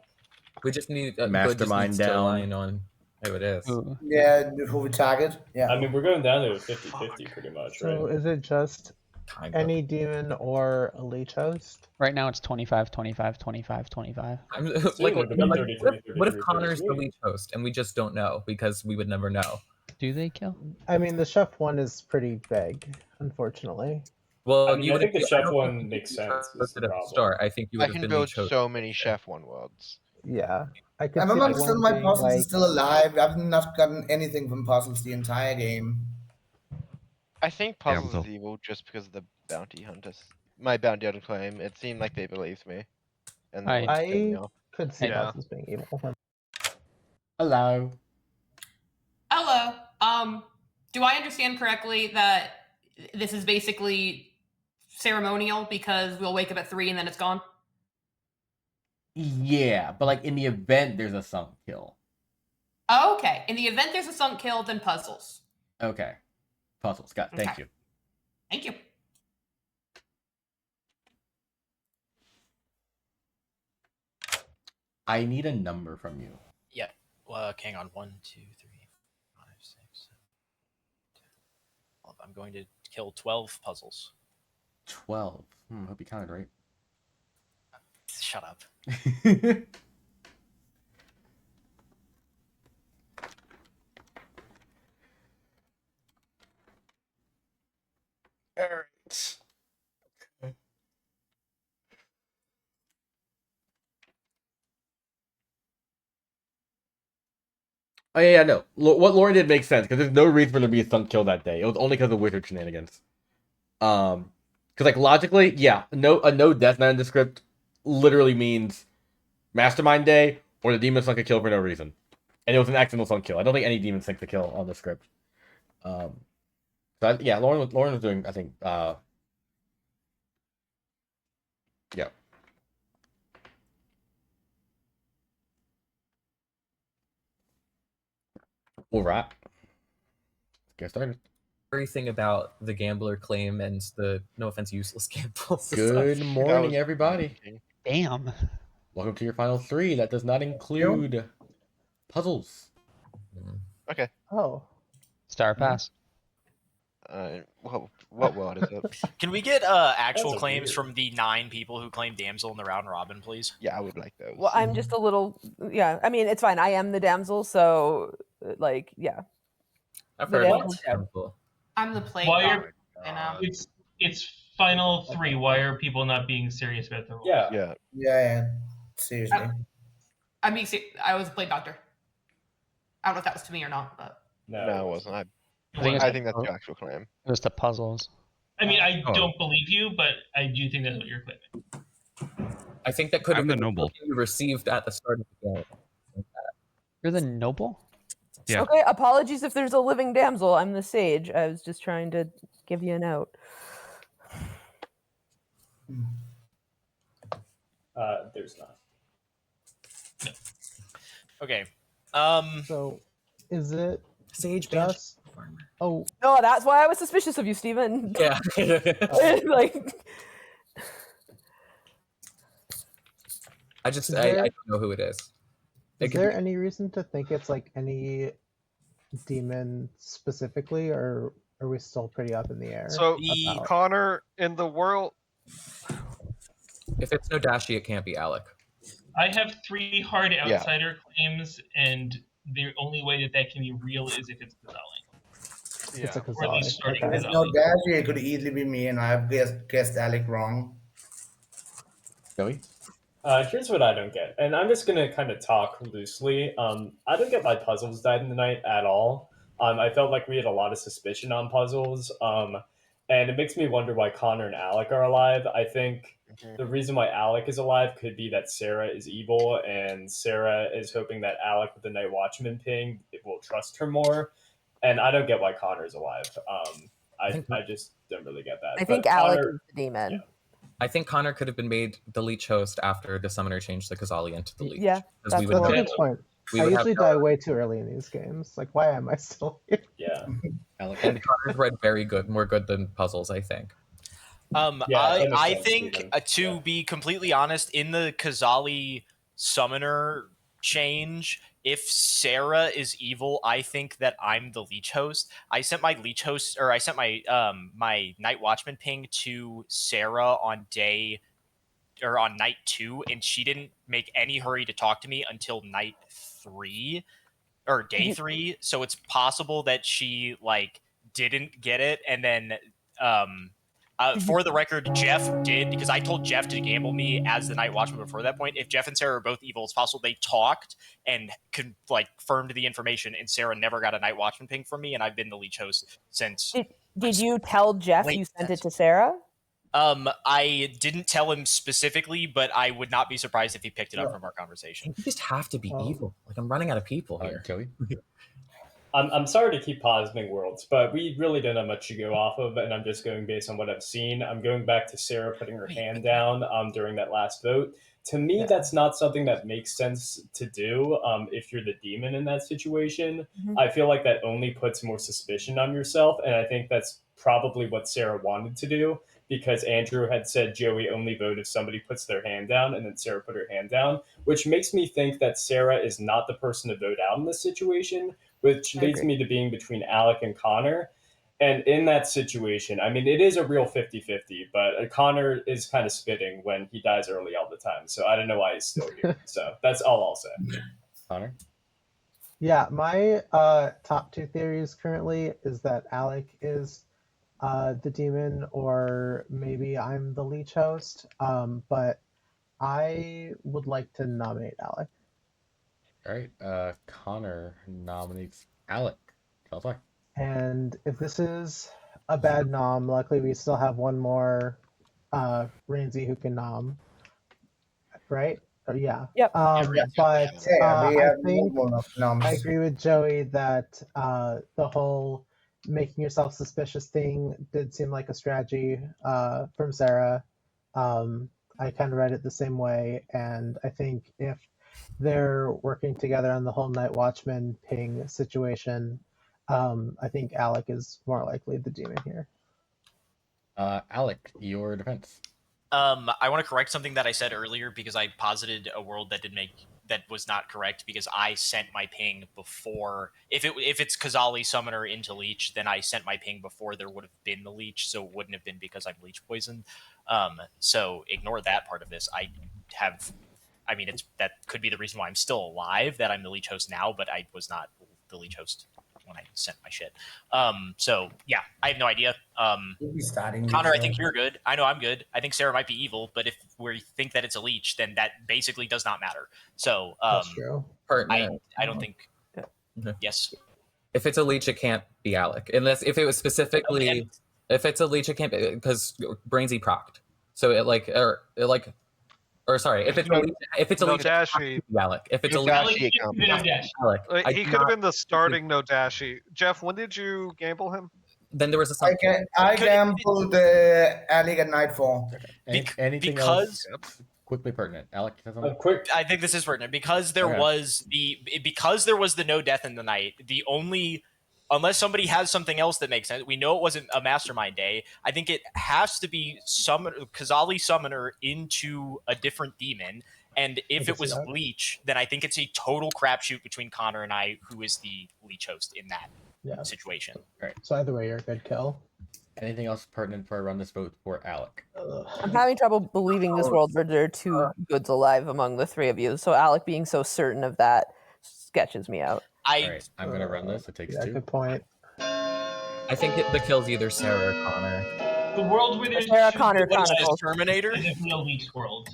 We just need a Mastermind down. down. Line on who it is. Ooh. Yeah, who we target? Yeah. I mean, we're going down to 50-50 pretty much, So right? is it just Kind of. any demon or a leech host? Right now it's 25, 25, 25, 25. I'm, Soon like, it'll become like, 33, what if 33, Connor's the 33. leech host and we just don't know because we would never know? Do they kill? I mean, the chef one is pretty big, unfortunately. Well, I mean, you I would think the have, chef I don't one think makes you sense. Is hosted the at the problem. start. I think you I would have can been build leech host. so many Chef One worlds. Yeah, I could I see don't the understand one why being Puzzles is like still alive. I've not gotten anything from Puzzles the entire game. I think Yeah, Puzzles so- is evil just because of the bounty hunters. My bounty hunter claim. It seemed like they believed me. And they I- wanted to kill me I off. could see Yeah. Puzzles being evil. Hello. Hello. Do I understand correctly that this is basically ceremonial because we'll wake up at 3 and then it's gone? Yeah, but like in the event there's a sunk kill. Oh, okay. In the event there's a sunk kill, then puzzles. Okay. Puzzles. Got. Thank Okay. you. Thank you. I need a number from you. Yeah. Hang on. 1, 2, 3, 5, 6, 7, 10, 12. I'm going to kill 12 puzzles. 12. Hope you counted right. Shut up. All right. Oh yeah, no. What Lauren did makes sense because there's no reason for there to be a sunk kill that day. It was only because of wizard shenanigans. Because like logically, yeah, a no death knight in the script literally means mastermind day or the demon sunk a kill for no reason, and it was an accidental sunk kill. I don't think any demon sank the kill on the script. So So yeah, Lauren was doing, I think, yeah. All right. Get started. Everything about the gambler claim and the no offense useless gambles. Good morning, everybody. Damn. Welcome to your final 3. That does not include puzzles. Okay. Oh. Star pass. What world is it? Can we get actual That's claims weird. from the 9 people who claimed damsel in the round robin, please? Yeah, I would like those. Well, I'm just a little. Yeah, I mean, it's fine. I am the damsel, so like, yeah. I've The heard damsel's that. dead. I'm the plague Why doctor. are it's final 3? Why are people not being serious about the rules? Yeah. Seriously. I mean, I was a plague doctor. I don't know if that was to me or not, but No, it wasn't. I think that's your actual claim. It was the puzzles. I mean, I Oh. don't believe you, but I do think that's what you're claiming. I think that could have I'm been the noble. something you received at the start of the game. You're the noble? Yeah. Okay, apologies if there's a living damsel. I'm the sage. I was just trying to give you a note. There's not. Okay. So, is it Sage just? Oh, No, that's why I was suspicious of you, Steven. Yeah. Like, I Is I there- don't know who it is. It is could there be- any reason to think it's like any demon specifically, or are we still pretty up in the air? So, about- Connor, in the world, If it's no Dashi, it can't be Alec. I have 3 hard outsider claims, and the only way that can be real is if it's Kazali. It's a Or at least Kazali. starting Okay. There's no Dashi. It could easily be me, and I've guessed Alec wrong. Joey? Here's what I don't get, and I'm just gonna kind of talk loosely. I don't get why puzzles died in the night at all. I felt like we had a lot of suspicion on puzzles, and it makes me wonder why Connor and Alec are alive. I think the reason why Alec is alive could be that Sarah is evil, and Sarah is hoping that Alec with the Night Watchman ping will trust her more. And I don't get why Connor is alive. I just don't really get that. I think But Alec Connor- is the demon. I think Connor could have been made the leech host after the summoner changed the Kazali into the leech. Yeah, Because we would That's a have good point. we I would have usually die way too early in these games. Like, why am I still here? Yeah. And Connor's read very good, more good than puzzles, I think. Yeah, that makes I sense, think, Steven. to be completely honest, in the Kazali summoner change, if Sarah is evil, I think that I'm the leech host. I sent my leech host, or I sent my my Night Watchman ping to Sarah on night 2, and she didn't make any hurry to talk to me until night 3 or day 3. So it's possible that she like didn't get it, and then for the record, Jeff did, because I told Jeff to gamble me as the Night Watchman before that point. If Jeff and Sarah are both evil, it's possible they talked and confirmed the information, and Sarah never got a Night Watchman ping from me, and I've been the leech host since. Did you tell Jeff Wait, you sent it to Sarah? I didn't tell him specifically, but I would not be surprised if he picked it up from our conversation. You just have to be evil. Like, I'm running out of people here. Joey? I'm sorry to keep pausing worlds, but we really don't have much to go off of, and I'm just going based on what I've seen. I'm going back to Sarah putting her hand down during that last vote. To me, that's not something that makes sense to do if you're the demon in that situation. I feel like that only puts more suspicion on yourself, and I think that's probably what Sarah wanted to do, because Andrew had said Joey only vote if somebody puts their hand down, and then Sarah put her hand down, which makes me think that Sarah is not the person to vote out in this situation, which leads me to being between Alec and Connor. And in that situation, I mean, it is a real 50-50, but Connor is kind of spitting when he dies early all the time. So I don't know why he's still here. So that's all I'll say. Connor? Yeah, my top 2 theories currently is that Alec is the demon, or maybe I'm the leech host. But I would like to nominate Alec. All right. Connor nominates Alec. Tell us why. And if this is a bad nom, luckily we still have one more Ramsey who can nom. Right? Or, yeah. Yep. But Yeah, we I have think more noms. I agree with Joey that the whole making yourself suspicious thing did seem like a strategy from Sarah. I kind of read it the same way, and I think if they're working together on the whole Night Watchman ping situation, I think Alec is more likely the demon here. Alec, your defense. I want to correct something that I said earlier because I posited a world that was not correct because I sent my ping before. If it's Kazali Summoner into Leech, then I sent my ping before there would have been the Leech, so it wouldn't have been because I'm Leech poisoned. So ignore that part of this. That could be the reason why I'm still alive, that I'm the Leech host now, but I was not the Leech host when I sent my shit. So yeah, I have no idea. We'll be starting Connor, this, I think you're good. I know I'm good. I think Sarah might be evil, but if we think that it's a leech, then that basically does not matter. So That's true. I don't think. Yes. If it's a leech, it can't be Alec. Unless if it was specifically, if it's a leech, it can't be because Brainsy procced. So sorry, if it's a leech, it has to be Alec. If it's a leech, Alec. He could have been the starting Nodashi. Jeff, when did you gamble him? Then there was a I gambled Alec at nightfall. Anything because- else quickly pertinent? Alec, you have something? I think this is pertinent because there Okay. was the no death in the night. The only, unless somebody has something else that makes sense, we know it wasn't a mastermind day. I think it has to be Kazali Summoner into a different demon. And if it was Leech, then I think it's a total crapshoot between Connor and I, who is the Leech host in that situation. Right. So either way, you're a good kill. Anything else pertinent before I run this vote for Alec? I'm having trouble believing this world where there are two goods alive among the three of you. So Alec being so certain of that sketches me out. All right, I'm gonna run this. It takes two. Good point. I think the kill's either Sarah or Connor. The world where there's Sarah two Connor good Chronicles. Terminator is a leech world.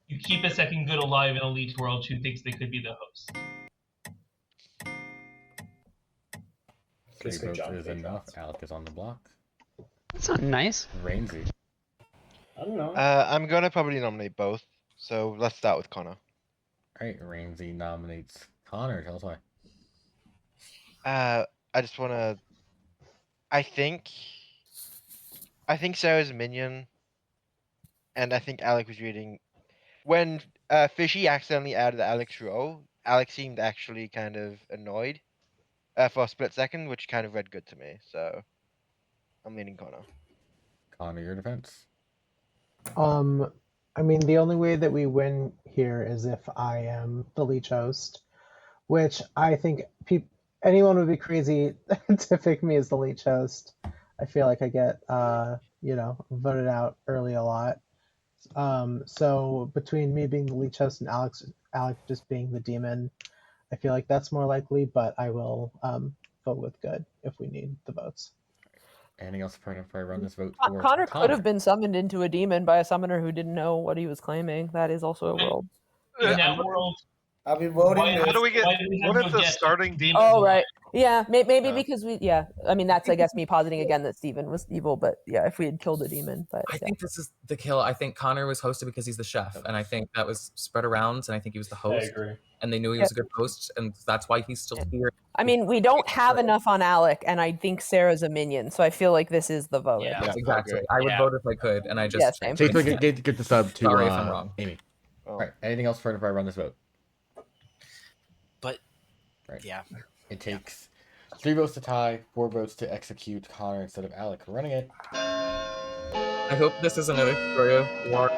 You keep a second good alive in a leech world who thinks they could be the host. Three votes is enough. Alec is on the block. That's not nice. Rainsy. I don't know. I'm gonna probably nominate both. So let's start with Connor. All right, Rainsy nominates Connor. Tell us why. I just wanna. I think Sarah's a minion, and I think Alec was reading when Fishy accidentally added Alec's row. Alec seemed actually kind of annoyed for a split second, which kind of read good to me. So I'm leaning Connor. Connor, your defense. I mean, the only way that we win here is if I am the Leech host, which I think anyone would be crazy to pick me as the Leech host. I feel like I get, voted out early a lot. So between me being the Leech host and Alec just being the demon, I feel like that's more likely, but I will vote with good if we need the votes. Anything else before I run this vote for Connor could have been summoned into a demon by a summoner who didn't know what he was claiming. That is also a world. In that world, I'll be voting. How do we get? why do we have What if no the death? starting demon? Oh, right. Yeah, maybe because I mean, that's, I guess, me positing again that Steven was evil, but yeah, if we had killed a demon. But I think this is the kill. I think Connor was hosted because he's the chef, and I think that was spread around, and I think he was the host. agree. And they knew he was a good host, and that's why he's still here. I mean, we don't have enough on Alec, and I think Sarah's a minion, so I feel like this is the vote. Yeah, exactly. I would vote if I could, and I just. Yeah, same. So you get the sub to Sorry if I'm wrong. Amy. All right. Anything else before I run this vote? But right. Yeah. It takes 3 votes to tie, 4 votes to execute Connor instead of Alec running it. I hope this is another story of war.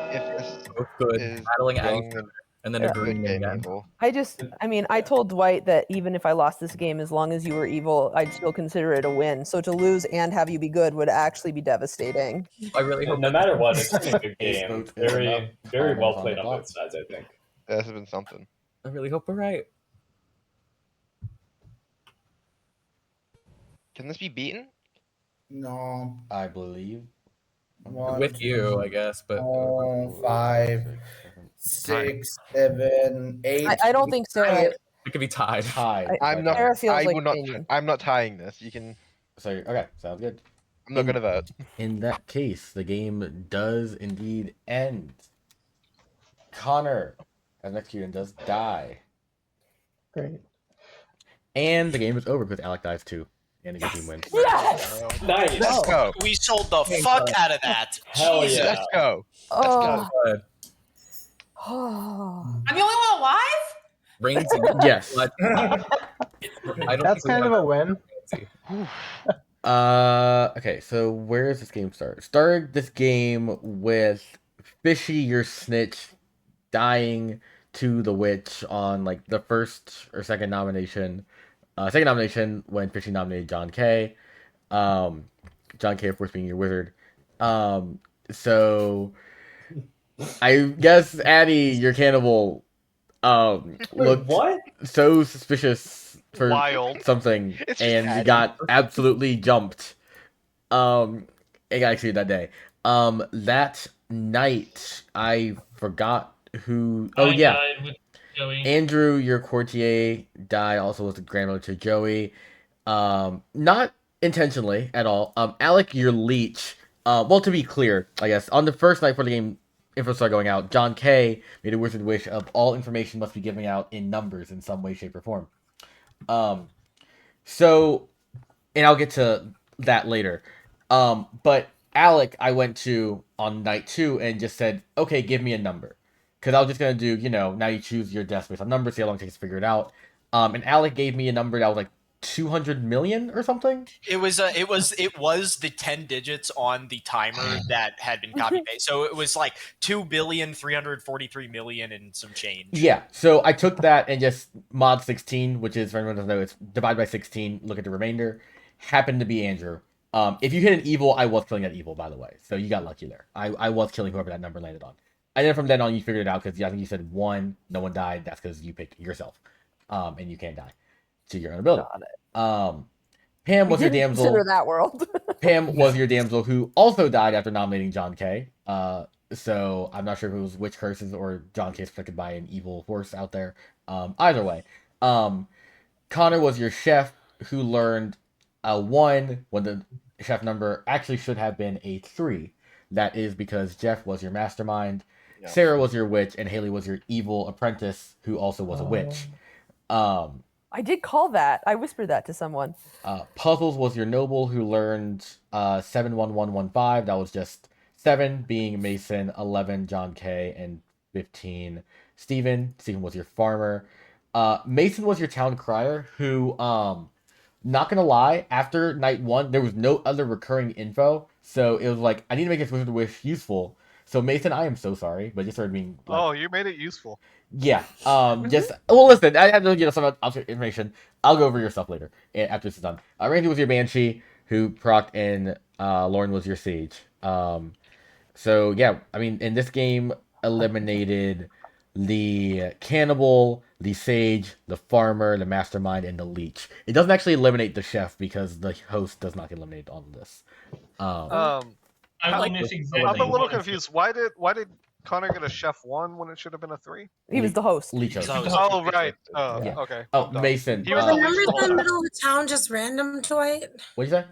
Both good, battling at each other, and then agreeing again. I told Dwight that even if I lost this game, as long as you were evil, I'd still consider it a win. So to lose and have you be good would actually be devastating. I really hope no matter what, it's been a good Ace game. vote is enough. Very well Connor's on played the on block. both sides, I think. This has been something. I really hope we're right. Can this be beaten? No. I believe. With you, I guess, but 5, 6, 7, 8. I don't think Sarah. It could be tied. I'm not. Sarah feels I like will not. minion. I'm not tying this. You can. So okay, sounds good. I'm not gonna vote. In that case, the game does indeed end. Connor, as executed, does die. Great. And the game is over because Alec dies too, and the good team wins. Yes! Nice. Let's go. We sold the fuck out of that. Hell Jesus. yeah. Let's go. Let's go. I'm the only one alive? Rings. Yes. I don't That's think we kind of have a win. Okay, so where does this game start? Started this game with Fishy, your snitch, dying to the witch on like the first or second nomination. Second nomination when Fishy nominated John K. John K, of course, being your wizard. So I guess Addie, your cannibal, looked What? so suspicious for Wild. something, It's just and you Addie. got absolutely jumped. It got executed that day. That night I forgot who. Oh I yeah, died with Joey. Andrew, your courtier, died. Also was the grandmother to Joey. Not intentionally at all. Alec, your leech. Well, to be clear, I guess on the first night for the game info started going out, John K made a wizard wish of all information must be given out in numbers in some way, shape, or form. So, and I'll get to that later. But Alec, I went to on night 2 and just said, okay, give me a number. Because I was just going to do, now you choose your death based on numbers, see how long it takes to figure it out. And Alec gave me a number that was like 200 million or something. It was the 10 digits on the timer that had been copy paste. So it was like 2,343,000,000 and some change. Yeah. So I took that and just mod 16, which is, for anyone who doesn't know, it's divide by 16, look at the remainder. Happened to be Andrew. If you hit an evil, I was killing that evil, by the way. So you got lucky there. I was killing whoever that number landed on. And then from then on, you figured it out because I think you said 1, no one died. That's because you picked yourself. And you can't die to your own ability. Pam was your damsel. Consider that world. Pam was your damsel who also died after nominating John K. So I'm not sure if it was witch curses or John K. afflicted by an evil force out there. Either way, Connor was your chef who learned a 1 when the chef number actually should have been a 3. That is because Jeff was your mastermind, Yeah. Sarah was your witch, and Haley was your evil apprentice who also was a witch. I did call that. I whispered that to someone. Puzzles was your noble who learned 71115. That was just 7 being Mason, 11 John K, and 15 Steven. Steven was your farmer. Mason was your town crier who, not gonna lie, after night 1, there was no other recurring info. So it was like, I need to make this wizard wish useful. So Mason, I am so sorry, but just started being like, Oh, you made it useful. yeah. Just well, listen. I have to get some other information. I'll go over your stuff later after this is done. Randy was your banshee, who procced, and Lauren was your sage. So yeah, I mean, in this game, eliminated the cannibal, the sage, the farmer, the mastermind, and the leech. It doesn't actually eliminate the chef because the host does not get eliminated on this. I will miss exactly. I'm a little one. confused. Why did Connor get a chef 1 when it should have been a 3? He was the host. Leech host. Oh right. Oh Yeah. okay. Oh, I'm dumb. Mason. He was Were the the least numbers in the whole middle of the town just random, Dwight? What'd you say?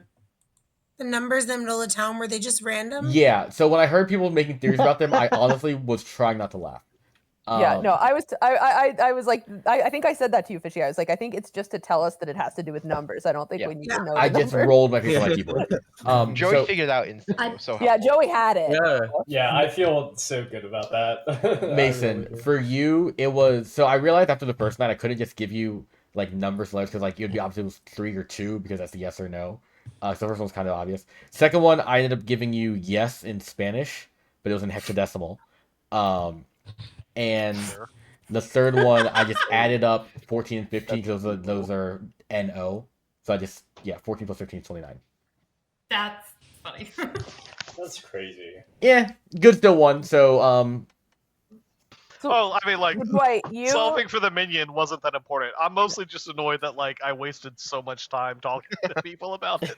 The numbers in the middle of the town, were they just random? Yeah. So when I heard people making theories about them, I honestly was trying not to laugh. Yeah, no, I was like, I think I said that to you, Fishy. I was like, I think it's just to tell us that it has to do with numbers. I don't think we need to know. I the just numbers. rolled my paper on my keyboard. Joey so- figured out instantly. So Yeah, Joey had it. Yeah, I feel so good about that. Mason, for you, it was so I realized after the first night I couldn't just give you like numbers letters because like it would be obviously it was 3 or 2 because that's the yes or no. So the first one was kind of obvious. Second one, I ended up giving you yes in Spanish, but it was in hexadecimal. And the third one, I just added up 14 and 15 because those are NO. So I just 14 plus 15 is 29. That's funny. That's crazy. Yeah, good still one. So Oh, I mean, like, Dwight, you solving for the minion wasn't that important. I'm mostly just annoyed that, like, I wasted so much time talking to people about it.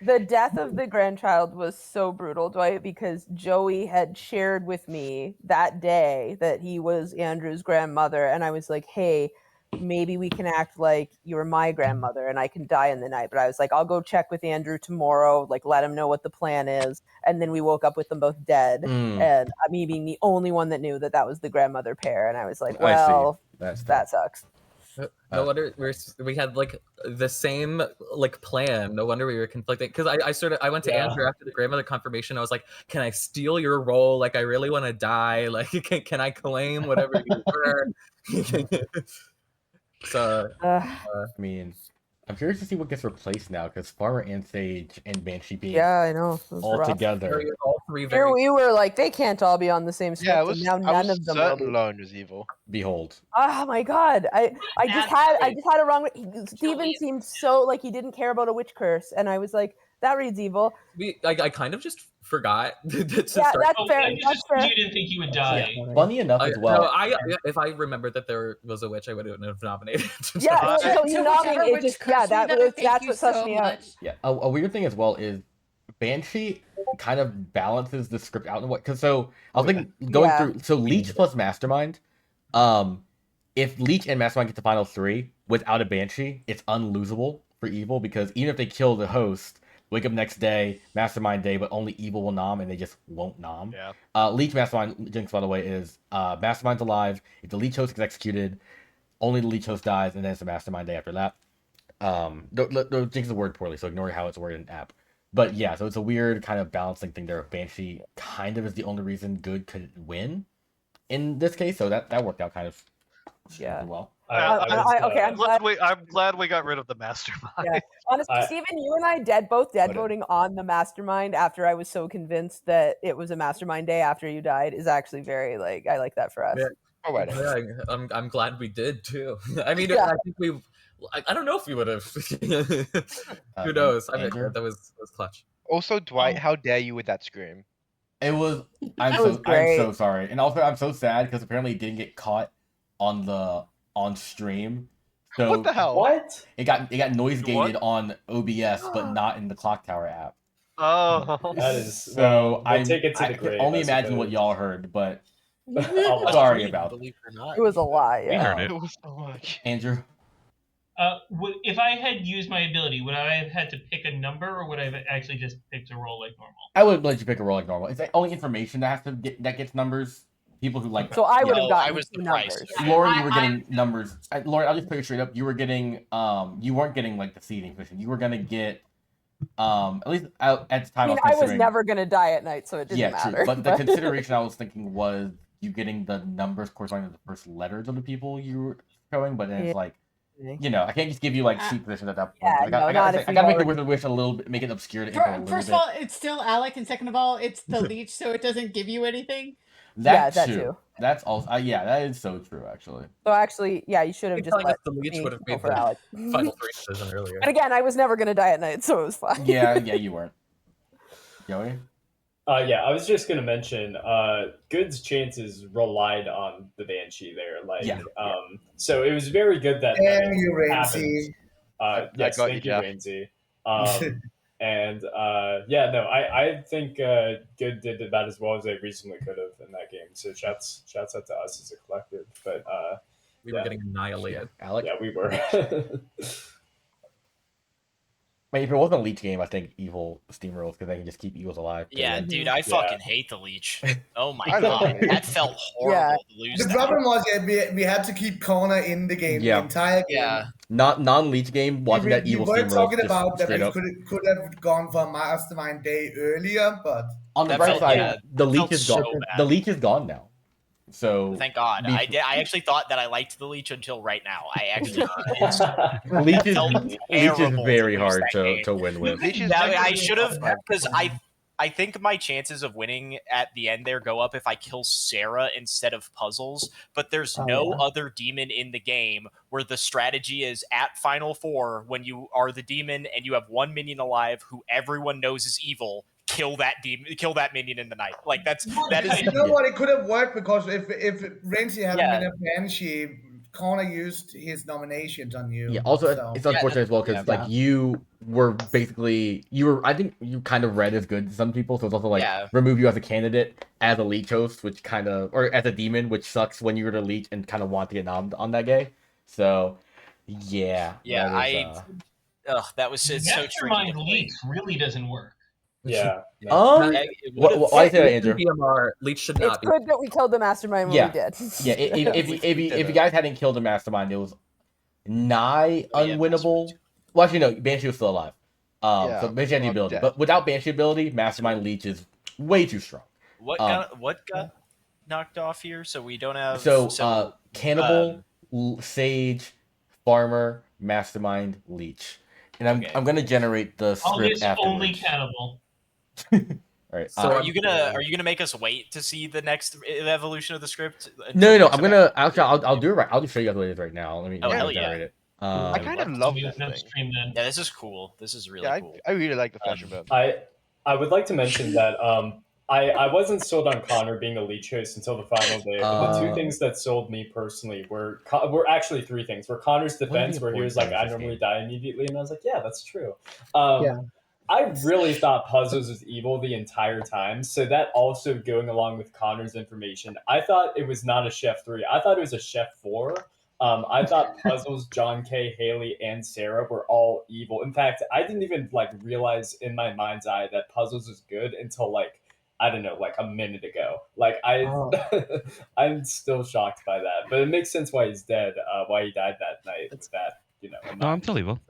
the death of the grandchild was so brutal, Dwight, because Joey had shared with me that day that he was Andrew's grandmother, and I was like, hey, maybe we can act like you're my grandmother and I can die in the night. But I was like, I'll go check with Andrew tomorrow, like let him know what the plan is. And then we woke up with them both dead, and me being the only one that knew that was the grandmother pair. And I was like, well, that sucks. No wonder we had like the same like plan. No wonder we were conflicting because I went to Yeah. Andrew after the grandmother confirmation. I was like, can I steal your role? Like I really want to die. Like can I claim whatever you were? So I mean, I'm curious to see what gets replaced now because Farmer and Sage and Banshee being Yeah, I know. It was all rough. together. all three Here we were like, they can't all be on the same script, Yeah, and now none of them will certain be. Lone was evil. Behold. Oh my god! I just had a wrong. Steven seemed so like he didn't care about a witch curse, and I was like, that reads evil. I kind of just forgot to Yeah, start. that's fair. That's fair. You didn't think he would die. Funny enough as well. No, if I remembered that there was a witch, I wouldn't have nominated. Yeah, well, so you nodding, it witch just curse me, then that's what so sussed me out. much. Yeah, a weird thing as well is Banshee kind of balances the script out in what because so I was thinking going through so Leech plus Mastermind, if Leech and Mastermind get to final 3 without a Banshee, it's unlosable for evil because even if they kill the host, wake up next day, Mastermind day, but only evil will nom and they just won't nom. Yeah. Leech Mastermind Jinx by the way is Mastermind's alive. If the Leech host gets executed, only the Leech host dies, and then it's a Mastermind day after that. The Jinx is worded poorly, so ignore how it's worded in app. But yeah, so it's a weird kind of balancing thing there. Banshee kind of is the only reason good could win in this case, so that worked out kind of well. I'm glad we got rid of the mastermind. Yeah. Honestly, Steven, you and I both voting on the Mastermind after I was so convinced that it was a Mastermind day after you died is actually very like I like that for us. Yeah, I'm glad we did too. I mean, Yeah. I think we. I don't know if we would have. Who knows? I mean, that was clutch. Also, Dwight, how dare you with that scream? It was. That I'm was great. so sorry, and also I'm so sad because apparently it didn't get caught on stream. So What the hell? What? It got noise gated on OBS, but not in the Clocktower app. Oh, That is So we'll take it to I the can grave. only I imagine what suppose. y'all heard, but Oh, sorry wow. about Believe it or not. It was a lie. We Yeah. heard it. It was so much. Andrew. If I had used my ability, would I have had to pick a number, or would I have actually just picked a roll like normal? I would let you pick a roll like normal. It's the only information that gets numbers. People who like. So I would have gotten I was the numbers. price. Lauren, you were getting numbers. Lauren, I'll just put it straight up. You were getting you weren't getting like the seeding position. You were gonna get at least at the time. I mean, I was never gonna die at night, so it didn't matter. True. But the consideration I was thinking was you getting the numbers corresponding to the first letters of the people you were showing, but then it's like. You know, I can't just give you like seat positions at that point. Yeah, I gotta make the already... Wizard Wish a little bit, make it obscure to info a little First bit. of all, it's still Alec, and second of all, it's the leech, so it doesn't give you anything. That too. That's also yeah, that is so true actually. So actually, yeah, you should have just let the leech me would have go made for the Alec. final 3 decision earlier. And again, I was never gonna die at night, so it was fine. Yeah, you weren't. Joey? Yeah, I was just gonna mention, Good's chances relied on the Banshee there. So it was very good that Damn you, happened. Rainsy. Yes, got thank you, you, Jeff. Rainsy. And I think Good did about as well as they reasonably could have in that game. So shouts out to us as a collective. But we were getting annihilated. Alec? Yeah, we were. Wait, if it wasn't a Leech game, I think Evil steamrolls because they can just keep Evils alive. Yeah, dude, I fucking hate the Leech. Oh my I love god, it. that felt horrible to lose. The problem was we had to keep Connor in the game the entire game. Yeah. Not non-Leech game, watching that Evil We were steamroll. talking just about that straight we up. could have gone for Mastermind Day earlier, but On the That bright felt- side, yeah, the that Leech felt is so gone. bad. The Leech is gone now. So Thank God. I actually thought that I liked the Leech until right now. I actually Leech is felt terrible very to lose hard that to game. win with. I should have because I think my chances of winning at the end there go up if I kill Sarah instead of Puzzles, but there's no other demon in the game where the strategy is at Final 4 when you are the demon and you have one minion alive who everyone knows is evil. Kill that demon, kill that minion in the night. Like that is. You know what? It could have worked because if Rainsy hadn't been a Banshee, Connor used his nominations on you. Yeah. Also, so. it's unfortunate as well because like you were basically I think you kind of read as good to some people, so it's also like remove you as a candidate as a Leech host, which kind of or as a demon, which sucks when you're the Leech and kind of want to get nommed on that day. So yeah. That was it's so tricky. Mastermind Leech really doesn't work. Yeah. Why say that, Andrew? BMR, Leech should It's not good that we killed the Mastermind when we did. Yeah. If you guys hadn't killed the Mastermind, it was nigh Oh, yeah, unwinnable. Well, actually, no, Banshee was still alive. So Yeah, Banshee had the not ability, dead. but without Banshee ability, Mastermind Leech is way too strong. What got knocked off here? So we don't have Cannibal, Sage, Farmer, Mastermind, Leech, and I'm gonna generate the I'll script guess afterwards. only Cannibal. All right. So are you gonna make us wait to see the next evolution of the script? No. I'm gonna actually. I'll do it right. I'll just show you guys what it is right now. Let me hell generate yeah. it. I kind of love this thing. Yeah, this is cool. This is really cool. I really like the flesh and bone. I would like to mention that I wasn't sold on Connor being a leech host until the final day. But the two things that sold me personally were actually three things. Were Connor's defense, where he was like, "I normally die immediately," and I was like, "Yeah, that's true." Yeah. I really thought Puzzles was evil the entire time, so that also going along with Connor's information. I thought it was not a Chef 3. I thought it was a Chef 4. I thought Puzzles, John K, Haley, and Sarah were all evil. In fact, I didn't even realize in my mind's eye that Puzzles was good until I don't know, a minute ago. I'm still shocked by that, but it makes sense why he's dead. Why he died that night with that. In No, I'm still evil.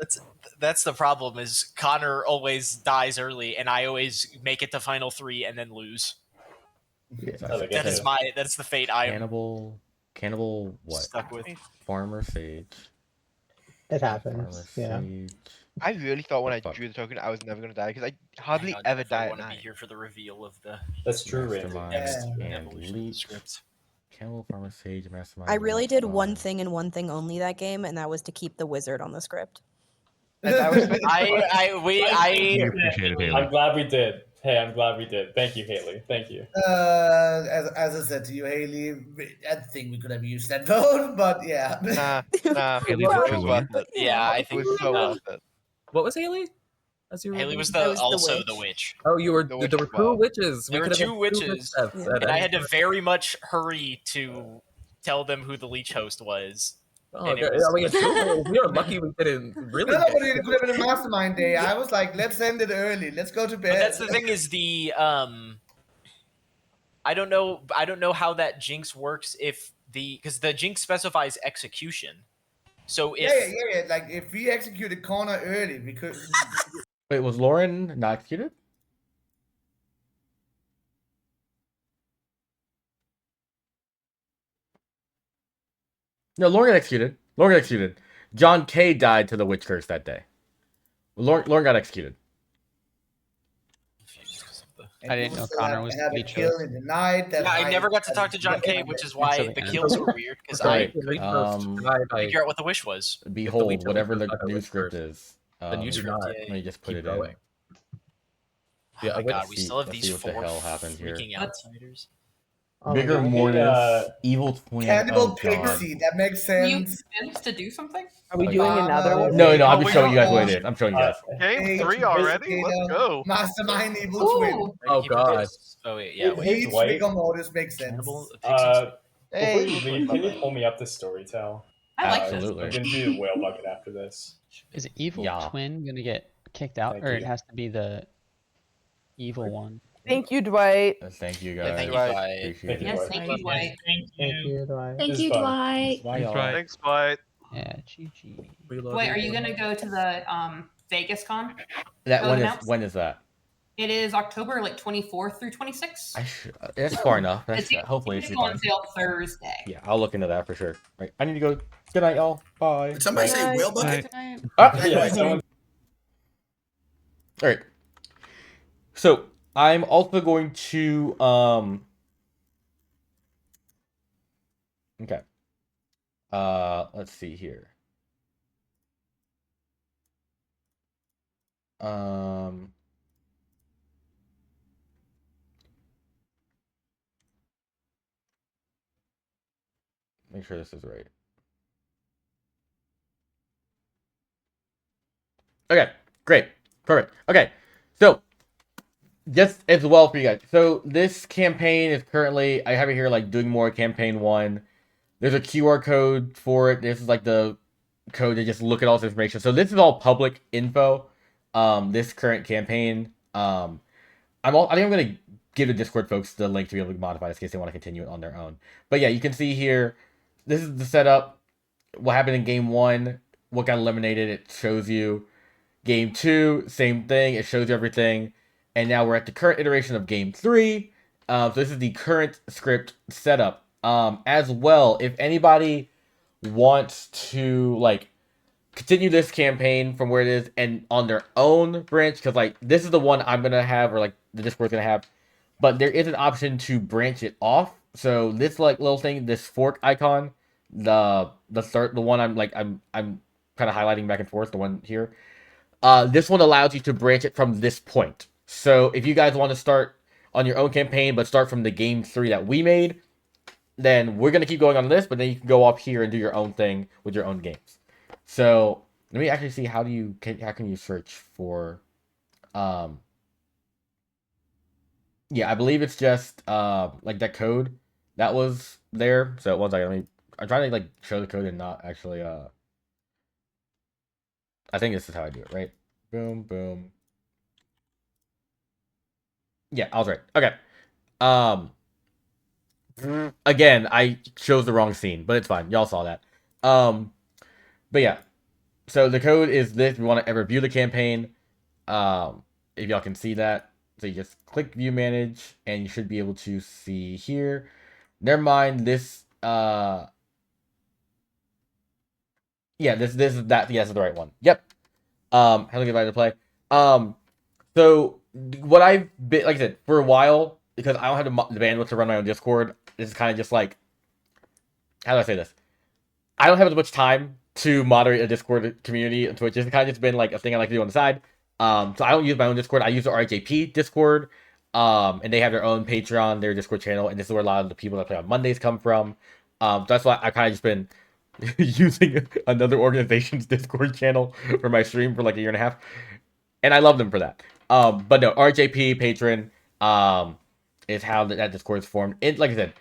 That's the problem. Is Connor always dies early, and I always make it to final 3 and then lose. That's the fate I am Cannibal what? stuck with. Farmer Sage. It happens. Yeah. I really thought when I drew the token, I was never going to die because I hardly ever die I at want to be night. here for the reveal of the. That's true, Mastermind and Leech. Cannibal, Farmer Sage, Mastermind. I really did one thing and one thing only that game, and that was to keep the wizard on the script. I'm glad we did. Hey, I'm glad we did. Thank you, Haley. Thank you. As I said to you, Haley, I think we could have used that vote, but yeah. Nah. Haley's it a was true worth one. it. Yeah, I It think was so worth it. What was Haley? Haley was I was the also witch. the witch. Oh, you were. The There were two witches. There were two witches, and I had to to. very much hurry to tell them who the leech host was. Oh, And it I mean, we are lucky we didn't really. No, but it could have been a mastermind day. I was like, let's end it early. Let's go to bed. But that's the thing is I don't know how that jinx works because the jinx specifies execution. So if yeah. Like if we executed Connor early, we could. Wait, was Lauren not executed? No, Lauren got executed. John K died to the witch curse that day. Lauren got executed. I didn't know Connor was had a leech kill host. in the night. I never got to talk to John K, which is why the kills were weird because I couldn't figure out what the wish was. Behold, whatever the new script is. Then you do not. Let me just put keep it going. in. Oh my god, we see- still have let's these see what the four hell happened here. freaking outsiders. Bigger Mortis, Evil Twin. Cannibal oh, God. Pixie. That makes You sense. sense to do something? Are we doing another one? No, I'm just showing you guys what it is. I'm showing you guys. Game 3 already? Let's go. Mastermind Evil Ooh. Twin. Oh god. Oh wait, yeah. Wait. Each Rigor Mortis makes sense. Cannibal, Before Hey. you leave, can you pull me up the Storytell? I like Absolutely. I'm gonna do the whale bucket after this. Is Evil Yeah. Twin gonna get kicked out, Thank or you. it has to be the evil one? Thank you, Dwight. Thank you, Yeah, guys. thank you, Dwight. Appreciate Yes, it. thank you, Dwight. Thank you, Dwight. Thank It's you, fun. Dwight. Bye, Thanks, y'all. Dwight. Thanks, Dwight. Yeah, GG. Wait, are you gonna go to the Vegas Con? That Oh, when is announced? when is that? It is October 24th through 26th. That's far enough. That's It's hopefully it's it's on fine. sale Thursday. Yeah, I'll look into that for sure. Right, I need to go. Good night, y'all. Bye. Did somebody say whale bucket? Yeah, someone All right. So I'm also going to Okay. Let's see here. Make sure this is right. Okay, great. Perfect. Okay. So just as well for you guys. So this campaign is currently, I have it here like DoingMoore campaign 1. There's a QR code for it. This is like the code to just look at all this information. So this is all public info. This current campaign. I think I'm gonna give the Discord folks the link to be able to modify this in case they want to continue it on their own. But yeah, you can see here, this is the setup. What happened in game 1. what got eliminated. It shows you game 2, same thing. It shows you everything. And now we're at the current iteration of game 3. So this is the current script setup. As well, if anybody wants to like continue this campaign from where it is and on their own branch, because like this is the one I'm gonna have, or like the Discord's gonna have, but there is an option to branch it off. So this like little thing, this fork icon, the one I'm kind of highlighting back and forth, the one here. This one allows you to branch it from this point. So if you guys want to start on your own campaign, but start from the game 3 that we made, then we're gonna keep going on this, but then you can go up here and do your own thing with your own games. So let me actually see how can you search for yeah, I believe it's just like that code that was there. So one second, I'm trying to like show the code and not actually I think this is how I do it, right? Boom, boom. Yeah, I was right. Okay. Again, I chose the wrong scene, but it's fine. Y'all saw that. But yeah. So the code is this. If you want to ever view the campaign, if y'all can see that. So you just click view manage and you should be able to see here. Never mind this yeah, this is that. Yes, is the right one. Yep. How to get invited to play. So what I've been, like I said, for a while, because I don't have the bandwidth to run my own Discord, this is kind of just like, how do I say this? I don't have as much time to moderate a Discord community on Twitch. It's kind of just been like a thing I like to do on the side. So I don't use my own Discord. I use the RJP Discord. And they have their own Patreon, their Discord channel, and this is where a lot of the people that play on Mondays come from. So that's why I've kind of just been using another organization's Discord channel for my stream for like a year and a half. And I love them for that. But no, RJP Patron is how that Discord is formed. And like I said,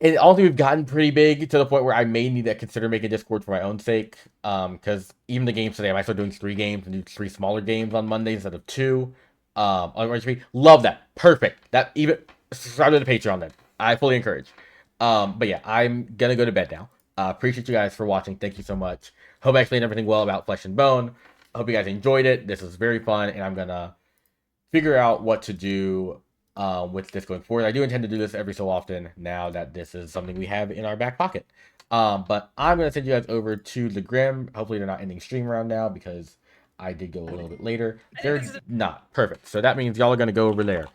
and also we've gotten pretty big to the point where I may need to consider making Discord for my own sake. Because even the games today, I might start doing 3 games and do 3 smaller games on Mondays instead of 2. On RJP. Love that. Perfect. That even started the Patreon then. I fully encourage. But yeah, I'm gonna go to bed now. Appreciate you guys for watching. Thank you so much. Hope I explained everything well about Flesh and Bone. I hope you guys enjoyed it. This was very fun, and I'm gonna figure out what to do with this going forward. I do intend to do this every so often now that this is something we have in our back pocket. But I'm gonna send you guys over to the Grim. Hopefully they're not ending stream around now because I did go a little bit later. They're not perfect, so that means y'all are gonna go over there,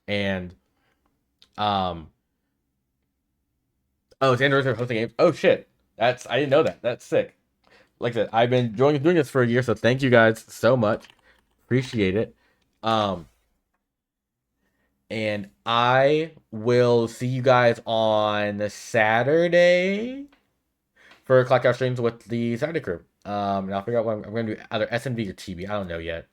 and oh, it's Android hosting games. Oh shit, I didn't know that. That's sick. Like I said, I've been doing this for a year, so thank you guys so much. Appreciate it. And I will see you guys on Saturday for Clocktower streams with the Saturday crew. And I'll figure out what I'm going to do, either SNV or TB. I don't know yet.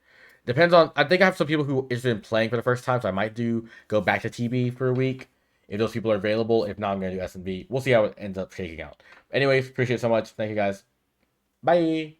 Depends on. I think I have some people who are interested in playing for the first time, so I might go back to TB for a week if those people are available. If not, I'm going to do SNV. We'll see how it ends up shaking out. Anyways, appreciate it so much. Thank you guys. Bye.